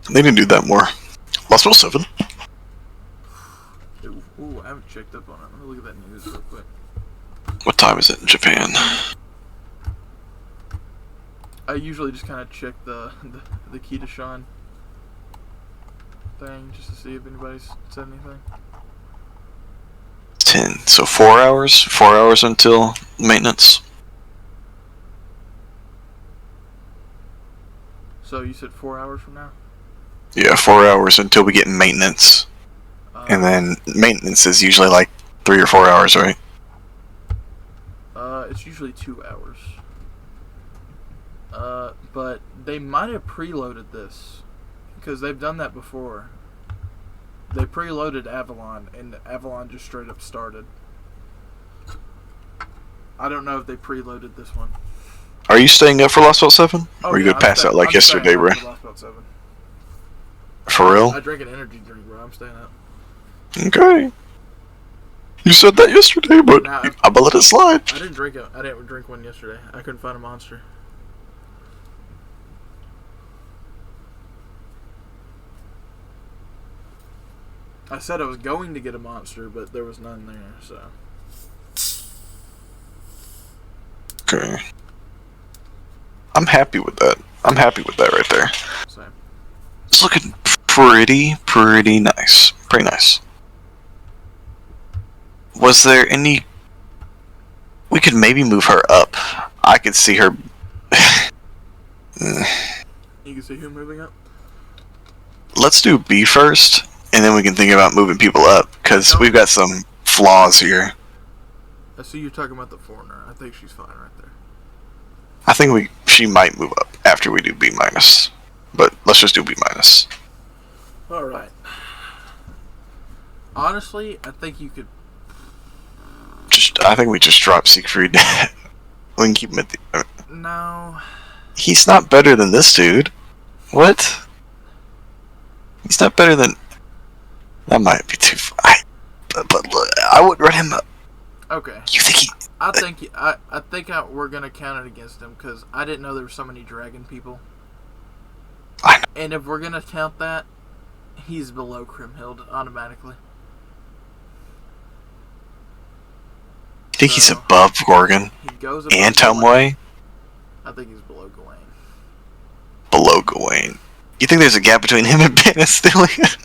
They didn't do that more. Lost World 7. Ooh, I haven't checked up on it. Let me look at that news real quick. What time is it in Japan? I usually just kind of check the key to Sean thing just to see if anybody's said anything. 10. So 4 hours? 4 hours until maintenance? So you said 4 hours from now? Yeah, 4 hours until we get maintenance. And then maintenance is usually like 3 or 4 hours, right? It's usually 2 hours. But they might have preloaded this because they've done that before. They preloaded Avalon, and Avalon just straight up started. I don't know if they preloaded this one. Are you staying up for Lost World 7? Oh, or you yeah, could pass out like I'm yesterday, staying bro? up for Lost World 7. For real? I drank an energy drink, bro. I'm staying up. Okay. You said that yesterday, but Nah, I'm gonna let it slide. I didn't drink one yesterday. I couldn't find a monster. I said I was going to get a monster, but there was none there, so. Okay. I'm happy with that. I'm happy with that right there. Same. It's looking pretty nice. Pretty nice. Was there any... We could maybe move her up. I could see her... You can see who moving up? Let's do B first, and then we can think about moving people up, because we've got some flaws here. I see you're talking about the Foreigner. I think she's fine right there. I think she might move up after we do B minus. But let's just do B minus. Alright. Honestly, I think you could... I think we just drop Siegfried. We can keep him at the... No. He's not better than this dude. What? He's not better than... That might be too far. But look, I would run him up. Okay. You think he... I think we're gonna count it against him because I didn't know there were so many dragon people. I know. And if we're gonna count that, he's below Crimhild automatically. You think he's above Gorgon? He goes above And Gawain. Tumway? I think he's below Gawain. Below Gawain. You think there's a gap between him and Banastillion?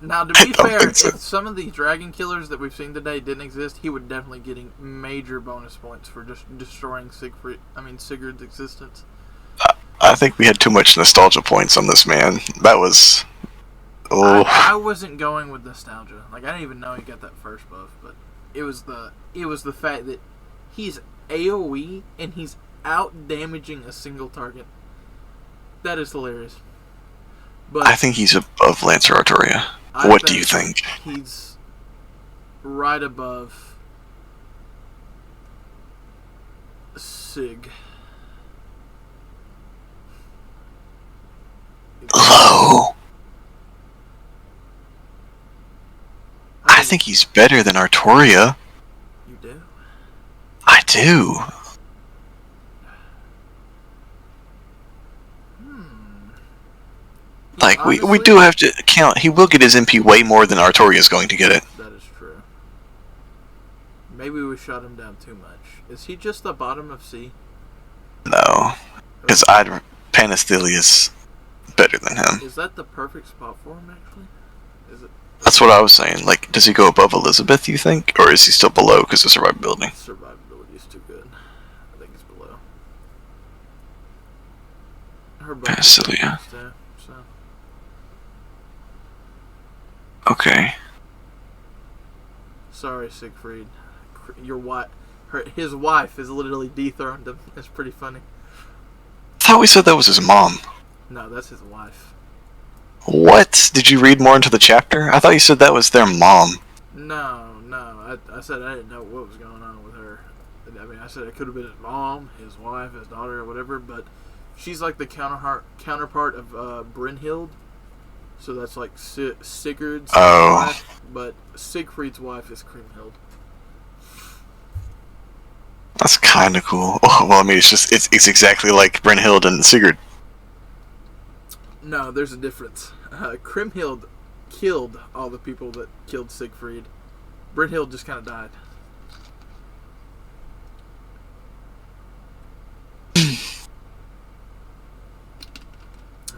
Now, to be don't fair, think so. if some of these dragon killers that we've seen today didn't exist, he would definitely getting major bonus points for just destroying Sigurd's existence. I think we had too much nostalgia points on this man. That was Oh, I wasn't going with nostalgia. Like, I didn't even know he got that first buff, but it was the fact that he's AoE and he's out damaging a single target. That is hilarious. But I think he's above Lancer Artoria. What do you think? He's right above Sig. Low. I think he's better than Artoria. You do? I do. Like, we do have to count. He will get his MP way more than Artoria is going to get it. That is true. Maybe we shot him down too much. Is he just the bottom of C? No. Because Panasthelia is better than him. Is that the perfect spot for him, actually? Is it? That's what I was saying. Like, does he go above Elizabeth, you think? Or is he still below because of survivability? Survivability is too good. I think it's below. Her Panasthelia. So. Okay. Sorry, Siegfried. Your wife, his wife, is literally dethroned him. It's pretty funny. I thought we said that was his mom. No, that's his wife. What? Did you read more into the chapter? I thought you said that was their mom. No. I said I didn't know what was going on with her. I mean, I said it could have been his mom, his wife, his daughter, or whatever, but she's like the counterpart of Brynhild. So that's like Sigurd's wife, but Siegfried's wife is Kriemhild. That's kind of cool. Oh, well, I mean, it's exactly like Brynhild and Sigurd. No, there's a difference. Kriemhild killed all the people that killed Siegfried. Brynhild just kind of died.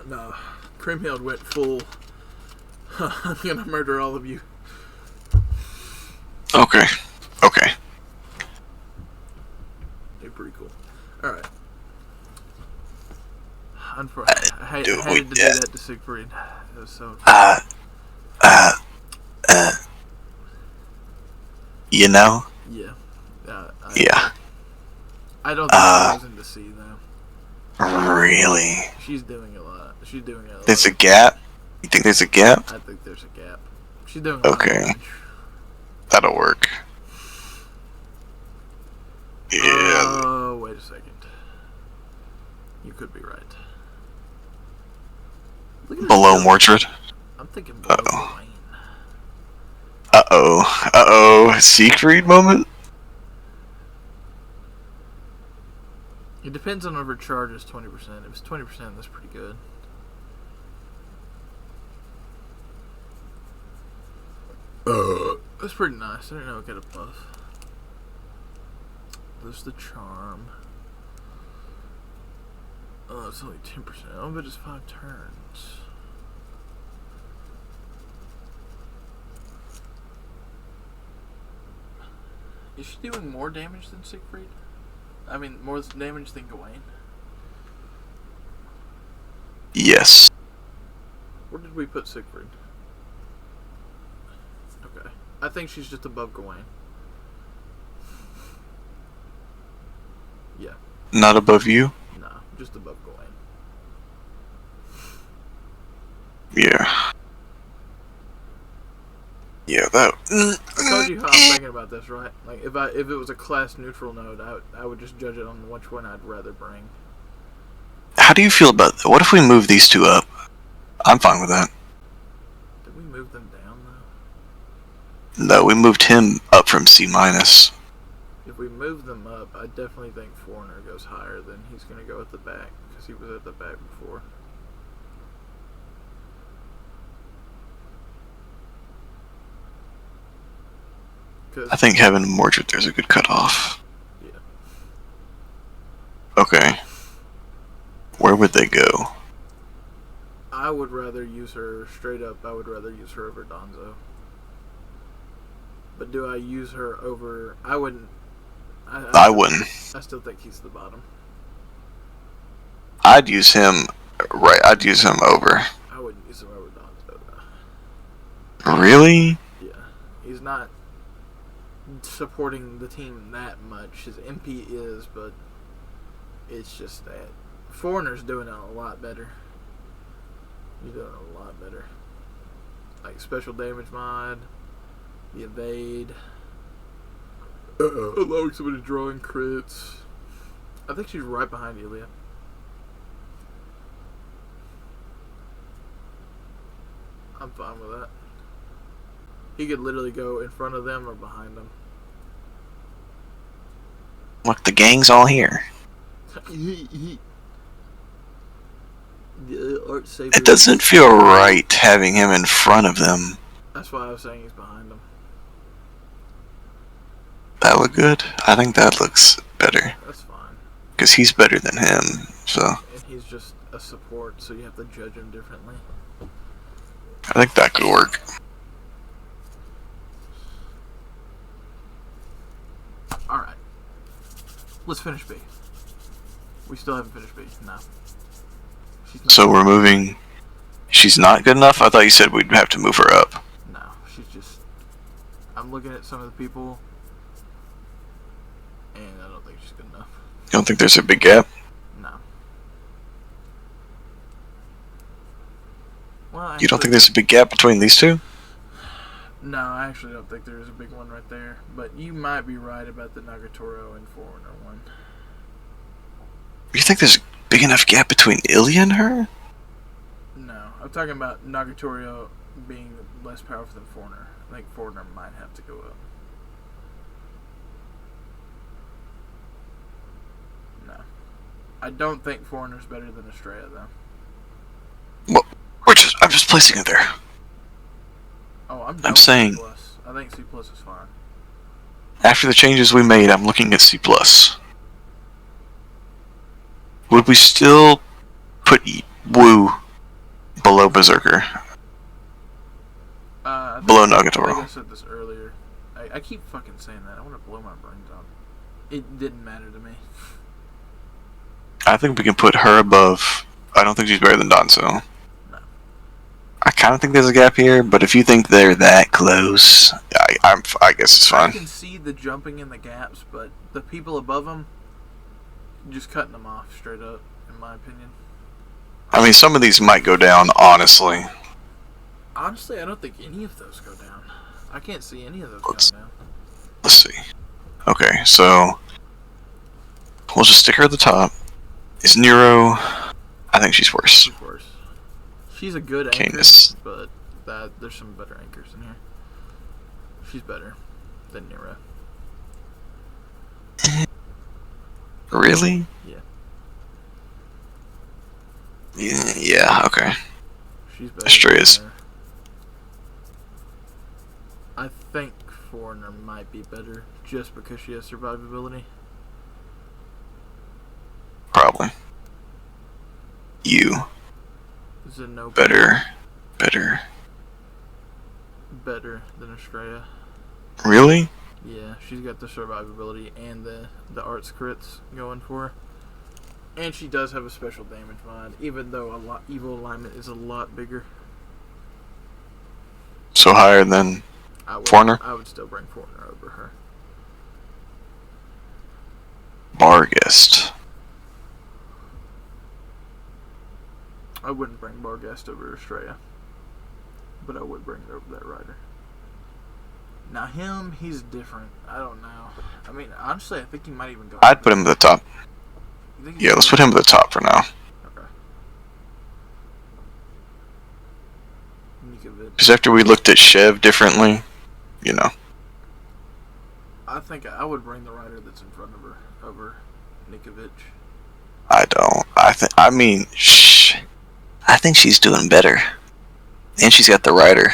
No, Kriemhild went full. I'm gonna murder all of you. Okay. They're pretty cool. Alright. Unfortunately, I hated to do that to Siegfried. It was so. You know? Yeah. Yeah. I don't think she goes into C though. Really? She's doing a lot. There's a gap? You think there's a gap? I think there's a gap. She's doing a lot of Okay. damage. That'll work. Yeah. Oh, wait a second. You could be right. Below Mordred? I'm thinking below Gawain. Uh-oh. Siegfried moment? It depends on if her charge is 20%. If it's 20%, that's pretty good. That's pretty nice. I didn't know it got a buff. There's the charm. Oh, it's only 10%. Oh, but it's 5 turns. Is she doing more damage than Siegfried? I mean, more damage than Gawain? Yes. Where did we put Siegfried? Okay. I think she's just above Gawain. Yeah. Not above you? No, just above Gawain. Yeah. Yeah, that. I told you how I'm thinking about this, right? Like, if it was a class neutral node, I would just judge it on which one I'd rather bring. How do you feel about that? What if we move these two up? I'm fine with that. Did we move them down though? No, we moved him up from C-. If we move them up, I definitely think Foreigner goes higher than he's going to go at the back, because he was at the back before. I think having Mordred there's a good cutoff. Yeah. Okay. Where would they go? I would rather use her, straight up, I would rather use her over Donzo. But do I use her over... I wouldn't. I wouldn't. I still think he's the bottom. I'd use him over. I wouldn't use him over Donzo, though. Really? Yeah, he's not supporting the team that much. His MP is, but it's just that Foreigner's doing it a lot better. He's doing it a lot better. Like special damage mod, the evade, allowing somebody to draw in crits. I think she's right behind you, Leah. I'm fine with that. He could literally go in front of them or behind them. Look, the gang's all here. The art saver. It doesn't feel right having him in front of them. That's why I was saying he's behind them. That look good? I think that looks better. That's fine. Because he's better than him, so... And he's just a support, so you have to judge him differently. I think that could work. Alright. Let's finish B. We still haven't finished B. No. She's not So we're moving... She's not good enough? I thought you said we'd have to move her up. No, she's just... I'm looking at some of the people, and I don't think she's good enough. You don't think there's a big gap? No. Well, You don't think there's a big gap between these two? No, I actually don't think there is a big one right there. But you might be right about the Nagatoro and Foreigner one. You think there's a big enough gap between Ilya and her? No, I'm talking about Nagatoro being less powerful than Foreigner. I think Foreigner might have to go up. No. I don't think Foreigner's better than Estrella, though. Well, I'm just placing it there. Oh, I'm saying... C+. I think C+ is fine. After the changes we made, I'm looking at C+. Would we still put Wu below Berserker? Below I think Nagatoro? I said this earlier. I keep fucking saying that. I want to blow my brains out. It didn't matter to me. I think we can put her above... I don't think she's better than Danzo. No. I kind of think there's a gap here, but if you think they're that close, I guess it's I fine. can see the jumping in the gaps, but the people above them, just cutting them off straight up, in my opinion. I mean, some of these might go down, honestly. Honestly, I don't think any of those go down. I can't see any of those Let's- going down. Let's see. Okay, so... We'll just stick her at the top. Is Nero... I think she's worse. She's worse. She's a good anchor, Canis. but there's some better anchors in here. She's better than Nero. Really? Yeah. Yeah, okay. She's better. Estrella's. than her. I think Foreigner might be better just because she has survivability. Probably. You. Zenobi Better than Estrella. Really? Yeah, she's got the survivability and the arts crits going for her. And she does have a special damage mod, even though evil alignment is a lot bigger. So higher than I Foreigner? would still bring Foreigner over her. Barghest. I wouldn't bring Barghest over Estrella, but I would bring it over that rider. Now he's different. I don't know. I mean, honestly, I think he might even go. I'd put him at the top. You think Yeah, let's put him at the top for now. Okay. Nikovic. Because after we looked at Shev differently, you know. I think I would bring the rider that's in front of her over Nikovic. I don't. I think she's doing better. And she's got the rider.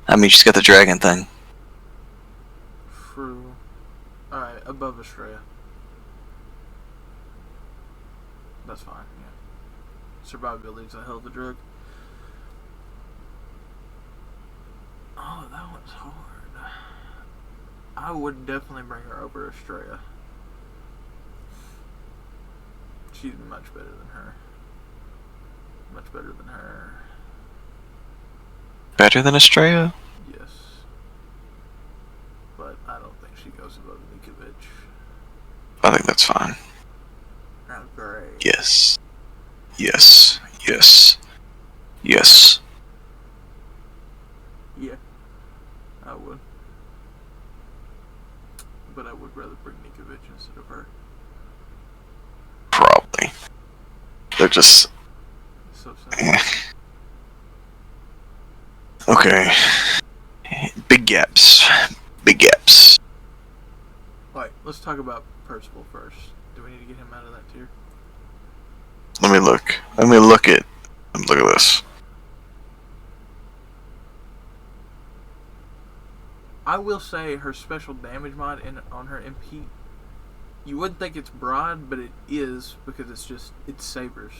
I mean, she's got the dragon thing. True. Alright, above Estrella. That's fine, yeah. Survivability is a hell of a drug. Oh, that one's hard. I would definitely bring her over Estrella. She's much better than her. Much better than her. better than Estrella? Yes. But I don't think she goes above Nikovic. I think that's fine. Okay. Yes. Yes. Yes. Yes. Yeah, I would. But I would rather bring Nikovic instead of her. Probably. They're just. So Eh. Okay. Big gaps. Big gaps. Alright, let's talk about Percival first. Do we need to get him out of that tier? Let me look. Let me look at this. I will say her special damage mod on her MP, you wouldn't think it's broad, but it is because it's sabers.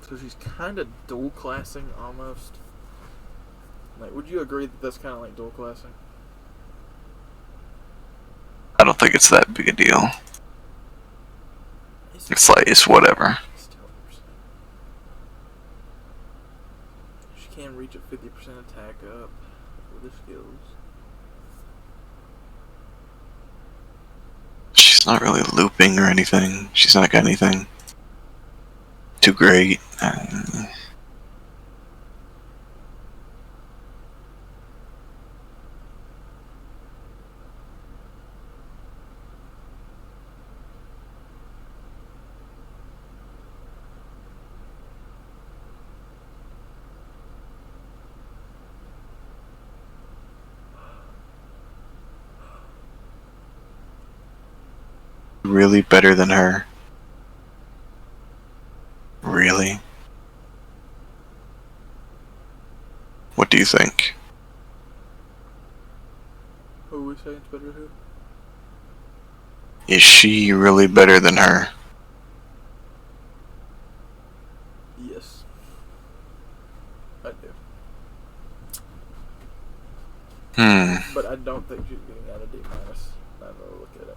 So she's kind of dual classing almost. Like, would you agree that that's kind of like dual classing? I don't think it's that big a deal. It's like, it's whatever. It's 10%. She can reach a 50% attack up with her skills. She's not really looping or anything. She's not got anything too great. Really better than her? Really? What do you think? Who are we saying it's better who? Is she really better than her? Yes. I do. But I don't think she's getting out of D-. Now that I look at it.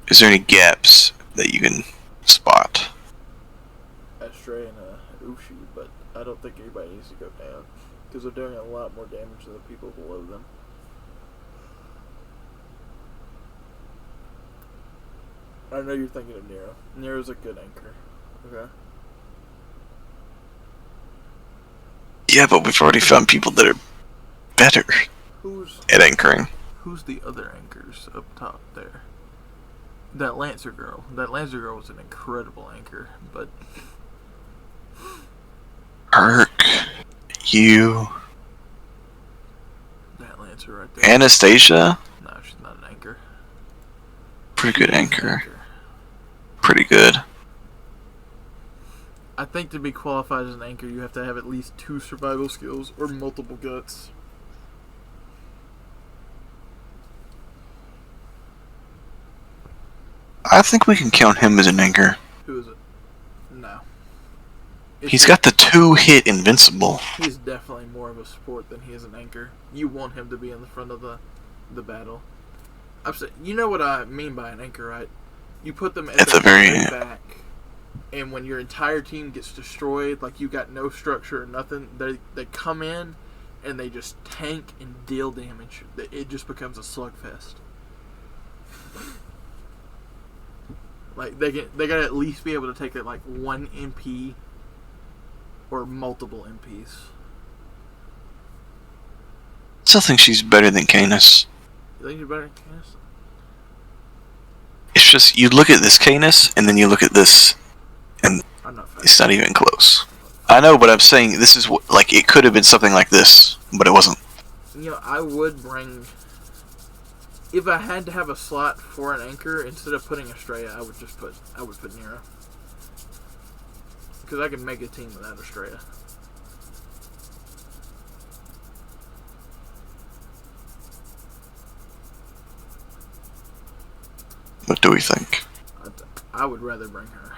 Is there any gaps that you can spot? Astray and Ushi, but I don't think anybody needs to go down because they're doing a lot more damage to the people below them. I know you're thinking of Nero. Nero's a good anchor. Okay. Yeah, but we've already found people that are better at anchoring. Who's the other anchors up top there? That Lancer girl. That Lancer girl was an incredible anchor, but Herc, you, that Lancer right there. Anastasia, No, she's not an anchor. pretty good anchor. Pretty good. I think to be qualified as an anchor, you have to have at least 2 survival skills or multiple guts. I think we can count him as an anchor. Who is it? No. He's got the 2-hit invincible. He's definitely more of a support than he is an anchor. You want him to be in the front of the battle. You know what I mean by an anchor, right? You put them at the very back, and when your entire team gets destroyed, like you got no structure or nothing, they come in and they just tank and deal damage. It just becomes a slugfest. Like they gotta at least be able to take like 1 MP or multiple MPs. I still think she's better than Canis. You think you're better than Canis? It's just, you look at this Canis, and then you look at this, and it's not even close. I know, but I'm saying this is like, it could have been something like this, but it wasn't. You know, I would bring... If I had to have a slot for an anchor, instead of putting Estrella, I would put Nero. Because I can make a team without Estrella. What do we think? I would rather bring her.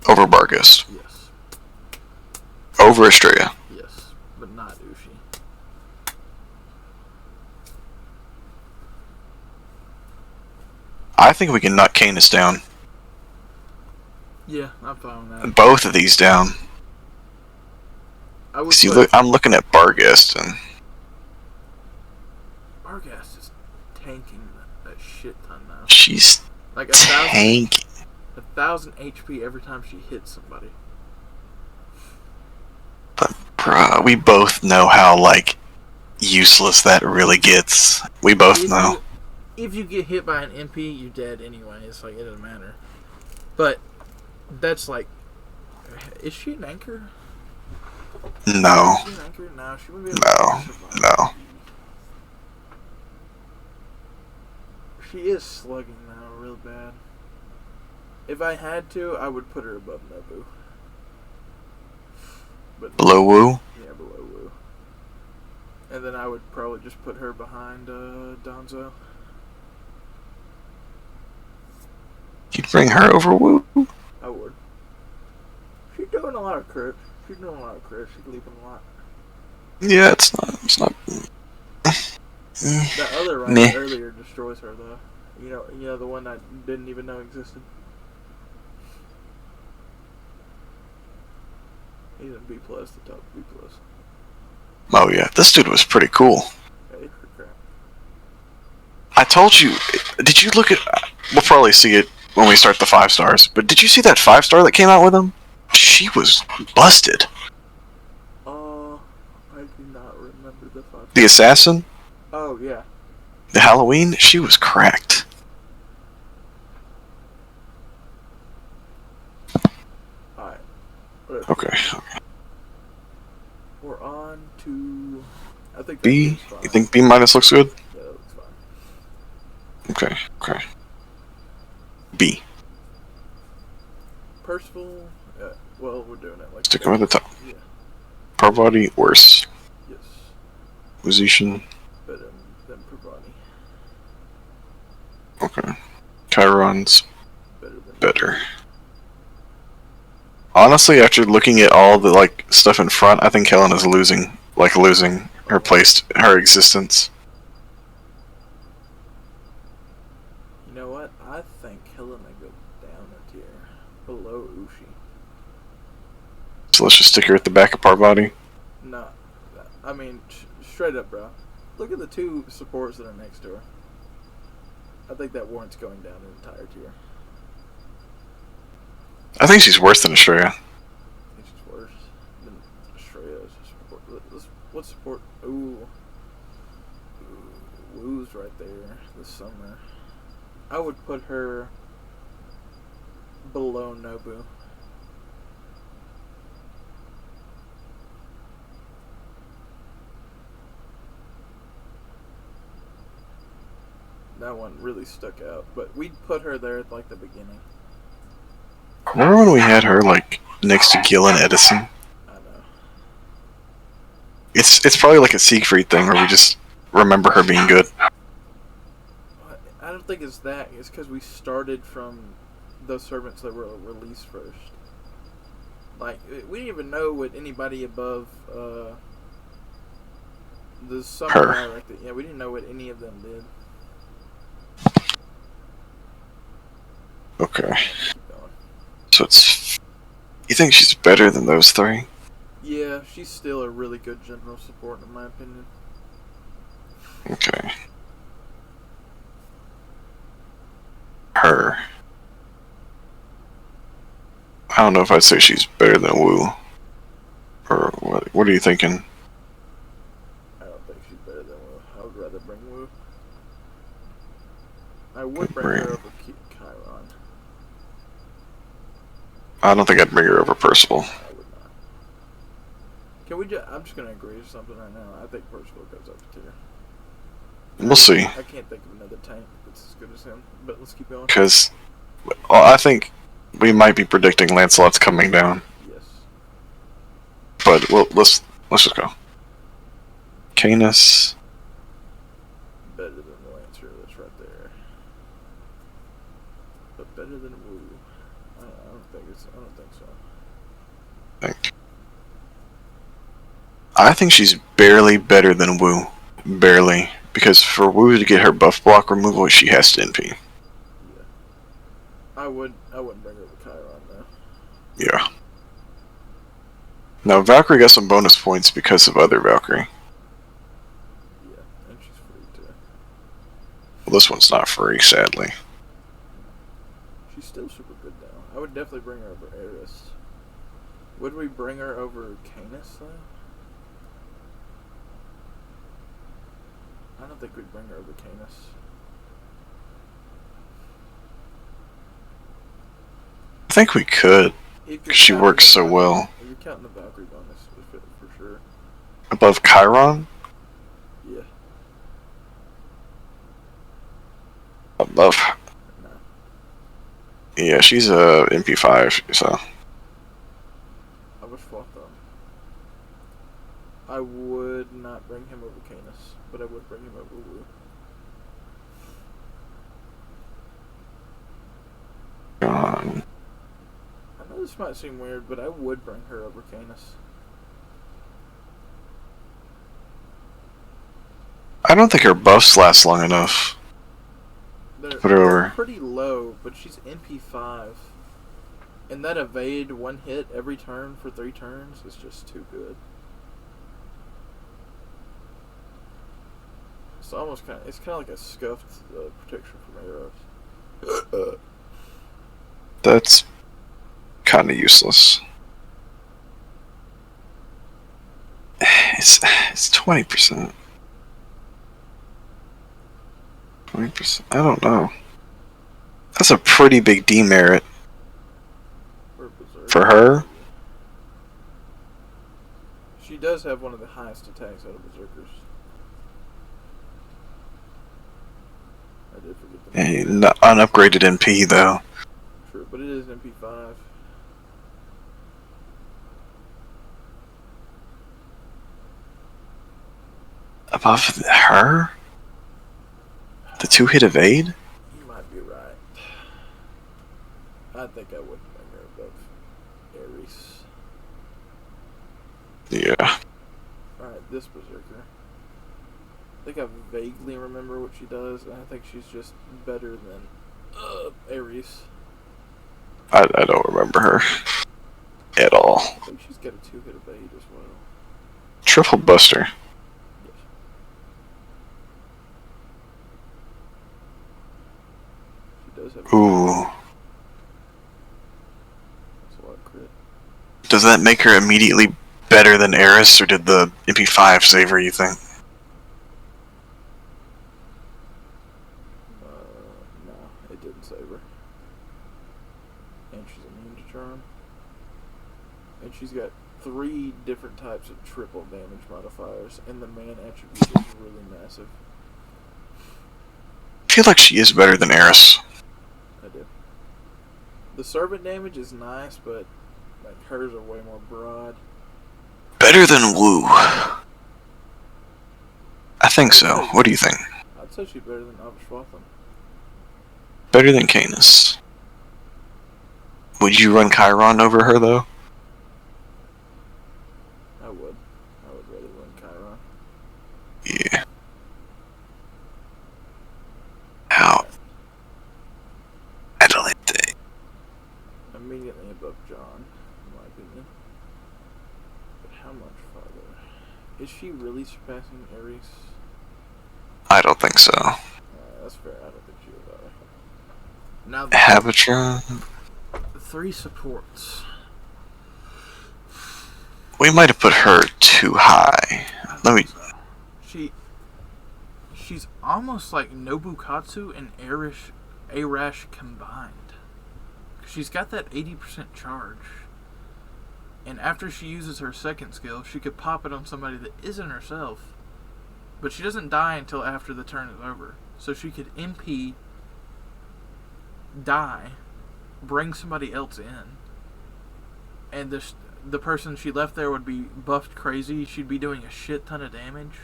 Over Bargus. Yes. Over Estrella. Yes, but not Ushi. I think we can knock Canis down. Yeah, I'm fine with that. Both of these down. I would See, put look, I'm looking at Barghest, and Barghest is tanking a shit ton now. she's Like tanking. 1,000 HP every time she hits somebody. But, bruh, we both know how, like, useless that really gets. We both know. If you get hit by an MP, you're dead anyway. It's like, it doesn't matter. But, that's like... Is she an anchor? No. Is she an anchor? No, she wouldn't be able to survive. No. She is slugging now real bad. If I had to, I would put her above Nobu. But Below Wu? Yeah, below Wu. And then I would probably just put her behind Donzo. You'd bring her over Wu? I would. She's doing a lot of crits. She's leaping a lot. Yeah, it's not. That other Meh. rifle earlier destroys her though. You know the one I didn't even know existed. He's in B+, the top B+. Oh yeah, this dude was pretty cool. Hey, for crap. I told you. Did you look at? We'll probably see it when we start the 5 stars. But did you see that 5-star that came out with him? She was busted. I do not remember the 5. The assassin, Oh yeah. the Halloween, she was cracked. Alright. Okay. We're on to... I think B. that's fine. You think B- looks good? Yeah, that looks fine. Okay. Okay. B. Percival... well, we're doing it like... Sticking with the top. Yeah. Parvati, worse. Yes. Musician, Better than Pravani. okay. Chiron's Better than... better. Honestly, after looking at all the like stuff in front, I think Helen is losing her place, her existence. You know what? I think Helena go down a tier. Below Ushi. So let's just stick her at the back of Parvati. No. I mean, straight up, bro. Look at the 2 supports that are next to her. I think that warrants going down an entire tier. I think she's worse than Estrella. I think she's worse than Estrella. What support? Ooh. Wu's right there this summer. I would put her below Nobu. That one really stuck out, but we'd put her there at like the beginning. Remember when we had her like next to Gillen Edison? I know. It's probably like a Siegfried thing where we just remember her being good. I don't think it's that. It's because we started from those servants that were released first. Like, we didn't even know what anybody above the summer director. Yeah, we didn't know what any of them did. Okay. So it's... You think she's better than those 3? Yeah, she's still a really good general support in my opinion. Okay. Her. I don't know if I'd say she's better than Wu. Or what are you thinking? I don't think she's better than Wu. I would rather bring Wu. I would bring her over Chiron. I don't think I'd bring her over Percival. I would not. Can we just... I'm just going to agree to something right now. I think Percival goes up to tier. We'll see. I can't think of another tank that's as good as him, but let's keep going. Because I think we might be predicting Lancelot's coming down. Yes. But let's just go. Canis. Better than the Lancer, that's right there. But better than Wu. I don't think so. I think she's barely better than Wu. Barely. Because for Wu to get her buff block removal, she has to NP. Yeah. I wouldn't bring her with Chiron though. Yeah. Now Valkyrie got some bonus points because of other Valkyrie. Yeah, and she's free too. Well, this one's not free, sadly. She's still super good though. I would definitely bring her over Eris. Would we bring her over Canis though? I don't think we'd bring her over Canis. I think we could. If you're She counting works the so Valkyrie- well. If you're counting the Valkyrie bonus, for sure. Above Chiron? Yeah. Above. No. Yeah, she's a MP5, so. I wish fought them. I would not bring him over Canis, but I would bring him over Wu. John. I know this might seem weird, but I would bring her over Canis. I don't think her buffs last long enough. They're Put her over. pretty low, but she's MP5. And that evade one hit every turn for 3 turns is just too good. It's almost kind of like a scuffed protection from arrows. That's kind of useless. It's 20%. 20%. I don't know. That's a pretty big demerit for her. She does have one of the highest attacks out of Berserkers. I did forget the name. Unupgraded MP though. True, but it is MP5. Above her? The 2-hit evade? You might be right. I think I wouldn't bring her above Ares. Yeah. Alright, this Berserker. I think I vaguely remember what she does, and I think she's just better than Ares. I don't remember her at all. I think she's got a 2-hit evade as well. Triple Buster. Yes. She does have Ooh. That's a lot of crit. Does that make her immediately better than Eris, or did the MP5 save her, you think? No, it didn't save her. And she's immune to charm. And she's got 3 different types of triple damage modifiers, and the man attribute is really massive. I feel like she is better than Eris. I do. The servant damage is nice, but like hers are way more broad. Better than Wu. I think so. What do you think? I'd say she's better than Abishwatham. Better than Canis. Would you run Chiron over her, though? I would. I would rather run Chiron. Yeah. How? I don't think. Immediately above John, in my opinion. But how much farther? Is she really surpassing Ares? I don't think so. That's fair. I don't think she is either. Now, Habitron? 3 supports. We might have put her too high. Let me. She's almost like Nobukatsu and Arash combined. She's got that 80% charge. And after she uses her second skill, she could pop it on somebody that isn't herself. But she doesn't die until after the turn is over. So she could MP, die, bring somebody else in, and the person she left there would be buffed crazy. She'd be doing a shit ton of damage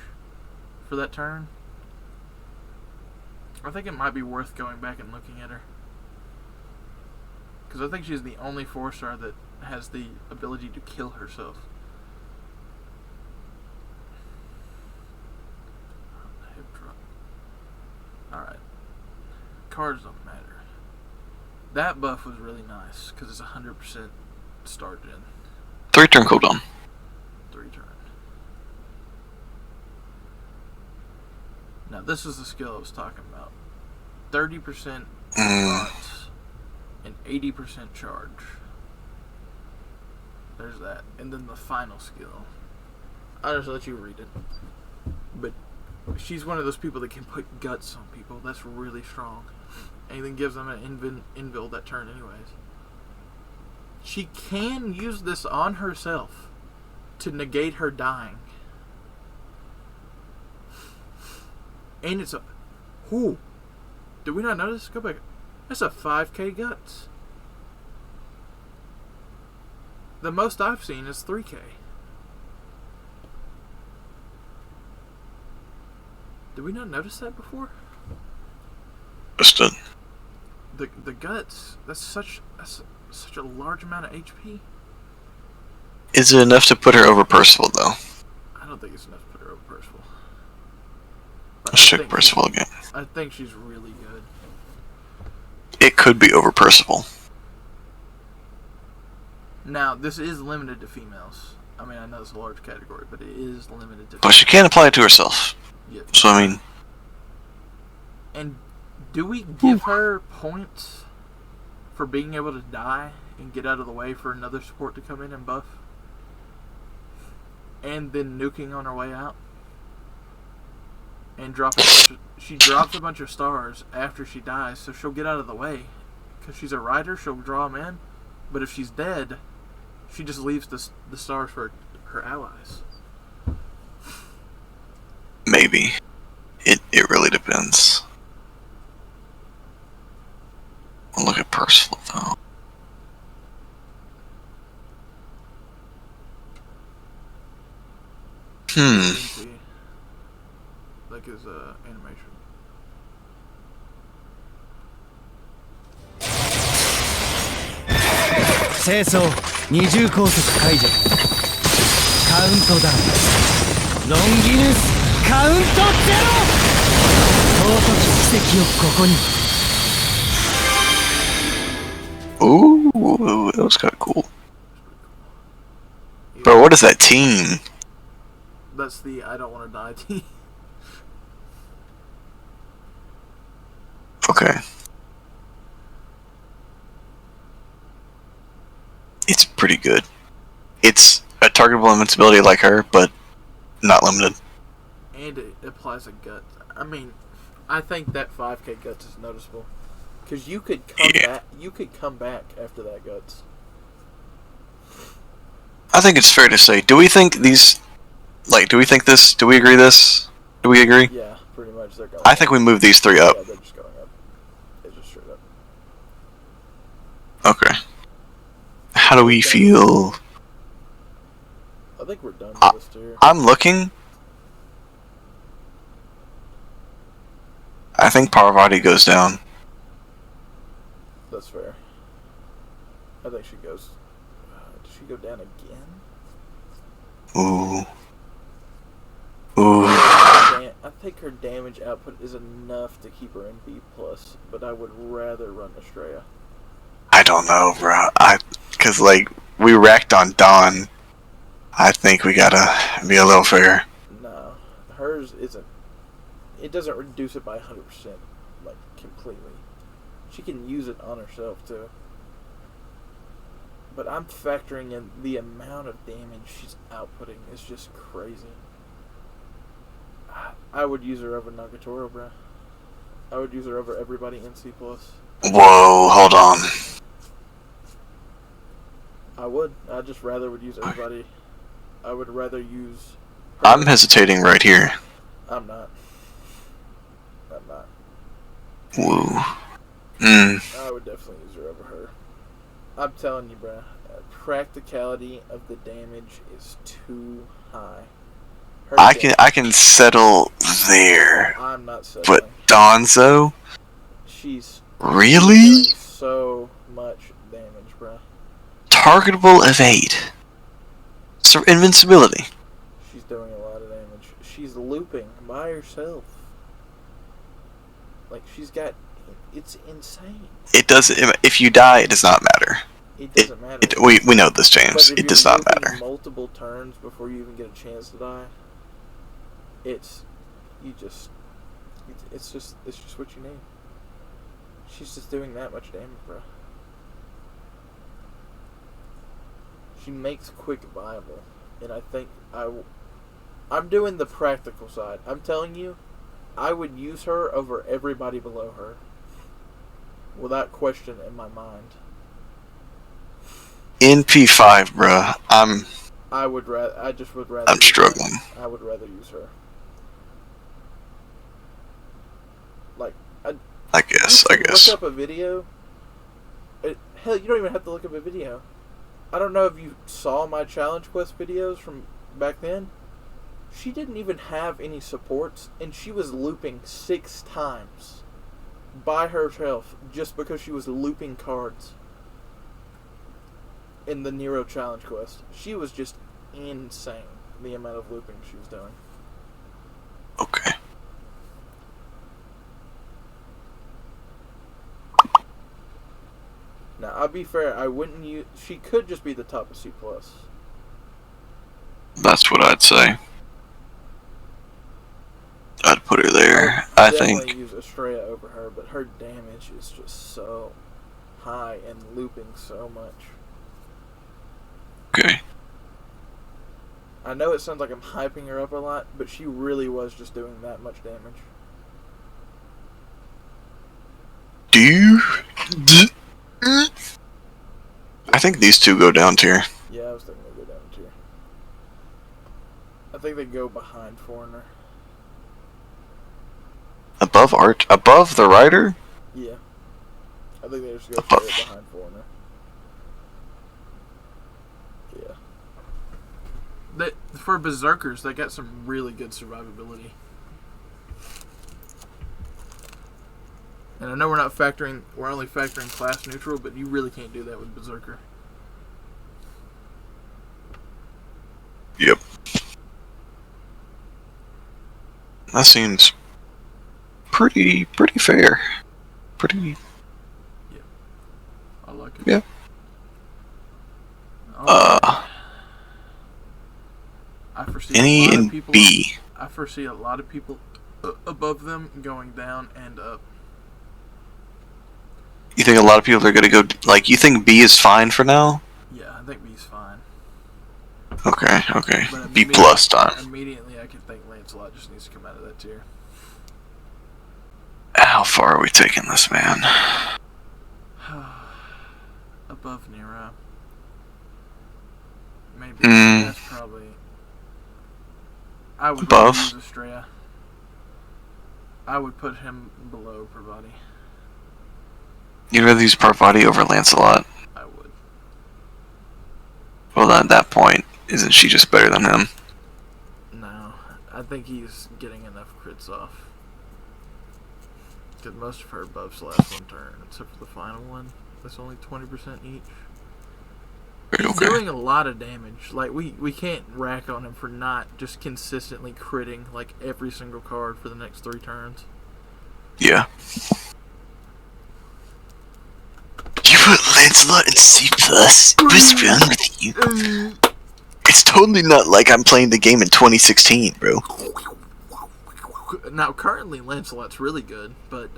for that turn. I think it might be worth going back and looking at her. Because I think she's the only 4-star that has the ability to kill herself. Hip drop. Alright. Cards don't matter. That buff was really nice because it's 100% star gen. 3-turn cooldown. 3-turn. Now this is the skill I was talking about. 30% arts and 80% charge. There's that. And then the final skill. I'll just let you read it. But she's one of those people that can put guts on people. That's really strong. And then gives them an invul that turn anyways. She can use this on herself to negate her dying. And it's a... Ooh. Did we not notice? Go back. That's a 5k guts. The most I've seen is 3k. Did we not notice that before? Just a... The guts. That's such a large amount of HP. Is it enough to put her over Percival, though? I don't think it's enough to put her over Percival. Let's check Percival again. I think she's really good. It could be over Percival. Now, this is limited to females. I mean, I know it's a large category, but it is limited to females. But she can't apply it to herself. Yeah. So, I mean... And do we give her points for being able to die and get out of the way for another support to come in and buff? And then nuking on her way out? And she drops a bunch of stars after she dies, so she'll get out of the way. Because she's a rider, she'll draw them in. But if she's dead, she just leaves the stars for her allies. Maybe. It really depends. I'll look at Percival, though. Like his animation. 清掃二重拘束解除カウントダウンロンギヌスカウントゼロ尊き奇跡をここに Ooh, that was kind of cool. Bro, what is that team? That's the I don't want to die team. Okay. It's pretty good. It's a targetable invincibility like her, but not limited. And it applies a gut. I mean, I think that 5k guts is noticeable. Because you could come back. You could come back after that guts. I think it's fair to say. Do we think these? Like, do we think this? Do we agree this? Do we agree? Yeah, pretty much. They're going. I think we move these three up. Yeah, they're just going up. They're just straight up. Okay. How do we feel? I think we're done with this tier. I'm looking. I think Parvati goes down. That's fair. I think she goes. Does she go down again? Ooh. Ooh. I think her damage output is enough to keep her in B+, but I would rather run Estrella. I don't know, bro. Cause like we racked on Dawn. I think we gotta be a little fair. No, hers isn't. It doesn't reduce it by 100%, like completely. She can use it on herself too. But I'm factoring in the amount of damage she's outputting is just crazy. I would use her over Nagatoro, bro. I would use her over everybody in C+. Whoa, hold on. I would. I'd just rather would use everybody. I would rather use her. I'm hesitating right here. I'm not. I'm not. Woo. I would definitely use her over her. I'm telling you, bruh. Practicality of the damage is too high. I can settle there. I'm not settling. But Donzo? She's really? doing so much damage, bruh. Targetable of 8. So invincibility. She's doing a lot of damage. She's looping by herself. Like, she's got It's insane. It doesn't. If you die, it does not matter. It doesn't matter. We know this, But James. if It does you're not looping matter. multiple turns before you even get a chance to die, it's just what you need. She's just doing that much damage, bro. She makes quick viable, and I think I'm doing the practical side. I'm telling you, I would use her over everybody below her, without question in my mind. In P5, bruh, I just would rather. I'm struggling. I would rather use her. Like, I guess. Look up a video. Hell, you don't even have to look up a video. I don't know if you saw my challenge quest videos from back then. She didn't even have any supports, and she was looping 6 times by herself just because she was looping cards in the Nero challenge quest. She was just insane, the amount of looping she was doing. Okay. Now, I'll be fair, I wouldn't use... She could just be the top of C+. That's what I'd say. I'd put her there. I think. Definitely use Estrella over her, but her damage is just so high and looping so much. Okay. I know it sounds like I'm hyping her up a lot, but she really was just doing that much damage. I think these two go down tier. Yeah, I was thinking they go down tier. I think they go behind Foreigner. Above the rider? Yeah. I think they just go straight behind Foreigner. Yeah. For Berserkers, they got some really good survivability. And I know we're only factoring class neutral, but you really can't do that with Berserker. Yep. That seems pretty fair. Pretty. Yeah. I like it. Yeah. I foresee Any a lot in of people. B. I foresee a lot of people above them going down and up. You think a lot of people are gonna go like? You think B is fine for now? Yeah, I think B's fine. Okay. But B plus time. Immediately, I can think Lancelot just needs to come out of that tier. How far are we taking this, man? Above Nero. Maybe. Mm. That's probably. I would Above? use Estrella. I would put him below Pravati. You'd rather use Parvati over Lancelot? I would. Well, at that point, isn't she just better than him? No, I think he's getting enough crits off. Because most of her buffs last one turn, except for the final one. That's only 20% each. He's doing a lot of damage. Like, we can't rack on him for not just consistently critting, like, every single card for the next 3 turns. Yeah. You put Lancelot in C+. What's wrong with you? It's totally not like I'm playing the game in 2016, bro. Now, currently, Lancelot's really good, but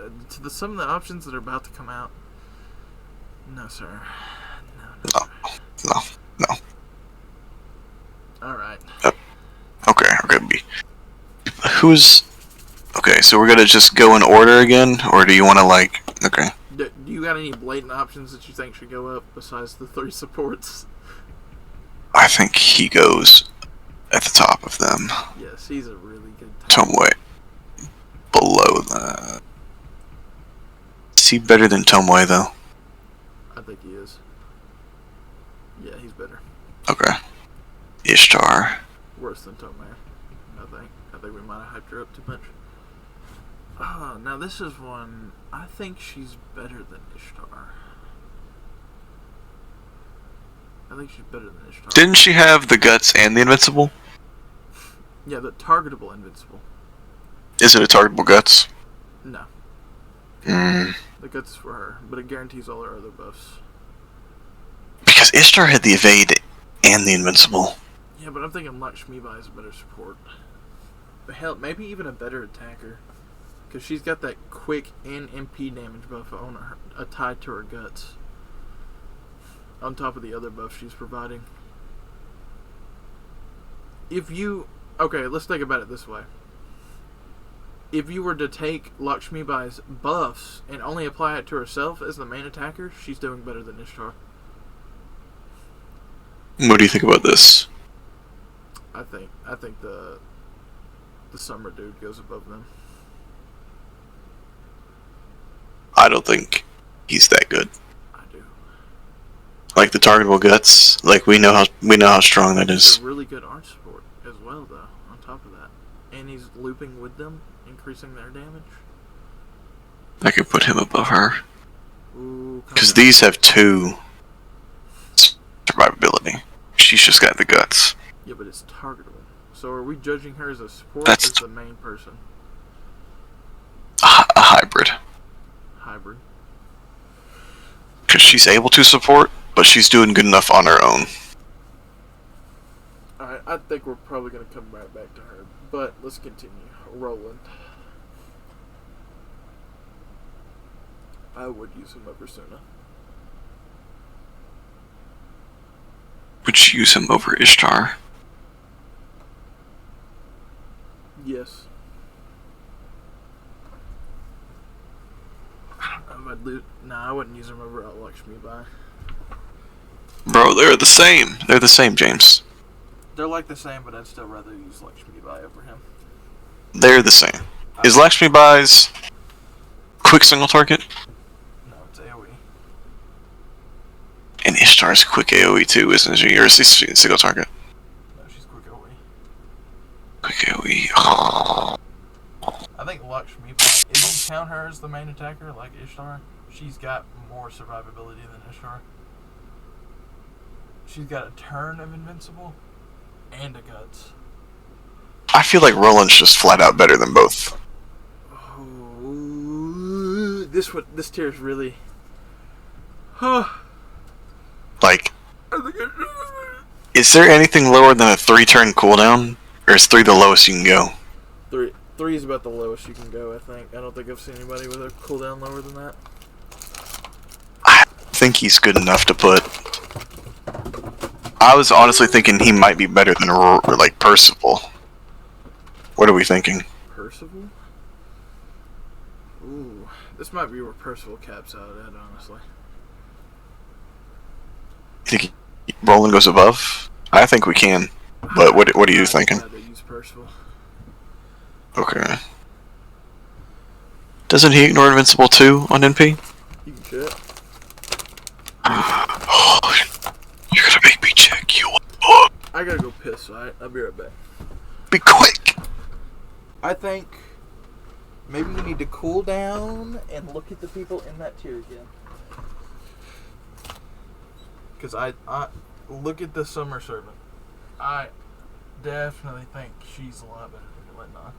some of the options that are about to come out, no, sir. No. Alright. Okay, B. Who's... Okay, so we're gonna just go in order again? Or do you want to, like... Okay. Do you got any blatant options that you think should go up besides the 3 supports? I think he goes at the top of them. Yes, he's a really good tank. Tomoe. Below that. Is he better than Tomoe, though? I think he is. Yeah, he's better. Okay. Ishtar. Worse than Tomae, I think. I think we might have hyped her up too much. Now this is one... I think she's better than Ishtar. I think she's better than Ishtar. Didn't she have the guts and the invincible? Yeah, the targetable invincible. Is it a targetable guts? No. Mm. The guts is for her, but it guarantees all her other buffs. Because Ishtar had the evade and the invincible. Yeah, but I'm thinking Lakshmi Bai is a better support. But hell, maybe even a better attacker. Because she's got that quick and MP damage buff on her, tied to her guts. On top of the other buff she's providing. Okay, let's think about it this way. If you were to take Lakshmi Bai's buffs and only apply it to herself as the main attacker, she's doing better than Ishtar. What do you think about this? I think the summer dude goes above them. I don't think he's that good. I do. Like the targetable guts, like we know how strong that He's is. a really good arch support as well, though. On top of that, and he's looping with them, increasing their damage. I could put him above her Ooh, because these have 2 survivability. She's just got the guts. Yeah, but it's targetable. So are we judging her as a support That's or as the main person? A hybrid. Hybrid. Because she's able to support, but she's doing good enough on her own. Alright, I think we're probably going to come right back to her. But let's continue. Roland. I would use him over Suna. Would you use him over Ishtar? Yes. I wouldn't use him over Lakshmi Bai. Bro, they're the same. They're the same, James. They're like the same, but I'd still rather use Lakshmi Bai over him. They're the same. Is Lakshmi Bai's quick single target? No, it's AoE. And Ishtar's quick AoE too, isn't she? Or is she single target? No, she's quick AoE. Quick AoE. I think Lakshmi Bai, if you count her as the main attacker, like Ishtar, she's got more survivability than Ishtar. She's got a turn of invincible and a guts. I feel like Roland's just flat out better than both. Oh, this tier is really. Like, is there anything lower than a 3-turn cooldown? Or is 3 the lowest you can go? 3 is about the lowest you can go, I think. I don't think I've seen anybody with a cooldown lower than that. I think he's good enough to put. I was honestly thinking he might be better than like Percival. What are we thinking? Percival? Ooh, this might be where Percival caps out at, honestly. You think Roland goes above? I think we can. But what are you thinking? I'd rather use Percival. Okay. Doesn't he ignore Invincible too on NP? You can check. You're gonna make me check you. I gotta go piss, alright? I'll be right back. Be quick! I think maybe we need to cool down and look at the people in that tier again. Because I look at the Summer Servant. I definitely think she's a lot better than Glennon.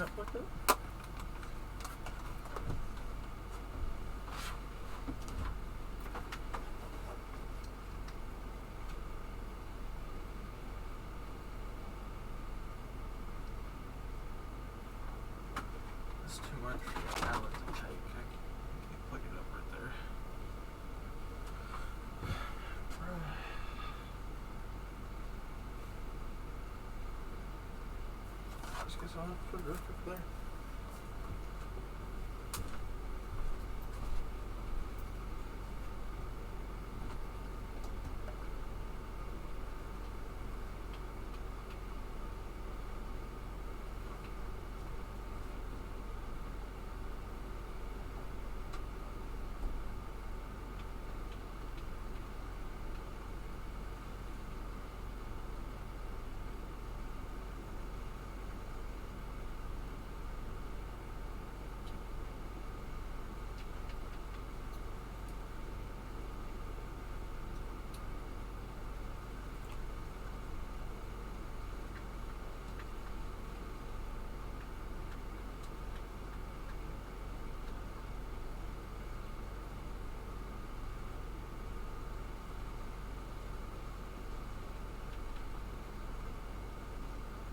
line up like that? That's too much for the palette to take. I can't plug it up right there. Just guess I'll have to put it up there.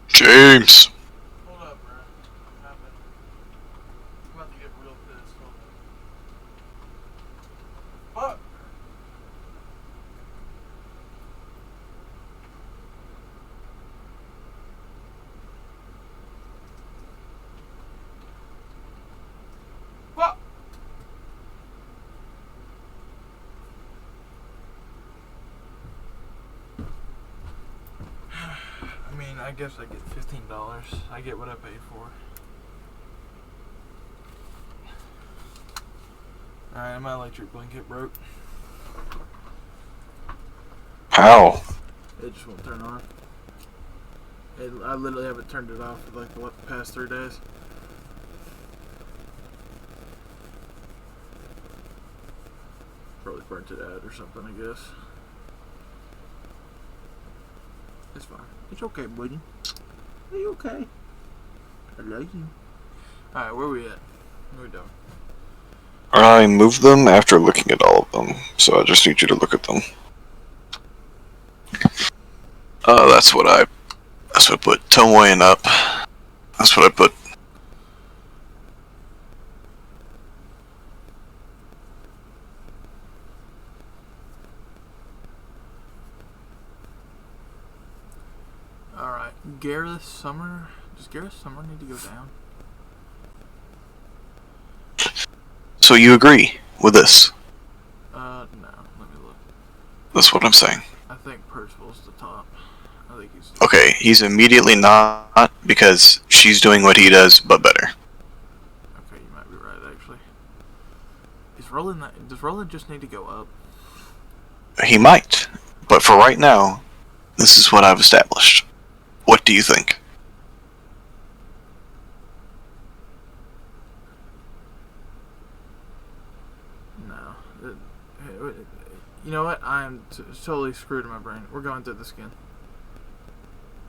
James. Hold up, bro. I'm about to get real pissed. Hold up. Fuck. Fuck. I mean, I guess I get $15. I get what I paid for. Alright, my electric blanket broke. How? It just won't turn on. I literally haven't turned it off for like the past 3 days. Probably burnt it out or something, I guess. It's fine. It's okay, buddy. Are you okay? I love you. Alright, where we at? What are we doing? I moved them after looking at all of them, so I just need you to look at them. That's what I put. Tomoe and up. That's what I put. Alright, Gareth Summer. Does Gareth Summer need to go down? So you agree with this? No. Let me look. That's what I'm saying. I think Percival's the top. I think he's... Okay, he's immediately not because she's doing what he does, but better. Okay, you might be right, actually. Does Roland just need to go up? He might, but for right now, this is what I've established. What do you think? No. You know what? I'm totally screwed in my brain. We're going through this again.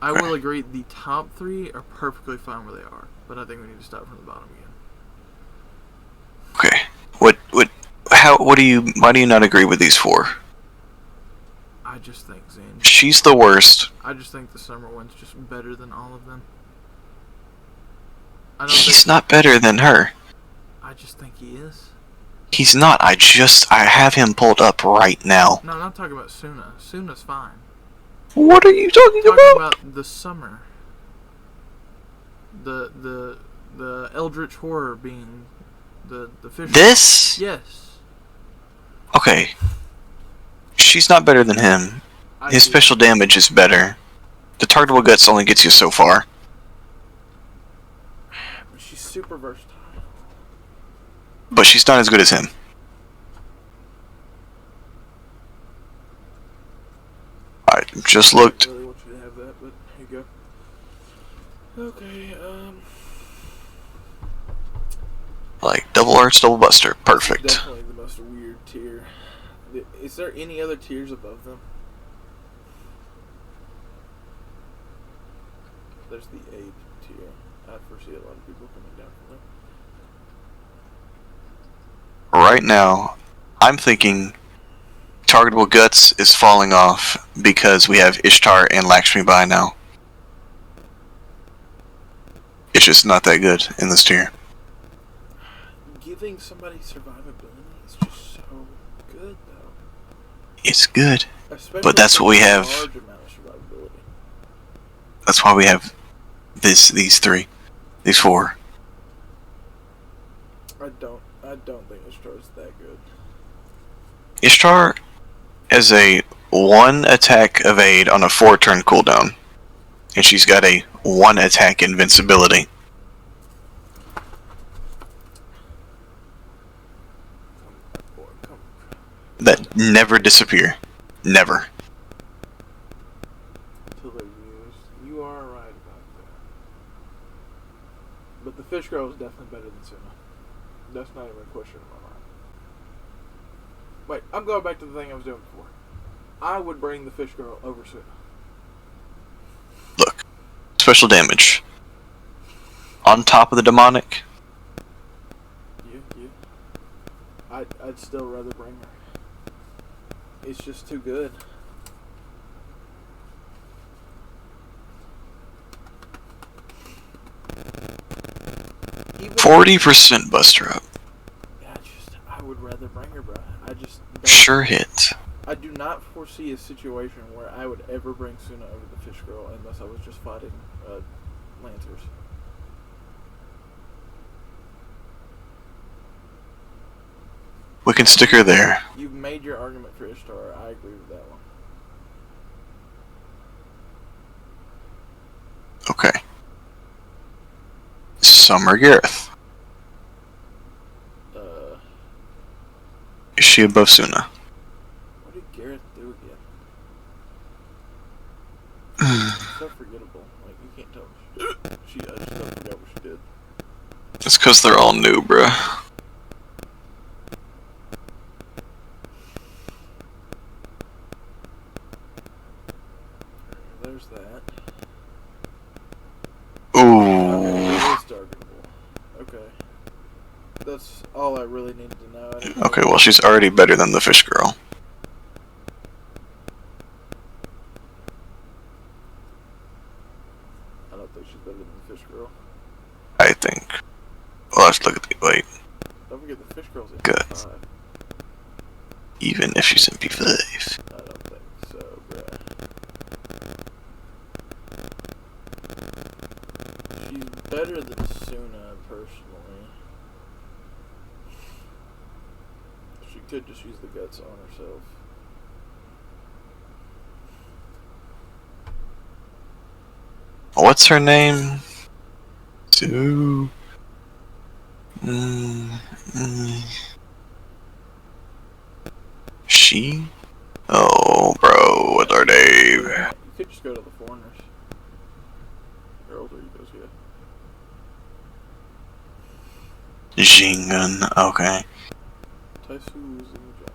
I will agree, the top 3 are perfectly fine where they are, but I think we need to start from the bottom again. Okay. Why do you not agree with these 4? I just think Zane. She's the worst. I just think the summer one's just better than all of them. He's not better than her. I just think he is. He's not. I have him pulled up right now. No, I'm not talking about Suna. Suna's fine. What are you talking about? The summer. The Eldritch Horror being the fish. This? Yes. Okay. She's not better than him. His special damage is better. The Tardival Guts only gets you so far. But she's super versatile. But she's not as good as him. I just looked. I really want you to have that, but here you go. Okay, Like, double arch, double buster. Perfect. definitely the most weird tier. Is there any other tiers above them? There's the 8th tier. I foresee a lot of people coming down from Right now, I'm thinking targetable guts is falling off because we have Ishtar and Lakshmi by now. It's just not that good in this tier. there. Giving somebody survivability is just so good, though. It's good. Especially But that's for what we a have. large amount of survivability. That's why we have these four. I don't think Ishtar's that good. Ishtar has a 1 attack evade on a 4-turn cooldown. And she's got a 1 attack invincibility. That never disappear. Never. Until they're used. You are right about that. But the fish girl is definitely better than Suna. That's not even a question in my mind. Wait, I'm going back to the thing I was doing before. I would bring the fish girl over Suna. Look. Special damage. On top of the demonic. Yeah. I'd still rather bring her. It's just too good. Even 40% buster up. Yeah, I would rather bring her, bro. I just don't, Sure hit. I do not foresee a situation where I would ever bring Suna over the fish girl unless I was just fighting Lancers. We can stick her there. You've made your argument for Ishtar. I agree with that one. Okay. Summer Gareth. Is she above Suna? What did Gareth do again? So forgettable. Like, you can't tell. I just don't forget what she did. It's because they're all new, bruh. There's that. Ooh. Okay, it is targetable. Okay. That's all I really needed to know. I didn't Okay, know- well, she's already better than the fish girl. I don't think she's better than the fish girl. I think. Well, let's look at the. Wait. Don't forget the fish girl's in Good. 5. Even if she's MP5. I don't think so, bruh. She's better than Suna, personally. She could just use the guts on herself. What's her name? Sue. She? Oh, bro, what's her name? You could just go to the foreigners. They're older egos, yeah. Jingun, okay. Taisu is in the job.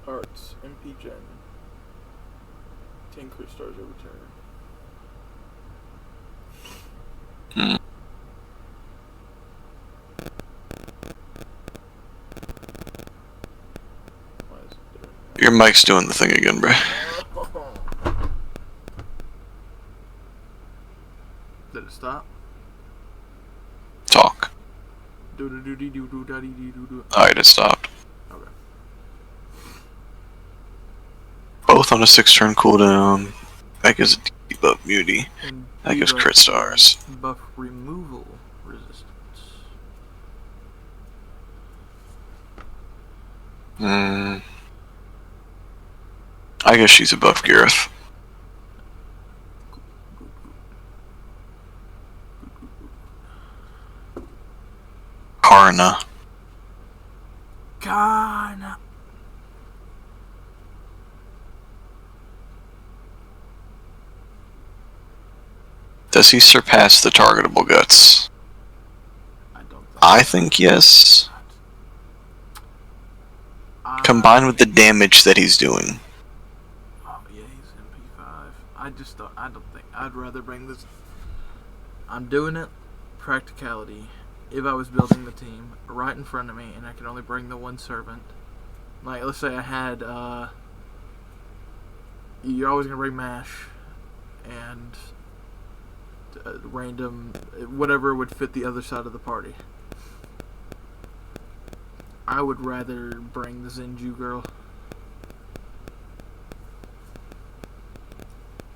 Arts, MP Gen. 10 crit stars every turn. Why is it doing that? Your mic's doing the thing again, bro. Did it stop? Talk. Do. Alright, it stopped. Okay. Both on a 6-turn cooldown. That gives a debuff beauty. And That gives debuff crit stars. Buff removal resistance. I guess she's above Gareth. Karna. Karna. Does he surpass the targetable guts? I think yes. Combined with the damage that he's doing. Oh yeah, he's MP5. I I don't think I'd rather bring this. I'm doing it practicality. If I was building the team right in front of me and I could only bring the one servant, like let's say I had, you're always gonna bring Mash and random whatever would fit the other side of the party. I would rather bring the Zenju girl.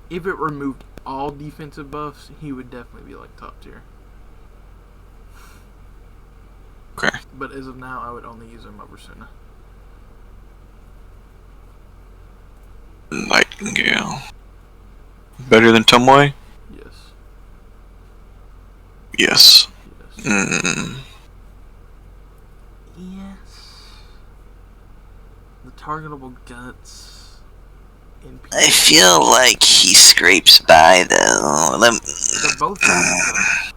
If it removed all defensive buffs, he would definitely be like top tier. Okay. But as of now, I would only use him over Suna. Nightingale. Better than Tomoe? Yes. Yes. Yes. Yes. The targetable guts. I feel like he scrapes by though. They're both I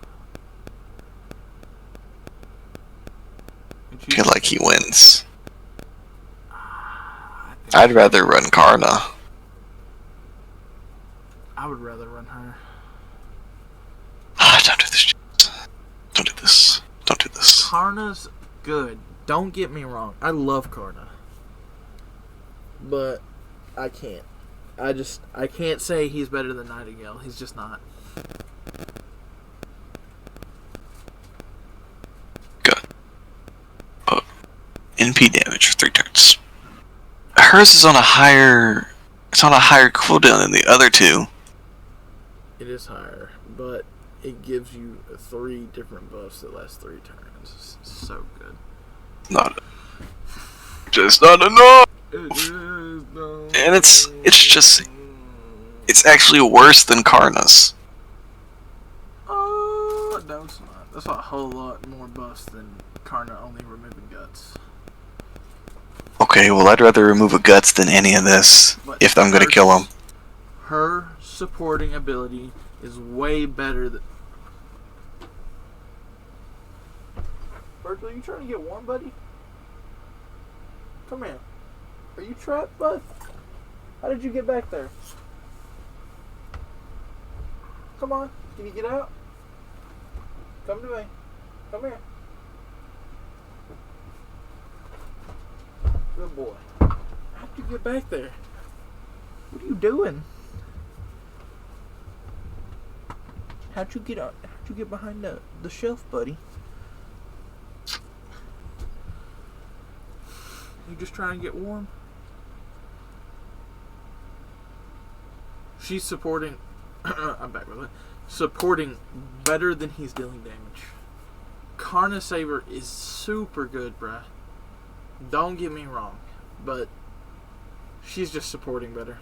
feel like he wins. I'd rather run Karna. I would rather run her. Don't do this. Don't do this. Don't do this. Karna's good. Don't get me wrong. I love Karna. But I can't. I can't say he's better than Nightingale. He's just not. Good. NP damage for 3 turns. Hers is on a higher. It's on a higher cooldown than the other two. It is higher, but it gives you 3 different buffs that last 3 turns. It's so good. Just not enough. It is not. And it's actually worse than Karna's. Oh, no, it's not. That's a whole lot more buffs than Karna only removing guts. Okay, well, I'd rather remove a guts than any of this But if I'm gonna kill him. Her supporting ability is way better than. Virgil, you trying to get warm, buddy? Come here. Are you trapped, bud? How did you get back there? Come on. Can you get out? Come to me. Come here. Good boy. How'd you get back there? What are you doing? How'd you get out? How'd you get behind the shelf, buddy? You just trying to get warm? She's supporting. I'm back with it. Supporting better than he's dealing damage. Karna Saber is super good, bruh. Don't get me wrong, but she's just supporting better.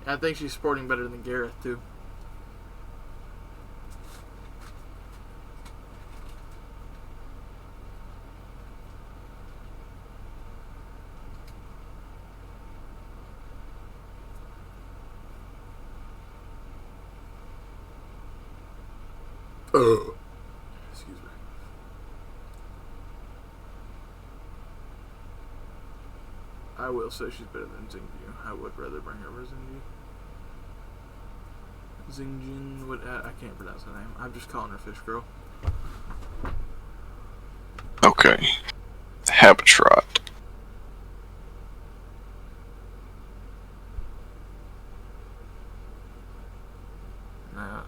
I think she's supporting better than Gareth too. Excuse me. I will say she's better than Xingju. I would rather bring her over Xingju. Xingjin, what? I can't pronounce her name. I'm just calling her Fish Girl. Okay. Habitrot. Now,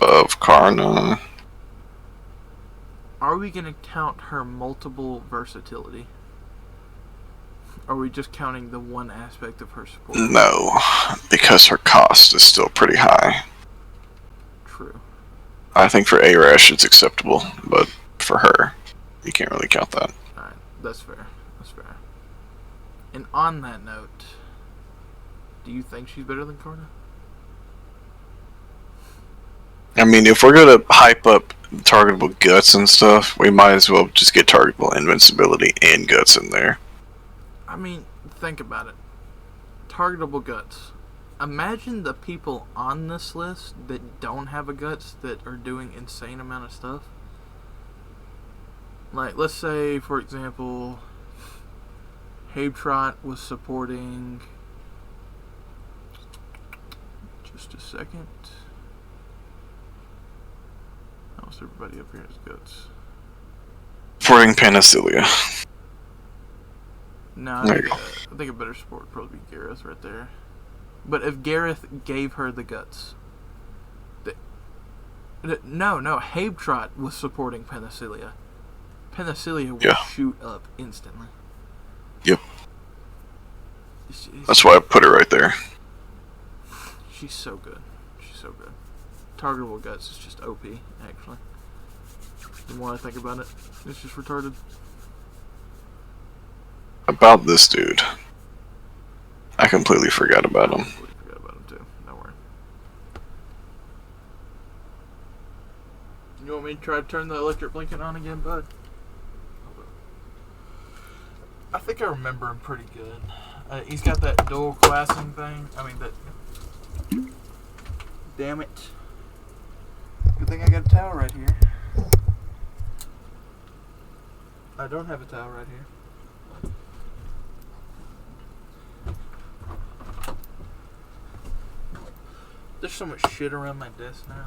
Above Karna. are we gonna count her multiple versatility? Or are we just counting the one aspect of her support? No, because her cost is still pretty high. True. I think for Arash it's acceptable, but for her, you can't really count that. Alright, that's fair. That's fair. And on that note, do you think she's better than Karna? I mean, if we're gonna hype up targetable guts and stuff, we might as well just get targetable invincibility and guts in there. I mean, think about it. Targetable guts. Imagine the people on this list that don't have a guts that are doing insane amount of stuff. Like, let's say, for example, Habetrot was supporting Just a second. Almost everybody up here has guts. Supporting Panacea. No, There you go. I think a better support would probably be Gareth right there. But if Gareth gave her the guts... No, Habetrot was supporting Panacea. Panacea would shoot up instantly. Yep. That's why I put her right there. She's so good. She's so good. Targetable guts is just OP, actually. The more I think about it, it's just retarded. About this dude. I completely forgot about him. I completely forgot about him too. Don't worry. You want me to try to turn the electric blinking on again, bud? I think I remember him pretty good. He's got that dual classing thing. I mean, that... Damn it. Good thing I got a towel right here. I don't have a towel right here. There's so much shit around my desk now.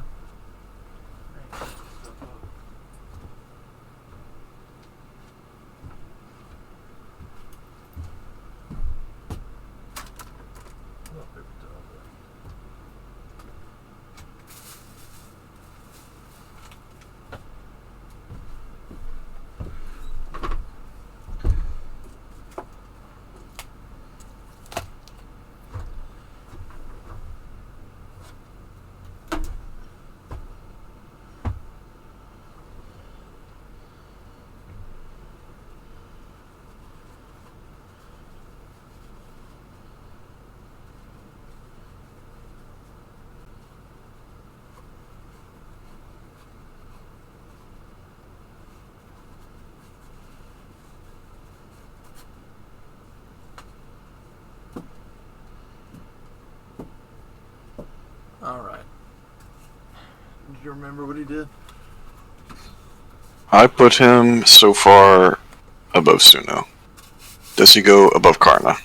Alright. Do you remember what he did? I put him so far above Suno. Does he go above Karna?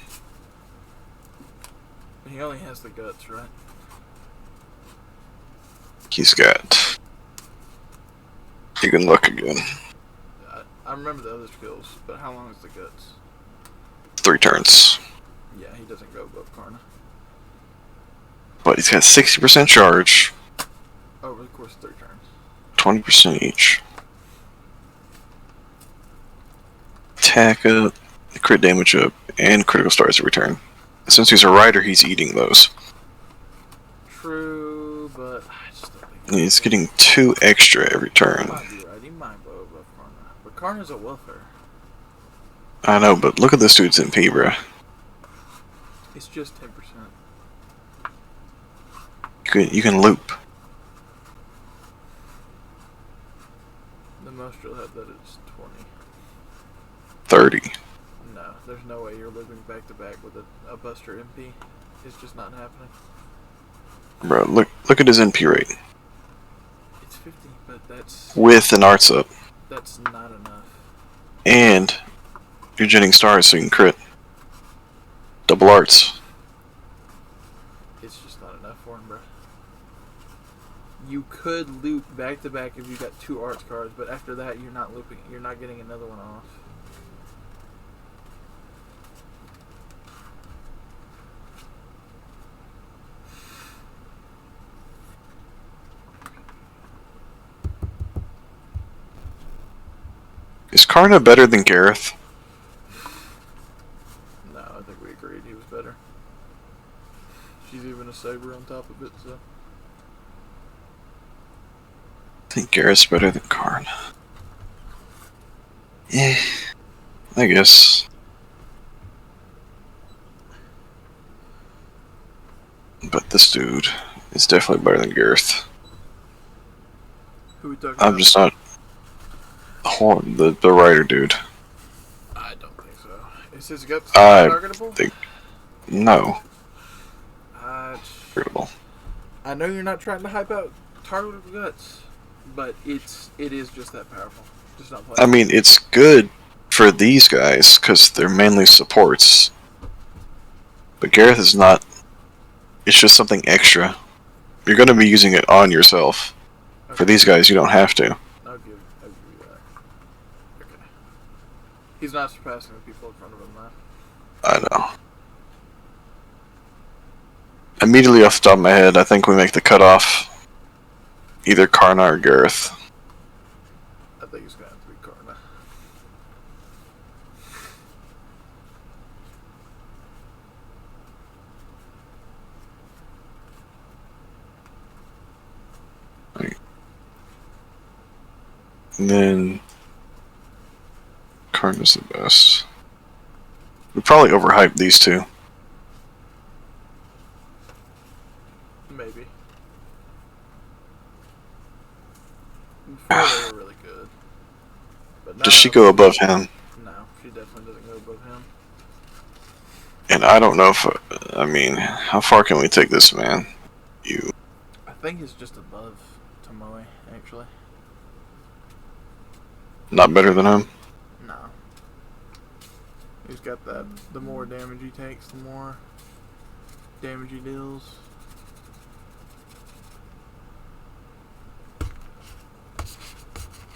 He only has the guts, right? He's got... You can look again. I remember the other skills, but how long is the guts? 3 turns. Yeah, he doesn't go above Karna. But he's got 60% charge. Over the course of 3 turns. 20% each. Attack up, crit damage up, and critical stars every turn. Since he's a rider, he's eating those. True, but I just don't think And he's getting 2 extra every turn. He might be right. He might go above Karna. But Karna's a welfare. I know, but look at this dude's MP, bruh. It's just 10%. You can loop. The most you'll have that is 20. 30. No, there's no way you're looping back to back with a Buster MP. It's just not happening. Bro, look at his NP rate. It's 50, but that's... With an arts up. That's not enough. And you're jetting stars so you can crit. Double arts. It's just not enough for him, bro. You could loop back to back if you got 2 arts cards, but after that you're not looping. You're not getting another one off. Is Karna better than Gareth? No, I think we agreed he was better. She's even a saber on top of it, so... I think Garrett's better than Karna. Yeah, I guess. But this dude is definitely better than Gareth. Who we talking I'm about? just not... The writer dude. I don't think so. Is his guts I targetable? think... No. Targetable. I know you're not trying to hype out targetable guts, but it is just that powerful. Just not playing. I mean, it's good for these guys, because they're mainly supports. But Gareth is not... It's just something extra. You're going to be using it on yourself. For these guys, you don't have to. I'll give you that. Okay. He's not surpassing the people in front of him, though. I know. Immediately off the top of my head, I think we make the cutoff either Karna or Gareth. I think it's going to have to be Karna. And then Karna's the best. We probably overhyped these two. Maybe. Before they were really good. But Does she go above him? No, she definitely doesn't go above him. And I don't know if... I mean, how far can we take this man? You... I think it's just above Tomoe, actually. Not better than him? No. He's got that, the more damage he takes, the more damage he deals.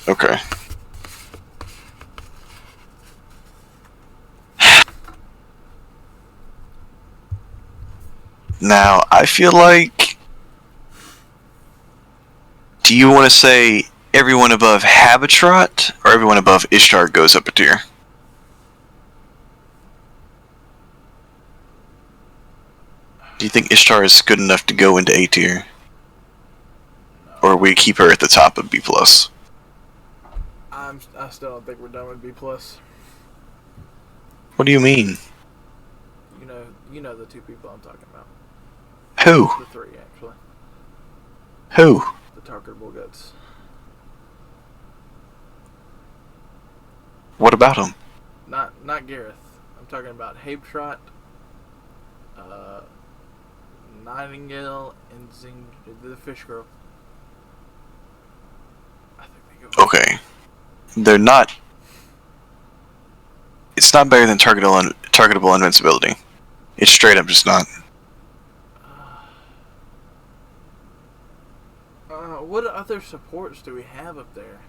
Okay. Now, I feel like... Do you want to say everyone above Habitrot, or everyone above Ishtar goes up a tier? Do you think Ishtar is good enough to go into A tier? Or we keep her at the top of B+? I still don't think we're done with B+. What do you mean? You know the two people I'm talking about. Who? The three, actually. Who? The targetable guts. What about him? Not Gareth. I'm talking about Habetrot, Nightingale, and the fish girl. I think they go. Okay. They're not... It's not better than targetable invincibility. It's straight up just not. What other supports do we have up there?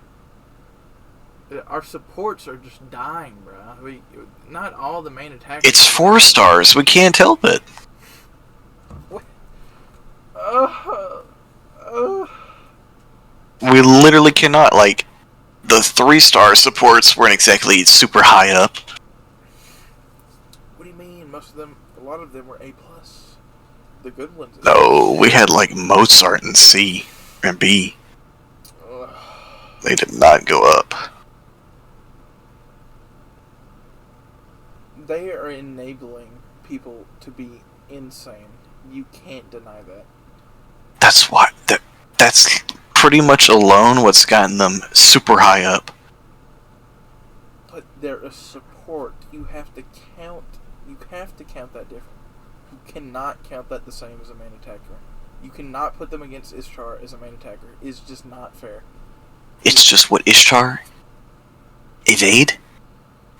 Our supports are just dying, bro. Not all the main attackers. It's 4 stars. We can't help it. What? We literally cannot. Like, the 3-star supports weren't exactly super high up. What do you mean? A lot of them were A+. The good ones. No, we had like Mozart and C and B. Ugh. They did not go up. They are enabling people to be insane. You can't deny that. That's why. That's pretty much alone what's gotten them super high up. But they're a support. You have to count that different. You cannot count that the same as a main attacker. You cannot put them against Ishtar as a main attacker. It's just not fair. It's just what Ishtar? Evade?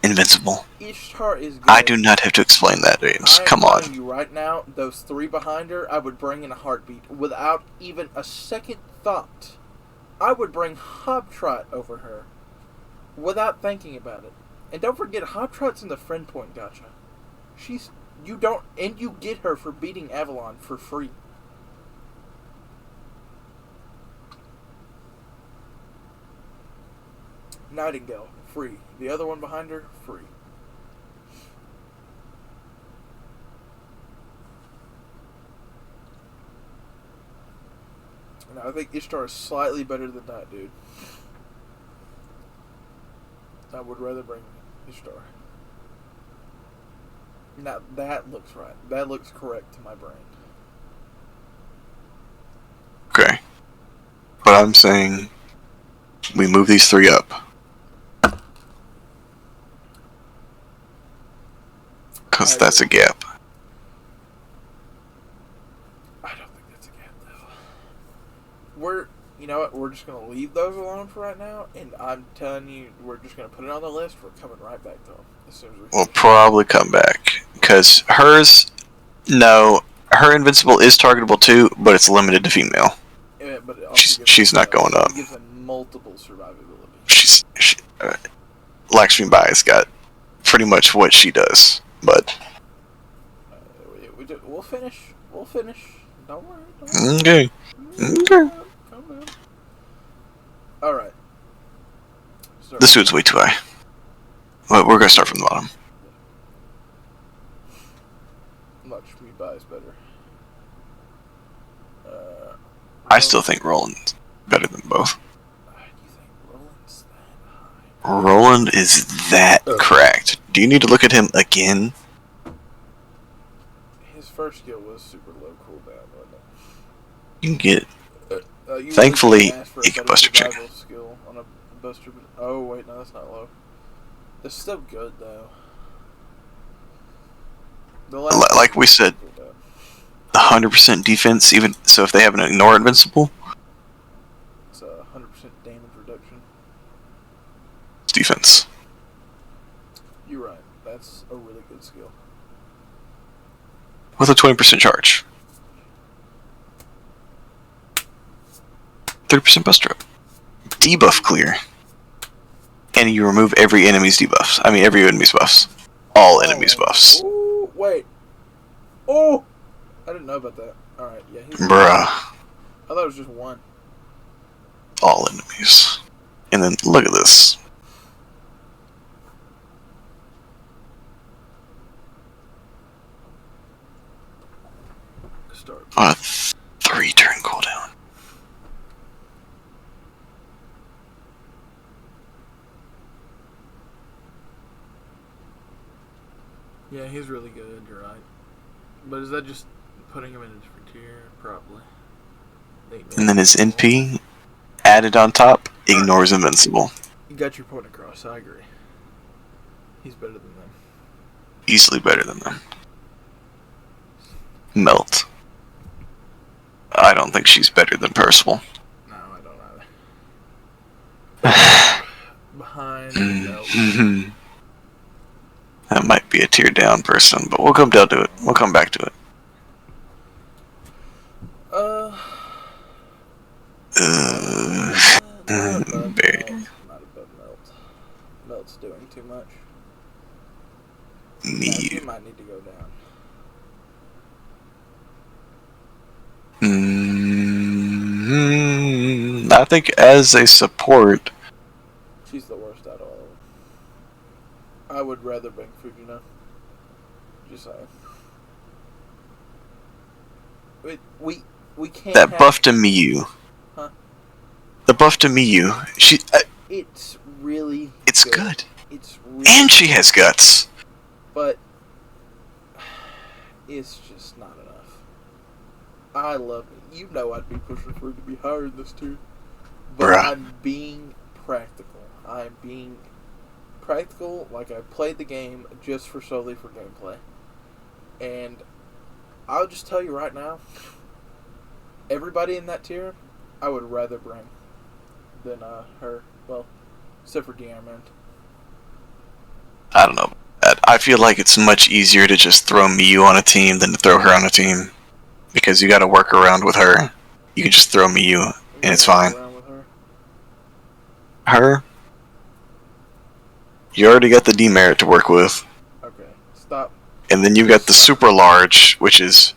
Invincible. Ishtar is good. I do not have to explain that, James. Come on. I'm telling you right now, those 3 behind her, I would bring in a heartbeat. Without even a second thought. I would bring Hobtrot over her. Without thinking about it. And don't forget, Hobtrot's in the friend point gacha. You get her for beating Avalon for free. Nightingale, free. The other one behind her, free. And I think Ishtar is slightly better than that, dude. I would rather bring Ishtar. Now, that looks right. That looks correct to my brain. Okay. But I'm saying we move these 3 up. Because that's a gap. I don't think that's a gap, though. You know what? We're just going to leave those alone for right now. And I'm telling you, we're just going to put it on the list. We're coming right back to them as soon as we We'll probably come back. Because hers... No. her invincible is targetable too, but it's limited to female. Yeah, but it also gives She's not going up. It gives them multiple survivability. Lakshmi Bai's got pretty much what she does, but We'll finish. We'll finish. Don't worry. okay. Calm down. All right. This dude's way too high. Well, we're gonna start from the bottom. Lakshmi Bai is better. I still think Roland's better than both. Do you think Roland's that high? Roland is that cracked. Do you need to look at him again? His first skill was super low cooldown, wasn't it? You can get it. You Thankfully, really asked for a it could better bust your chicken. survival skill on a buster. Oh wait, no, that's not low. It's still good though. Like we said, 100% defense. Even so, if they have an ignore invincible, it's a 100% damage reduction. it's defense. You're right. That's a really good skill. With a 20% charge. 30% buster up. Debuff clear. And you remove every enemy's debuffs. I mean, every enemy's buffs. All enemies' buffs. Ooh, wait. Oh! I didn't know about that. Alright, yeah. Bruh. I thought it was just one. All enemies. And then, look at this. Start. On a 3-turn cooldown. Yeah, he's really good, you're right. But is that just putting him in a different tier? Probably. And then his NP, added on top, ignores invincible. You got your point across, I agree. He's better than them. Easily better than them. Melt. I don't think she's better than Percival. No, I don't either. Behind Melt. That might be a tier down person, but we'll come down to it. We'll come back to it. Not above Melt. Melt's doing too much. He might need to go down. I think as a support, She's the worst out of all of them. I would rather bring Fujina. Just saying. We can't. that buff to Miyu. Huh? The buff to Miyu. It's really. It's good. It's really. And she has guts. But it's just not enough. I love it. You know I'd be pushing for it to be higher in this tier. But Bruh. I'm being practical. I'm being practical, like I played the game just solely for gameplay. And I'll just tell you right now, everybody in that tier, I would rather bring than her. Well, except for Diamond. I don't know. I feel like it's much easier to just throw Miyu on a team than to throw her on a team. Because you gotta work around with her. You can just throw Miyu, and it's fine. Her? You already got the demerit to work with. Okay, stop. And then you got the super large, which is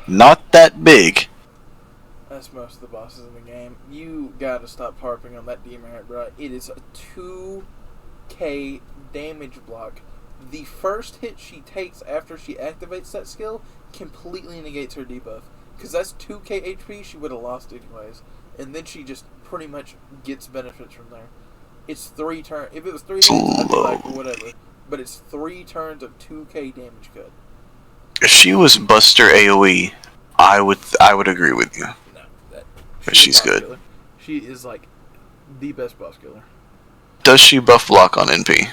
not that big. That's most of the bosses in the game. You gotta stop harping on that demerit, bro. It is a 2k damage block. The first hit she takes after she activates that skill completely negates her debuff. Because that's 2k HP she would have lost anyways. And then she just pretty much gets benefits from there. It's 3 turns. If it was 3 hits, I'd be like, whatever. But it's 3 turns of 2k damage cut. If she was Buster AoE, I would agree with you. No, but she's good. Killer. She is like the best boss killer. Does she buff block on NP?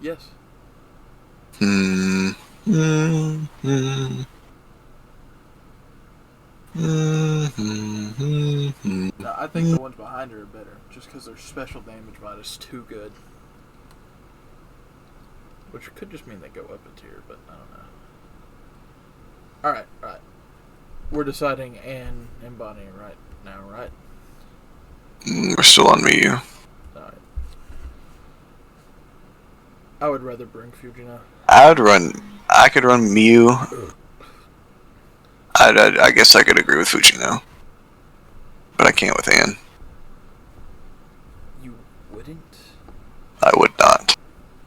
Yes. No, I think the ones behind her are better, just because their special damage mod is too good. Which could just mean they go up a tier, but I don't know. Alright. We're deciding Anne and Bonnie right now, right? We're still on Miyu. Alright. I would rather bring Fujina. I could run Miyu. I guess I could agree with Fujino. But I can't with Anne. You wouldn't? I would not.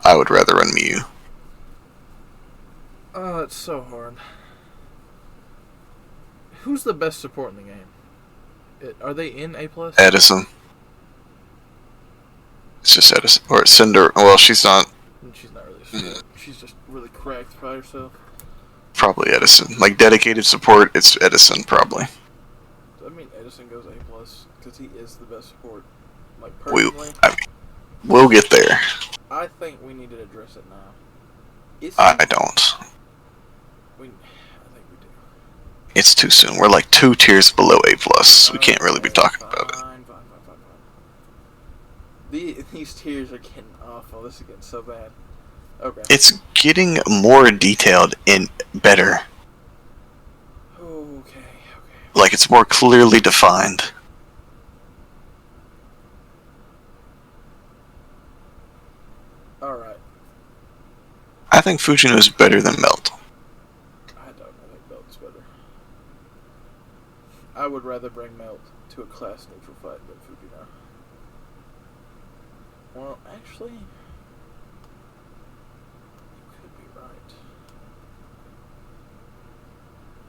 I would rather run Miyu. Oh, it's so hard. Who's the best support in the game? Are they in A+? Edison. It's just Edison. Or Cinder. Well, she's not. She's not really a support. She's just really cracked by herself. Probably Edison. Like, dedicated support, it's Edison, probably. I mean, Edison goes A+, because he is the best support. Like, personally, We'll get there. I think we need to address it now. I don't. I think we do. It's too soon. We're like 2 tiers below A+. We can't really be talking about it. Fine. These tiers are getting awful. This is getting so bad. Okay. It's getting more detailed and better. Okay. Like, it's more clearly defined. Alright. I think Fujino is better than Melt. I don't. I think Melt's better. I would rather bring Melt to a class neutral fight than Fujino. Well, actually, you could be right.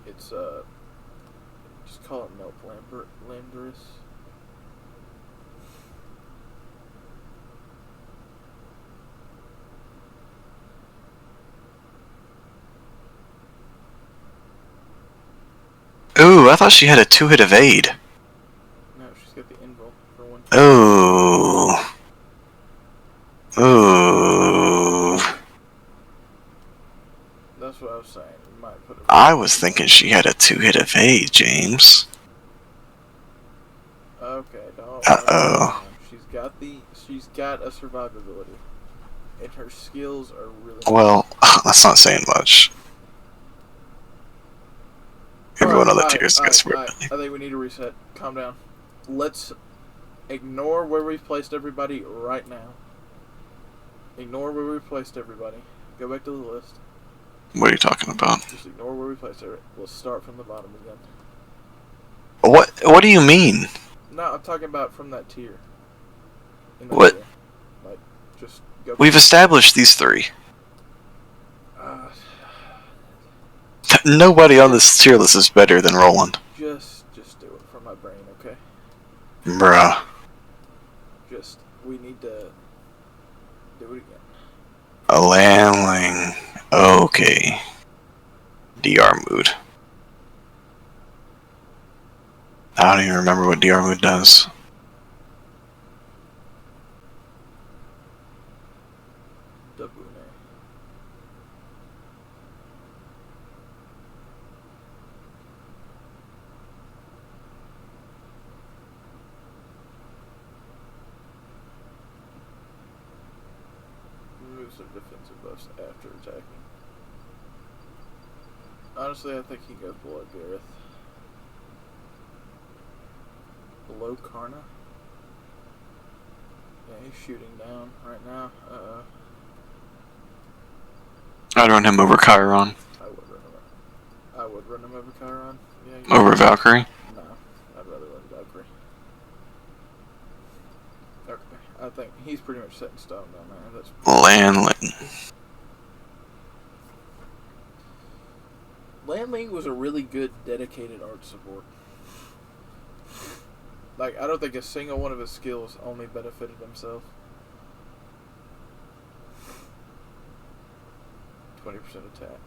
It's, just call it Melt Landorus. Ooh, I thought she had a 2-hit evade. No, she's got the invul for 1. Ooh. That's what I was saying. You might put it. I was thinking she had a 2-hit evade, James. Okay, don't. Uh-oh. She's got a survivability, and her skills are really. Well, that's not saying much. Everyone on the tiers gets survivability. I think we need to reset. Calm down. Let's ignore where we've placed everybody right now. Ignore where we've placed everybody. Go back to the list. What are you talking about? Just ignore where we placed it. We'll start from the bottom again. What do you mean? No, I'm talking about from that tier. What? Tier. Like, just go. We've established these 3. Nobody on this tier list is better than Roland. Just do it from my brain, okay? Bruh. We need to do it again. A landling. Okay. DR mood. I don't even remember what DR mood does. Removes their defensive buffs after attacking. Honestly, I think he goes below Gareth. Below Karna? Yeah, he's shooting down right now. I'd run him over Chiron. I would run him over Chiron. Yeah, over Valkyrie? No, I'd rather run Valkyrie. Okay, I think he's pretty much set in stone down there. That's Landling. Landling was a really good dedicated art support. Like, I don't think a single one of his skills only benefited himself. 20% attack.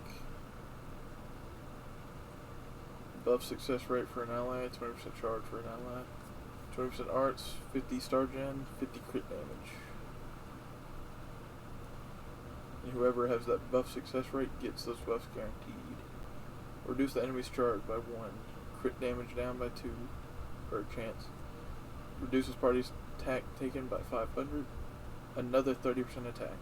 Buff success rate for an ally, 20% charge for an ally. 20% arts, 50 star gen, 50 crit damage. And whoever has that buff success rate gets those buffs guaranteed. Reduce the enemy's charge by 1. Crit damage down by 2 per chance. Reduces party's attack taken by 500. Another 30% attack.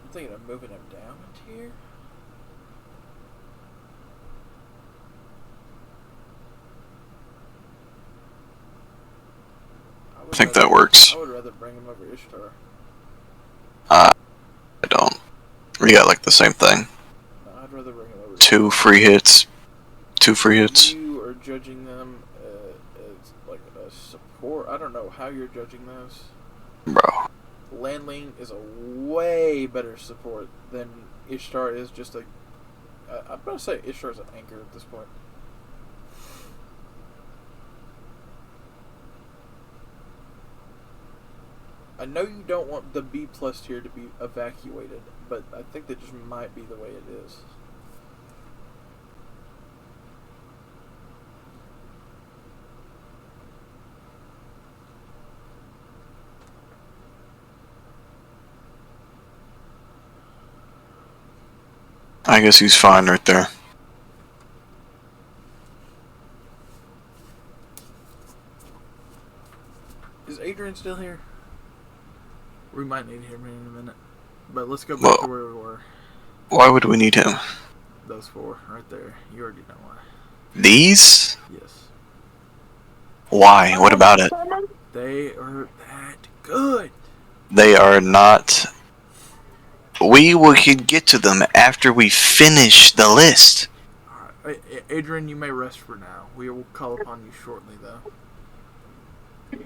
I'm thinking of moving him down a tier. I think that works. I would rather bring him over Ishtar. I don't. We got like the same thing. No, I'd rather bring him over. 2 free hits. 2 free hits. You are judging them as like a support. I don't know how you're judging those. Bro. Landling is a way better support than Ishtar is just a... I'm going to say Ishtar's an anchor at this point. I know you don't want the B plus tier to be evacuated, but I think that just might be the way it is. I guess he's fine right there. Is Adrian still here? We might need him in a minute. But let's go back to where we were. Why would we need him? Those 4 right there. You already know why. These? Yes. Why? What about it? They are that good. They are not. We could get to them after we finish the list. Alright, Adrian, you may rest for now. We will call upon you shortly, though.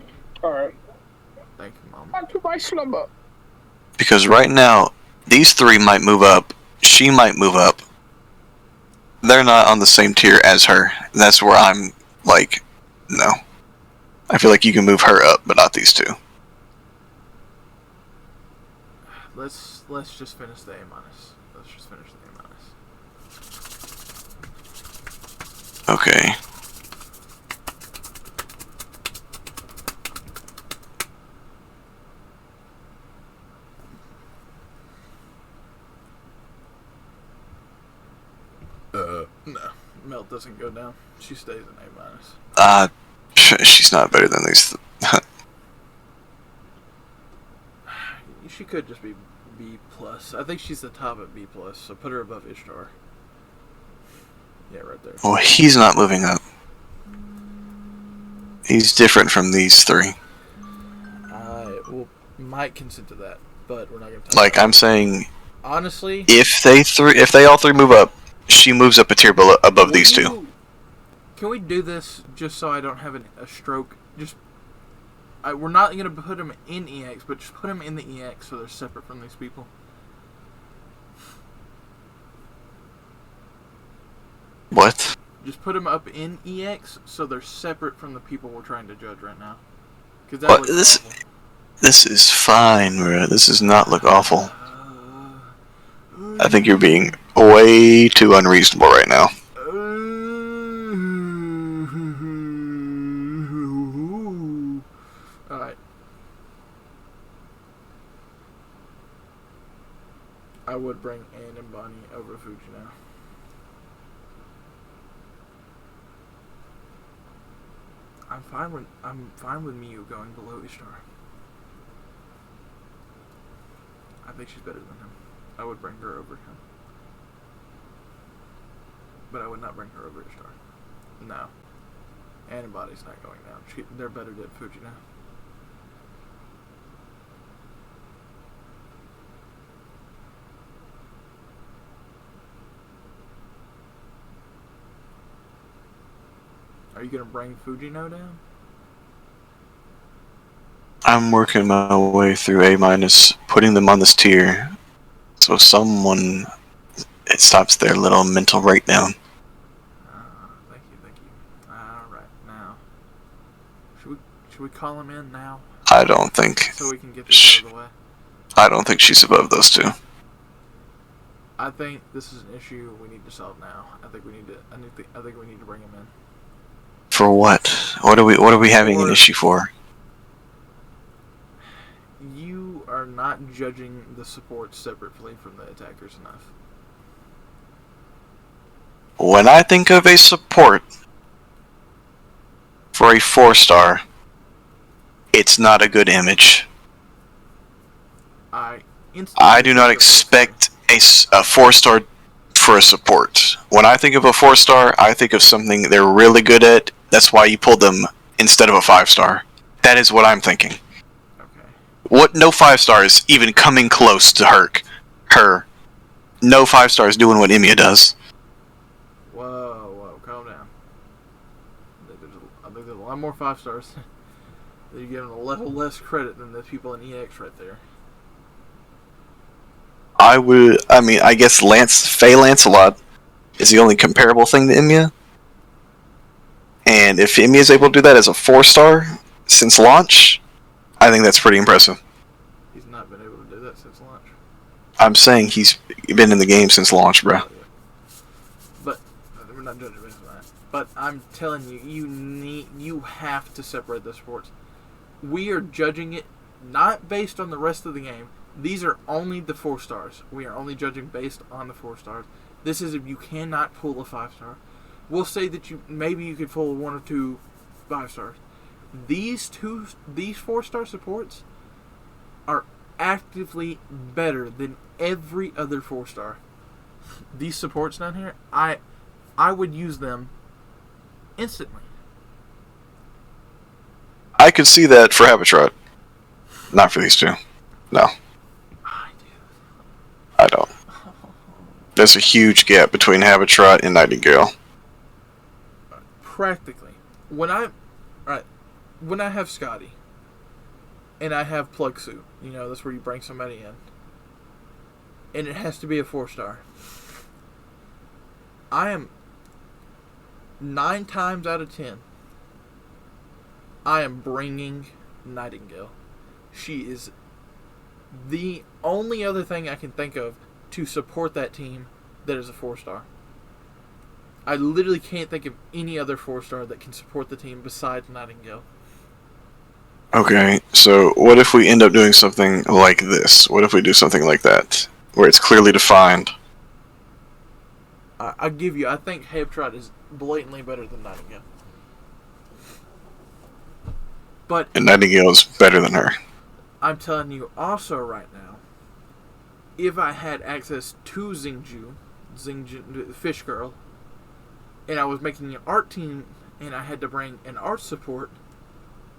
Alright. Thank you, Mom. On to my slumber. Because right now, these 3 might move up. She might move up. They're not on the same tier as her. That's where I'm like, no. I feel like you can move her up, but not these 2. Let's just finish the A-. Let's just finish the A-. Okay. No. Melt doesn't go down. She stays in A-. She's not better than these. She could just be B+. I think she's the top at B+, so put her above Ishtar. Yeah, right there. Well, he's not moving up. He's different from these 3. I might consent to that, but we're not going to talk Like, about I'm saying, honestly, if they all 3 move up, she moves up a tier above these 2. Can we do this just so I don't have a stroke? We're not going to put them in EX, but just put them in the EX so they're separate from these people. What? Just put them up in EX so they're separate from the people we're trying to judge right now. Because What? This is fine, bro. This does not look awful. I think you're being way too unreasonable right now. Alright. I would bring Anne and Bonnie over Fuji now. I'm fine with Miyu going below Ishtar. I think she's better than him. I would bring her over him. But I would not bring her over Ishtar. No. Anybody's not going down. They're better than Fuji now. Are you gonna bring Fujino down? I'm working my way through A-, putting them on this tier, so it stops their little mental breakdown. Thank you. Alright, now. Should we call him in now? I don't think. So we can get this out of the way? I don't think she's above those 2. I think this is an issue we need to solve now. I think we need to bring him in. For what? What are we having an issue for? You are not judging the support separately from the attackers enough. When I think of a support for a 4-star, it's not a good image. I do not expect a 4-star for a support. When I think of a 4-star, I think of something they're really good at. That's why you pull them instead of a 5-star. That is what I'm thinking. Okay. What? No 5-star is even coming close to her. No 5-star is doing what Emiya does. Whoa, calm down. I think there's a lot more 5-stars. You're giving a little less credit than the people in EX right there. I guess Faye Lancelot is the only comparable thing to Emiya. And if Emiya is able to do that as a 4-star since launch, I think that's pretty impressive. He's not been able to do that since launch. I'm saying he's been in the game since launch, bro. But we're not judging based on that. But I'm telling you, you have to separate the sports. We are judging it not based on the rest of the game. These are only the 4-stars. We are only judging based on the 4-stars. This is if you cannot pull a 5-star. We'll say that maybe you could pull 1 or 2 5-stars. These 4-star supports are actively better than every other 4-star. These supports down here, I would use them instantly. I could see that for Habitrot. Not for these two. No. I don't. There's a huge gap between Habitrot and Nightingale. Practically. When I have Scotty and I have Plug Suit, that's where you bring somebody in, and it has to be a 4-star. I am 9 times out of 10. I am bringing Nightingale. She is the only other thing I can think of to support that team that is a 4-star. I literally can't think of any other 4-star that can support the team besides Nightingale. Okay, so what if we end up doing something like this? What if we do something like that, where it's clearly defined? I give you, I think Habitrot is blatantly better than Nightingale. And Nightingale is better than her. I'm telling you also right now, if I had access to Xingju, the Fish Girl, and I was making an art team and I had to bring an art support,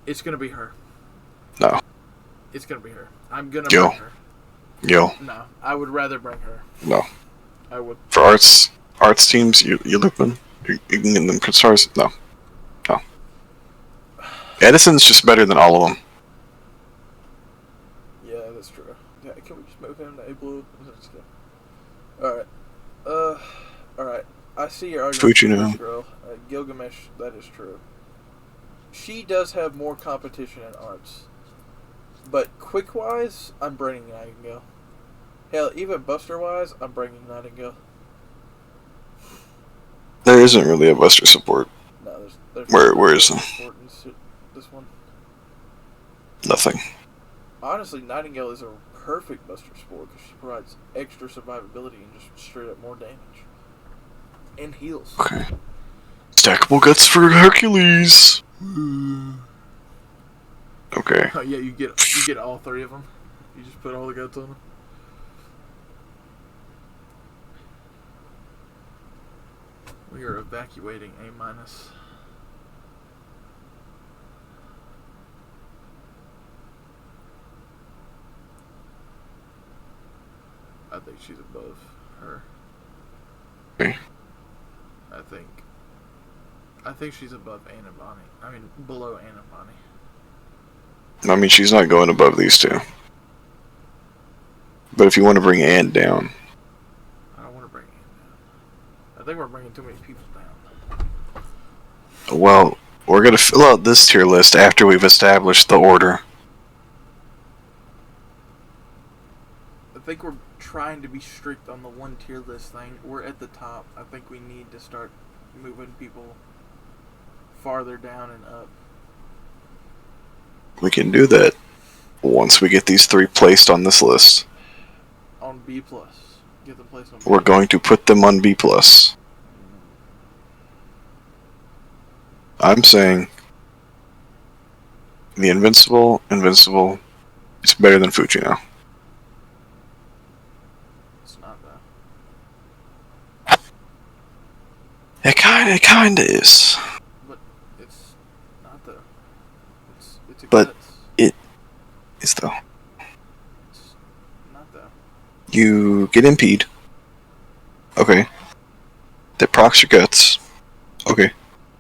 it's going to be her. No. It's going to be her. I'm going to bring her. Gil. No, I would rather bring her. No. I would. For arts teams, you Lupin, you can get them stars. No. Edison's just better than all of them. Yeah, that's true. Yeah, can we just move him to A blue? Alright. Alright. I see your argument. Fuchino. Girl. Gilgamesh, that is true. She does have more competition in arts. But quick-wise, I'm bringing Nightingale. Hell, even Buster-wise, I'm bringing Nightingale. There isn't really a Buster support. No, there's Where is support in this one? Nothing. Honestly, Nightingale is a perfect Buster support because she provides extra survivability and just straight up more damage. And heals. Okay. Stackable guts for Hercules. Okay. Oh yeah, you get all 3 of them. You just put all the guts on them. We are evacuating A-. I think she's above her. Okay. I think she's above Anna Bonnie. I mean, below Anna Bonnie. I mean, she's not going above these two. But if you want to bring Anne down. I don't want to bring Anne down. I think we're bringing too many people down. Well, we're going to fill out this tier list after we've established the order. I think we're trying to be strict on the 1 tier list thing. We're at the top. I think we need to start moving people farther down and up. We can do that once we get these 3 placed on this list. On B+. Get them placed on B+. We're going to put them on B+. I'm saying the Invincible is better than Fuchino. It kinda is. But it's not though. It's a But guts. it is though. It's not though. You get impede. Okay. That procs your guts. Okay.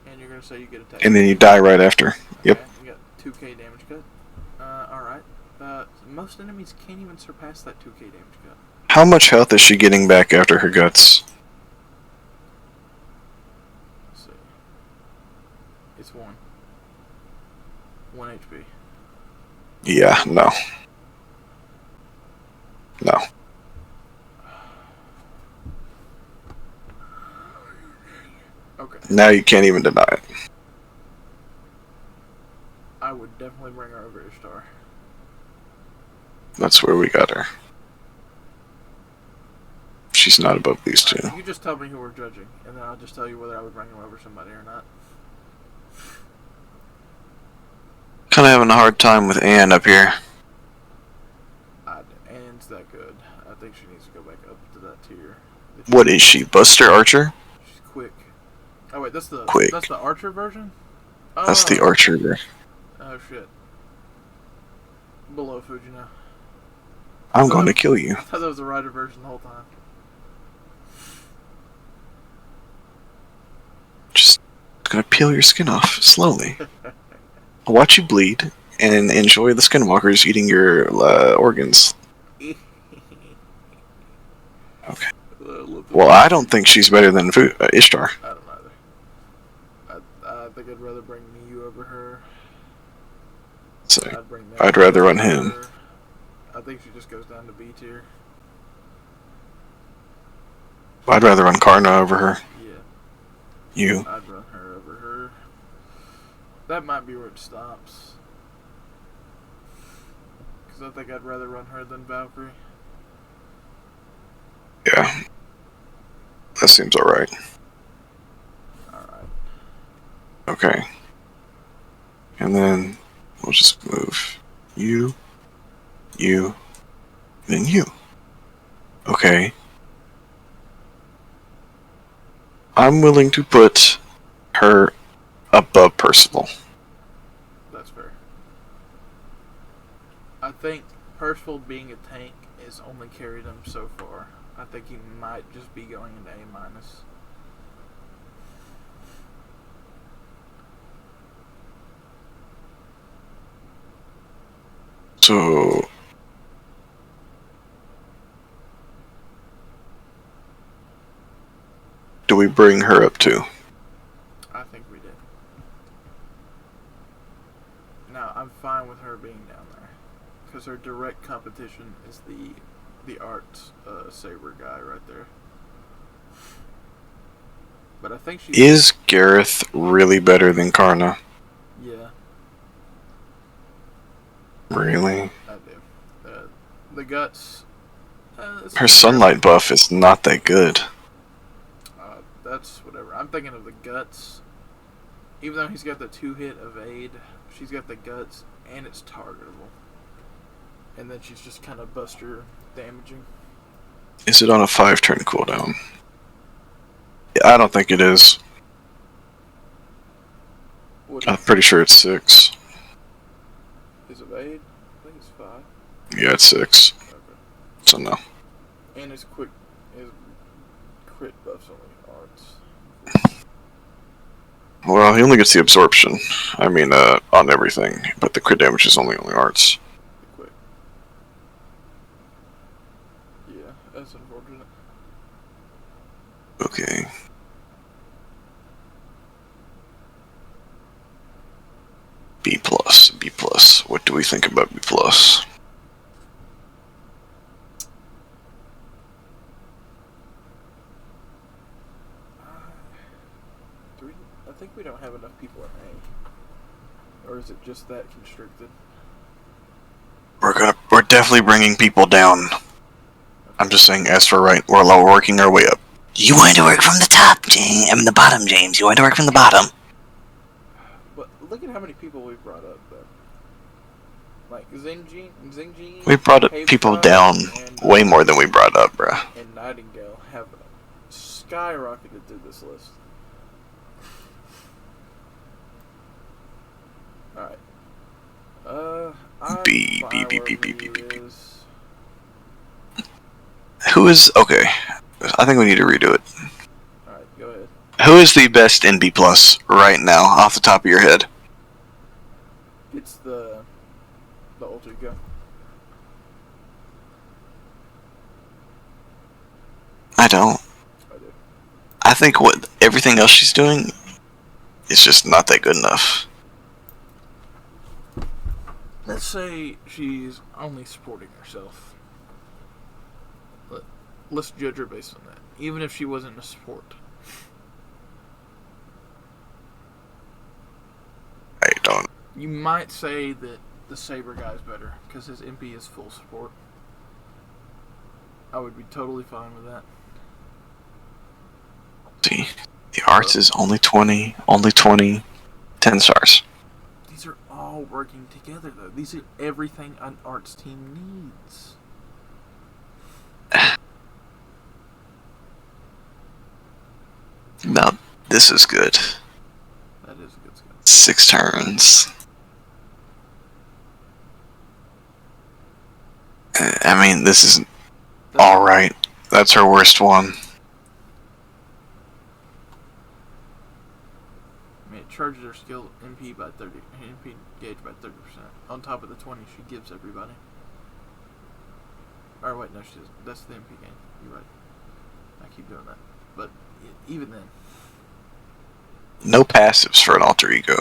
And you're gonna say you get attacked. And then you die right after. Okay, Yep. you got 2k damage cut. Alright. Most enemies can't even surpass that 2k damage cut. How much health is she getting back after her guts? Let's see. It's 1. 1 HP. Yeah, no. No. Okay. Now you can't even deny it. I would definitely bring her over Ishtar. That's where we got her. She's not above these two. You just tell me who we're judging, and then I'll just tell you whether I would bring him over somebody or not. Kind of having a hard time with Anne up here. Anne's that good. I think she needs to go back up to that tier. What is she? Buster Archer? She's quick. Oh wait, that's the Quick. That's the Archer version. That's the Archer. Oh shit. Below Fujina. I'm going to kill you. I thought that was the Rider version the whole time. Just gonna peel your skin off slowly. I'll watch you bleed and enjoy the skinwalkers eating your organs. Okay. Well, I don't think she's better than Ishtar. I don't either. I think I'd rather bring you over her. So, I'd rather run him. Her. I think she just goes down to B tier. I'd rather run Karna over her. Yeah. You. I'd run her over her. That might be where it stops. Because I think I'd rather run her than Valkyrie. Yeah. That seems alright. Alright. Okay. And then we'll just move you, then you. Okay. I'm willing to put her above Percival. That's fair. I think Percival being a tank has only carried him so far. I think he might just be going into A minus. So do we bring her up too? I think we did. Now, I'm fine with her being down there. Because her direct competition is the arts saber guy right there. But I think she Is Gareth really better than Karna? Yeah. Really? I do. The guts. Her sunlight buff is not that good. That's whatever. I'm thinking of the guts. Even though he's got the 2-hit evade, she's got the guts, and it's targetable. And then she's just kind of buster damaging. Is it on a 5-turn cooldown? I don't think it is. I'm pretty sure it's 6. Is evade? I think it's 5. Yeah, it's 6. Okay. So no. And his crit buff's only arts. Well, he only gets the absorption. I mean, on everything. But the crit damage is only arts. Quick. Yeah, that's unfortunate. Okay. B plus, B plus. What do we think about B plus? I think we don't have enough people in A. Or is it just that constricted? We're definitely bringing people down. I'm just saying, as for right, we're working our way up. You want to work from the top, James. I mean, the bottom, James. You want to work from the bottom. But look at how many people we've brought up, though. Like Zingjin. We brought up people down way more than we brought up, bruh. And Nightingale have skyrocketed through this list. beep, beep, beep, beep, beep, beep. Is Who is okay? I think we need to redo it. alright, go ahead. Who is the best NB plus right now, off the top of your head? It's the alter ego. I don't. I do. I think what everything else she's doing is just not that good enough. Let's say she's only supporting herself. Let's judge her based on that. Even if she wasn't a support. I don't. You might say that the Saber guy's better, because his MP is full support. I would be totally fine with that. See, the arts is only 20, 10 stars. These are all working together, though. These are everything an arts team needs. Now, this is good. That is a good skill. 6 turns. I mean, this is alright. That's her worst one. I mean, it charges her skill MP by 30, MP gauge by 30%. On top of the 20 she gives everybody. Or wait, no, she doesn't. That's the MP gain. You're right. I keep doing that. But even then. No passives for an alter ego.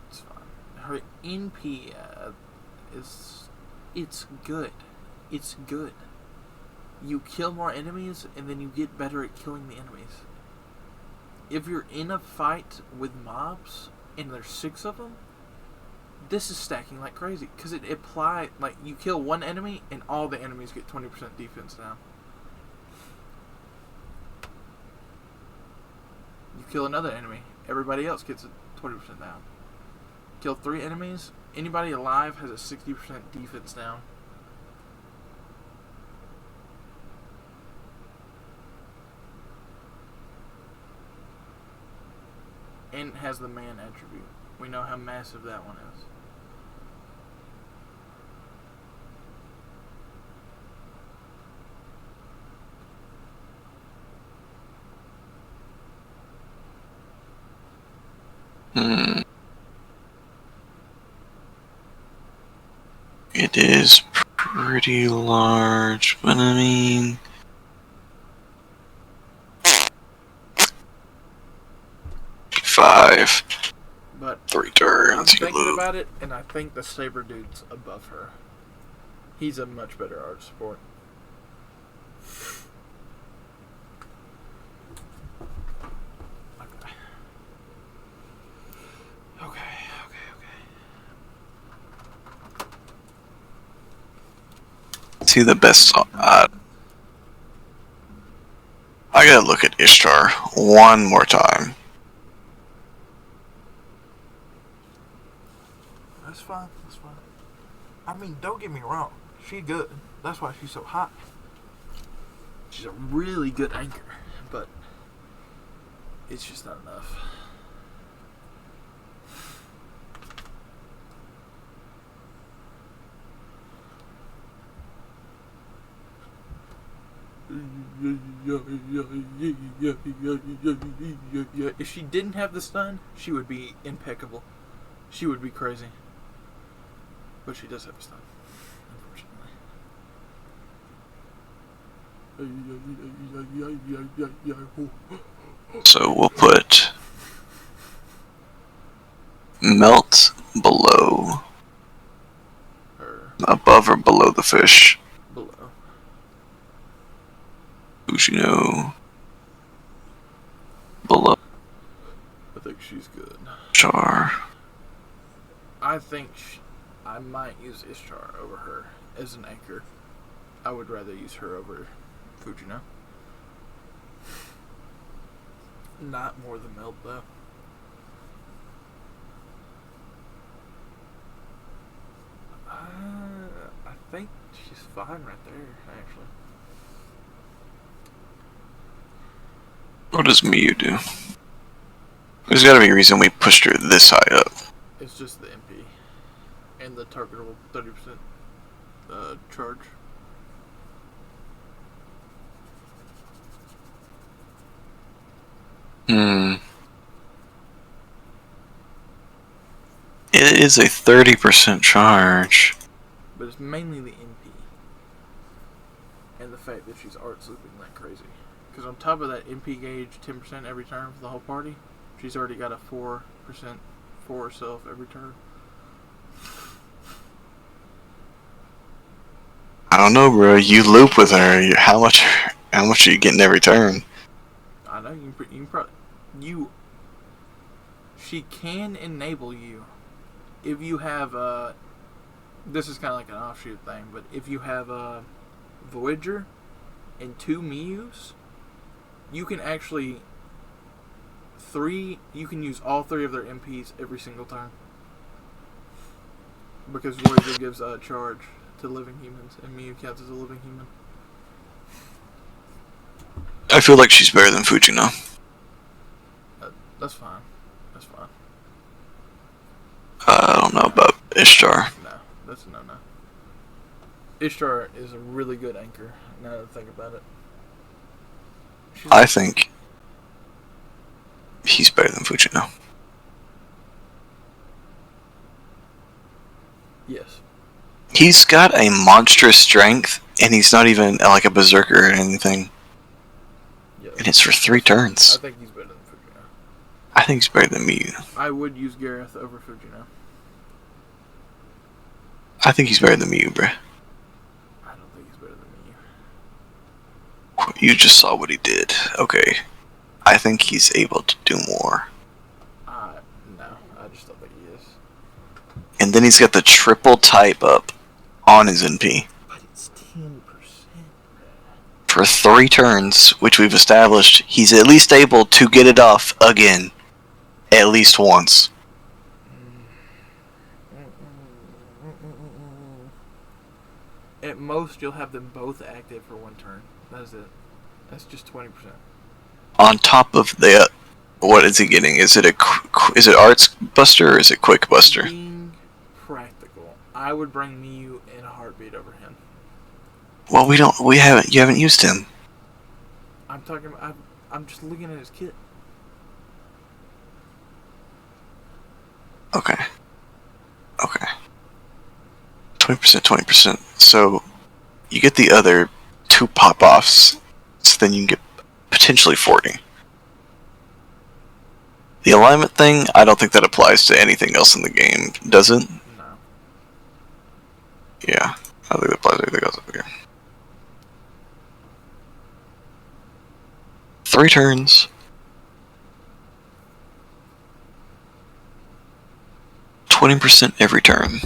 It's fine. Her NP it's good. It's good. You kill more enemies, and then you get better at killing the enemies. If you're in a fight with mobs, and there's 6 of them, this is stacking like crazy. Because it applies, like, you kill one enemy, and all the enemies get 20% defense down. You kill another enemy, everybody else gets a 20% down. Kill 3 enemies, anybody alive has a 60% defense down. And it has the man attribute. We know how massive that one is. It is pretty large, but I mean... Five. But 3 turns. I'm thinking about it, and I think the Saber dude's above her. He's a much better art support. Okay. See the best song. I gotta look at Ishtar one more time. That's fine. I mean, don't get me wrong. She's good. That's why she's so hot. She's a really good anchor, but it's just not enough. If she didn't have the stun, she would be impeccable. She would be crazy. But she does have a stun, unfortunately. So we'll put melt below, above or below the fish. Below. Ushino. Below. I think she's good. Char. I think I might use Ishtar over her as an anchor. I would rather use her over Fujino. Not more than Melt, though. I think she's fine right there, actually. What does Miyu do? There's gotta be a reason we pushed her this high up. It's just the MP. And the targetable 30% charge. It is a 30% charge. But it's mainly the MP. And the fact that she's art looping like crazy. Because on top of that MP gauge 10% every turn for the whole party, she's already got a 4% for herself every turn. I don't know, bro. You loop with her. How much are you getting every turn? I know she can enable you if you have this is kind of like an offshoot thing, but if you have a Voyager and 2 Miyus, you can actually you can use all 3 of their MPs every single turn. Because Voyager gives a charge to living humans, and Miyu counts as a living human. I feel like she's better than Fujino. That's fine. That's fine. I don't know about Ishtar. No, that's a no-no. Ishtar is a really good anchor, now that I think about it. I think he's better than Fujino. Yes. He's got a monstrous strength, and he's not even like a berserker or anything. Yes. And it's for 3 turns. I think he's better than Fujino. I think he's better than Miyu. I would use Gareth over Fujino. I think he's better than Miyu, bruh. I don't think he's better than Miyu. You just saw what he did. Okay. I think he's able to do more. No, I just don't think he is. And then he's got the triple type up on his NP. But it's 10%. For 3 turns, which we've established, he's at least able to get it off again. At least once. At most, you'll have them both active for 1 turn. That's it. That's just 20%. On top of the... what is he getting? Is it is it Arts Buster or is it Quick Buster? Being practical, I would bring Miyu in a heartbeat over him. Well, you haven't used him. I'm talking about, I'm just looking at his kit. Okay. 20%, 20%. So, you get the other 2 pop-offs, so then you can get potentially 40. The alignment thing, I don't think that applies to anything else in the game, does it? No. Yeah, I don't think that applies to anything else in the game. 3 turns. 20% every turn.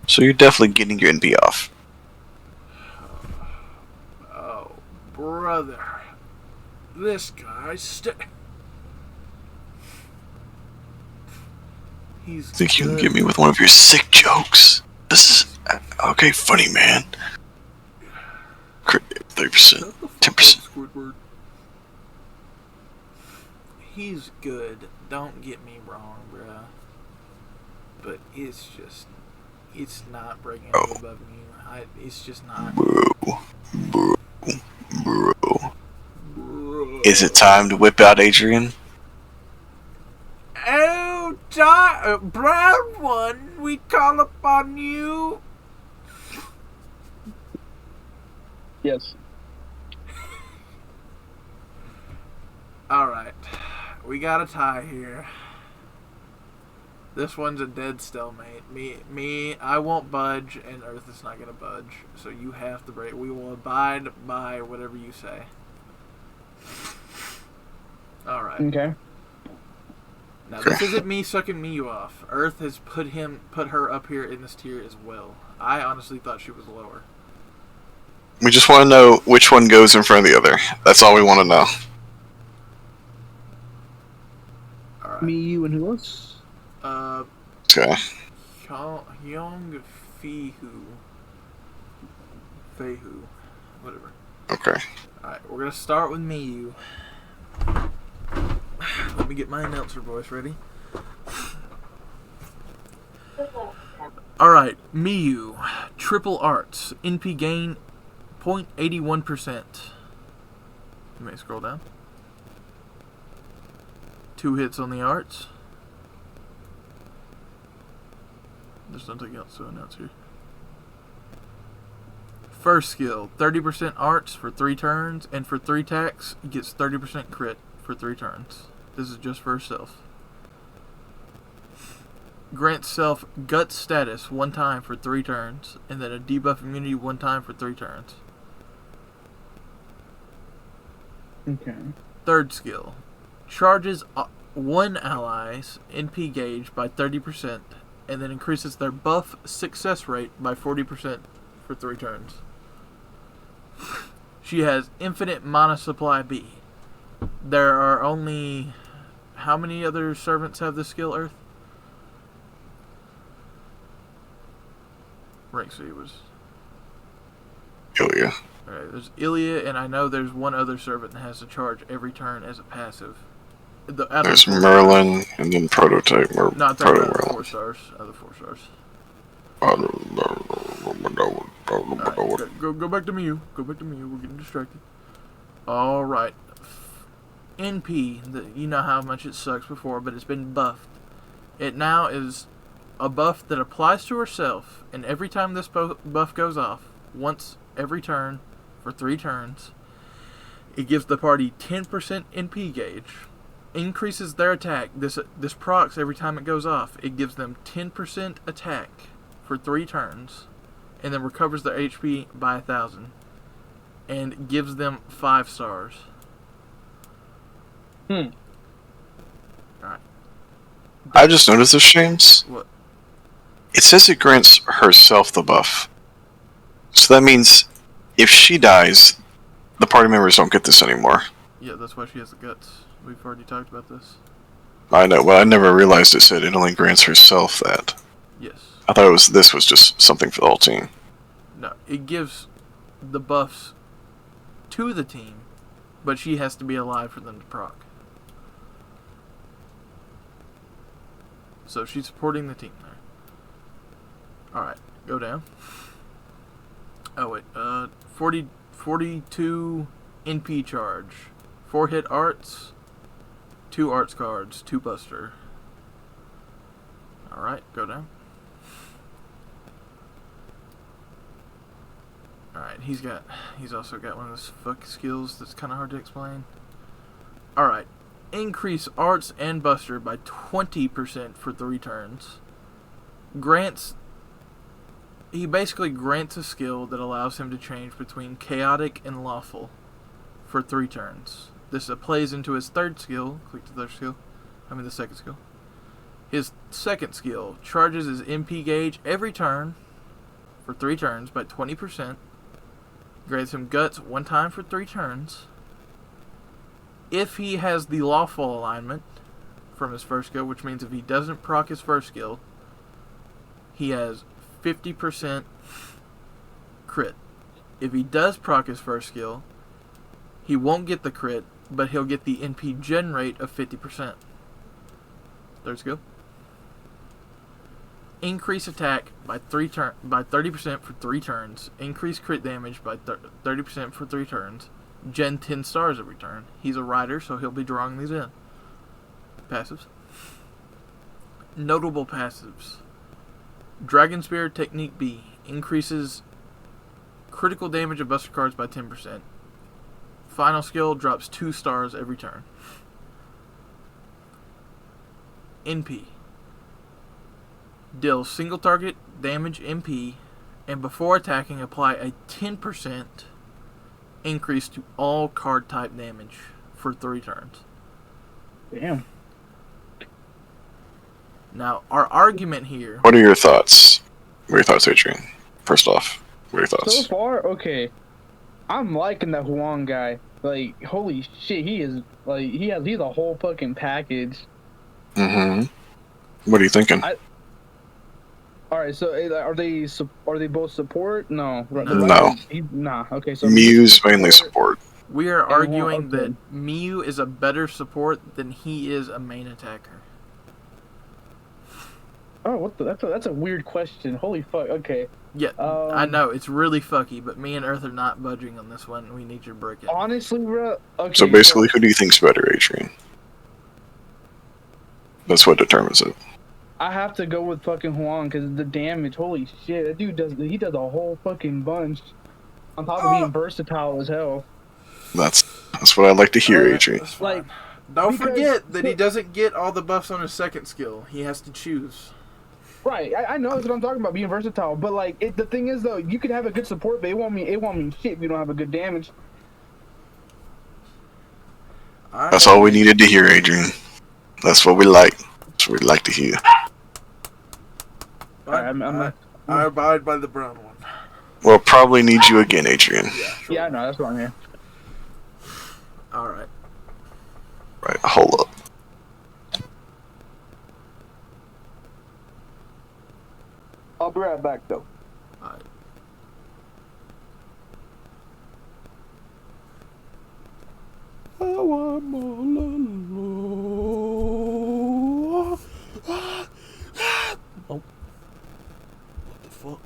So you're definitely getting your NP off. Oh, brother. This guy he's Think you can get me with one of your sick jokes? This is okay, funny man. 30%, 10%. He's good. Don't get me wrong, bruh. But it's not breaking above you. It's just not. Bro. Is it time to whip out Adrian? Oh, brown one, we call upon you. Yes. Alright. We got a tie here. This one's a dead stalemate. Me, I won't budge, and Earth is not gonna budge. So you have to break. We will abide by whatever you say. Alright. Okay. Now this isn't me sucking Miyu off. Earth has put her up here in this tier as well. I honestly thought she was lower. We just want to know which one goes in front of the other. That's all we want to know. Alright. Me, you, and who else? Okay. Hyung Feihu. Whatever. Okay. Alright, we're gonna start with Miyu. Let me get my announcer voice ready. Alright, Miyu. Triple Arts. NP gain 0.81%. You may scroll down. 2 hits on the arts. There's nothing else to announce here. First skill, 30% arts for 3 turns, and for 3 attacks, it gets 30% crit for 3 turns. This is just for herself. Grants self gut status 1 time for 3 turns, and then a debuff immunity 1 time for 3 turns. Okay. Third skill, charges 1 ally's NP gauge by 30%, and then increases their buff success rate by 40% for 3 turns. She has infinite mana supply B. There are only... How many other servants have this skill, Earth? Rank C was... Ilya. Alright, there's Ilya, and I know there's one other servant that has to charge every turn as a passive. There's Merlin, and then Prototype. No, I'm talking about the 4 stars. Other 4 stars. Alright, go back to Mew. Go back to Mew. We're getting distracted. Alright. NP, you know how much it sucks before, but it's been buffed. It now is a buff that applies to herself, and every time this buff goes off, once every turn, for 3 turns, it gives the party 10% NP gauge. Increases their attack. This procs every time it goes off. It gives them 10% attack for 3 turns, and then recovers their HP by 1,000, and gives them 5 stars. Alright. I just noticed this, James. What? It says it grants herself the buff. So that means if she dies, the party members don't get this anymore. Yeah, that's why she has the guts. We've already talked about this. I know, but I never realized it said it only grants herself that. Yes. I thought this was just something for the whole team. No, it gives the buffs to the team, but she has to be alive for them to proc. So she's supporting the team there. Alright, go down. Oh wait, 42 NP charge. 4 hit arts, 2 arts cards, 2 buster. Alright, go down. Alright, he's also got one of those fuck skills that's kinda hard to explain. Alright. Increase arts and buster by 20% for 3 turns. He basically grants a skill that allows him to change between chaotic and lawful for 3 turns. This plays into his third skill. Click the second skill. His second skill charges his MP gauge every turn for 3 turns by 20%. Grants him guts 1 time for 3 turns. If he has the lawful alignment from his first skill, which means if he doesn't proc his first skill, he has 50% crit. If he does proc his first skill, he won't get the crit, but he'll get the NP gen rate of 50%. Third skill. Increase attack by 30% for 3 turns. Increase crit damage by 30% for 3 turns. Gen 10 stars every turn. He's a rider, so he'll be drawing these in. Passives. Notable passives. Dragon Spear Technique B increases critical damage of buster cards by 10%. Final skill drops 2 stars every turn. NP. Deal single target damage MP, and before attacking apply a 10% increase to all card type damage for 3 turns. Damn. Now, our argument here... What are your thoughts? What are your thoughts, Adrian? First off, what are your thoughts? So far, okay. I'm liking that Huang guy. Like, holy shit, he is, like, he's a whole fucking package. Mm-hmm. What are you thinking? Alright, so are they both support? No. No. Nah, okay, so... Mew's mainly support. We are And arguing okay. that Mew is a better support than he is a main attacker. Oh, what the? That's a weird question. Holy fuck. Okay. Yeah, I know, it's really fucky, but me and Earth are not budging on this one. We need you to break it. Honestly, bro. Okay. So basically, who do you think's better, Adrian? That's what determines it. I have to go with fucking Huang because the damage. Holy shit, that dude does a whole fucking bunch. On top of being versatile as hell. That's what I'd like to hear, Alright, Adrian. that's fine. Like, Don't because- forget that he doesn't get all the buffs on his second skill. He has to choose. Right, I know that's what I'm talking about, being versatile. But like, the thing is though, you could have a good support, but it won't mean shit if you don't have a good damage. That's all we needed to hear, Adrian. That's what we like. That's what we like to hear. I abide by the brown one. We'll probably need you again, Adrian. Yeah, sure. Yeah, I know, that's what I'm here. Alright. Right, hold up. I'll be right back though. Alright. I want more. Oh. What the fuck?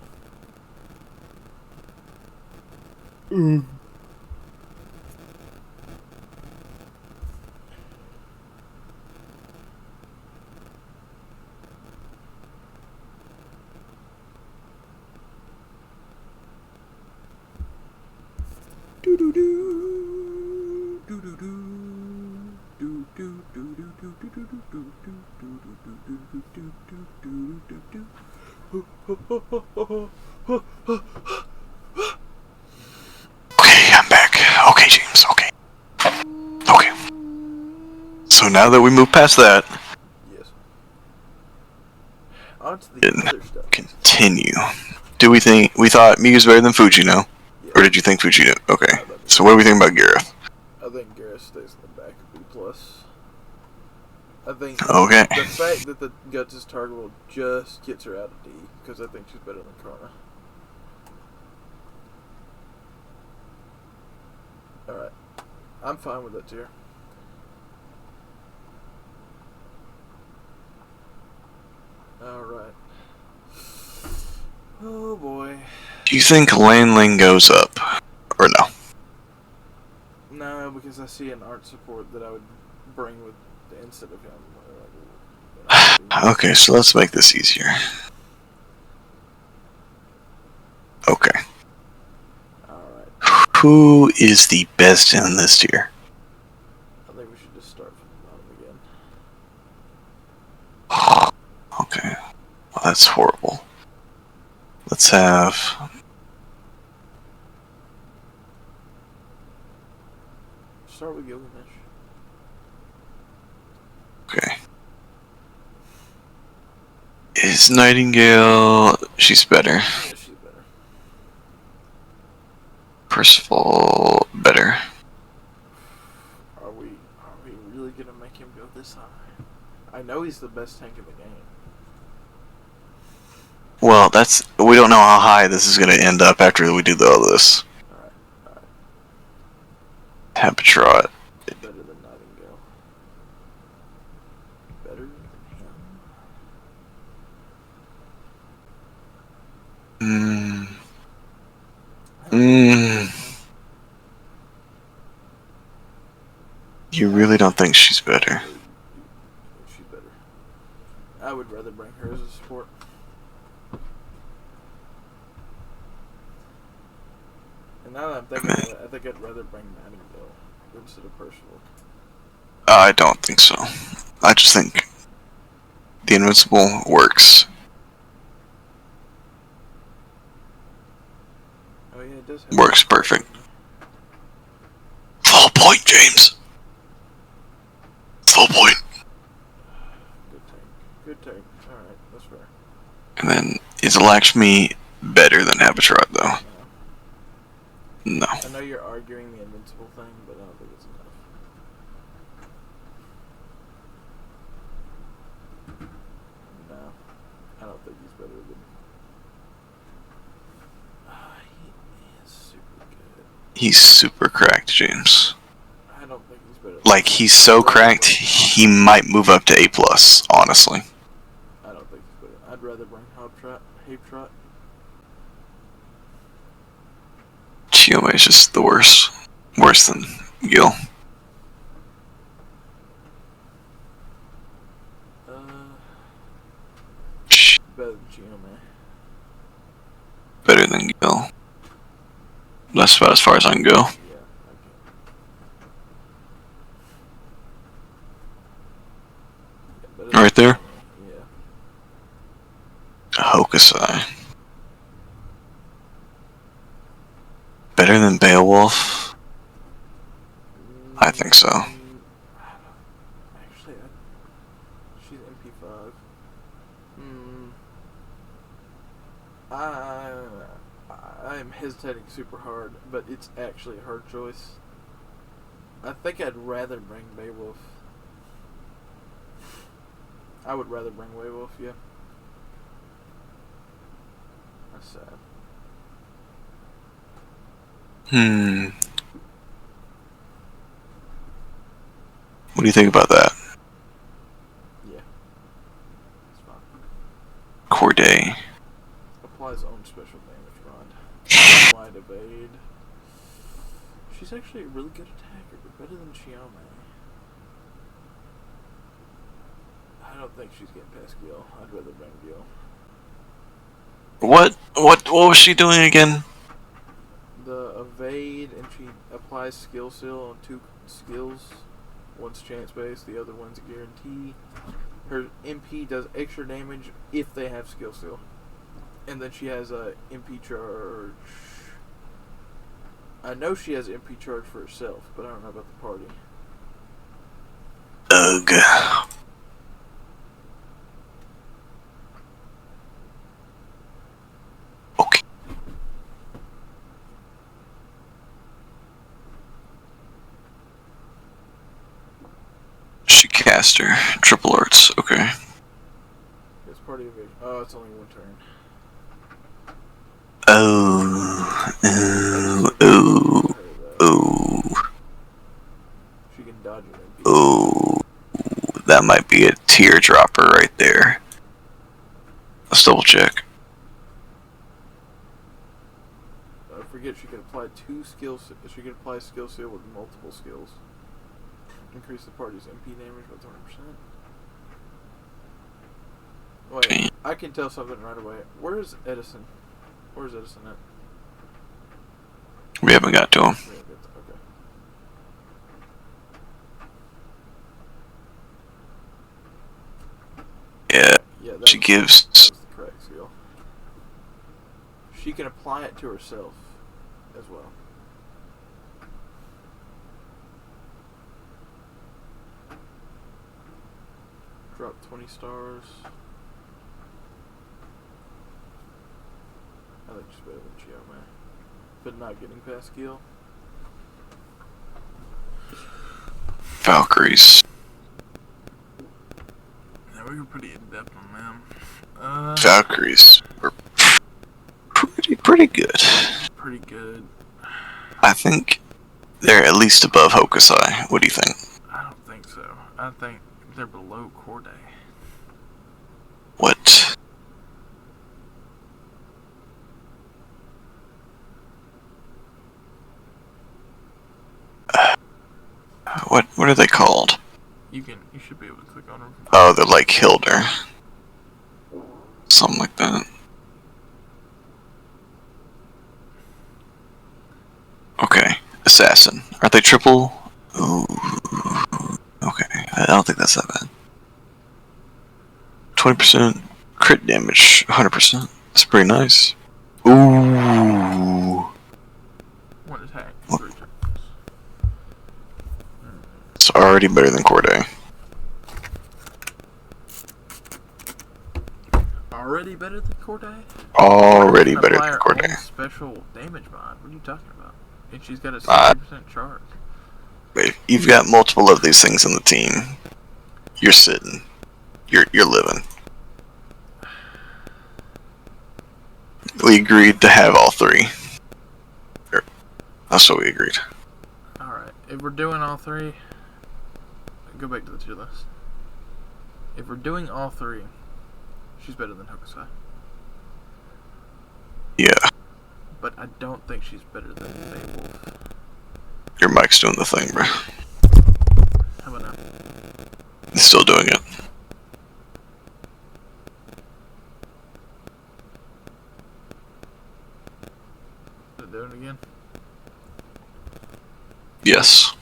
Okay, I'm back. Okay, James, okay. Okay. So now that we move past that, Yes. On to the and other stuff. continue. We thought Mew's better than Fujino? Yeah. Or did you think Fujino? Okay. So what do we think about Gareth? I think Gareth stays in the back of B+. I think Okay. the fact that the Guts is targetable just gets her out of D, because I think she's better than Karna. Alright. I'm fine with that tier. Alright. Oh boy. Do you think Lane Lane goes up? Or no? No, because I see an art support that I would bring with instead of him. Okay, so let's make this easier. Okay. Alright. Who is the best in this tier? I think we should just start from the bottom again. Okay. Well, that's horrible. Let's have... Start with Gilgamesh. Okay. Is Nightingale... She's better. Yeah, she's better. Percival... better. Are we really gonna make him go this high? I know he's the best tank in the game. Well, we don't know how high this is going to end up after we do all this. Alright. Habitrot. Better than Nightingale. Better than him. You really don't think she's better? She's better. I would rather bring her as a support. And now that I'm thinking about it, I think I'd rather bring Nightingale instead of Percival. I don't think so. I just think the Invincible works. Oh yeah, it does. Works perfect. Full point, James. Full point. Good take. Alright, that's fair. And then, is Lakshmi better than Habitrot, though? No. I know you're arguing the invincible thing, but I don't think it's enough. No. I don't think he's better than... he is super good. He's super cracked, James. I don't think he's better. Like, he's so cracked, he might move up to A+, honestly. I don't think he's better. I'd rather bring Hape-Trot. Chiome is just the worst. Worse than Gil. Better than Chiome. Better than Gil. That's about as far as I can go. Yeah, okay. Yeah, Right there? Yeah. Hokusai. Better than Beowulf? I think so. Actually, she's MP5. I'm hesitating super hard, but it's actually her choice. I think I'd rather bring Beowulf. I would rather bring Beowulf, yeah. That's sad. What do you think about that? Yeah. It's fine. Corday. Applies own special damage bond. Wide evade. She's actually a really good attacker, but better than Chiome. I don't think she's getting past Gil. I'd rather bring Gil. What was she doing again? The evade, and she applies skill seal on 2 skills. One's chance based, the other one's a guarantee. Her MP does extra damage if they have skill seal. And then she has a MP charge. I know she has MP charge for herself, but I don't know about the party. Ugh. Okay. She cast her. Triple arts, okay. It's party evasion. Oh, it's only 1 turn. She can dodge an MP. Oh, that might be a teardropper right there. Let's double check. I forget she can apply 2 skills. She can apply skill seal with multiple skills. Increase the party's MP damage by 20%. Wait, I can tell something right away. Where's Edison? Where's Edison at? We haven't got to him. Okay. Yeah, she gives. That was the correct skill. She can apply it to herself as well. Drop 20 stars. I think she's better than Chiome. But not getting past Gil. Valkyries. Yeah, we were pretty in depth on them. Valkyries were pretty good. Pretty good. I think they're at least above Hokusai. What do you think? I don't think so. I think they're below Corday. What? What are they called? You should be able to click on them. Oh, they're like Hilder. Something like that. Okay. Assassin. Aren't they triple? Ooh. Okay. I don't think that's that bad. 20% crit damage. 100%. That's pretty nice. Ooh. 1 attack. 3 turns. It's already better than Corday. Already better than Corday? Already better than Corday. Special damage bond. What are you talking about? And she's got a 60% charge. If you've got multiple of these things on the team, you're sitting. You're living. We agreed to have all 3. That's what we agreed. Alright, if we're doing all three, go back to the tier list. If we're doing all three, she's better than Hokusai. Yeah. But I don't think she's better than Beowulf. Your mic's doing the thing, bro. How about now? It's still doing it. Is it doing it again? Yes.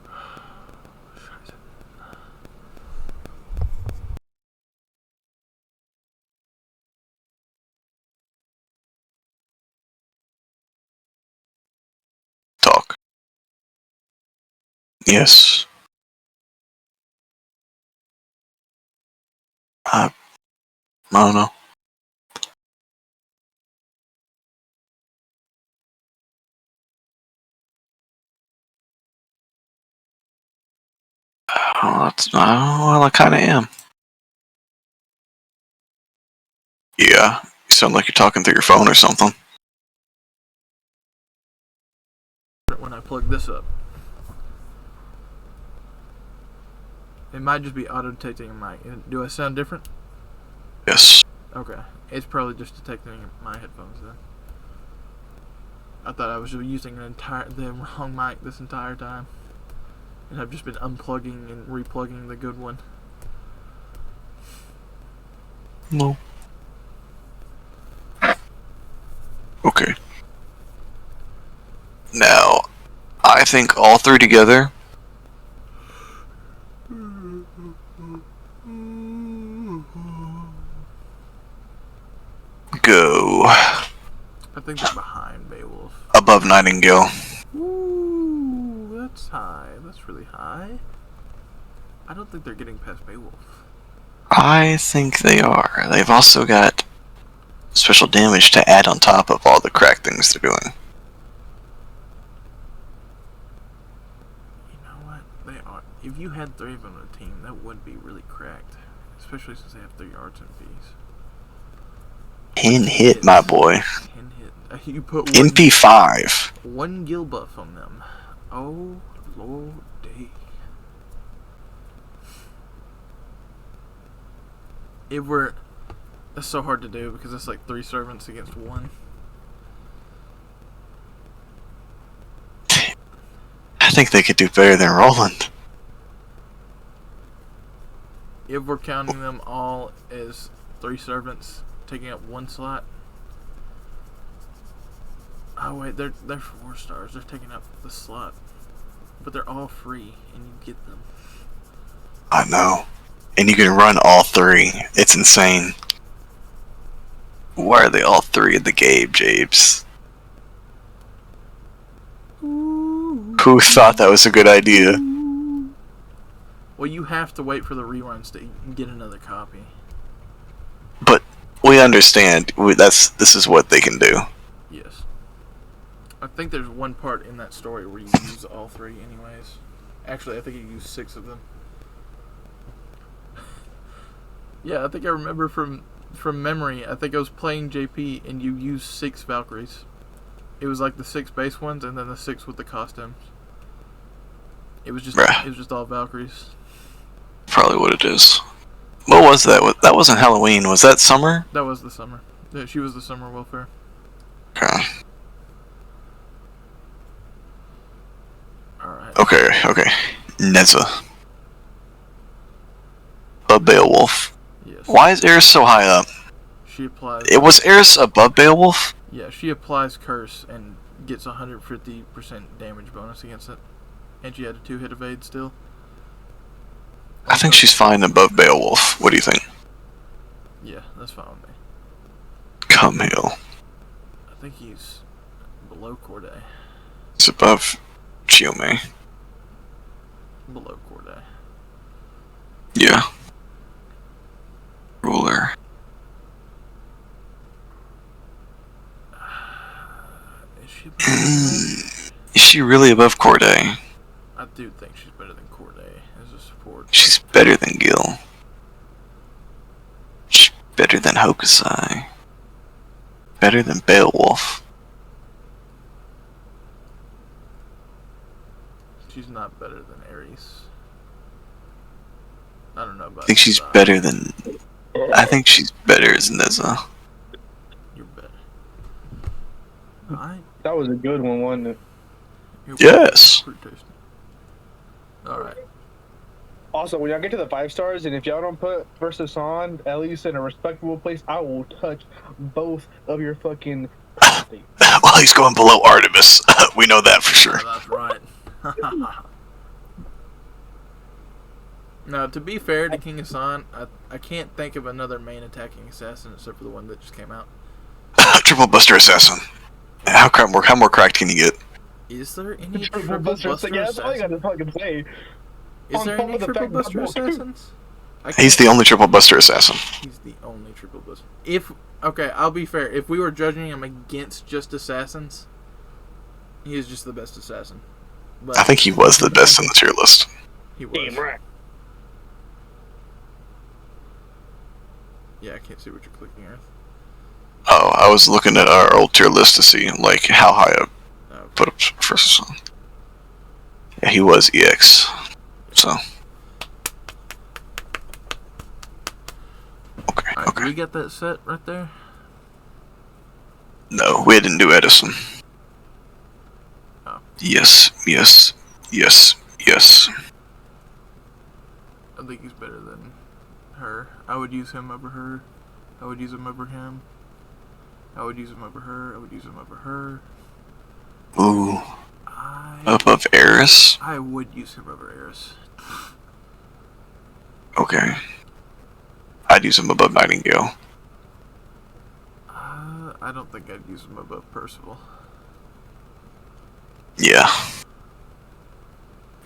Talk. Yes. I don't know. Well, I kind of am. Yeah. You sound like you're talking through your phone or something. When I plug this up. It might just be auto-detecting a mic. Do I sound different? Yes. Okay. It's probably just detecting my headphones then. I thought I was using the wrong mic this entire time. And I've just been unplugging and replugging the good one. No. Okay. Now, I think all three together go I think they're behind Beowulf. above Nightingale. Ooh, that's high. That's really high. I don't think they're getting past Beowulf. I think they are. They've also got special damage to add on top of all the crack things they're doing. You know what? They are. If you had three of them on a team, that would be really cracked. Especially since they have 3 arts and Vs. 10 hit, my boy. 10 hit. You put NP5. one gil buff on them. Oh, lordy. If we're... That's so hard to do because it's like 3 servants against 1. I think they could do better than Roland. If we're counting them all as 3 servants taking up 1 slot. Oh wait, they're 4 stars. They're taking up the slot. But they're all free and you get them. I know. And you can run all 3. It's insane. Why are they all 3 in the game, James? Who thought that was a good idea? Well, you have to wait for the reruns to get another copy. But we understand. This is what they can do. Yes. I think there's one part in that story where you use all 3 anyways. Actually, I think you use 6 of them. Yeah, I think I remember from memory. I think I was playing JP and you used 6 Valkyries. It was like the 6 base ones and then the 6 with the costumes. It was just Bruh. It was just all Valkyries. Probably what it is. What was that? That wasn't Halloween. Was that summer? That was the summer. Yeah, she was the summer welfare. Okay. Alright. Okay. Neza. Above Beowulf. Yes. Why is Eris so high up? She applies... It was Eris above Beowulf? Yeah, she applies Curse and gets 150% damage bonus against it. And she had a 2-hit evade still. I think she's fine above Beowulf. What do you think? Yeah, that's fine with me. Come Hill. I think he's below Corday. It's above Chiome. Below Corday. Yeah. Ruler. Is she above Is she really above Corday? I do think she's better than Corday as a support. She's better than Gil. She's better than Hokusai. Better than Beowulf. she's not better than Ares. I don't know about I think she's design. better than. I think she's better as Neza. You're better. Alright. That was a good one, wasn't it? Yes. Pretty tasty. Alright. Also, when y'all get to the 5 stars, and if y'all don't put Versus on at least in a respectable place, I will touch both of your fucking prostates. Well, he's going below Artemis. We know that for sure. Oh, that's right. Now, to be fair to King Hassan, I can't think of another main attacking assassin except for the one that just came out. Triple Buster Assassin. How more cracked can you get? Is there any Triple Buster Assassin. Yeah, that's all you gotta fucking say. Is On there top any of the Triple fact that Buster I'm Assassins? He's the only Triple Buster Assassin. He's the only Triple Buster. Okay, I'll be fair. If we were judging him against just assassins, he is just the best assassin. But I think he was the best in the tier list. he was. Damn right. Yeah, I can't see what you're clicking, Earth. Oh, I was looking at our old tier list to see like how high up Okay. put up first. Yeah, he was EX. So. Okay. Alright, Okay. do we get that set right there? No, we didn't do Edison. Oh. Yes. Yes. Yes. Yes. I think he's better than her. I would use him over her. I would use him over him. I would use him over her. I would use him over her. Ooh. Above Eris? I would use him over Eris. Okay. I'd use him above Nightingale. I don't think I'd use him above Percival. Yeah.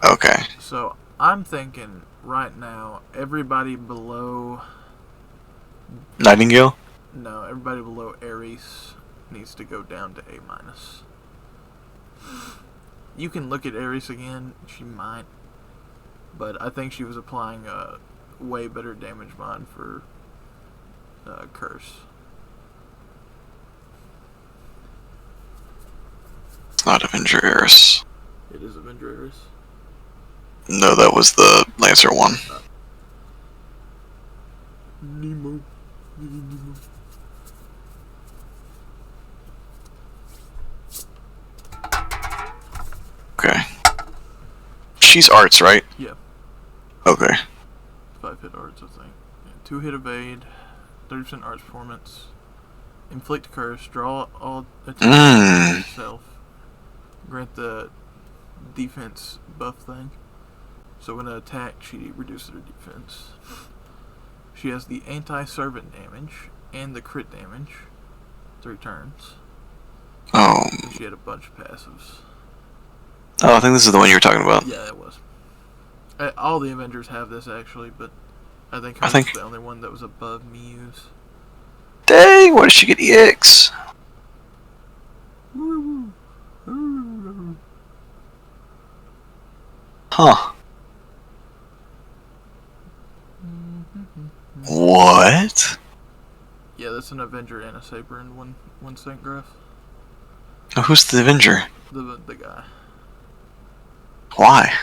Okay. So I'm thinking right now, everybody below. Nightingale? No, everybody below Ares needs to go down to A minus. You can look at Ares again. She might, but I think she was applying a way better damage mod for Curse. It's not Avenger Eris. It is Avenger Ares. No, that was the Lancer one. Nemo. Nemo. Okay. She's arts, right? Yeah. Okay. 5 hit arts, I think. Yeah, 2 hit evade, 30% arts performance, inflict curse, draw all attacks to yourself, grant the defense buff thing. So when an attack, she reduces her defense. She has the anti-servant damage and the crit damage. 3 turns. Oh. And she had a bunch of passives. Oh, I think this is the one you were talking about. Yeah, it was. All the Avengers have this actually, but I think hers was the only one that was above Muse. Dang, why did she get EX? Huh. What? Yeah, that's an Avenger and a Saber in one Saint Graph. Oh, who's the Avenger? The guy. Why?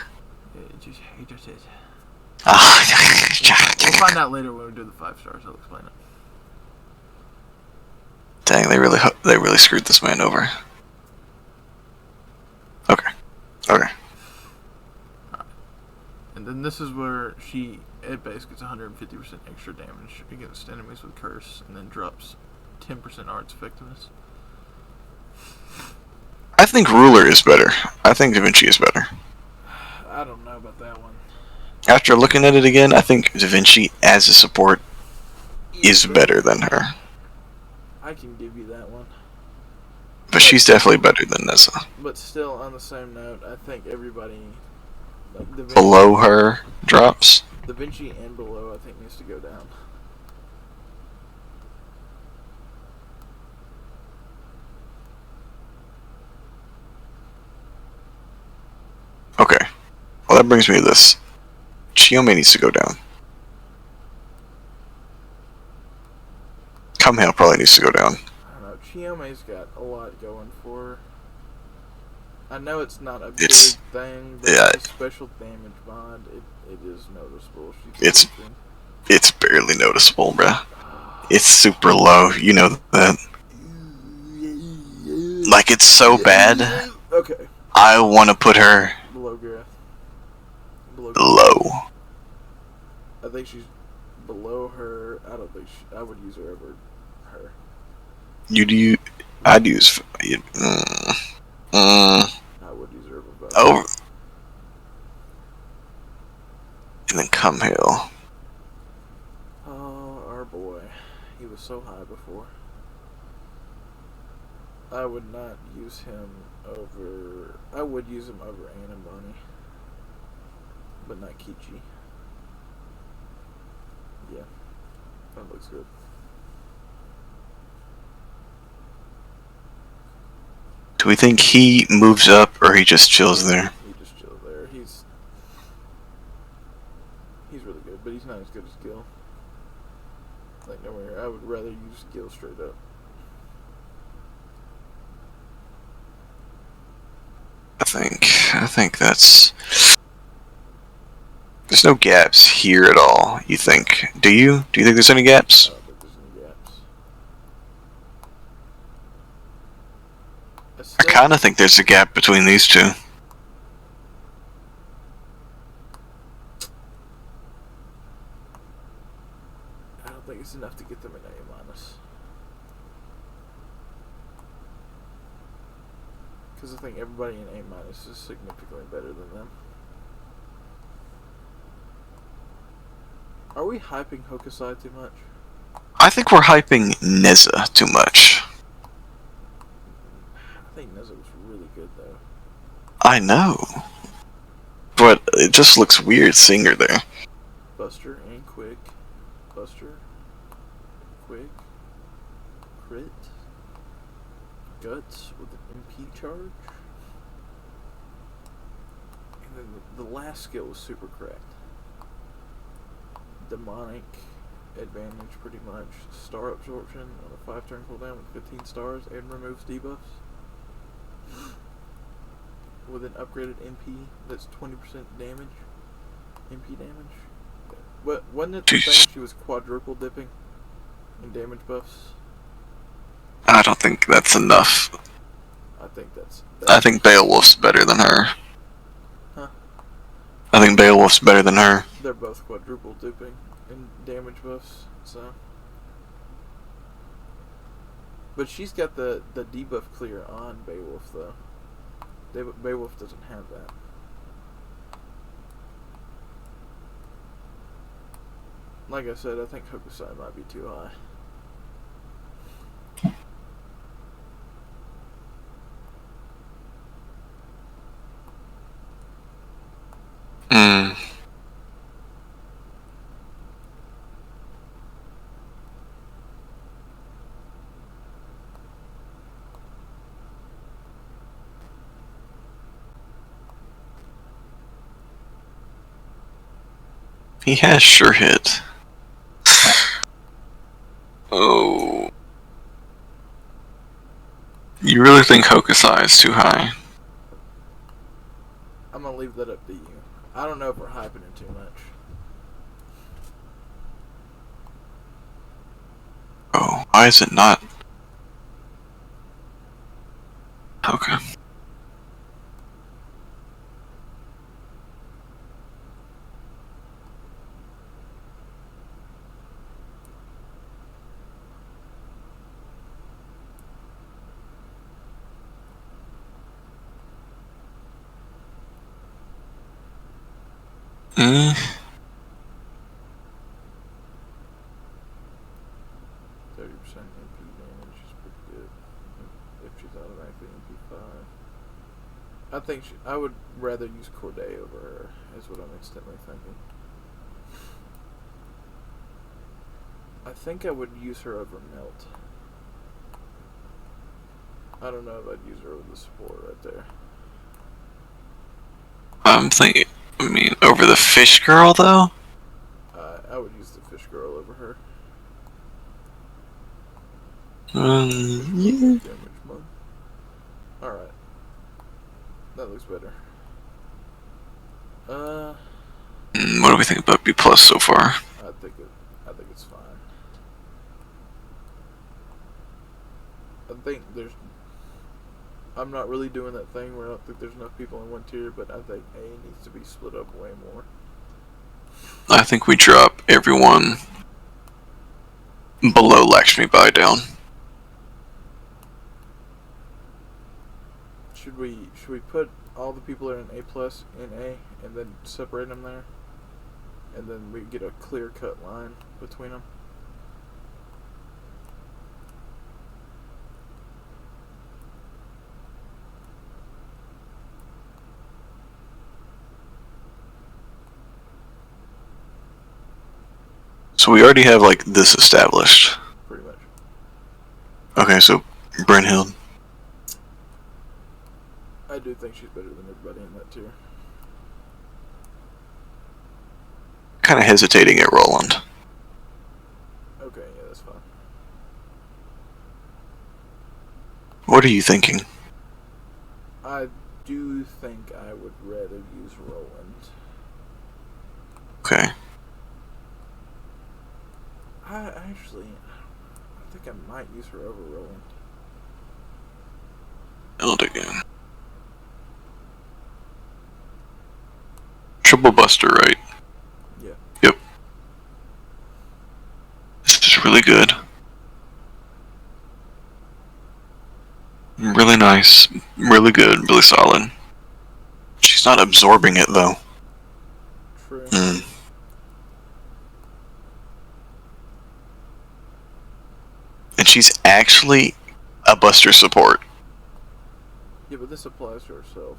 He just is. Ah, We'll find out later when we do the 5 stars. I'll explain it. Dang, they really screwed this man over. Okay. Okay. And then this is where it base gets 150% extra damage against enemies with Curse, and then drops 10% arts effectiveness. I think Ruler is better. I think Da Vinci is better. I don't know about that one. After looking at it again, I think Da Vinci as a support is better than her. I can give you that one. But she's definitely better than Nessa. But still, on the same note, I think everybody like Da Vinci, Below her drops. Da Vinci and below, I think needs to go down. Okay. Well, that brings me to this. Chiome needs to go down. Cumhale probably needs to go down. I don't know. Chiome's got a lot going for her. I know it's not a It's- big thing, but yeah. it's a special damage mod. It is noticeable. She's sleeping. It's barely noticeable, bruh. It's super low. You know that. Like, it's so bad. Okay. I want to put her Below Gareth. low. I think she's below her. I don't think I would use her over her. I'd use. I would use her over both. Over. And then come hill. Oh, our boy. He was so high before. I would not use him over... I would use him over Ann and Bonnie. But not Kichi. Yeah. That looks good. Do we think he moves up or he just chills there? He just chills there. He's really good, but he's not as good as Gil. Like, nowhere. I would rather use Gil straight up. I think that's... There's no gaps here at all, you think? Do you? Do you think there's any gaps? I don't think there's any gaps. I kind of think there's a gap between these two. I don't think it's enough to get them an A-. Because I think everybody in A- is significantly better than them. Are we hyping Hokusai too much? I think we're hyping Neza too much. I think Neza was really good, though. I know. But it just looks weird seeing her there. Buster and Quick. Buster. Quick. Crit. Guts with an MP charge. And then the last skill was super cracked. Demonic advantage, pretty much. Star absorption on a 5-turn cooldown with 15 stars and removes debuffs. With an upgraded MP that's 20% damage. MP damage. Wasn't it the thing she was quadruple dipping in damage buffs? I don't think that's enough. I think that's I think Beowulf's better than her. Huh? I think Beowulf's better than her. They're both quadruple dipping in damage buffs, so. But she's got the debuff clear on Beowulf, though. Beowulf doesn't have that. Like I said, I think Hokusai might be too high. He has sure hit. Oh. You really think Hokusai is too high? I'm gonna leave that up to you. I don't know if we're hyping it too much. Oh, why is it not? Okay. Mm. 30% MP damage is pretty good. If she's automatically MP5. I think I would rather use Corday over her, is what I'm instantly thinking. I think I would use her over Melt. I don't know if I'd use her over the support right there. I'm thinking, I mean, over the fish girl, though? I would use the fish girl over her. Yeah. Damage mod. Alright. That looks better. What do we think about B plus so far? I think it's fine. I'm not really doing that thing where I don't think there's enough people in one tier, but I think A needs to be split up way more. I think we drop everyone below Lakshmi Bai down. Should we put all the people that are in A plus in A and then separate them there, and then we get a clear cut line between them? So we already have like this established. Pretty much. Okay, so Brynhild. I do think she's better than everybody in that tier. Kind of hesitating at Roland. Okay, yeah, that's fine. What are you thinking? I do think I would rather use Roland. Okay. I think I might use her over Roland. Build again. Triple Buster, right? Yeah. Yep. This is really good. Really nice. Really good. Really solid. She's not absorbing it though. True. And she's actually a Buster support. Yeah, but this applies to herself.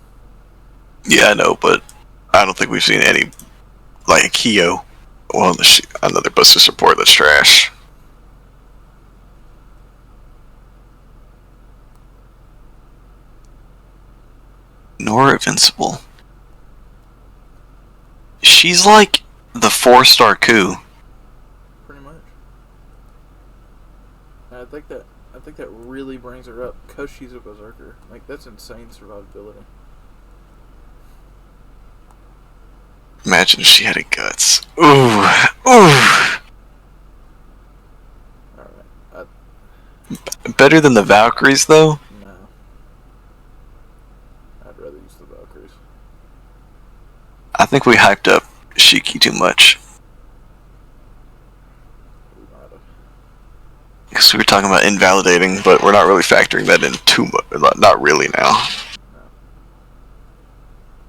Yeah, I know, but I don't think we've seen any, like Kyo. Well, another Buster support that's trash. Nora Invincible. She's like the 4-star coup. Pretty much. And I think that really brings her up because she's a berserker. Like, that's insane survivability. Imagine if she had a guts. Ooh, ooh. Alright. Better than the Valkyries, though. No. I'd rather use the Valkyries. I think we hyped up Shiki too much. We might have. Because we were talking about invalidating, but we're not really factoring that in too much. Not really now. No.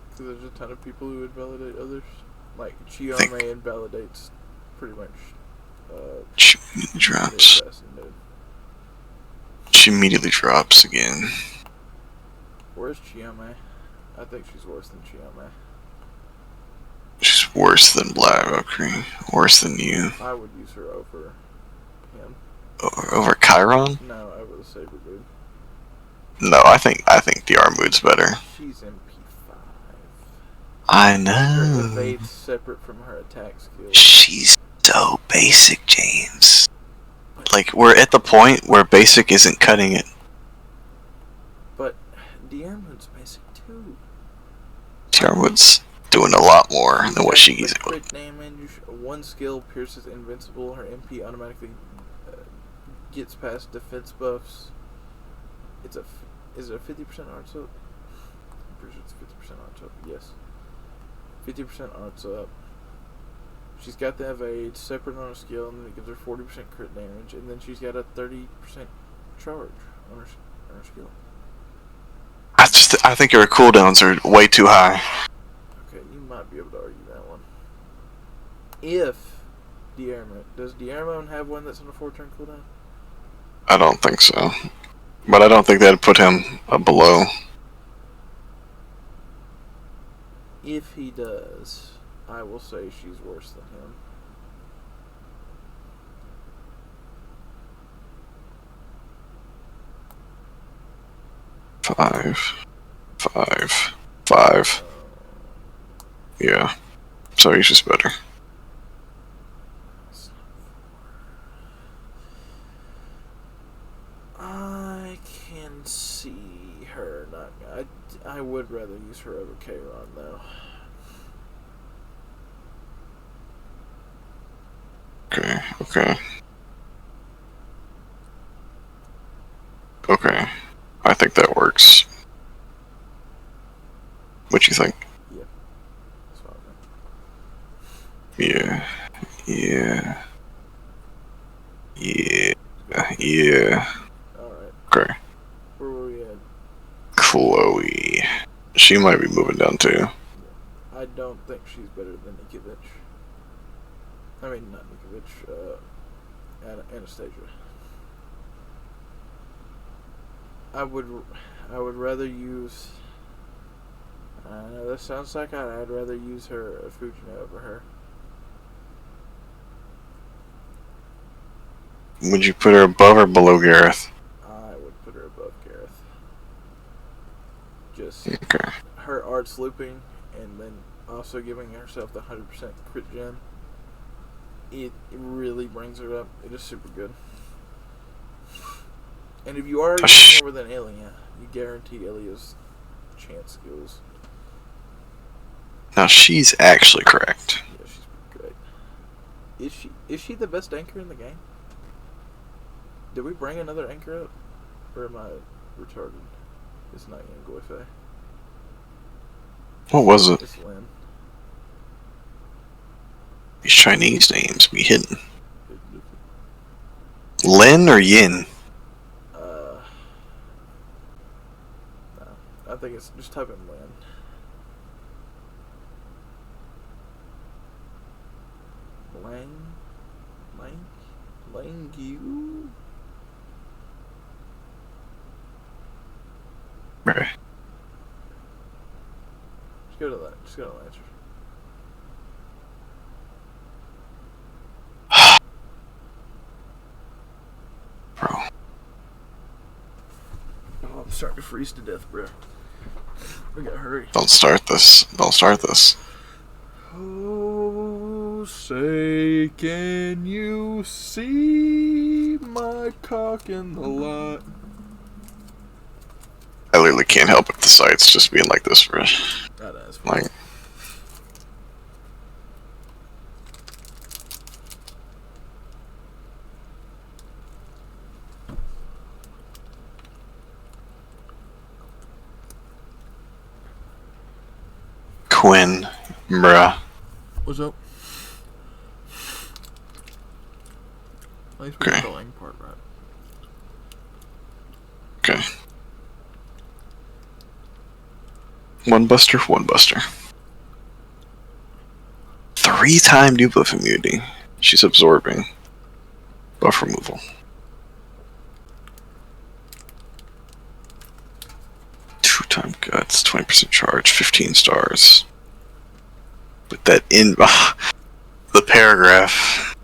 Because there's a ton of people who invalidate others. Like, Chiome invalidates pretty much. She immediately drops. She immediately drops again. Where's Chiome? I think she's worse than Chiome. She's worse than Black Valkyrie. Worse than you. I would use her over him. Over Chiron? No, over the Saber dude. No, I think DR Mood's better. She's MP5. I Her know. evade's separate from her attack skill. She's so basic, James. Like, we're at the point where basic isn't cutting it. But Diarmuid's basic too. Diarmuid's doing a lot more than what Shiki's doing. Crit damage, one skill pierces invincible, her MP automatically gets past defense buffs. Is it a 50% arts up? I'm pretty sure it's 50% arts up, yes. 50% arts up. She's got the evade separate on her skill, and then it gives her 40% crit damage, and then she's got a 30% charge on her skill. I think her cooldowns are way too high. Okay, you might be able to argue that one. If does Diarmon have one that's on a 4-turn cooldown? I don't think so. But I don't think that'd put him below. If he does, I will say she's worse than him. Five. Yeah. So he's just better. I can see her not. I would rather use her over K-Ron, though. Okay, okay. Okay. I think that works. What you think? Yeah. That's fine. Yeah. Yeah. Yeah. Yeah. Alright. Okay. Where were we at? Chloe. She might be moving down too. I don't think she's better than Nikovic. I mean, not Nikovic, Anastasia. I would rather use. I know this sounds like I'd rather use her Fujina over her. Would you put her above or below Gareth? I would put her above Gareth. Just Okay. her arts looping and then also giving herself the 100% crit gen. It really brings her up. It is super good. And if you are using her with an Ilia, you guarantee Ilia's chance skills. Now she's actually correct. Yeah, she's pretty great. Is she the best anchor in the game? Did we bring another anchor up? Or am I retarded? It's not Yang Guifei. What was it? It's Lin. These Chinese names be hidden. Lin or Yin? No. I think it's just type in Lin. Lang Right. Just go to that. Just go to Lancer. Bro. Oh, I'm starting to freeze to death, bro. We gotta hurry. Don't start this. Don't start this. Oh, say, can you see my cock in the light? I literally can't help it. The site's just being like this, bro. That is Like. Quinn, bruh. What's up? At least we got the Lang part right. Okay. One buster, one buster. 3-time new buff immunity. She's absorbing. Buff removal. 2-time guts, 20% charge, 15 stars. With that in the paragraph.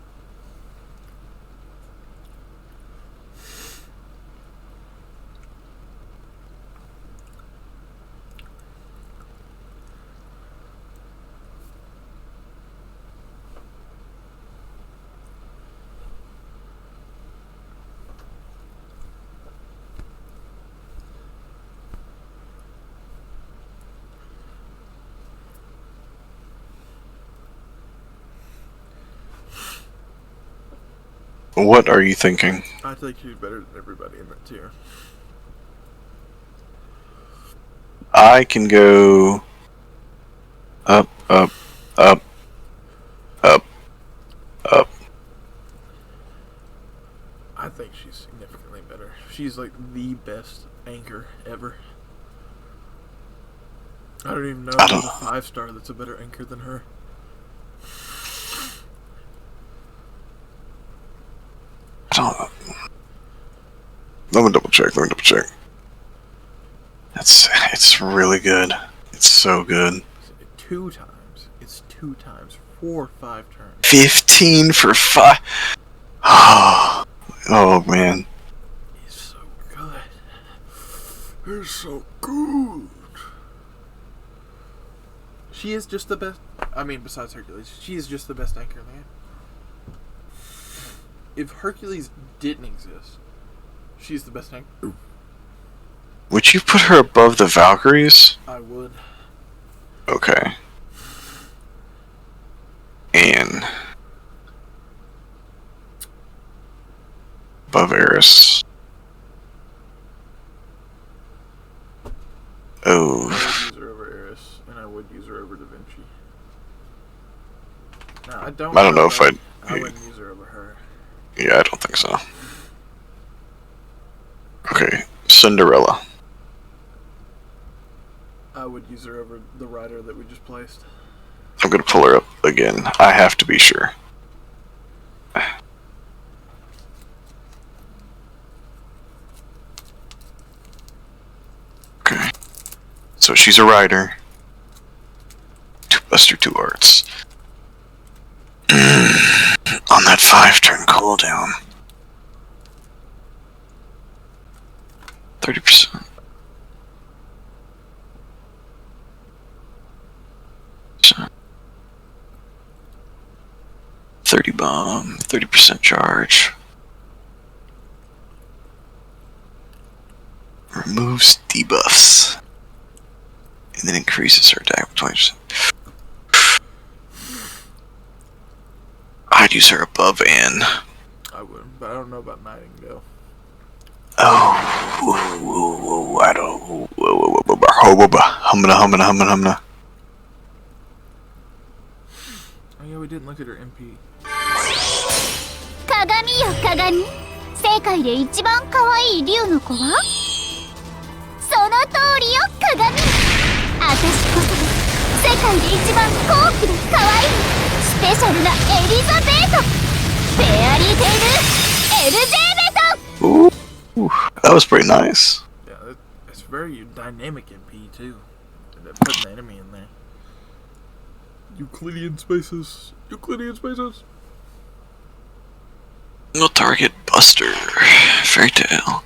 What are you thinking? I think she's better than everybody in that tier. I can go up, up, up, up, up. I think she's significantly better. She's like the best anchor ever. I don't even know if there's a 5-star that's a better anchor than her. Let me double check. It's really good. It's so good. 2 times. It's 2 times. 4 or 5 turns. 15 for 5. Oh man. It's so good. It's so good. She is just the best. I mean, besides Hercules, she is just the best anchor in the game. If Hercules didn't exist, she's the best anchor. Would you put her above the Valkyries? I would. Okay. And above Eris. Oh. I would use her over Eris, and I would use her over Da Vinci. No, I don't know if I'd... I wouldn't use her over her. Yeah, I don't think so. Okay, Cinderella. I would use her over the rider that we just placed. I'm gonna pull her up again. I have to be sure. Okay. So she's a rider. Buster 2 arts. On that 5-turn cooldown. 30%. 30 bomb, 30% charge. Removes debuffs. And then increases her attack with 20%. I'd use her above Anne. I would, but I don't know about Nightingale. Oh, I don't. Humna. Oh yeah, we didn't look at her MP. 鏡よ鏡、世界で一番可愛い竜の子はその通りよ鏡。私こそが世界で一番高貴で可愛いスペシャルなエリザベート、フェアリーテイルエルジェーベト。 Ooh, that was pretty nice. Yeah, it's very dynamic MP too. Putting the enemy in there. Euclidean spaces. No target Buster. Fairy Tale.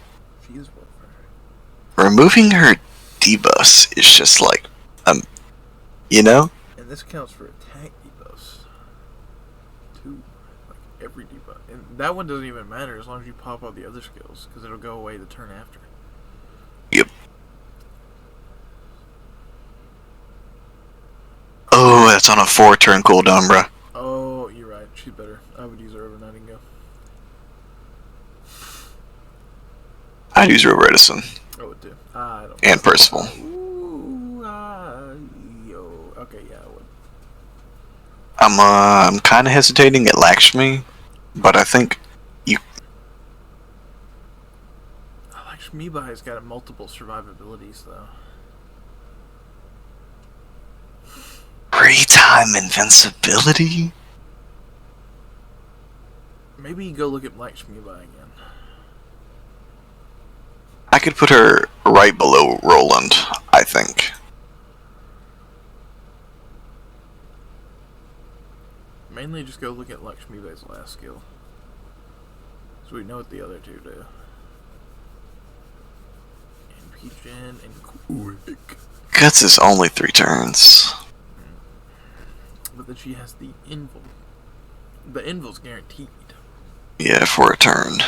She is warfare. Removing her debuffs is just like, you know? And this counts for attack debuffs too. Like every debuff. And that one doesn't even matter as long as you pop all the other skills, because it'll go away the turn after. Yep. Oh, that's on a 4-turn cooldown, bruh. Oh, you're right. She's better. I would use her over Nightingale. I'd use her over Edison. I would too. I don't. And Percival. Ooh, okay, yeah, I would. I'm kind of hesitating at Lakshmi, but I think you. Lakshmi has got multiple survivabilities though. Free-time invincibility? Maybe you go look at Lakshmi again. I could put her right below Roland, I think. Mainly just go look at Lakshmi's last skill. So we know what the other two do. And Pigeon and Quick. Guts is only 3 turns. But then she has the Invul. The Invul's guaranteed. Yeah, for a turn.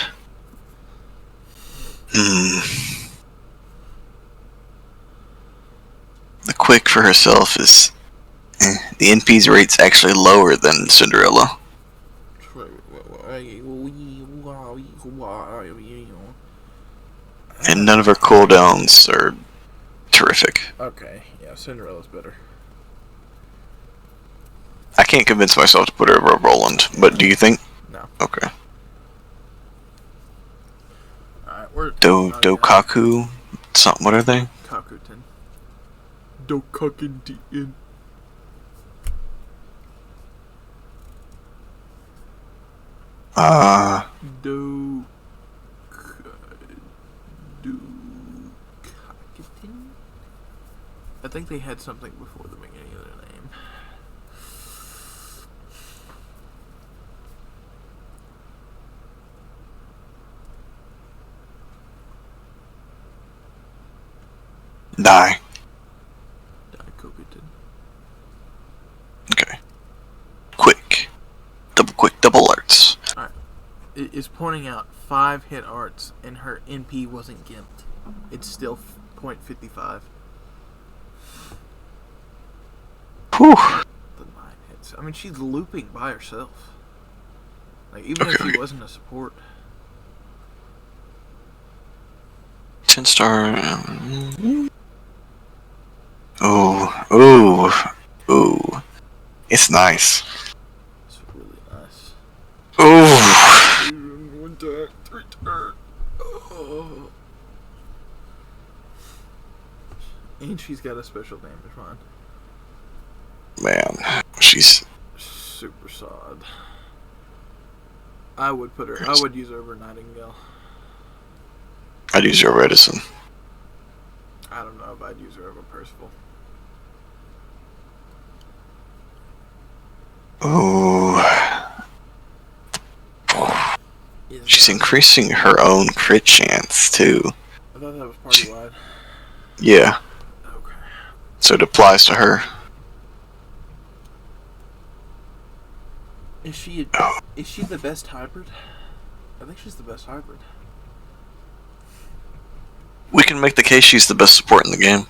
The Quick for herself is... The NP's rate's actually lower than Cinderella. And none of her cooldowns are terrific. Okay, yeah, Cinderella's better. I can't convince myself to put her over Roland, but do you think? No. Okay. Alright, we're... Dokaku? Something, what are they? Kakuten. Dokakuten. I think they had something before the beginning of their name. Die. Kokuten. Okay. Quick. Double arts. Alright. It is pointing out 5 hit arts and her NP wasn't gimped. It's still 1.55. Whew. The 9 hits. I mean, she's looping by herself. Like, even if she wasn't a support. 10-star. Ooh. It's nice. It's really nice. Ooh. 1 turn, 3 turn. Oh. And she's got a special damage one. Man, she's Super solid. I would use her over Nightingale. I'd use your Edison. I don't know if I'd use her over Percival. Ooh. She's increasing her own crit chance too. I thought that was party wide. Yeah. Okay. So it applies to her. Is she the best hybrid? I think she's the best hybrid. We can make the case she's the best support in the game.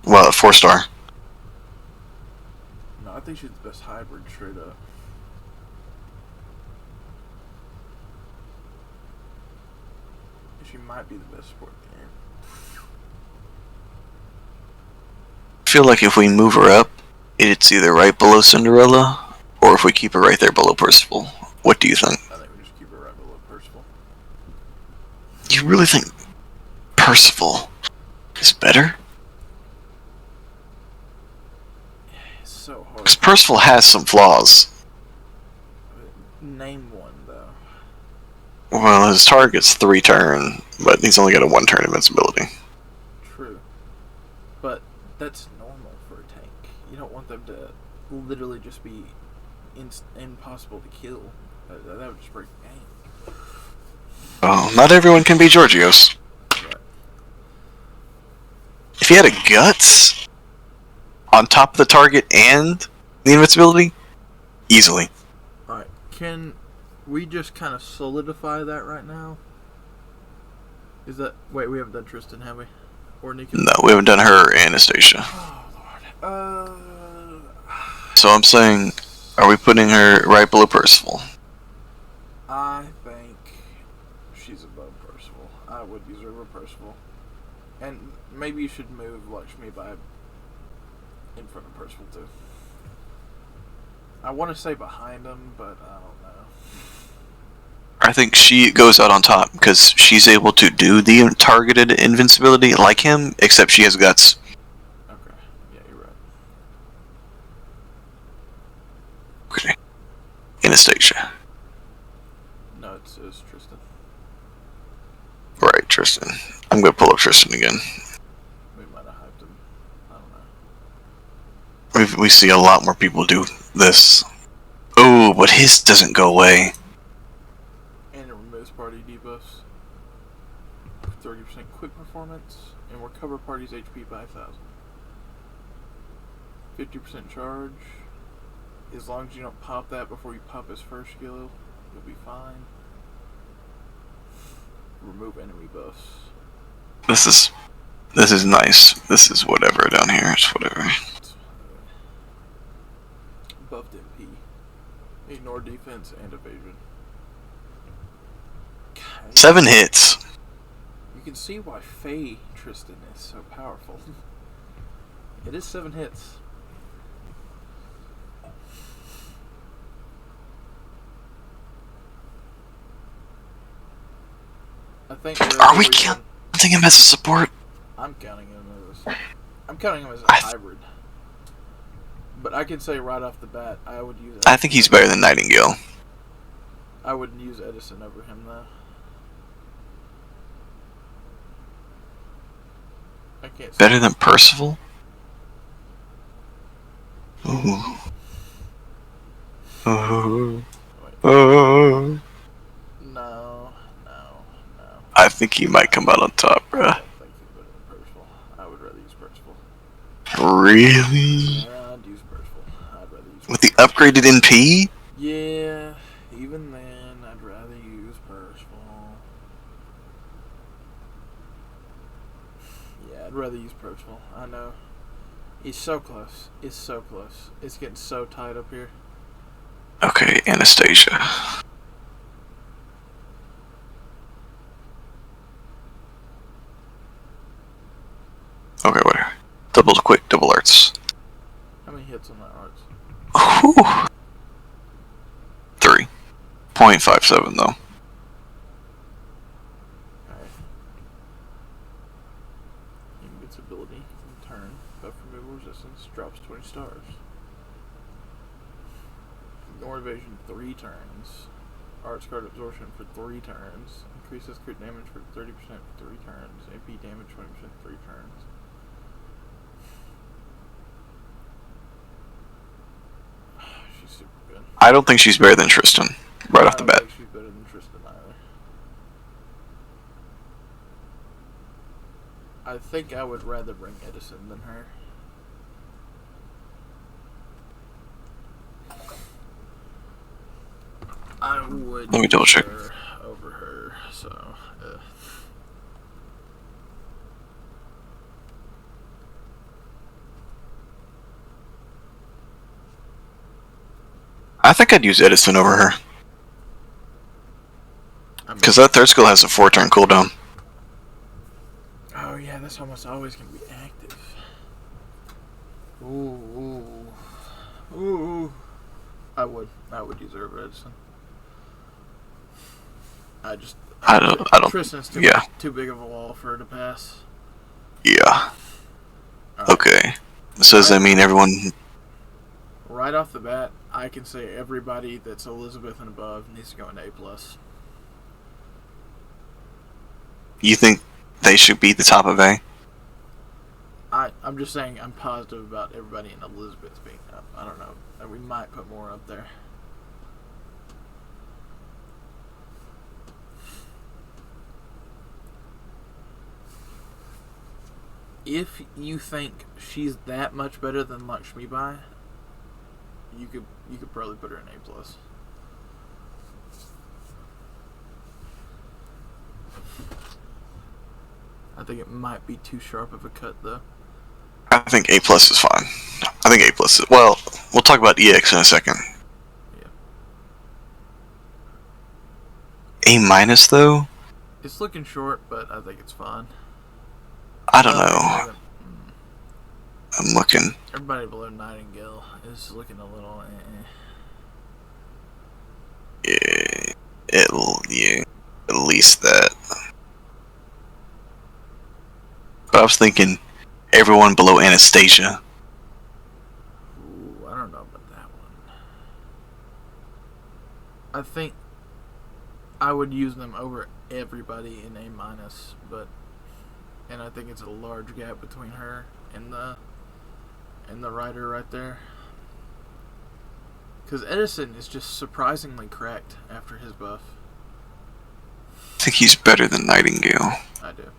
Well, 4-star. No, I think she's the best hybrid straight up. She might be the best support in the game. I feel like if we move her up, it's either right below Cinderella, or if we keep her right there below Percival. What do you think? I think we just keep her right below Percival. You really think Percival is better? It's so hard. Because Percival has some flaws. Name one, though. Well, his target's 3 turn, but he's only got a 1 turn invincibility. True. But that's normal for a tank. You don't want them to literally just be impossible to kill. That would just break the game. Well, not everyone can be Georgios. Right. If he had a guts on top of the target and the invincibility, easily. Alright, can we just kind of solidify that right now? Is that... Wait, we haven't done Tristan, have we? Or Nika? No, we haven't done her Anastasia. Oh, Lord. So I'm saying, are we putting her right below Percival? I think she's above Percival. I would use her over Percival. And maybe you should move Lakshmi by in front of Percival, too. I want to say behind him, but I don't know. I think she goes out on top because she's able to do the targeted invincibility like him, except she has guts. Okay, yeah, you're right. Okay. Anastasia. No, it's Tristan. Right, Tristan. I'm gonna pull up Tristan again. We might have hyped him. I don't know. We see a lot more people do this. Oh, but his doesn't go away. And it removes party debuffs. 30% quick performance. And recover party's HP by 1,000. 50% charge. As long as you don't pop that before you pop his first skill, you'll be fine. Remove enemy buffs. This is nice. This is whatever down here. It's whatever. Buffed MP. Ignore defense and evasion. God, 7 hits. you can see why Faye Tristan is so powerful. It is 7 hits. I think. Are we counting him as a support? I'm counting him as a hybrid. But I can say right off the bat, I would use. I think he's better than Nightingale. I wouldn't use Edison over him though. I can't. Better than Percival? Ooh. Oh. Oh. No. I think he might come out on top, bruh. I think he's better than Percival. I would rather use Percival. Really? Yeah, I'd use Percival. I'd rather use. With the upgraded NP? Yeah, even then, I'd rather use Percival. I'd rather use Percival. I know. He's so close. It's so close. It's getting so tight up here. Okay, Anastasia. Okay, whatever. Double quick, double arts. How many hits on that arts? Whew. 3.57 though. Invincibility, turn, buff removal resistance, drops 20 stars. Ignore evasion 3 turns. Arts card absorption for 3 turns. Increases crit damage for 30% for 3 turns. AP damage 20% for 3 turns. She's super good. I don't think she's better than Tristan, right off the bat. I don't think she's better than Tristan either. I think I would rather bring Edison than her. I would. Let me double check. Her over her, so. I think I'd use Edison over her. Because that third skill has a 4-turn cooldown. Oh yeah, that's almost always gonna be active. Ooh. I would use her over Edison. I don't. Tristan's too big of a wall for her to pass. Yeah. Okay. So does that mean everyone? Right off the bat, I can say everybody that's Elizabeth and above needs to go into A+. You think they should be the top of A? I'm just saying I'm positive about everybody in Elizabeth being up. I don't know. We might put more up there. If you think she's that much better than Lakshmi Bai, you could probably put her in A+. I think it might be too sharp of a cut though. I think A+ is fine. I think A+ is... Well, we'll talk about EX in a second. Yeah. A- though? It's looking short, but I think it's fine. I don't know. I'm looking. Everybody below Nightingale is looking a little Yeah, at least that. But I was thinking everyone below Anastasia. Ooh, I don't know about that one. I think I would use them over everybody in A-, and I think it's a large gap between her and the rider right there. Because Edison is just surprisingly cracked after his buff. I think he's better than Nightingale. I do.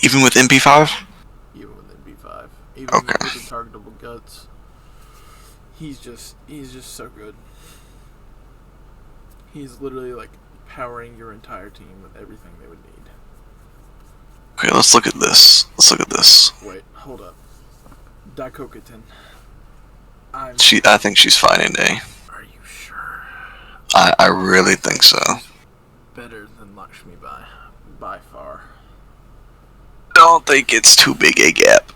Even with MP5? Even with MP5. Even Okay. with the targetable guts. He's just so good. He's literally like powering your entire team with everything they would need. Okay, let's look at this. Wait, hold up. Daikokaten. I think she's fine in A. Are you sure? I really think so. Better than Lakshmi by far. Don't think it's too big a gap.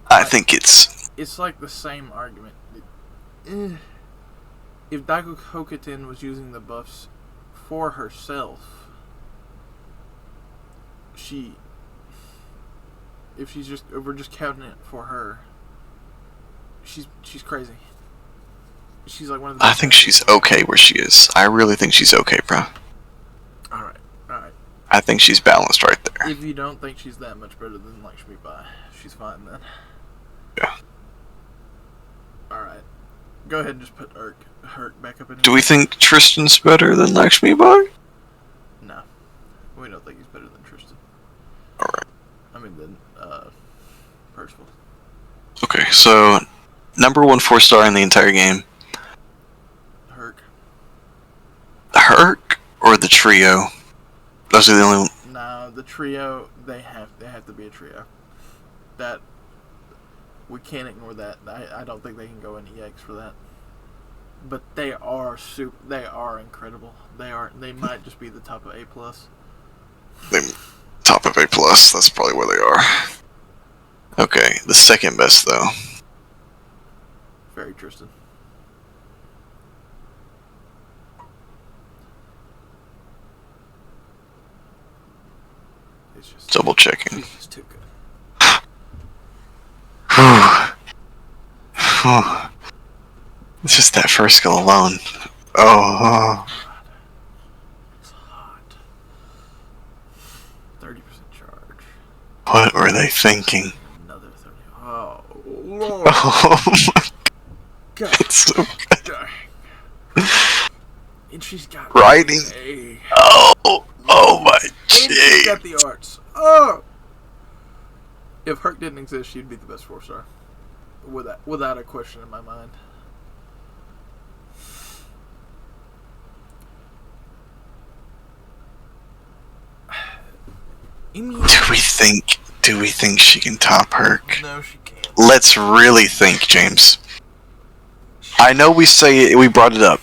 I think it's... It's like the same argument. If Daikokaten was using the buffs for herself, if we're just counting it for her, she's crazy. She's like one of the... I think she's okay where she is. I really think she's okay, bro. Alright. I think she's balanced right there. If you don't think she's that much better than Lakshmi Bai, she's fine then. Yeah. Alright. Go ahead and just put Herc back up in here. Do we think Tristan's better than Lakshmi Bai? No. We don't think he's better than Tristan. Alright. I mean, than Percival. Okay, so number 1 4-star in the entire game. Herc. Herc or the trio? Those are the only No, the trio, they have to be a trio. That we can't ignore that. I don't think they can go in EX for that. But they are incredible. They might just be the top of A+. Top of A+, that's probably where they are. Okay, the second best though. Very Tristan. It's just Double checking. It's just too good. It's just that first skill alone. Oh. It's hot. 30% charge. What were they thinking? Another 30. Oh, Lord. Oh my God. It's so good. Dang. And she's got Writing. A. Oh my And she's got gee. the arts. Oh! If Herc didn't exist, she'd be the best 4-star. Without a question in my mind. Do we think she can top Herc? No, she can't. Let's really think, James. I know we brought it up,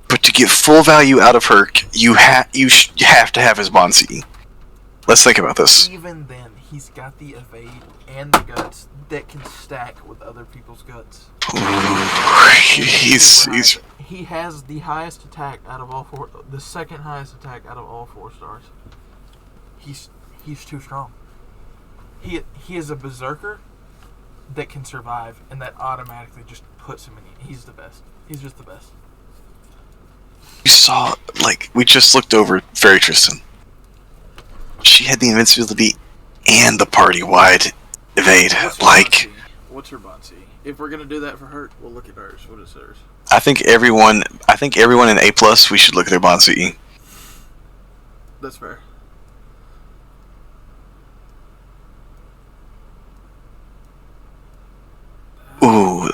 but to get full value out of Herc, you have to have his Bonsi. Let's think about this. Even then, he's got the evade and the guts that can stack with other people's guts. He has the highest attack out of all four. The second highest attack out of all 4 stars. He's too strong. He is a berserker that can survive, and that automatically just puts him in. He's the best. He's just the best. You saw, we just looked over Fairy Tristan. She had the invincibility and the party-wide evade. What's her Bonsi? If we're gonna do that for her, we'll look at hers. What is hers? I think everyone in A+, we should look at their Bonsi. That's fair. Ooh.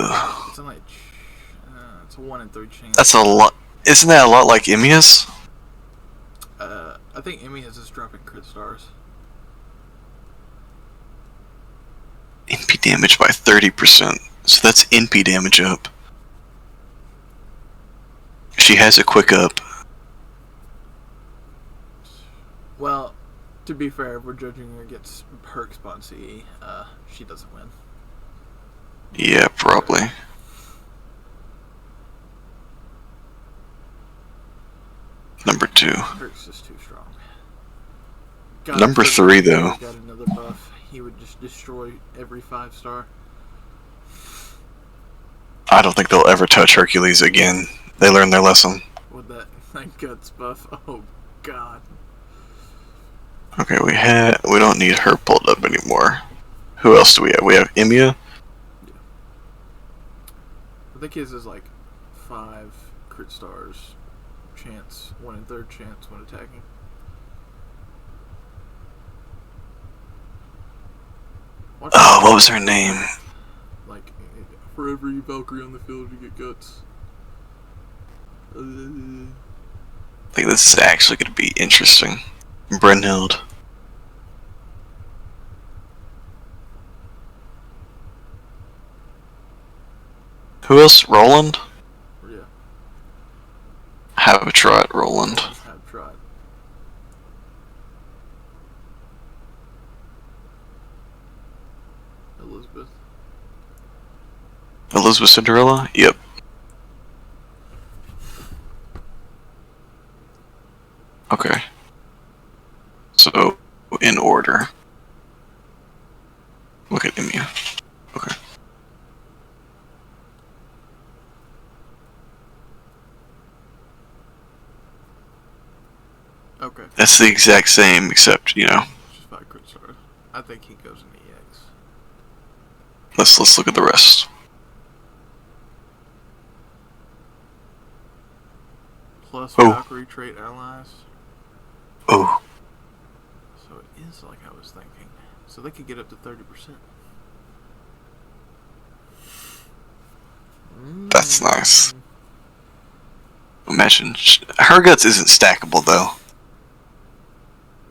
It's a 1 in 3 chance. That's a lot. Isn't that a lot like Emiya's? I think Emiya's is dropping crit stars. NP damage by 30%. So that's NP damage up. She has a quick up. Well, to be fair, if we're judging her against Herc's Bonsi, she doesn't win. Yeah, probably. Number 2. Herc's just too strong. Number 3, though. Got another buff. He would just destroy every 5-star. I don't think they'll ever touch Hercules again. They learned their lesson. With that guts buff, oh god. Okay, we don't need her pulled up anymore. Who else do we have? We have Emiya. Yeah. I think his is 5 crit stars chance, 1 in 3 chance when attacking. What was her name? For every Valkyrie on the field, you get guts. I think this is actually going to be interesting. Brynhild. Who else? Roland? Yeah. Have a try at Roland. Have tried. Elizabeth Cinderella? Yep. Okay. So, in order. Look at Emiya. Okay. Okay. That's the exact same, except, Just 5 crit stars. I think he goes in EX. Let's look at the rest. Plus Valkyrie trait allies. Oh. So it is like I was thinking. So they could get up to 30%. That's nice. Imagine. Her guts isn't stackable, though.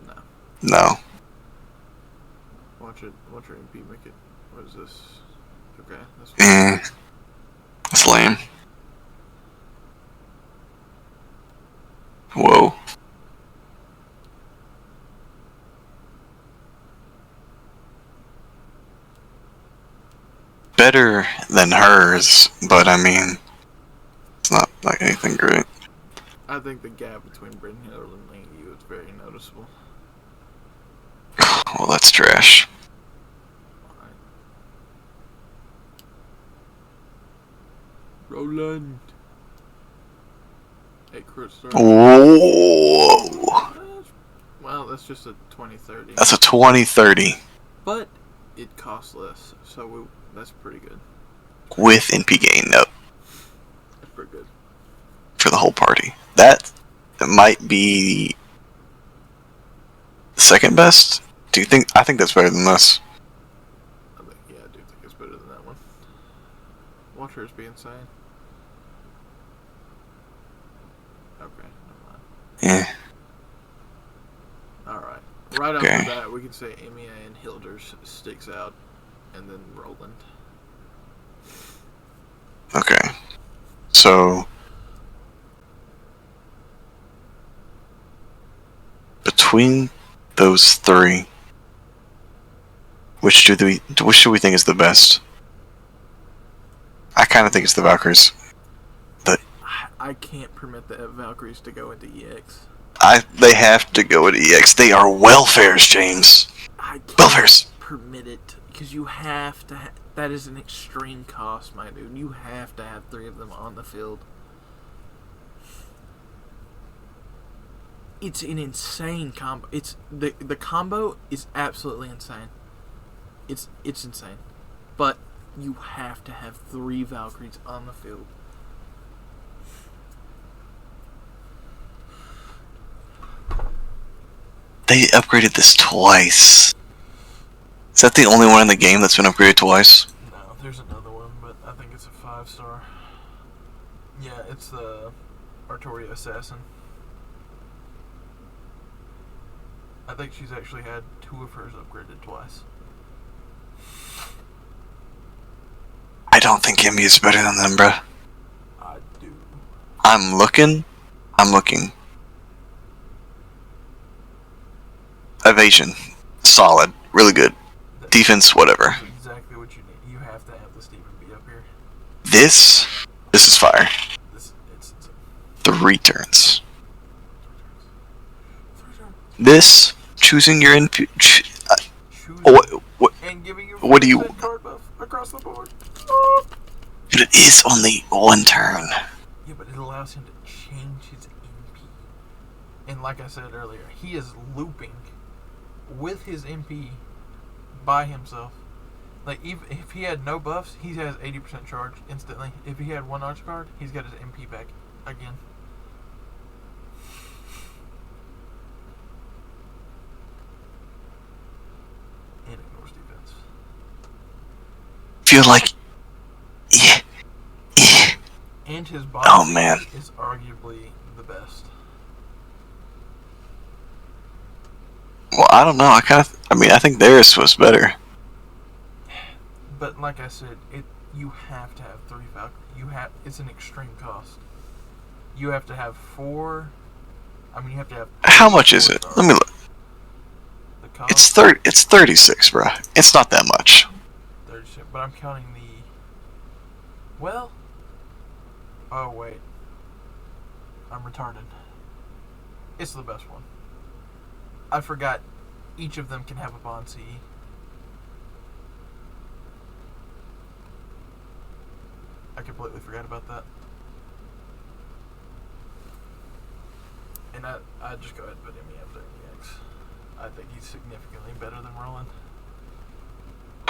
No. No. Watch it. Watch your MP make it. What is this? Okay, that's fine. That's lame. Whoa. Better than hers, but I mean, it's not like anything great. I think the gap between Britain Hill and you is very noticeable. Well, that's trash. Alright. Roland. Hey, crit start. Whoa. Well, that's just a 2030. That's a 2030 But it costs less, so that's pretty good. with NP gain. Nope. That's pretty good. For the whole party. That might be the second best. Do you think? I think that's better than this. I do think it's better than that one. Watch hers be insane. Okay, never mind. Yeah. Alright. Right Okay. after that, we can say Emia and Hilders sticks out, and then Roland. Okay. So between those three, which should we think is the best? I kind of think it's the Valkyries. I can't permit the Valkyries to go into EX. They have to go at EX. They are welfares, James. I can't Welfares. permit it because you have to. That is an extreme cost, my dude. You have to have 3 of them on the field. It's an insane combo. It's the combo is absolutely insane. It's insane, but you have to have 3 Valkyries on the field. They upgraded this twice. Is that the only one in the game that's been upgraded twice? No, there's another one, but I think it's a 5-star. Yeah, it's the Artoria Assassin. I think she's actually had 2 of hers upgraded twice. I don't think Emmy is better than them, bruh. I do. I'm looking. Evasion, solid, really good. Defense, whatever. That's exactly what you need. You have to have the Stephen B up here. This is fire. It's 3 turns. This choosing your NP. What? And giving you What do you? card buff across the board. But it is only 1 turn. Yeah, but it allows him to change his MP. And like I said earlier, he is looping with his MP by himself. Like, if he had no buffs, he has 80% charge instantly. If he had 1 arch card, he's got his MP back again. And ignores defense. Feel like, yeah. And his body Oh man. is arguably the best. Well, I don't know. I think theirs was better. But like I said, you have to have 3 Valkyries. It's an extreme cost. You have to have 4. I mean, you have to have. How much is it? Let me look. The cost, It's 36, bruh. It's not that much. 36, but I'm counting the. Well. Oh wait. I'm retarded. It's the best one. I forgot. Each of them can have a bond CE. I completely forgot about that. And I just go ahead and put him after EX. I think he's significantly better than Roland.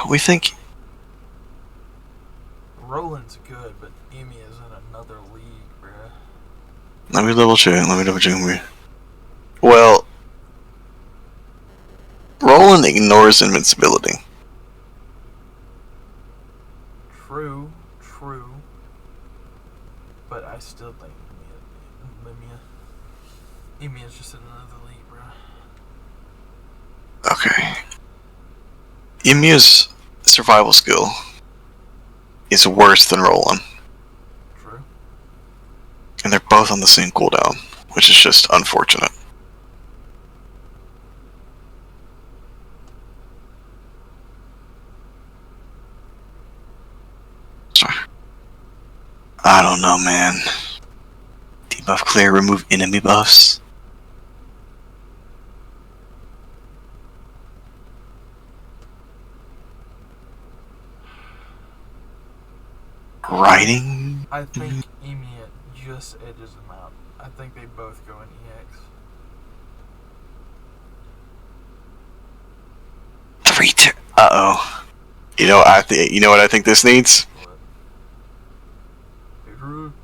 We think. Roland's good, but Emmy is in another league, bruh. Let me double check. Well, Roland ignores invincibility. True. But I still think Emmy is just in another league, bruh. Okay. Emia's survival skill is worse than Roland. True. And they're both on the same cooldown, which is just unfortunate. Sorry. I don't know, man. Debuff clear, remove enemy buffs. Riding? I think Emiya just edges them out. I think they both go in EX. 3 turn. Uh-oh. You know, you know what I think this needs?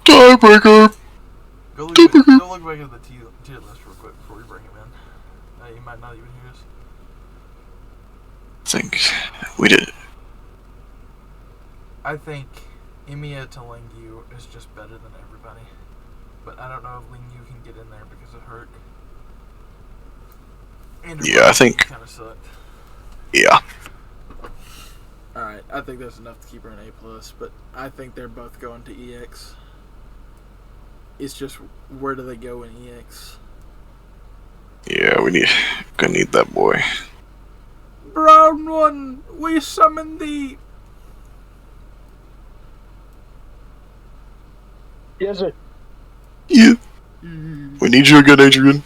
Tiebreaker! Go look back at the tier list real quick before we bring him in. You might not even hear us. I think we did. I think Emiya to Lingyu is just better than everybody. But I don't know if Lingyu can get in there because of hurt. And Yeah, I think. Kind of sucked. Yeah. Alright, I think that's enough to keep her an A+, but I think they're both going to EX. It's just, where do they go in EX? Yeah, gonna need that boy. Brown one, we summon thee! Yes, sir. Yeah. We need you again, Adrian.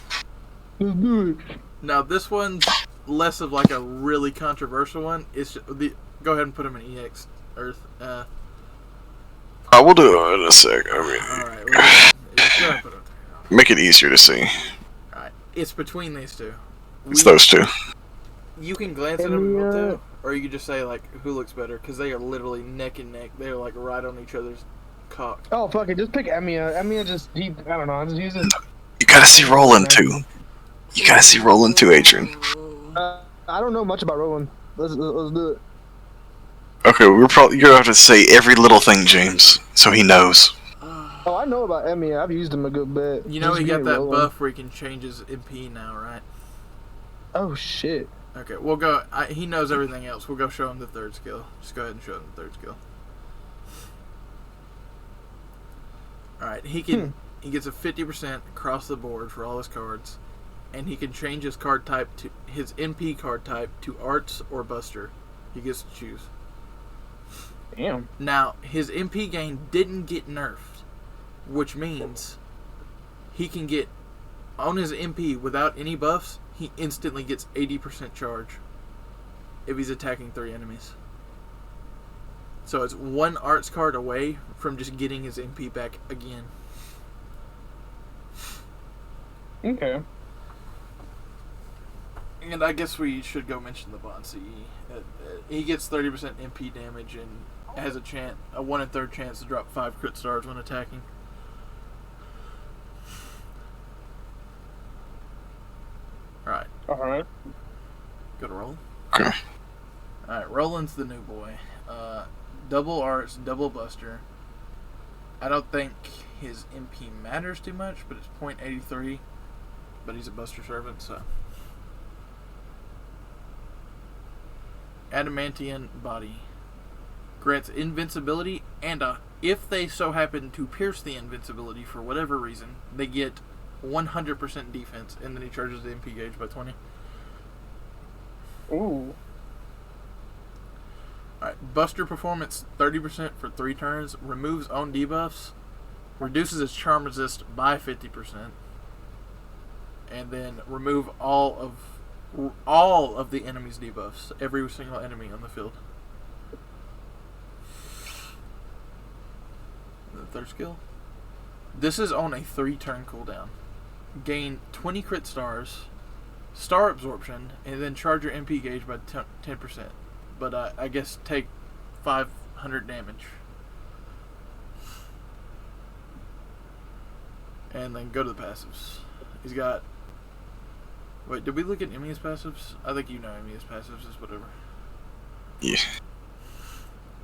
Let's do it. Now, this one's less of like a really controversial one. It's just, go ahead and put him in EX, Earth. I will do it in a sec. I mean, Alright, well, go ahead and put it there. make it easier to see. Alright, it's between these two. It's those two. You can glance at them too, or you can just say like who looks better, because they are literally neck and neck. They're like right on each other's cock. Oh fuck it, just pick Emiya. Emiya I don't know. I just use it. You gotta see Roland too. You gotta see Roland too, Adrian. I don't know much about Roland. Let's do it. Okay, you're gonna have to say every little thing, James, so he knows. Oh, I know about Emiya. I've used him a good bit. You know Just he got being that Roland. buff where he can change his MP now, right? Oh shit. Okay, we'll go. He knows everything else. We'll go show him the third skill. Just go ahead and show him the third skill. Alright, he gets a 50% across the board for all his cards, and he can change his card type to his MP card type to Arts or Buster. He gets to choose. Damn. Now, his MP gain didn't get nerfed, which means he can get on his MP without any buffs. He instantly gets 80% charge if he's attacking 3 enemies. So it's 1 Arts card away from just getting his MP back again. Okay. And I guess we should go mention the bond CE. He gets 30% MP damage and has a 1 in 3 chance to drop 5 crit stars when attacking. Alright. Alright. Go to Roland. Okay. Alright, Roland's the new boy. Double Arts, double Buster. I don't think his MP matters too much, but it's 0.83. But he's a Buster servant, so. Adamantian Body. Grants invincibility, and if they so happen to pierce the invincibility for whatever reason, they get 100% defense, and then he charges the MP gauge by 20. Ooh. Alright, Buster performance 30% for 3 turns, removes own debuffs, reduces its charm resist by 50%, and then remove all of the enemy's debuffs, every single enemy on the field. The third skill. This is on a 3-turn cooldown. Gain 20 crit stars, star absorption, and then charge your MP gauge by 10%. But I guess take 500 damage. And then go to the passives. He's got... Wait, did we look at Emiya's passives? I think you know Emiya's passives is whatever. Yeah.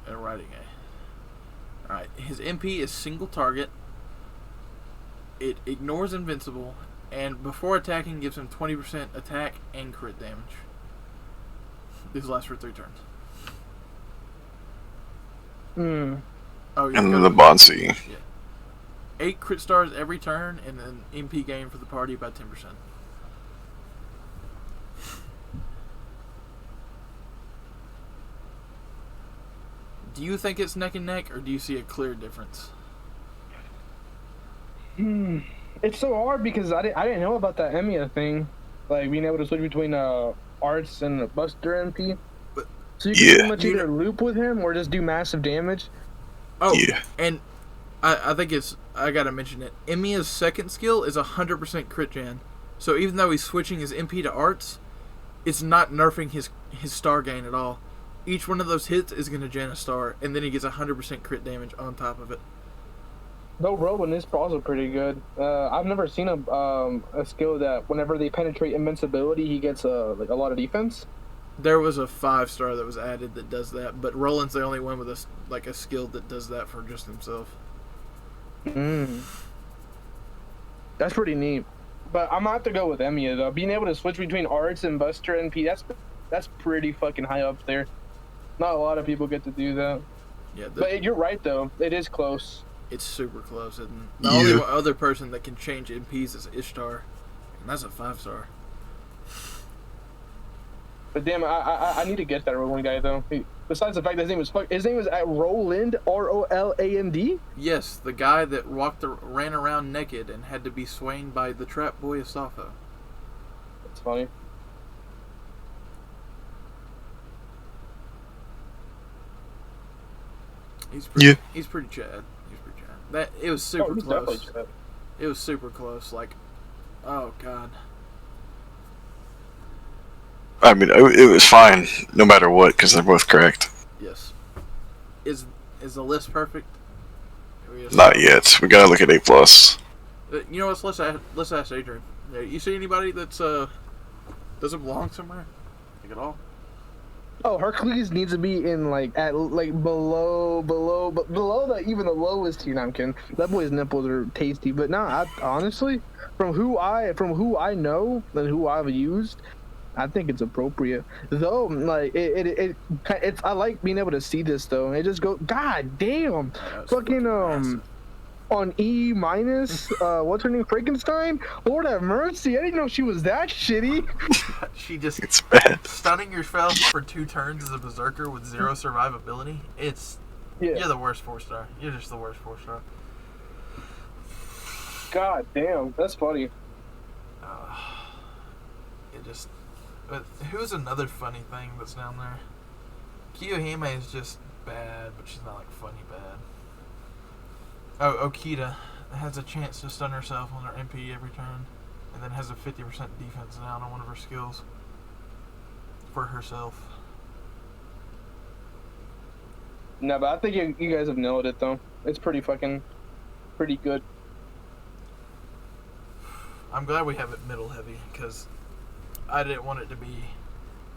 And riding A. Alright, his MP is single target. It ignores invincible. And before attacking gives him 20% attack and crit damage. These last for 3 turns. Hmm. Oh, yeah. And then the Bonsi. Yeah. 8 crit stars every turn, and then MP gain for the party by 10%. Do you think it's neck and neck, or do you see a clear difference? It's so hard because I didn't know about that Emiya thing, like being able to switch between arts and Buster MP. So you can pretty much either loop with him or just do massive damage. Oh, yeah. And I think I gotta mention it. Emiya's second skill is 100% crit gen. So even though he's switching his MP to arts, it's not nerfing his star gain at all. Each one of those hits is gonna gen a star, and then he gets 100% crit damage on top of it. Though Rowan is also pretty good. I've never seen a skill that whenever they penetrate invincibility, he gets a lot of defense. There was a 5-star that was added that does that, but Roland's the only one with a skill that does that for just himself. That's pretty neat. But I'm gonna have to go with Emiya though. Being able to switch between arts and Buster NP, that's pretty fucking high up there. Not a lot of people get to do that. Yeah, but you're right though. It is close. It's super close. And the only other person that can change MPs is Ishtar, and that's a 5-star. But damn, I need to get that Roland guy though. Besides the fact that his name was at Roland, Roland. Yes, the guy that ran around naked and had to be swayed by the trap boy Asafo. That's funny. He's pretty Chad. He's pretty Chad. That it was super close. It was super close. Like, oh god. I mean, it was fine no matter what because they're both correct. Yes. Is the list perfect? Not yet. We gotta look at A+. You know what? Let's ask Adrian. You see anybody that's doesn't belong somewhere? Like at all? Oh, Hercules needs to be in below even the lowest tier. I'm kidding. That boy's nipples are tasty, but honestly, from who I know and who I've used, I think it's appropriate. Though, like it's I like being able to see this though. It just goes, god damn, fucking on E-, what's her name, Frankenstein? Lord have mercy, I didn't know she was that shitty. She just it's bad. Stunning yourself for 2 turns as a berserker with 0 survivability. You're the worst 4-star. You're just the worst 4-star. God damn, that's funny. But who's another funny thing that's down there? Kiyohime is just bad, but she's not like funny bad. Oh, Okita has a chance to stun herself on her MP every turn, and then has a 50% defense down on one of her skills for herself. No, but I think you guys have nailed it though. It's pretty good. I'm glad we have it middle heavy, because I didn't want it to be...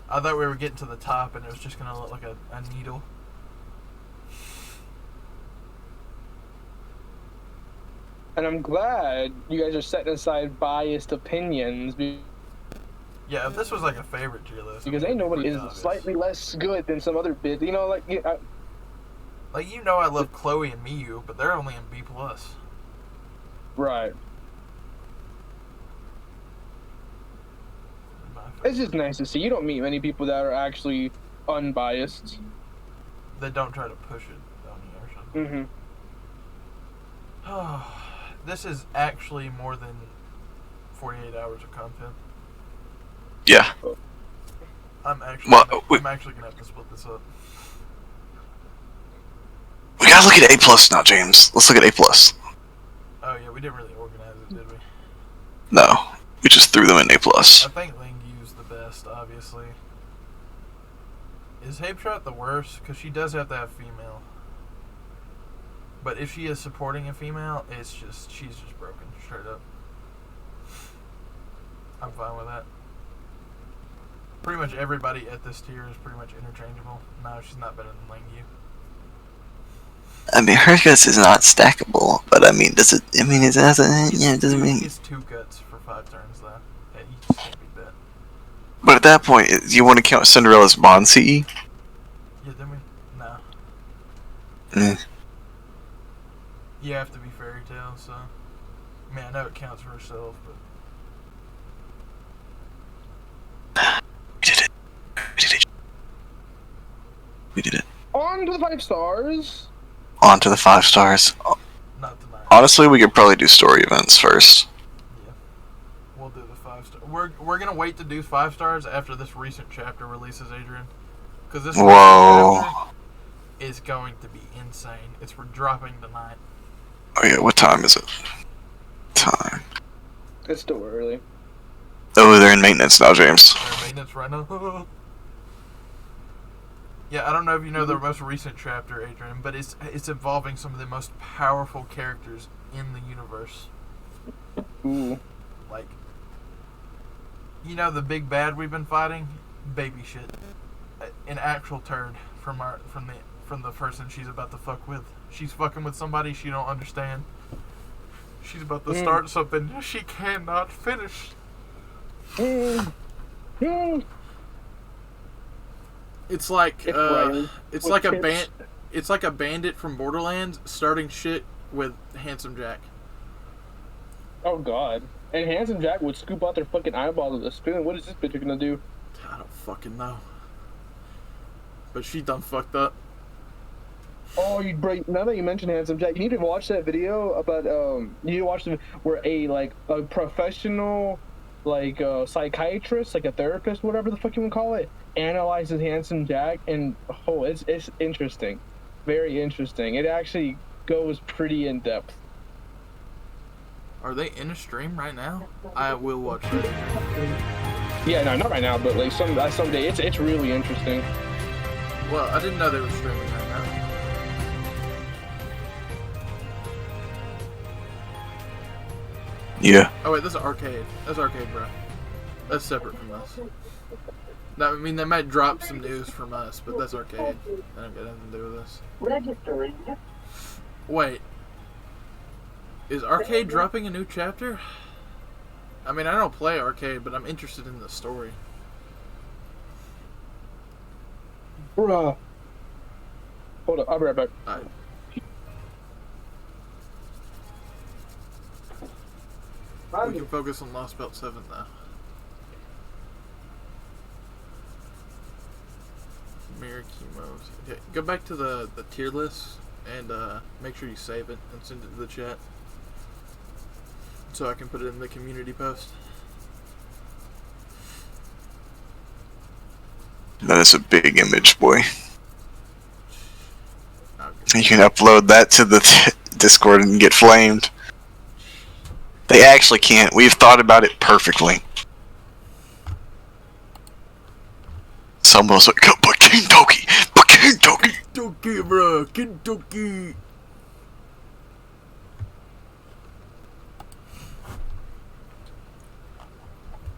I thought we were getting to the top and it was just going to look like a needle. And I'm glad you guys are setting aside biased opinions. Yeah, if this was like a favorite tier list... Because ain't nobody is slightly less good than some other bit. You know, like... I love Chloe and Miyu, but they're only in B+. Right. It's just nice to see. You don't meet many people that are actually unbiased. They don't try to push it on you or something. This is actually more than 48 hours of content. Yeah. I'm actually gonna have to split this up. We gotta look at A+ now, James. Let's look at A+. Oh yeah, we didn't really organize it, did we? No, we just threw them in A+. I think Lingyu's the best, obviously. Is Hapeshot the worst? Because she does have to have female. But if she is supporting a female, she's just broken, straight up. I'm fine with that. Pretty much everybody at this tier is pretty much interchangeable. No, she's not better than Lingyu. I mean, her guts is not stackable, but I mean, does it? I mean, it doesn't. Yeah, it doesn't mean. It's 2 guts for 5 turns though. Yeah, you just can't beat that. But at that point, do you want to count Cinderella's Bond CE? Yeah, then we no. You have to be fairy tale, so I mean I know it counts for herself, but We did it. We did it. We did it. On to the 5 stars. On to the 5 stars. not tonight. Honestly, we could probably do story events first. Yeah, we'll do the 5 star. We're gonna wait to do 5 stars after this recent chapter releases, Adrian, because this Whoa. recent chapter is going to be insane. It's dropping tonight. Oh yeah, what time is it? Time. It's still early. Oh, they're in maintenance now, James. They're in maintenance right now. Yeah, I don't know if you know the most recent chapter, Adrian, but it's involving some of the most powerful characters in the universe. Ooh. Like, you know the big bad we've been fighting? Baby shit. An actual turd from the person she's about to fuck with. She's fucking with somebody she don't understand. She's about to start something she cannot finish. It's like it's like a bandit from Borderlands starting shit with Handsome Jack. Oh god. And Handsome Jack would scoop out their fucking eyeballs with a spoon. What is this bitch gonna do? I don't fucking know. But she done fucked up. Oh, you break. Now that you mention Handsome Jack, you need to watch that video about you need to watch the where a professional psychiatrist, like a therapist, whatever the fuck you want to call it, analyzes Handsome Jack, and it's interesting, very interesting. It actually goes pretty in depth. Are they in a stream right now? I will watch that. Yeah, no, not right now, but like someday. It's really interesting. Well, I didn't know they were streaming right now. Yeah. Oh wait, this is arcade. That's arcade, bro. That's separate from us. I mean, they might drop some news from us, but that's arcade. That don't got nothing to do with us. Registering. Wait. Is arcade dropping a new chapter? I mean, I don't play arcade, but I'm interested in the story. Bruh. Hold up, I'll be right back. We can focus on Lost Belt 7 now. Mirror chemos. Okay, go back to the tier list and make sure you save it and send it to the chat so I can put it in the community post. That is a big image, boy. You can upload that to the Discord and get flamed. They actually can't. We've thought about it perfectly. Someone's like, but Kentucky! But Kentucky! Kentucky, bro! Kentucky!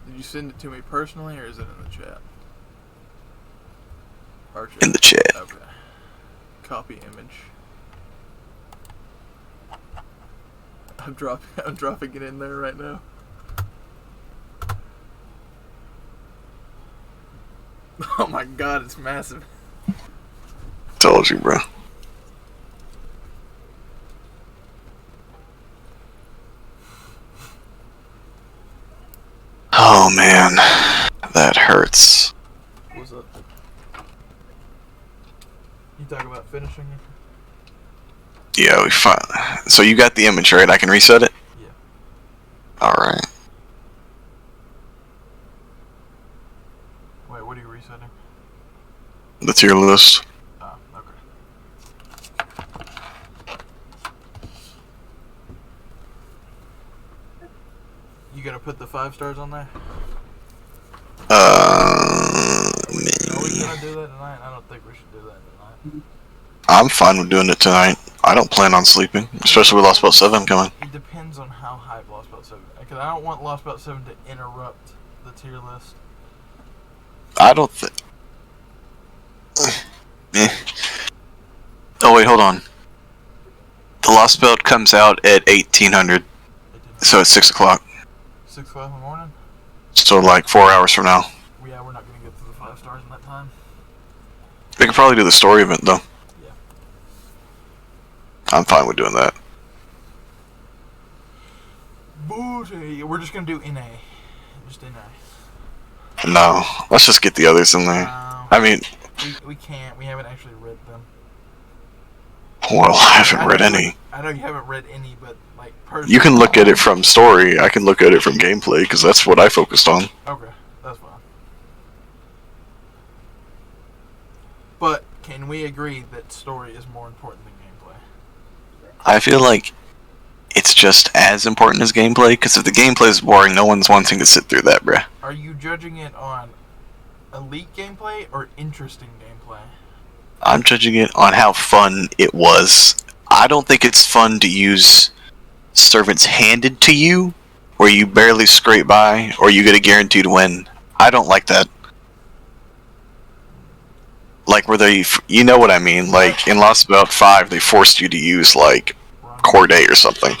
Did you send it to me personally, or is it in the chat? Archer. In the chat. Okay. Copy image. I'm dropping it in there right now. Oh my god, it's massive. Told you, bro. Oh man, that hurts. What's up? You talk about finishing it? Yeah, we fine. So you got the image, right? I can reset it? Yeah. Alright. Wait, what are you resetting? The tier list. Oh, okay. You gonna put the 5 stars on there? Uh, Are we gonna do that tonight? I don't think we should do that tonight. I'm fine with doing it tonight. I don't plan on sleeping, especially with Lost Belt 7 coming. It depends on how hype Lost Belt 7 is. Because I don't want Lost Belt 7 to interrupt the tier list. I don't think. Oh wait, hold on. The Lost Belt comes out at 1800, so it's 6 o'clock. 6 o'clock in the morning? So like 4 hours from now. Yeah, We could probably do the story event though. Yeah. I'm fine with doing that. Booty. We're just gonna do NA. Just NA. No, let's just get the others in there. No. I mean, We can't. We haven't actually read them. well, I haven't read any. I know you haven't read any, but like personally. You can look at it from story. I can look at it from gameplay because that's what I focused on. Okay, that's fine. But can we agree that story is more important than gameplay? I feel like it's just as important as gameplay because if the gameplay is boring, no one's wanting to sit through that, bruh. Are you judging it on elite gameplay or interesting gameplay? I'm judging it on how fun it was. I don't think it's fun to use servants handed to you, where you barely scrape by, or you get a guaranteed win. I don't like that. Like where they, you know what I mean? Like in Lost About 5, they forced you to use like Corday or something.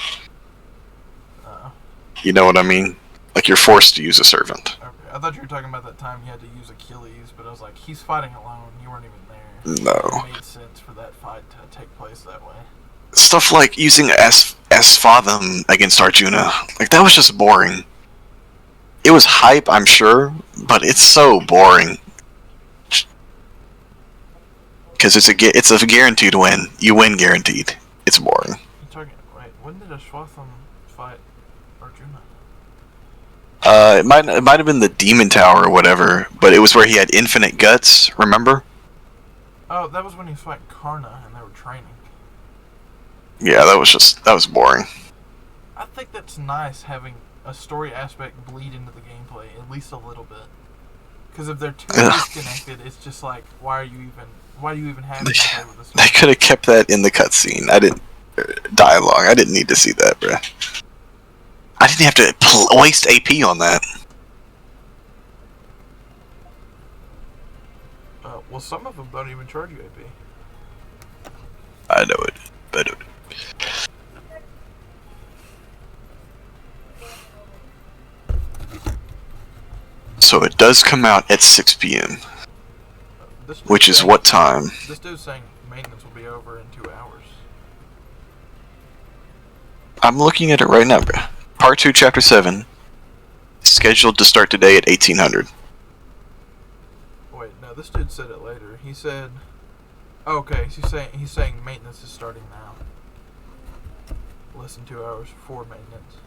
You know what I mean? Like you're forced to use a servant. Okay, I thought you were talking about that time you had to use Achilles, but I was like, he's fighting alone. You weren't even there. No. It made sense for that fight to take place that way. Stuff like using S-Fathom against Arjuna. Like that was just boring. It was hype, I'm sure, but it's so boring. Because it's a guaranteed win. You win guaranteed. It's boring. You're talking, wait, when did Ashwatham fight Arjuna? It might have been the Demon Tower or whatever, but it was where he had infinite guts. Remember? Oh, that was when he was fighting Karna and they were training. Yeah, that was boring. I think that's nice having a story aspect bleed into the gameplay at least a little bit. Because if they're too disconnected, it's just like, why do you even have gameplay with this? They could have kept that in the cutscene. Dialogue. I didn't need to see that, bruh. I didn't have to waste AP on that. Well, some of them don't even charge you AP. I know it. But so it does come out at 6 p.m. Which is what time? This dude's saying maintenance will be over in 2 hours. I'm looking at it right now, bruh. Part 2, Chapter 7. Scheduled to start today at 1800. Wait, no, this dude said it later. He said, oh, okay, he's saying maintenance is starting now. Less than 2 hours before maintenance.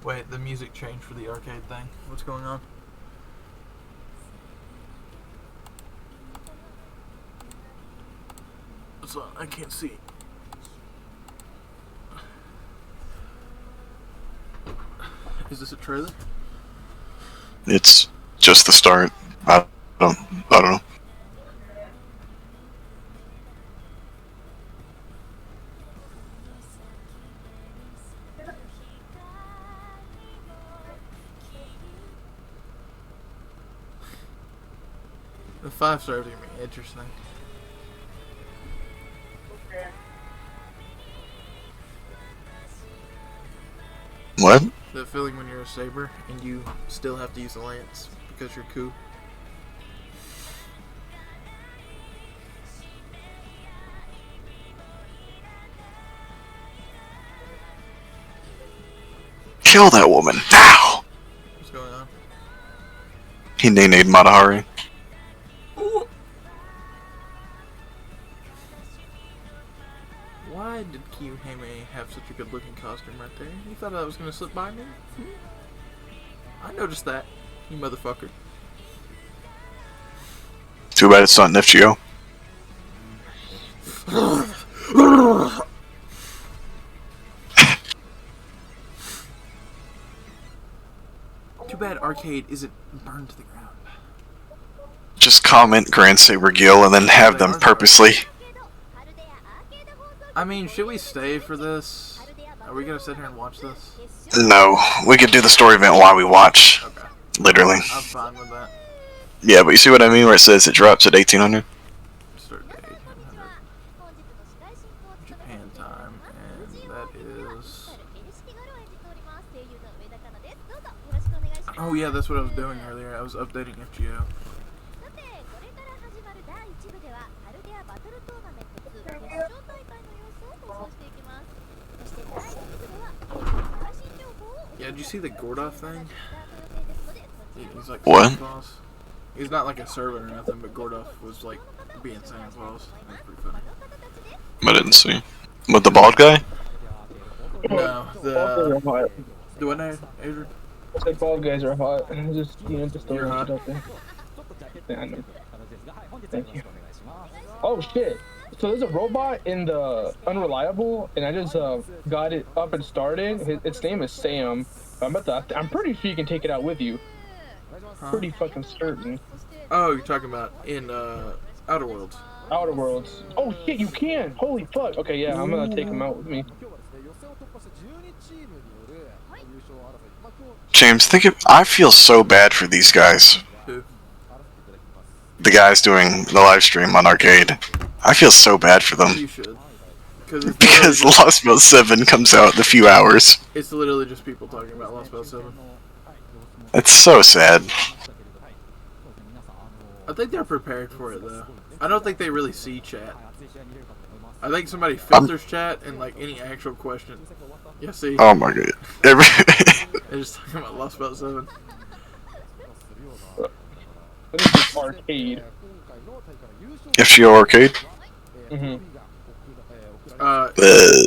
Wait, the music changed for the arcade thing. What's going on? What's on? I can't see. Is this a trailer? It's just the start. I don't know. The 5 stars are gonna be interesting. What? That feeling when you're a saber and you still have to use a lance because you're cool. Kill that woman now! What's going on? He nay-nayed Matahari. Why did Kiyohime have such a good looking costume right there? You thought that was going to slip by me? I noticed that, you motherfucker. Too bad it's not an FGO. Too bad arcade isn't burned to the ground. Just comment Grand Saber Gill and then have them purposely. I mean, should we stay for this? Are we gonna sit here and watch this? No, we could do the story event while we watch. Okay. Literally. I'm fine with that. Yeah, but you see what I mean where it says it drops at 1800? Start date 1800. Japan time, and that is... Oh yeah, that's what I was doing earlier. I was updating FGO. Yeah, did you see the Gordoff thing? He's like What? Santa Claus. He's not like a servant or nothing, but Gordoff was like being Santa Claus. That's pretty funny. I didn't see. With the bald guy? No, Bald guys are hot. the one there, Adrian. I said bald guys are hot. Just just throw You're that hot. shit out there. Yeah, I know. Thank you. Oh shit! So there's a robot in the Unreliable, and I just got it up and started. Its name is Sam. I'm pretty sure you can take it out with you. Huh? Pretty fucking certain. Oh, you're talking about in Outer Worlds. Outer Worlds. Oh shit, you can! Holy fuck! Okay, yeah, I'm gonna take him out with me. James, I feel so bad for these guys. Who? The guys doing the live stream on Arcade. I feel so bad for them. You should. It's Because Lost Mode 7 comes out in a few hours. it's literally just people talking about Lost Mode 7. It's so sad. I think they're prepared for it though. I don't think they really see chat. I think somebody filters chat and like any actual question. Yeah, see? Oh my god. They're just talking about Lost Mode 7. What is this arcade? FGO Arcade?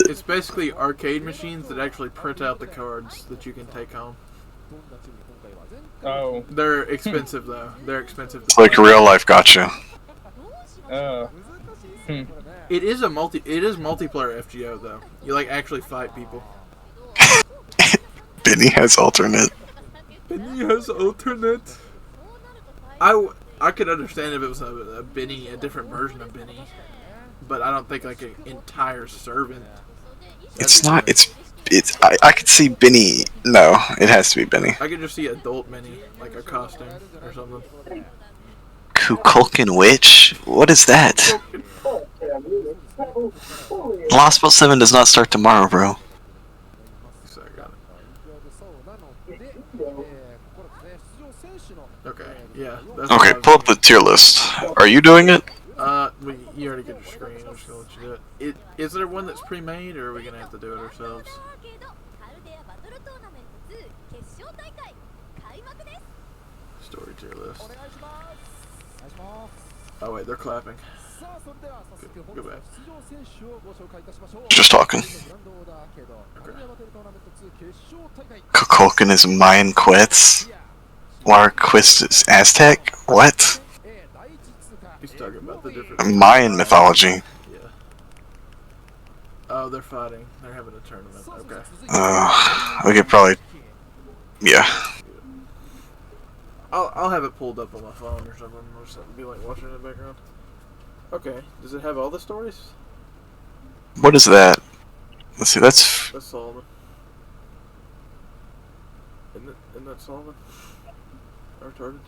It's basically arcade machines that actually print out the cards that you can take home. Oh. They're expensive though. They're expensive. It's like real life gotcha. It is multiplayer FGO though. You like actually fight people. Benny has alternate. Benny has alternate. I could understand if it was a Benny, a different version of Benny, but I don't think like an entire servant. It's not. It's. I could see Benny. No, it has to be Benny. I could just see adult Benny, like a costume or something. Kukulkan Witch? What is that? Lost Mode 7 does not start tomorrow, bro. So I got it. Okay, yeah. That's Okay, what pull up the tier list. Are you doing it? you already get your screen. I'm just gonna let you do it. Is there one that's pre-made, or are we gonna have to do it ourselves? Story tier list. Oh wait, they're clapping. Go back. Just talking. Okay. Kukulkan is Mayan Quetz. Warquist is Aztec? What? He's talking about the different Mayan mythology. Yeah. Oh, they're fighting. They're having a tournament. Okay. We could probably. Yeah. I'll have it pulled up on my phone or something, or something. Be like watching it in the background. Okay. Does it have all the stories? What is that? Let's see, that's. That's Solomon. Isn't that Solomon? Retarded.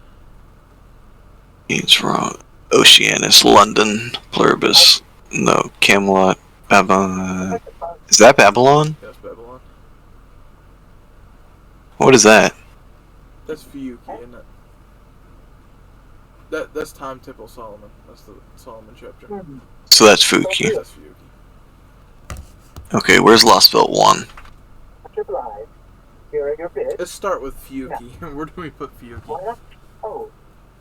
It's wrong. Oceanus, London, Pluribus. No, Camelot, Babylon. Is that Babylon? That's Babylon. What is that? That's Fiuki, isn't it? That's Time Temple Solomon. That's the Solomon chapter. So that's Fuki. That's Fiuki. Okay, where's Lost Belt 1? Let's start with Fiuki. Where do we put Fiuki?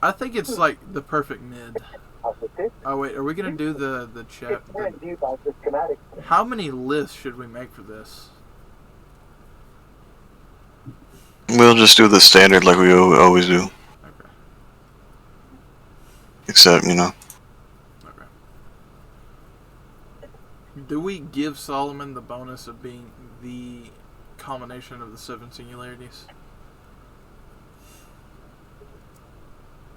I think it's like the perfect mid. Oh wait, are we gonna do the chat? How many lists should we make for this? We'll just do the standard like we always do. Okay. Except, you know. Okay. Do we give Solomon the bonus of being the culmination of the 7 singularities?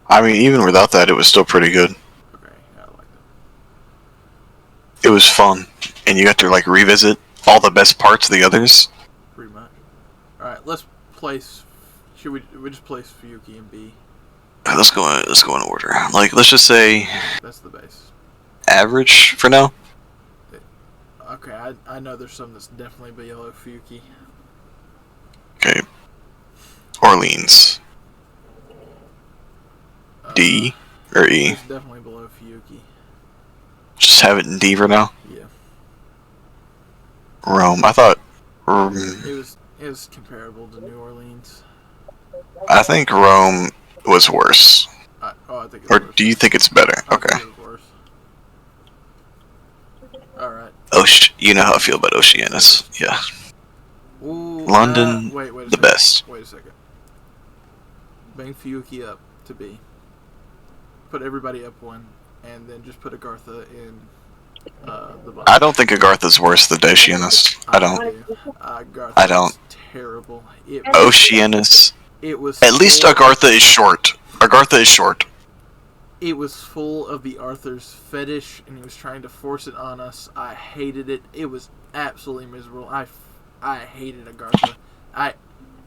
I mean, even without that, it was still pretty good. Okay, yeah, I like It was fun. And you got to, like, revisit all the best parts of the others. that. Pretty much. Alright, let's place... Should we just place Fiuki and B? Let's go in order. Like, let's just say... That's the base. average for now. Okay, I know there's some that's definitely below Fiuki. Okay. Orleans. D or E? It's definitely below Fiuki. Just have it in D for now. Yeah. Rome. I thought. It was is comparable to New Orleans. I think Rome was worse. I think it's Or worse. do you think it's better? I Okay. think it was worse. Alright. You know how I feel about Oceanus. Yeah. Ooh, London, wait a the second. best. Wait a second. Bring Fiuki up to B. Put everybody up one, and then just put Agartha in the bottom. I don't think Agartha's worse than Oceanus. I don't. Agartha I don't. was terrible. Oceanus. It was. At least full- Agartha is short. Agartha is short. It was full of the Arthur's fetish, and he was trying to force it on us. I hated it. It was absolutely miserable. I hated Agartha.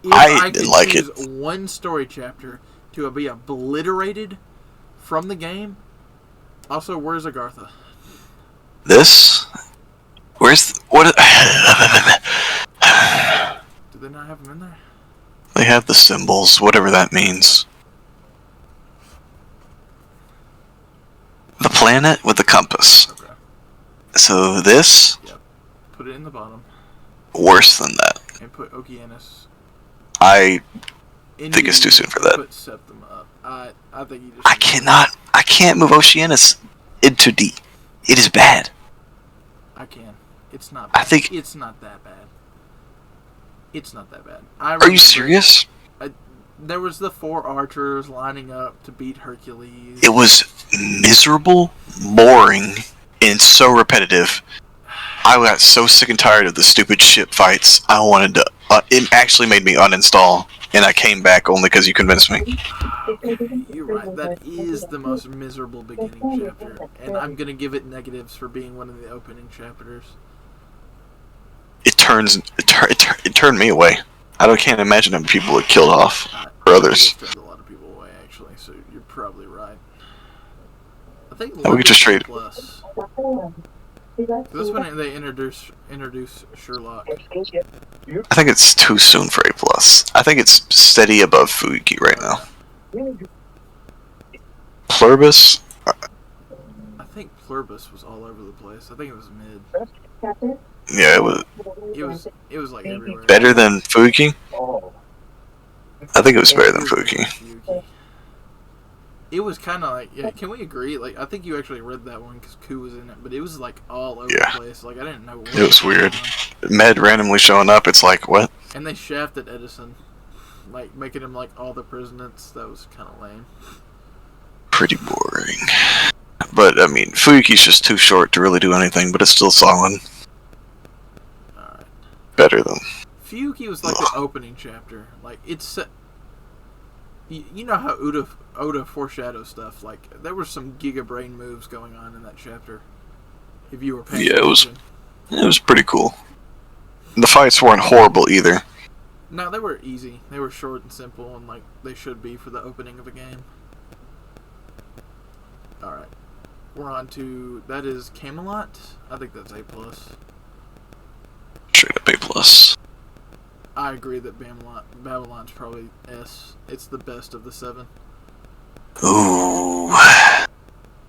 If I didn't could like choose it. one story chapter to be obliterated from the game. Also, where's Agartha? This? Where's what? Do they not have him in there? They have the symbols, whatever that means. The planet with the compass. Okay. So this, Yep. Put it in the bottom worse than that. and put Okeanos. I think it's too soon for that. Put Septim up. I think you just. I can't move Oceanus into D. It is bad. I can. It's not. I Bad. think- it's not that bad. It's not that bad. Are you serious? There was the 4 archers lining up to beat Hercules. It was miserable, boring, and so repetitive. I got so sick and tired of the stupid ship fights. I wanted to. It actually made me uninstall, and I came back only because you convinced me. You're right. That is the most miserable beginning chapter, and I'm gonna give it negatives for being one of the opening chapters. It turned me away. Can't imagine how many people it killed off or others. It turned a lot of people away, actually. So you're probably right. I think we could just trade. Plus. This one they introduce Sherlock. I think it's too soon for A+. I think it's steady above Fuiki right now. Pluribus? I think Pluribus was all over the place. I think it was mid. Yeah, it was It was like everywhere. better than Fuiki. I think it was better than Fuiki. It was kind of like, yeah, can we agree? Like, I think you actually read that one because Ku was in it, but it was like all over Yeah. the place. Like, I didn't know what It was weird. going on. Med randomly showing up, it's like, what? And they shafted Edison, like making him like all the presidents. That was kind of lame. Pretty boring. But, I mean, Fuiki's just too short to really do anything, but it's still solid. Alright. Better than... Fuki was like the opening chapter. Like, it's... You know how Oda foreshadows stuff. Like, there were some Giga Brain moves going on in that chapter. If you were paying Yeah, attention. it was pretty cool. The fights weren't horrible either. No, they were easy. They were short and simple, and like they should be for the opening of a game. Alright. We're on to... That is Camelot? I think that's A+. Straight up A+. I agree that Babylon's probably S. It's the best of the 7. Ooh.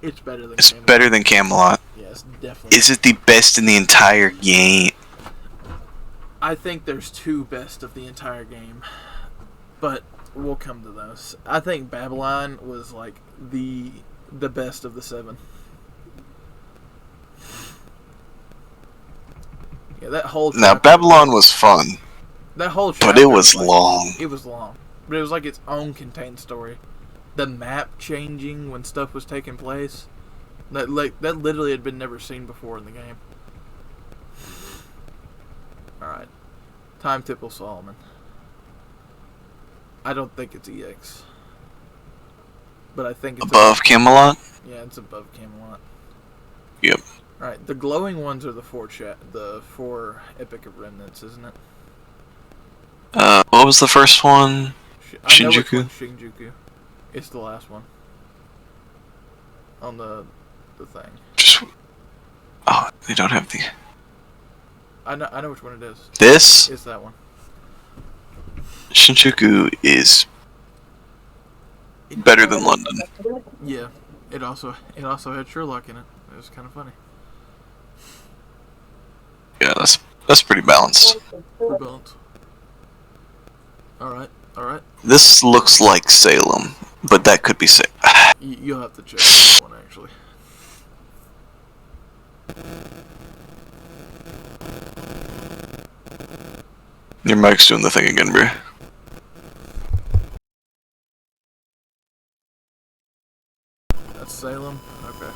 It's better than It's Camelot. better than Camelot. Yes, definitely. Is it the best in the entire game? I think there's 2 best of the entire game. But we'll come to those. I think Babylon was like the best of the 7. Yeah, that whole Now, chapter- Babylon was fun, That whole but chapter it was like, long. It was long. But it was like its own contained story. The map changing when stuff was taking place. That literally had been never seen before in the game. Alright. Time Tipple Solomon. I don't think it's EX. But I think it's Above Camelot? Yeah, it's above Camelot. Yep. Alright, the glowing ones are the 4 Epic of Remnants, isn't it? What was the first one? I know which Shinjuku? one's Shinjuku. It's the last one. On the thing. Oh, they don't have the... I know which one it is. This? It's that one. Shinjuku is better than London. Yeah. It also had Sherlock in it. It was kind of funny. Yeah, that's pretty balanced. For balance. Alright, alright. This looks like Salem, but that could be Salem. You'll have to check that one, actually. Your mic's doing the thing again, bro. That's Salem? Okay.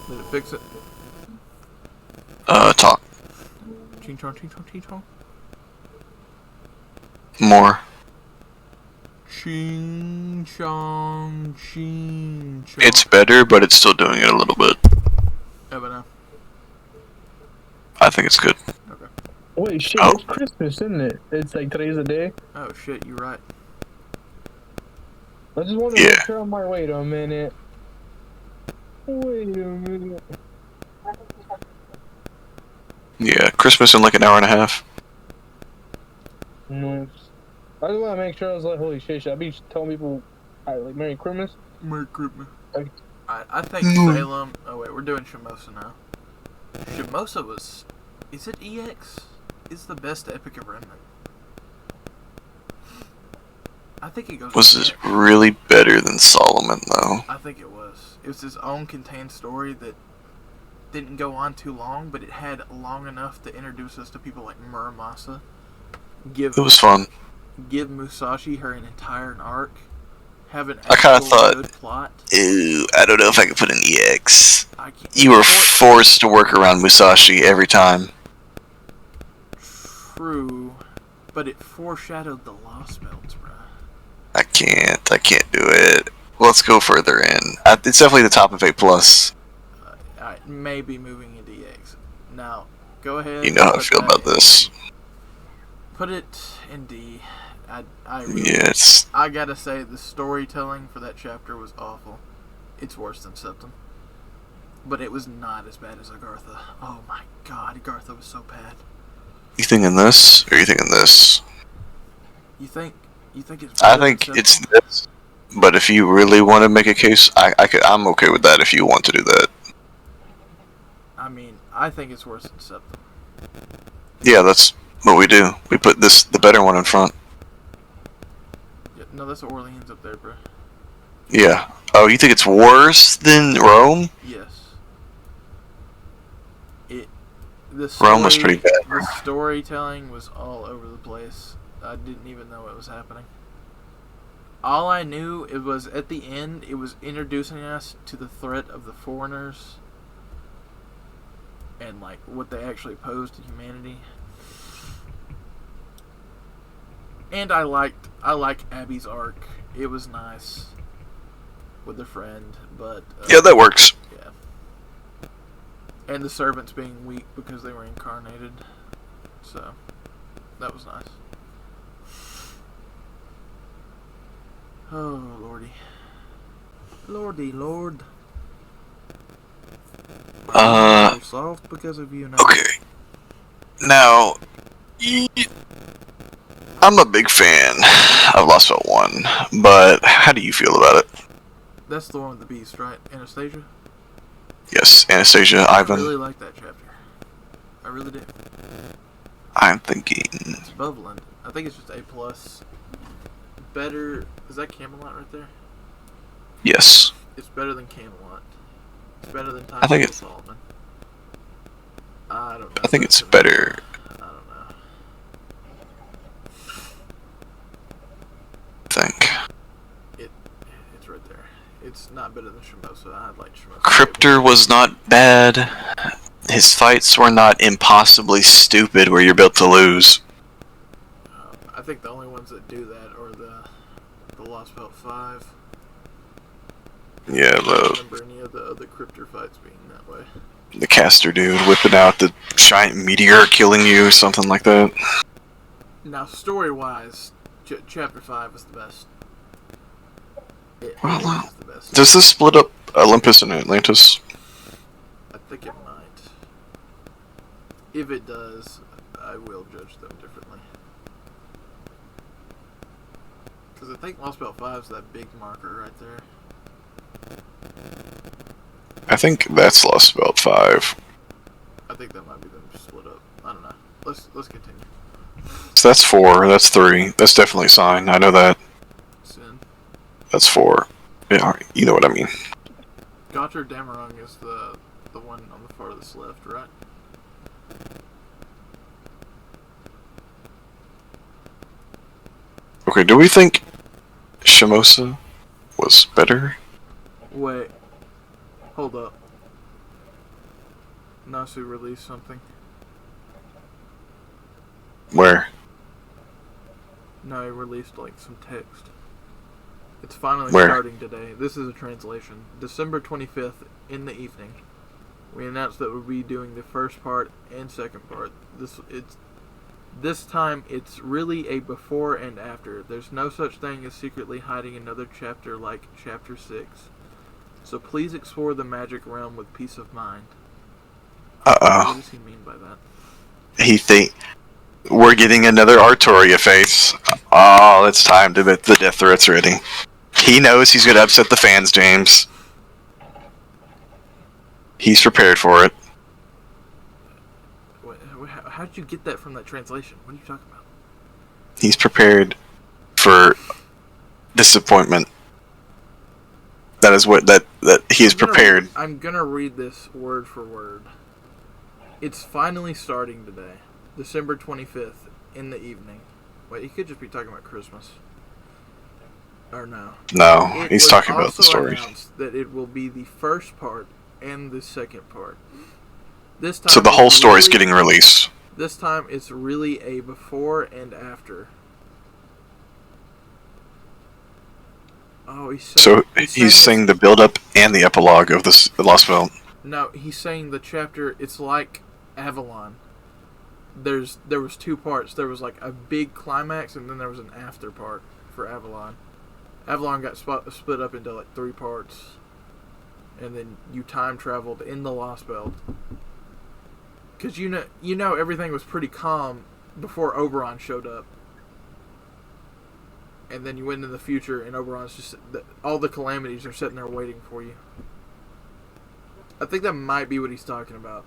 Did it fix it? Talk. Ching chong, ching chong, ching chong. More. Ching chong, ching chong. It's better, but it's still doing it a little bit. How about now? I think it's good. Okay. Wait, shit, Oh. it's Christmas, isn't it? It's like today's the day. Oh shit, you're right. I just want to Yeah. make sure on my wait a minute. Wait a minute. Yeah, Christmas in like an hour and a half. Nice. I just want to make sure I was like, holy shit, should I be telling people, like, Merry Christmas? Merry Christmas. Okay. I think Salem. Oh wait, we're doing Shimosa now. Shimosa was. Is it EX? It's the best epic of Remnant. I think it goes. Was with it EX. really better than Solomon, though? I think it was. It was his own contained story that didn't go on too long, but it had long enough to introduce us to people like Muramasa. It was fun. Give Musashi her an entire arc. Have an I kinda actual thought- good plot. Ew, I don't know if I could put an EX. I can't, You were forced to work around Musashi every time. True, but it foreshadowed the Lost Belts, bruh. I can't do it. Let's go further in. It's definitely the top of A+. I may be moving into EX. Now, go ahead. You know how I put feel that about this. in- Put it in D. I really, Yeah, it's... I gotta say, the storytelling for that chapter was awful. It's worse than Septum. But it was not as bad as Agartha. Oh my god, Agartha was so bad. You thinking this, or you thinking this? You think it's I better think than it's Septum? this. But if you really want to make a case, I'm okay with that if you want to do that. I mean, I think it's worse than Septum. Yeah, that's what we do. We put the better one in front. Yeah, no, that's Orleans up there, bro. Yeah. Oh, you think it's worse than Rome? Yes. The Rome was pretty bad, bro. The storytelling was all over the place. I didn't even know it was happening. All I knew, it was at the end, it was introducing us to the threat of the foreigners and like what they actually pose to humanity. And I like Abby's arc. It was nice with a friend, but Yeah, that works. yeah. And the servants being weak because they were incarnated. So that was nice. Oh lordy. Lord. My hands are soft because of you now. Okay. Now, I'm a big fan of Lost Belt 1, but how do you feel about it? That's the one with the beast, right? Anastasia? Yes, Anastasia, I Ivan. really like that chapter. I really do. I'm thinking... It's bubbling. I think it's just A+. Better... Is that Camelot right there? Yes. It's better than Camelot. It's better than Time I think of it's- Solomon. I don't know. I think it's That's better. I don't know. It's right there. It's not better than Shimosa. I'd like Shimosa. Cryptor was not bad. His fights were not impossibly stupid where you're built to lose. I think the only ones that do that are the Lost Belt 5. Yeah, I don't remember any of the other Cryptor fights being that way. the caster dude whipping out the giant meteor killing you or something like that. Now, story-wise, Chapter 5 is the best. It Well, is the best. Does this split up Olympus and Atlantis? I think it might. If it does, I will judge them differently. Because I think Lost Belt 5 is that big marker right there. I think that's Lost Belt 5. I think that might be them split up. I don't know. Let's continue. So that's 4. That's 3. That's definitely Sign. I know that. Sin. That's 4. Yeah, you know what I mean. Gotcha Damarung is the one on the farthest left, right? Okay, do we think Shimosa was better? Wait. Hold up. Nasu released something. Where? No, he released like some text. It's finally Where? starting today. This is a translation. December 25th in the evening. We announced that we'll be doing the first part and second part. This time it's really a before and after. There's no such thing as secretly hiding another chapter like chapter 6. So please explore the magic realm with peace of mind. What does he mean by that? He think we're getting another Artoria face. Oh, it's time to get the death threats ready. He knows he's gonna upset the fans, James. He's prepared for it. How did you get that from that translation? What are you talking about? He's prepared for disappointment. That is what that he is prepared. I'm gonna read this word for word. It's finally starting today, December 25th in the evening. Wait, he could just be talking about Christmas. Or no. No, he's talking about the story. It was also announced that it will be the first part and the second part. This time So the whole story is getting released. This time it's really a before and after. Oh, he's saying the build-up and the epilogue of the Lost Belt. No, he's saying the chapter. It's like Avalon. There was 2 parts. There was like a big climax, and then there was an after part for Avalon. Avalon got split up into like 3 parts, and then you time traveled in the Lost Belt. Because you know everything was pretty calm before Oberon showed up. And then you went into the future, and Oberon's just... all the calamities are sitting there waiting for you. I think that might be what he's talking about.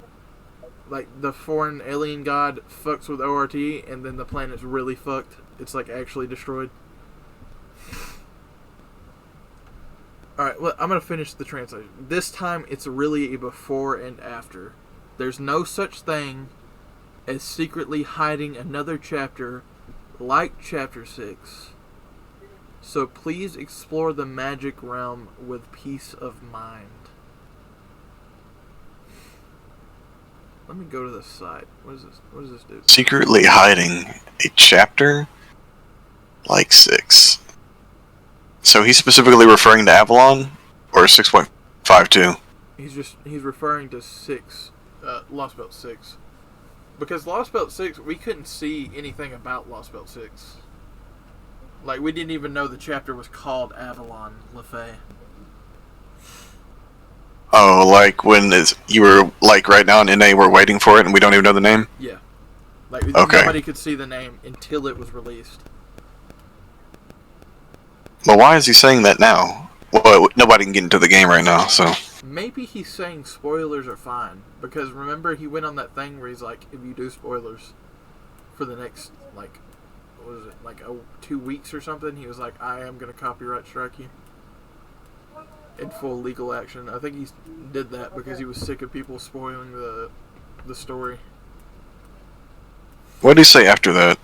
Like, the foreign alien god fucks with ORT, and then the planet's really fucked. It's, like, actually destroyed. Alright, well, I'm going to finish the translation. This time, it's really a before and after. There's no such thing as secretly hiding another chapter like Chapter 6. So please explore the magic realm with peace of mind. Let me go to the site. What is this? What does this do? Secretly hiding a chapter like 6. So he's specifically referring to Avalon or 6.52? He's referring to 6, Lost Belt 6. Because Lost Belt 6, we couldn't see anything about Lost Belt 6. Like, we didn't even know the chapter was called Avalon LaFay. Oh, like when you were, like, right now in NA, we're waiting for it and we don't even know the name? Yeah. Like, okay. Nobody could see the name until it was released. Well, why is he saying that now? Well, nobody can get into the game right now, so... Maybe he's saying spoilers are fine. Because remember, he went on that thing where he's like, if you do spoilers for the next, like... what was it, like 2 weeks or something? He was like, I am going to copyright strike you. In full legal action. I think he did that because he was sick of people spoiling the story. What did he say after that?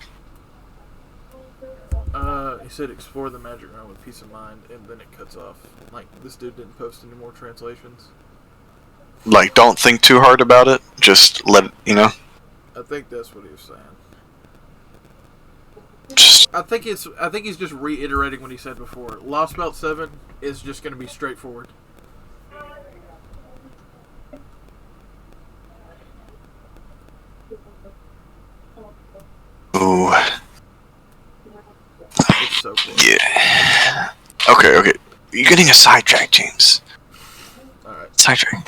He said explore the magic realm with peace of mind, and then it cuts off. Like, this dude didn't post any more translations. Like, don't think too hard about it, just let it, you know? I think that's what he was saying. Just... I think he's just reiterating what he said before. Lost Belt 7 is just going to be straightforward. Ooh. It's so close. Yeah. Okay. You're getting a sidetrack, James. Alright. Sidetrack.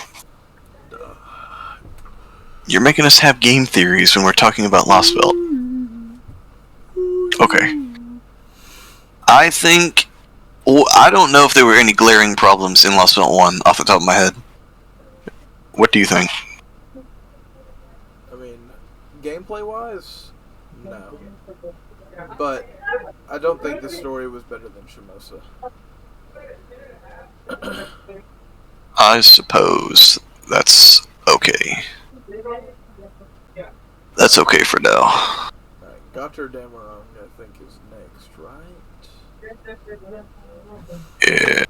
You're making us have game theories when we're talking about Lost Belt. Okay. I think... well, I don't know if there were any glaring problems in Lost Belt 1 off the top of my head. What do you think? I mean, gameplay-wise, no. But I don't think the story was better than Shimosa. I suppose that's okay. That's okay for now. Alright, Gator Damarong, I think, is next, right? Yeah.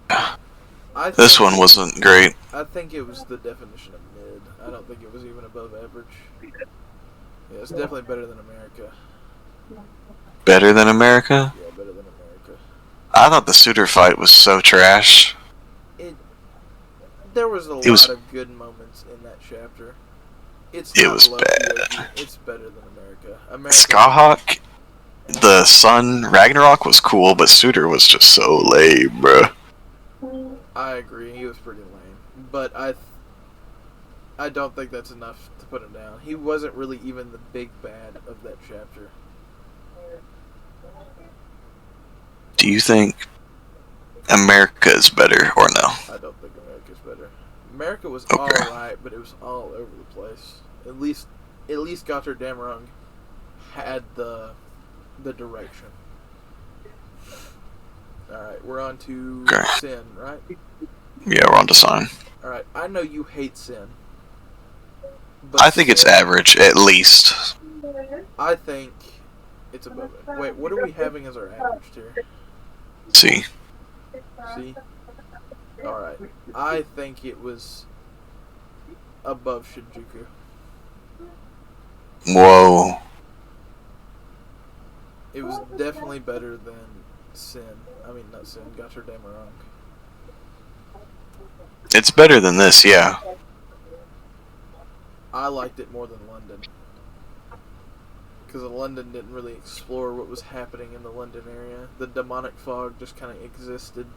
think This one wasn't great. I think it was the definition of mid. I don't think it was even above average. Yeah, it's definitely better than America. Better than America? Yeah, better than America. I thought the suitor fight was so trash. There was a lot of good moments in that chapter. It was bad. It's better than America. Skahawk, the son Ragnarok was cool, but Suitor was just so lame, bruh. I agree, he was pretty lame. But I don't think that's enough to put him down. He wasn't really even the big bad of that chapter. Do you think America is better or no? I don't think America's better. America was alright, but it was all over the place. At least Gator Damarung had the direction. Alright, we're on to Sin, right? Yeah, we're on to Sign. Alright, I know you hate Sin. But I think it's average, at least. I think it's above it. Wait, what are we having as our average tier? C. C? Alright. I think it was above Shinjuku. Whoa. It was definitely better than Sin. I mean, not Sin, Gator Damarung. It's better than this, yeah. I liked it more than London. Because London didn't really explore what was happening in the London area. The demonic fog just kind of existed.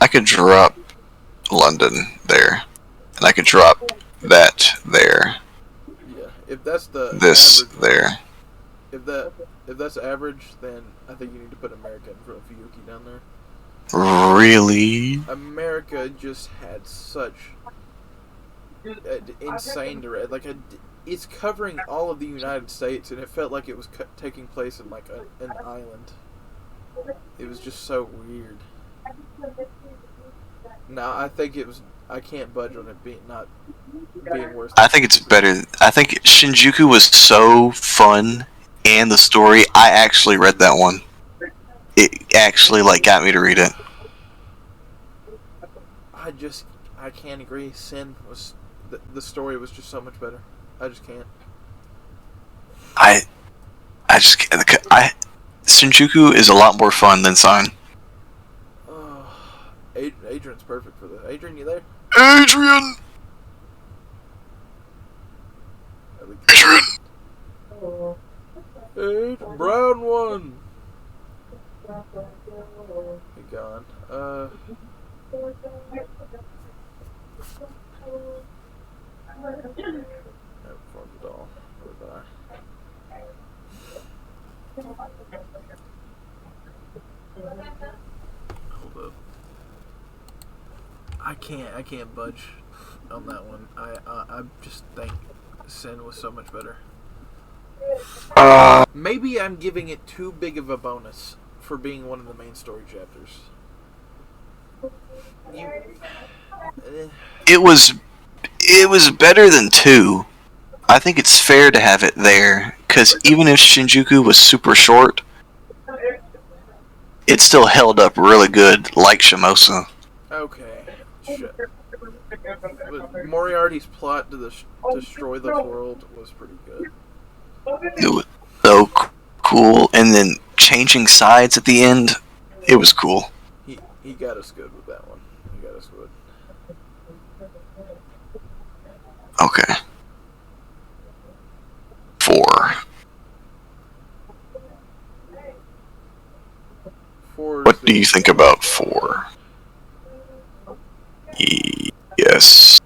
I could drop London there. And I could drop that there. Yeah, if that's the this average, there. If that's average, then I think you need to put America in front of Fuyuki down there. Really? America just had such insane direct, it's covering all of the United States, and it felt like it was taking place in like an island. It was just so weird. Now I think it was. I can't budge on it not being worse. I think it's better. I think Shinjuku was so fun, and the story. I actually read that one. It actually got me to read it. I can't agree. Sin was the story was just so much better. I just can't. I just can't. Shinjuku is a lot more fun than Sign. Adrian's perfect for this. Adrian, you there? Adrian! Adrian! Brown one! He gone. Never formed at all. Where Hold up. I can't budge on that one. I just think Sin was so much better. Maybe I'm giving it too big of a bonus for being one of the main story chapters. It was better than 2. I think it's fair to have it there, because even if Shinjuku was super short, it still held up really good, like Shimosa. Okay. Shit. But Moriarty's plot to destroy the world was pretty good. It was so cool, and then changing sides at the end, it was cool. He got us good with that one. He got us good. Okay. 4. 4. What do you think about 4? Yes.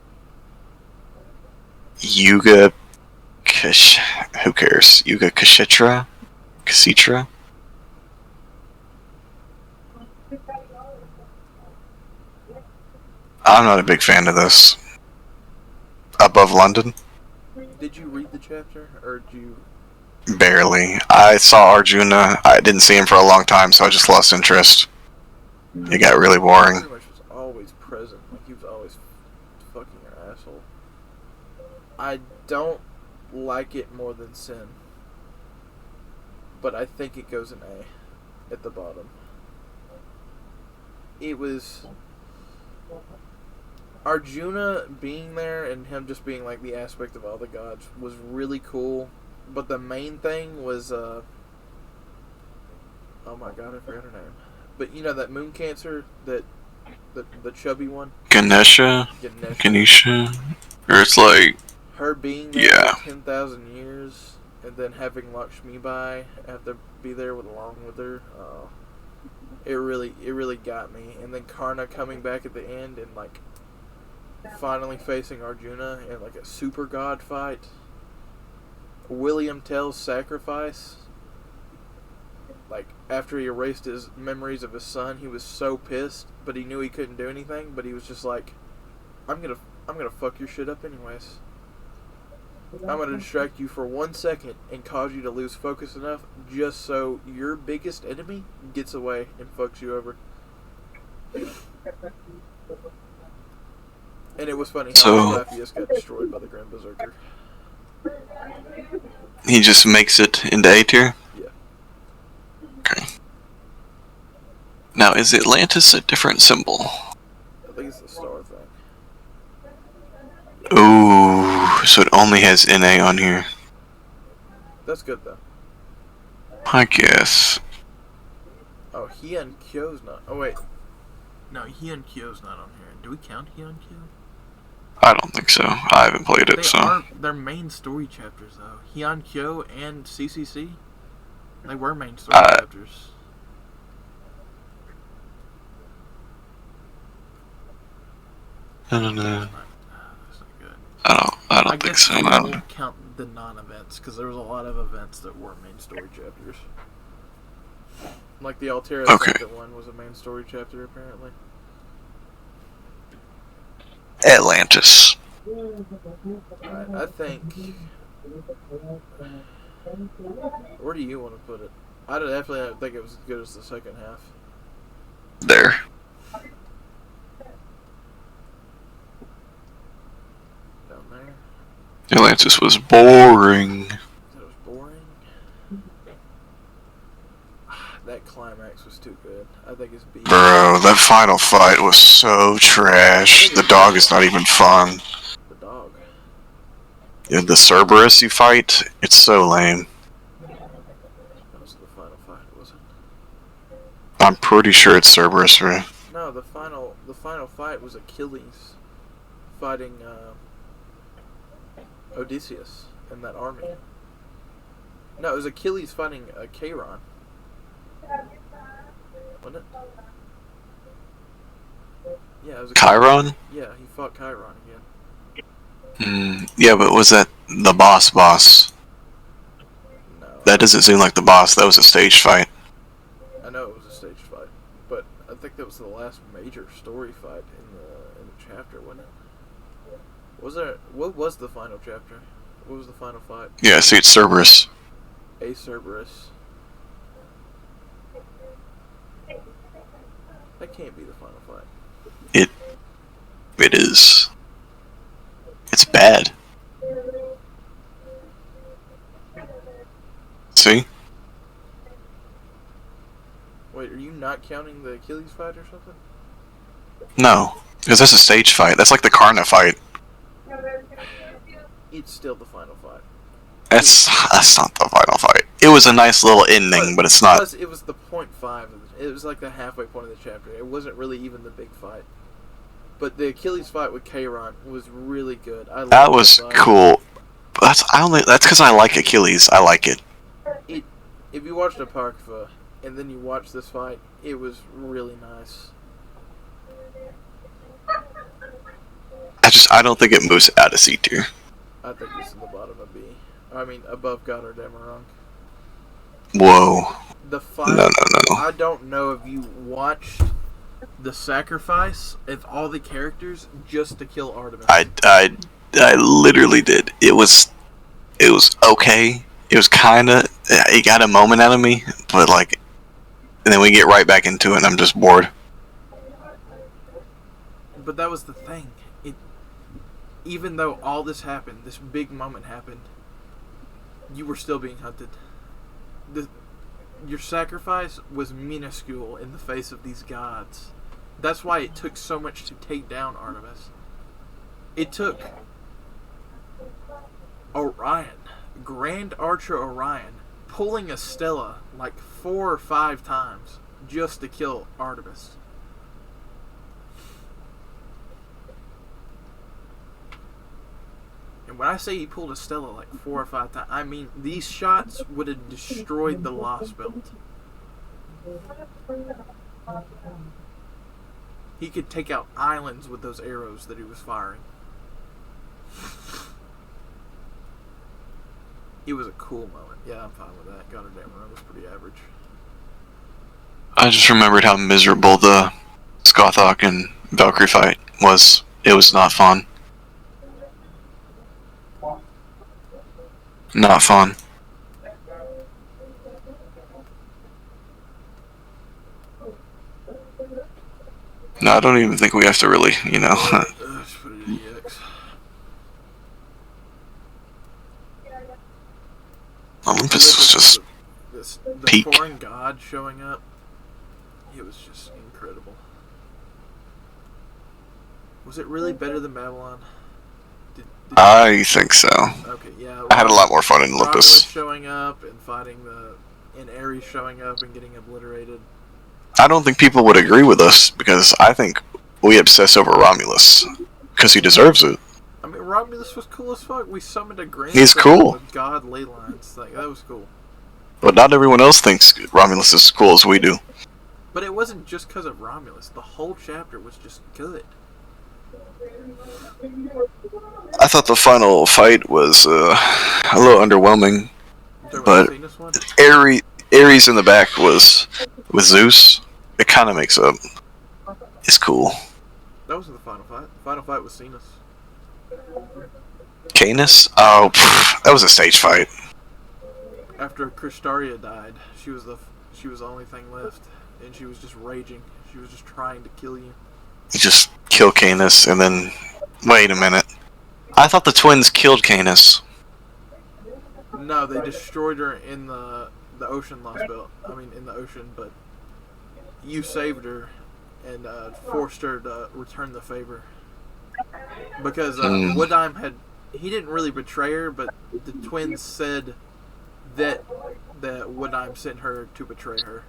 Yuga who cares? Yuga Kashitra? Kasitra? I'm not a big fan of this. Above London? Did you read the chapter, or did you Barely. I saw Arjuna. I didn't see him for a long time, so I just lost interest. It got really He boring. pretty much was always present. Like, he was always fucking your asshole. I don't like it more than Sin. But I think it goes an A at the bottom. It was... Arjuna being there and him just being like the aspect of all the gods was really cool. But the main thing was, oh my god, I forgot her name. But you know that moon cancer, that the chubby one? Ganesha? Or it's like... Her being there Yeah. for 10,000 years, and then having Lakshmi Bai have to be there along with her, it really got me. And then Karna coming back at the end and like finally facing Arjuna in like a super god fight. William Tell's sacrifice. Like, after he erased his memories of his son, he was so pissed, but he knew he couldn't do anything, but he was just like, I'm gonna fuck your shit up anyways. I'm gonna distract you for 1 second and cause you to lose focus enough just so your biggest enemy gets away and fucks you over. And it was funny how Lappius got destroyed by the Grand Berserker. He just makes it into A tier? Yeah. Okay. Now, is Atlantis a different symbol? I think it's the star thing. Ooh, so it only has NA on here. That's good though. I guess. Oh, Heian Kyo's not. Oh wait. No, Heian Kyo's not on here. Do we count Heian Kyo? I don't think so. I haven't played it, They so. are their main story chapters though. Heian Kyo and CCC. They were main story chapters. No. That's not good. I don't think so. I I won't count the non-events because there was a lot of events that were main story chapters. Like the Altera second one was a main story chapter apparently. Atlantis. Alright, I think... Where do you want to put it? I definitely don't think it was as good as the second half. There. Down there. Atlantis was boring. That was boring. That climax was too good. I think it's B. Bro, that final fight was so trash. The dog is not even fun. The dog. Yeah, the Cerberus you fight, it's so lame. That was the final fight, wasn't it? I'm pretty sure it's Cerberus, right? No, the final fight was Achilles fighting Odysseus in that army. No, it was Achilles fighting Chiron. Wasn't it? Yeah, it was Chiron? Yeah, he fought Chiron again. Yeah, but was that the boss? No. That doesn't seem like the boss. That was a stage fight. I know it was a stage fight, but I think that was the last major story fight in the chapter, wasn't it? Was there? What was the final chapter? What was the final fight? Yeah, see, it's Cerberus. A Cerberus. That can't be the final fight. It is. It's bad. See? Wait, are you not counting the Achilles fight or something? No, because that's a stage fight. That's like the Karna fight. It's still the final fight. That's not the final fight. It was a nice little ending, but it's not. Plus, it was the 0.5. It was like the halfway point of the chapter. It wasn't really even the big fight. But the Achilles fight with Chiron was really good. That was cool. That's because I like Achilles. I like it. If you watched Apocrypha and then you watch this fight, it was really nice. I don't think it moves out of C tier. I think it's in the bottom of B. I mean, above God or Damarunk. Whoa. The fight. No. I don't know if you watched the sacrifice of all the characters just to kill Artemis. I literally did. It was okay. it was kind of, it got a moment out of me, but like, and then we get right back into it, and I'm just bored. But that was the thing. Even though all this happened, this big moment happened, you were still being hunted. Your sacrifice was minuscule in the face of these gods. That's why it took so much to take down Artemis. It took Orion, Grand Archer Orion, pulling a Stella like 4 or 5 times just to kill Artemis. And when I say he pulled a Stella like 4 or 5 times, I mean these shots would have destroyed the Lost Belt. He could take out islands with those arrows that he was firing. It was a cool moment. Yeah, I'm fine with that. God damn, run was pretty average. I just remembered how miserable the Skothok and Valkyrie fight was. It was not fun. Not fun. No, I don't even think we have to really, Just put it in EX. Olympus was just the peak. foreign god showing up. It was just incredible. Was it really better than Babylon? I think so. Okay, yeah. I had a lot more fun in Romulus Olympus. showing up and fighting and Ares showing up and getting obliterated. I don't think people would agree with us because I think we obsess over Romulus because he deserves it. I mean, Romulus was cool as fuck. We summoned a grand. He's cool. With god ley lines. Like, that was cool. But not everyone else thinks Romulus is as cool as we do. But it wasn't just because of Romulus. The whole chapter was just good. I thought the final fight was a little underwhelming, but Ares in the back was with Zeus. It kind of makes up. It's cool. That wasn't the final fight. The final fight was Cenas. Canis? Oh, that was a stage fight. After Cristaria died, she was the only thing left, and she was just raging. She was just trying to kill you. You just kill Canis, and then wait a minute. I thought the twins killed Canis. No, they destroyed her in the ocean Lost Belt. I mean, in the ocean, but you saved her and forced her to return the favor. Because Woodheim he didn't really betray her, but the twins said that Woodheim sent her to betray her.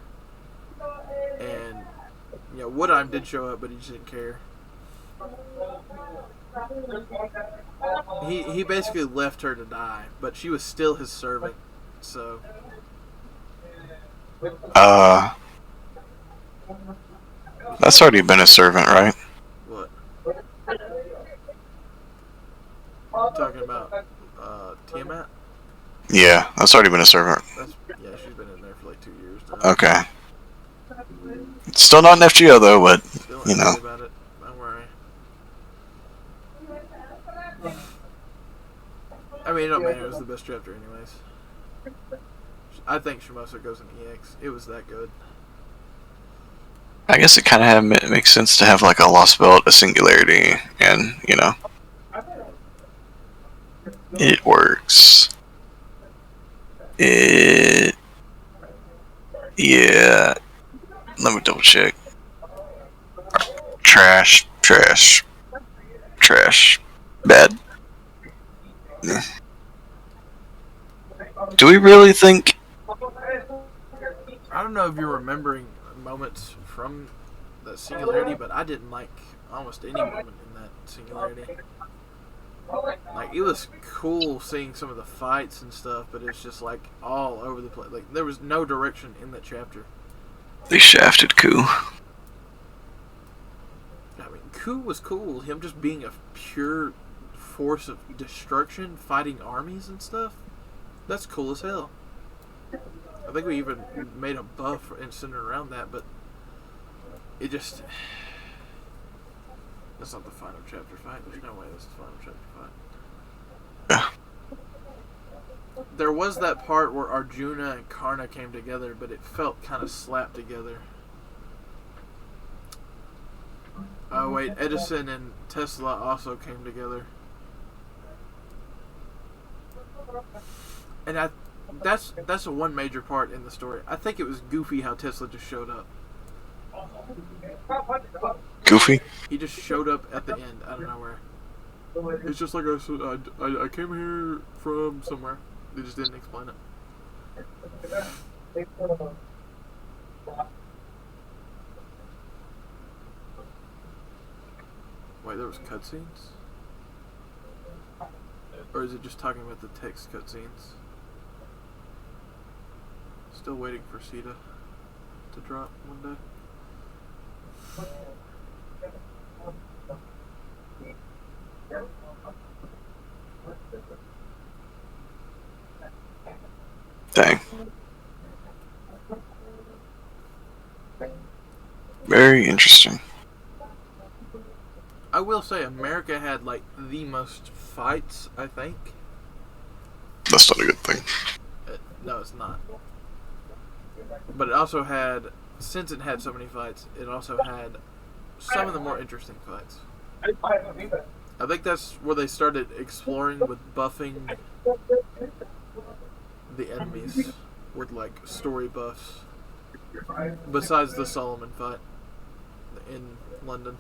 And, Woodheim did show up, but he just didn't care. He basically left her to die, but she was still his servant, so... That's already been a servant, right? What? You talking about, Tiamat? Yeah, that's already been a servant. Yeah, she's been in there for like 2 years now. Okay. Still not an FGO though, but, you know. About it. Don't worry. I mean, it don't matter. It was the best chapter anyways. I think Shimosa goes in EX. It was that good. I guess it kind of makes sense to have like a Lost Belt, a Singularity, and, it works. Yeah. Let me double check. Trash. Bad. Do we really think? I don't know if you're remembering moments from the Singularity, but I didn't like almost any moment in that Singularity. Like, it was cool seeing some of the fights and stuff, but it's just like all over the place. Like, there was no direction in that chapter. They shafted Ku. I mean, Ku was cool. Him just being a pure force of destruction, fighting armies and stuff. That's cool as hell. I think we even made a buff and centered around that, but it just... That's not the final chapter fight. There's no way that's the final chapter fight. There was that part where Arjuna and Karna came together, but it felt kind of slapped together. Oh wait, Edison and Tesla also came together. And that's the one major part in the story. I think it was goofy how Tesla just showed up. Goofy? He just showed up at the end out of nowhere. It's just like I came here from somewhere. They just didn't explain it. Wait, there was cutscenes? Or is it just talking about the text cutscenes? Still waiting for Sita to drop one day. Dang. Very interesting. I will say America had like the most fights, I think. That's not a good thing. No, it's not. But it also had, since it had so many fights, it also had some of the more interesting fights. I think that's where they started exploring with buffing the enemies with like story buffs. Besides the Solomon fight in London.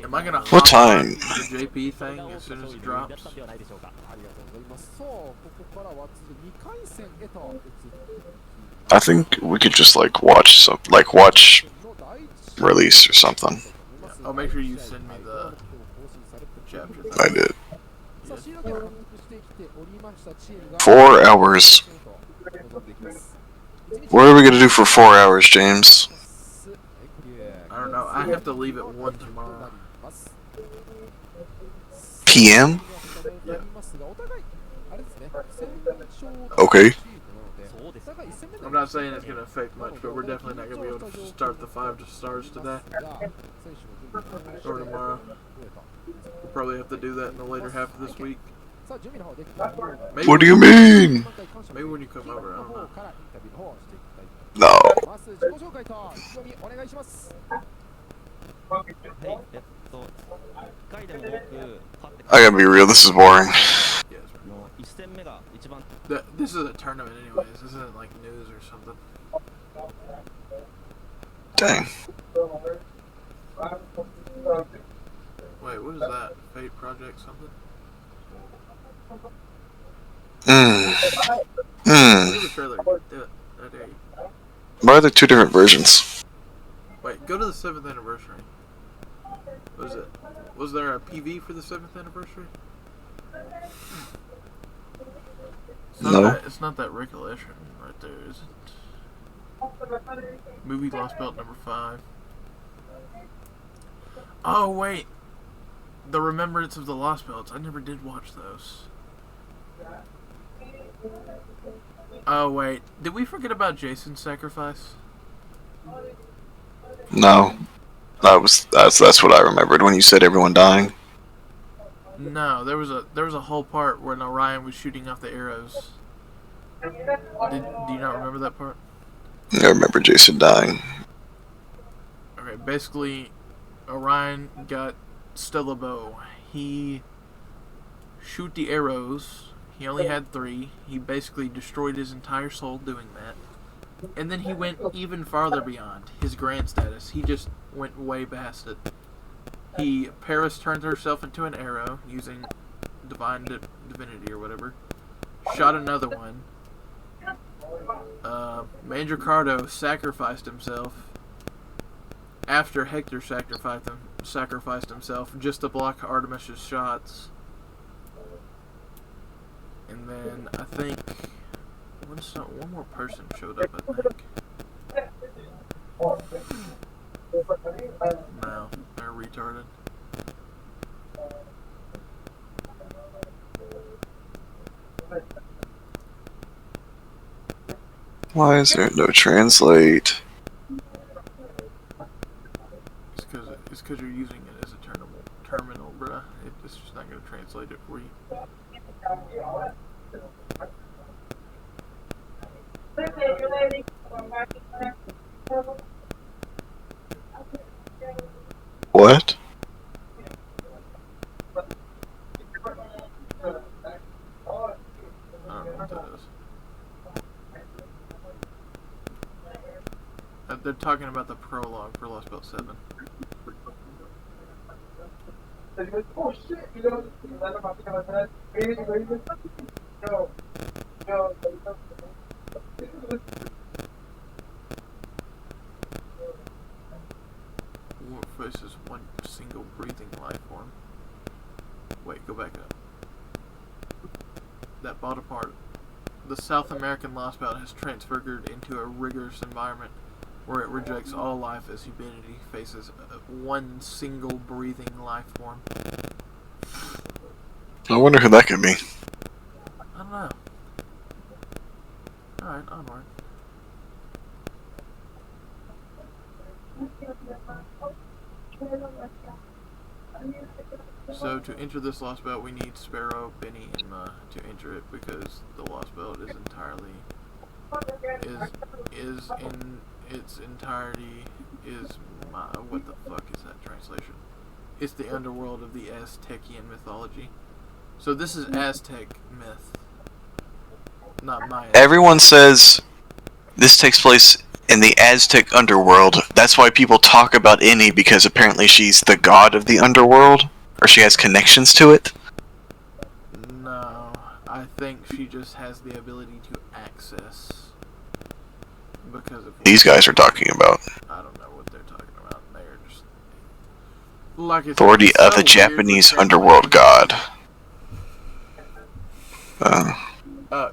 Am I gonna What hop on time? the JP thing as soon as it drops? I think we could just like watch release or something. Oh, make sure you send me the chapter thing. I did. Yeah. 4 hours. What are we gonna do for 4 hours, James? I don't know. I have to leave at 1 tomorrow. PM? Yeah. Okay. I'm not saying it's gonna affect much, but we're definitely not gonna be able to start the 5 stars today or tomorrow. We'll probably have to do that in the later half of this week. Maybe What do you mean? Maybe when you come over, I don't know. No. I gotta be real, this is boring. This is a tournament anyways. This isn't like news or something. Dang. Wait, what is that? Fate Project something? Look at the trailer. Do it. I dare you. Why are there 2 different versions? Wait, go to the 7th anniversary. What is it? Was there a PV for the 7th anniversary? No. It's not that recollection right there, is it? Movie Lost Belt number 5. Oh, wait. The Remembrance of the Lost Belts. I never did watch those. Oh, wait. Did we forget about Jason's sacrifice? No. That's what I remembered when you said everyone dying. No, there was a whole part when Orion was shooting off the arrows. Do you not remember that part? I remember Jason dying. Okay, basically, Orion got Stella Bow. He shoot the arrows. He only had 3. He basically destroyed his entire soul doing that. And then he went even farther beyond his grand status. He just went way past it. Paris turned herself into an arrow using divine divinity or whatever. Shot another one. Mandricardo sacrificed himself after Hector sacrificed himself just to block Artemis's shots. And then I think one more person showed up, I think. No, they're retarded. Why is there no translate? It's because you're using it as a terminal, bruh. It's just not gonna translate it for you. What? I don't know what that is. They're talking about the prologue for Lost Belt 7. Oh shit, you know, What faces one single breathing life form? Wait, go back up. That bottom part. The South American Lost Belt has transfigured into a rigorous environment where it rejects all life as humanity faces one single breathing life form. I wonder who that could be. I don't know. Alright, onward. So to enter this Lost Belt, we need Sparrow, Benny, and Ma to enter it because the Lost Belt is entirely is in its entirety is Ma. What the fuck is that translation? It's the underworld of the Aztecian mythology. So this is Aztec myth, not Maya. Everyone says this takes place in the Aztec underworld. That's why people talk about Innie, because apparently she's the god of the underworld, or she has connections to it. No, I think she just has the ability to access. Because of These guys are talking about I don't know what they're talking about. They're just like it's authority it's of so the Japanese weird underworld god.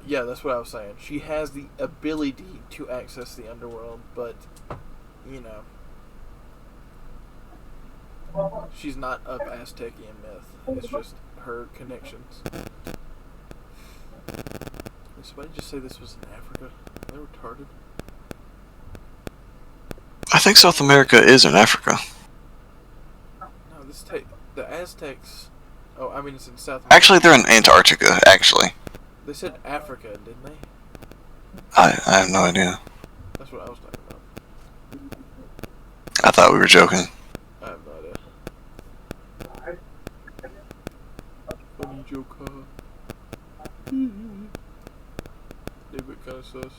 Yeah, that's what I was saying. She has the ability to access the underworld, but you know, she's not of Aztecian myth. It's just her connections. Did somebody just say this was in Africa? Are they retarded? I think South America is in Africa. No, the Aztecs. Oh, I mean it's in South America. Actually, they're in Antarctica, actually. They said Africa, didn't they? I have no idea. That's what I was talking about. I thought we were joking. I have no idea. Funny joke, huh? David kinda sus.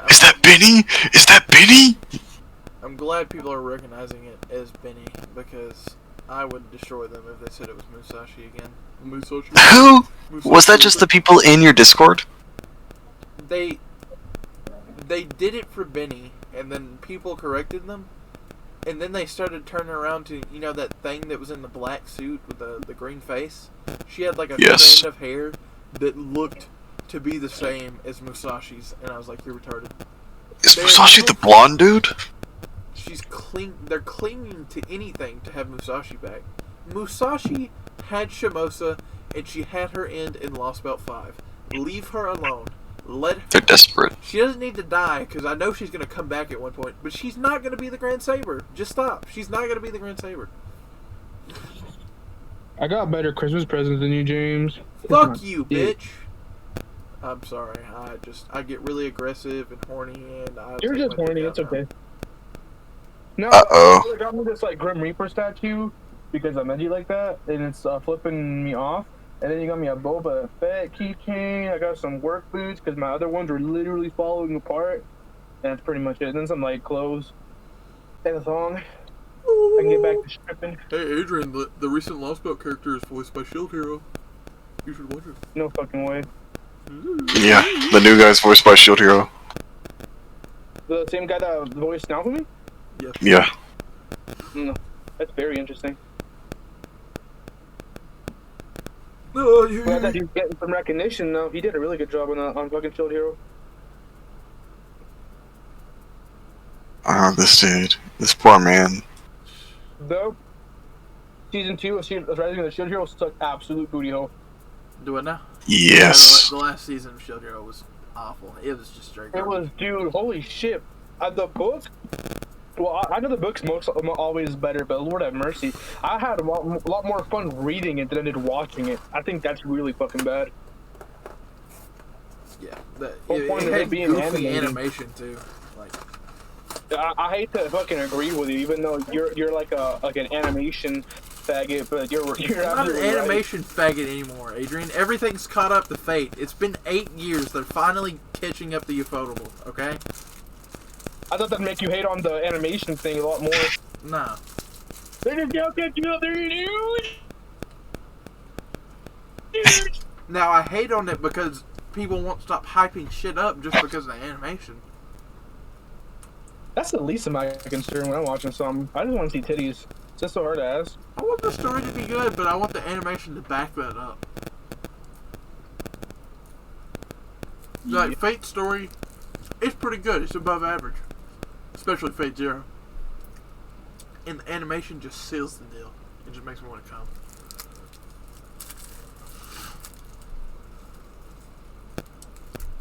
Is that Benny? Is that Benny? I'm glad people are recognizing it as Benny because I would destroy them if they said it was Musashi again. Musashi. Who? Musashi Was that just the people in your Discord? They did it for Benny, and then people corrected them, and then they started turning around to, you know, that thing that was in the black suit with the green face? She had like a strand of hair that looked to be the same as Musashi's, and I was like, you're retarded. Is Musashi the blonde dude? They're clinging to anything to have Musashi back. Musashi had Shimosa, and she had her end in Lost Belt 5. Leave her alone. They're desperate. She doesn't need to die, because I know she's going to come back at one point, but she's not going to be the Grand Saber. Just stop. She's not going to be the Grand Saber. I got better Christmas presents than you, James. Fuck you, bitch. I'm sorry. I get really aggressive and horny, and You're just horny. It's okay. No, Uh-oh. they got me this like Grim Reaper statue because I'm edgy like that, and it's flipping me off. And then you got me a Boba Fett keychain. I got some work boots because my other ones were literally falling apart. And that's pretty much it. And then some like clothes and a thong. I can get back to stripping. Hey Adrian, the recent Lost Belt character is voiced by Shield Hero. You should watch it. No fucking way. Yeah, the new guy's voiced by Shield Hero. The same guy that voiced Naofumi? Yes. Yeah. That's very interesting. Oh, Glad that he's getting some recognition though. He did a really good job on fucking Shield Hero. Oh, this dude. This poor man. Though, season 2 of Rising of the Shield Hero such absolute booty hole. Do it now? Yes. Yeah, the last season of Shield Hero was awful. It was just straight It garbage. was, dude, holy shit. The book, well, I know the book's always better, but Lord have mercy. I had a lot more fun reading it than I did watching it. I think that's really fucking bad. Yeah, Whole point it of it had being goofy animated. animation too. Like, I hate to fucking agree with you, even though you're like an animation faggot, but you're I'm not an absolutely animation faggot anymore, Adrian. Everything's caught up to Fate. It's been 8 years. They're finally catching up to Ufotable, okay? I thought that'd make you hate on the animation thing a lot more. Nah. They just don't catch you up there, dude. Now, I hate on it because people won't stop hyping shit up just because of the animation. That's the least of my concern when I'm watching something. I just want to see titties. It's just so hard to ask. I want the story to be good, but I want the animation to back that up. Like, Fate's story, it's pretty good. It's above average. Especially Fate Zero. And the animation just seals the deal. It just makes me want to come.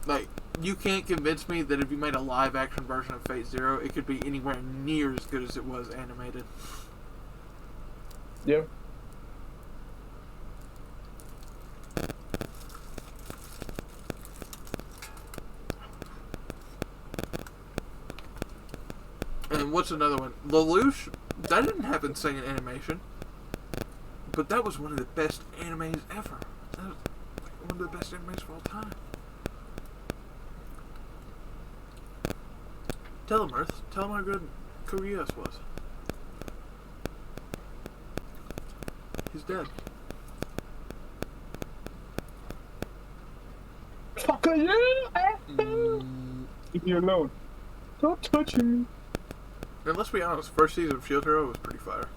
Like, you can't convince me that if you made a live action version of Fate Zero, it could be anywhere near as good as it was animated. Yeah. And what's another one? Lelouch, that didn't have insane animation. But that was one of the best animes ever. That was one of the best animes of all time. Tell him, Earth. Tell him how good Koreas was. He's dead. Fuck you! Leave me alone. Don't touch me. And let's be honest, first season of Shield Hero was pretty fire.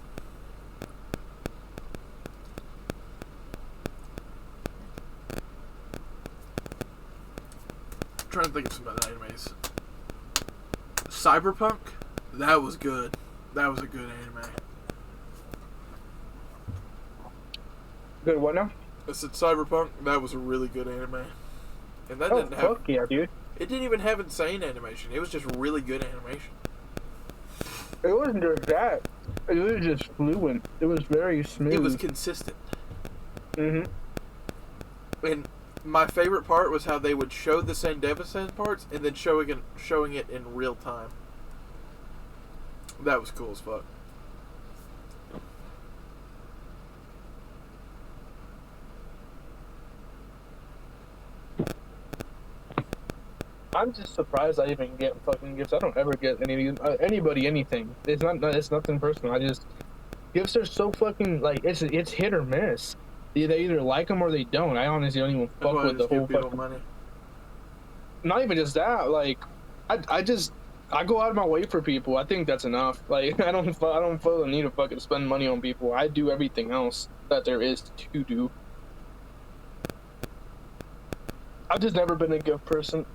I'm trying to think of some other animes. Cyberpunk? That was good. That was a good anime. Good what now? I said Cyberpunk, that was a really good anime. And that Oh, didn't have... fuck yeah, dude. It didn't even have insane animation. It was just really good animation. It wasn't just that. It was just fluent. It was very smooth. It was consistent. Mm-hmm. And my favorite part was how they would show the Sandevistan parts and then showing it in real time. That was cool as fuck. I'm just surprised I even get fucking gifts. I don't ever get anybody anything. It's nothing personal. I just gifts are so fucking like it's hit or miss. They either like them or they don't. I honestly don't even fuck with the whole fucking money. Not even just that. Like I go out of my way for people. I think that's enough. Like I don't feel the need to fucking spend money on people. I do everything else that there is to do. I've just never been a gift person.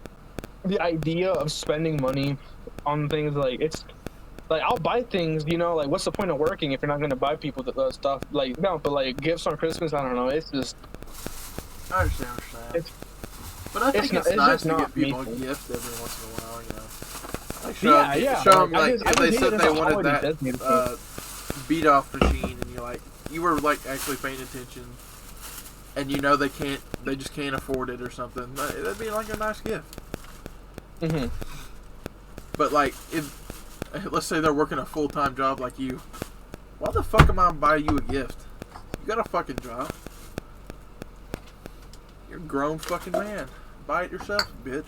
The idea of spending money on things like it's like I'll buy things, you know, like what's the point of working if you're not gonna buy people the stuff like no, but like gifts on Christmas, I don't know. It's just I understand. But I think it's nice to give people a me. gift every once in a while, you know. Like Show them like if they said they wanted that beat off machine, and you were like actually paying attention, and you know they just can't afford it or something. That'd be like a nice gift. Mm-hmm. But like if let's say they're working a full-time job like you, why the fuck am I buying you a gift? You got a fucking job. You're a grown fucking man. Buy it yourself, bitch.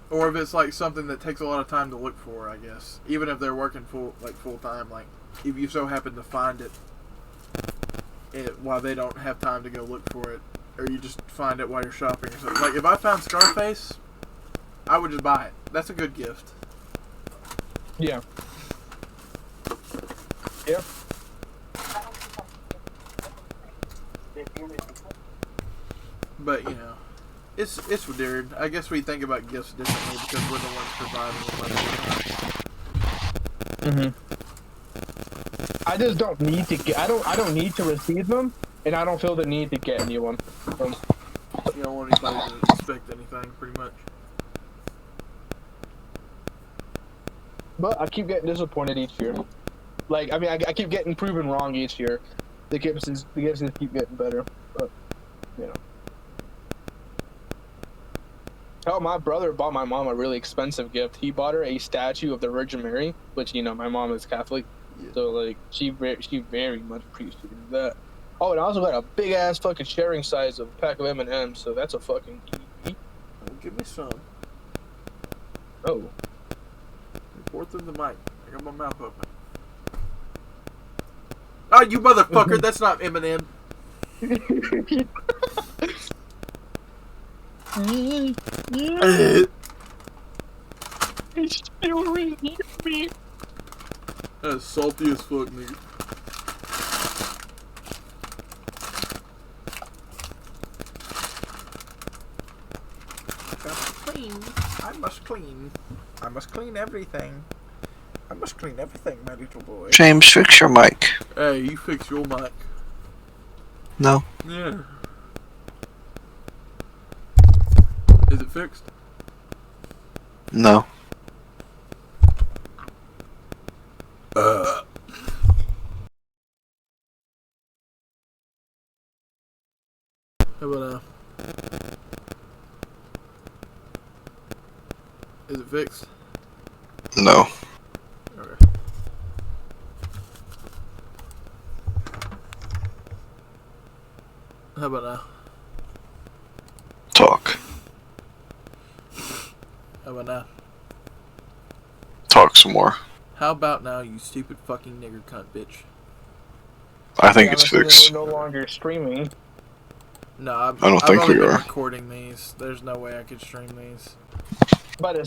Or if it's like something that takes a lot of time to look for, I guess. Even if they're working full time, like if you so happen to find it while they don't have time to go look for it, or you just find it while you're shopping or something. Like if I found Scarface, I would just buy it. That's a good gift. Yeah. Yeah. But you know, it's weird. I guess we think about gifts differently because we're the ones providing them. I just don't need to get. I don't need to receive them, and I don't feel the need to get anyone. You don't want anybody to expect anything, pretty much. But I keep getting disappointed each year. Like, I mean, I keep getting proven wrong each year. The gifts just keep getting better. But, you know. Oh, my brother bought my mom a really expensive gift. He bought her a statue of the Virgin Mary, which, you know, my mom is Catholic. Yeah. So, like, she very much appreciated that. Oh, and I also got a big-ass fucking sharing size of a pack of M&M's, so that's a fucking key. Give me some. Oh. Pour through the mic. I got my mouth open. Oh, you motherfucker! That's not Eminem. It's still really me. That's salty as fuck, nigga. I must clean. I must clean everything. I must clean everything, my little boy. James, fix your mic. Hey, you fix your mic. No. Yeah. Is it fixed? No. How about is it fixed? No. Okay. How about now? Talk. How about now? Talk some more. How about now, you stupid fucking nigger cunt bitch? I think it's fixed. We're no longer streaming. No, I don't think we are recording these. There's no way I could stream these. But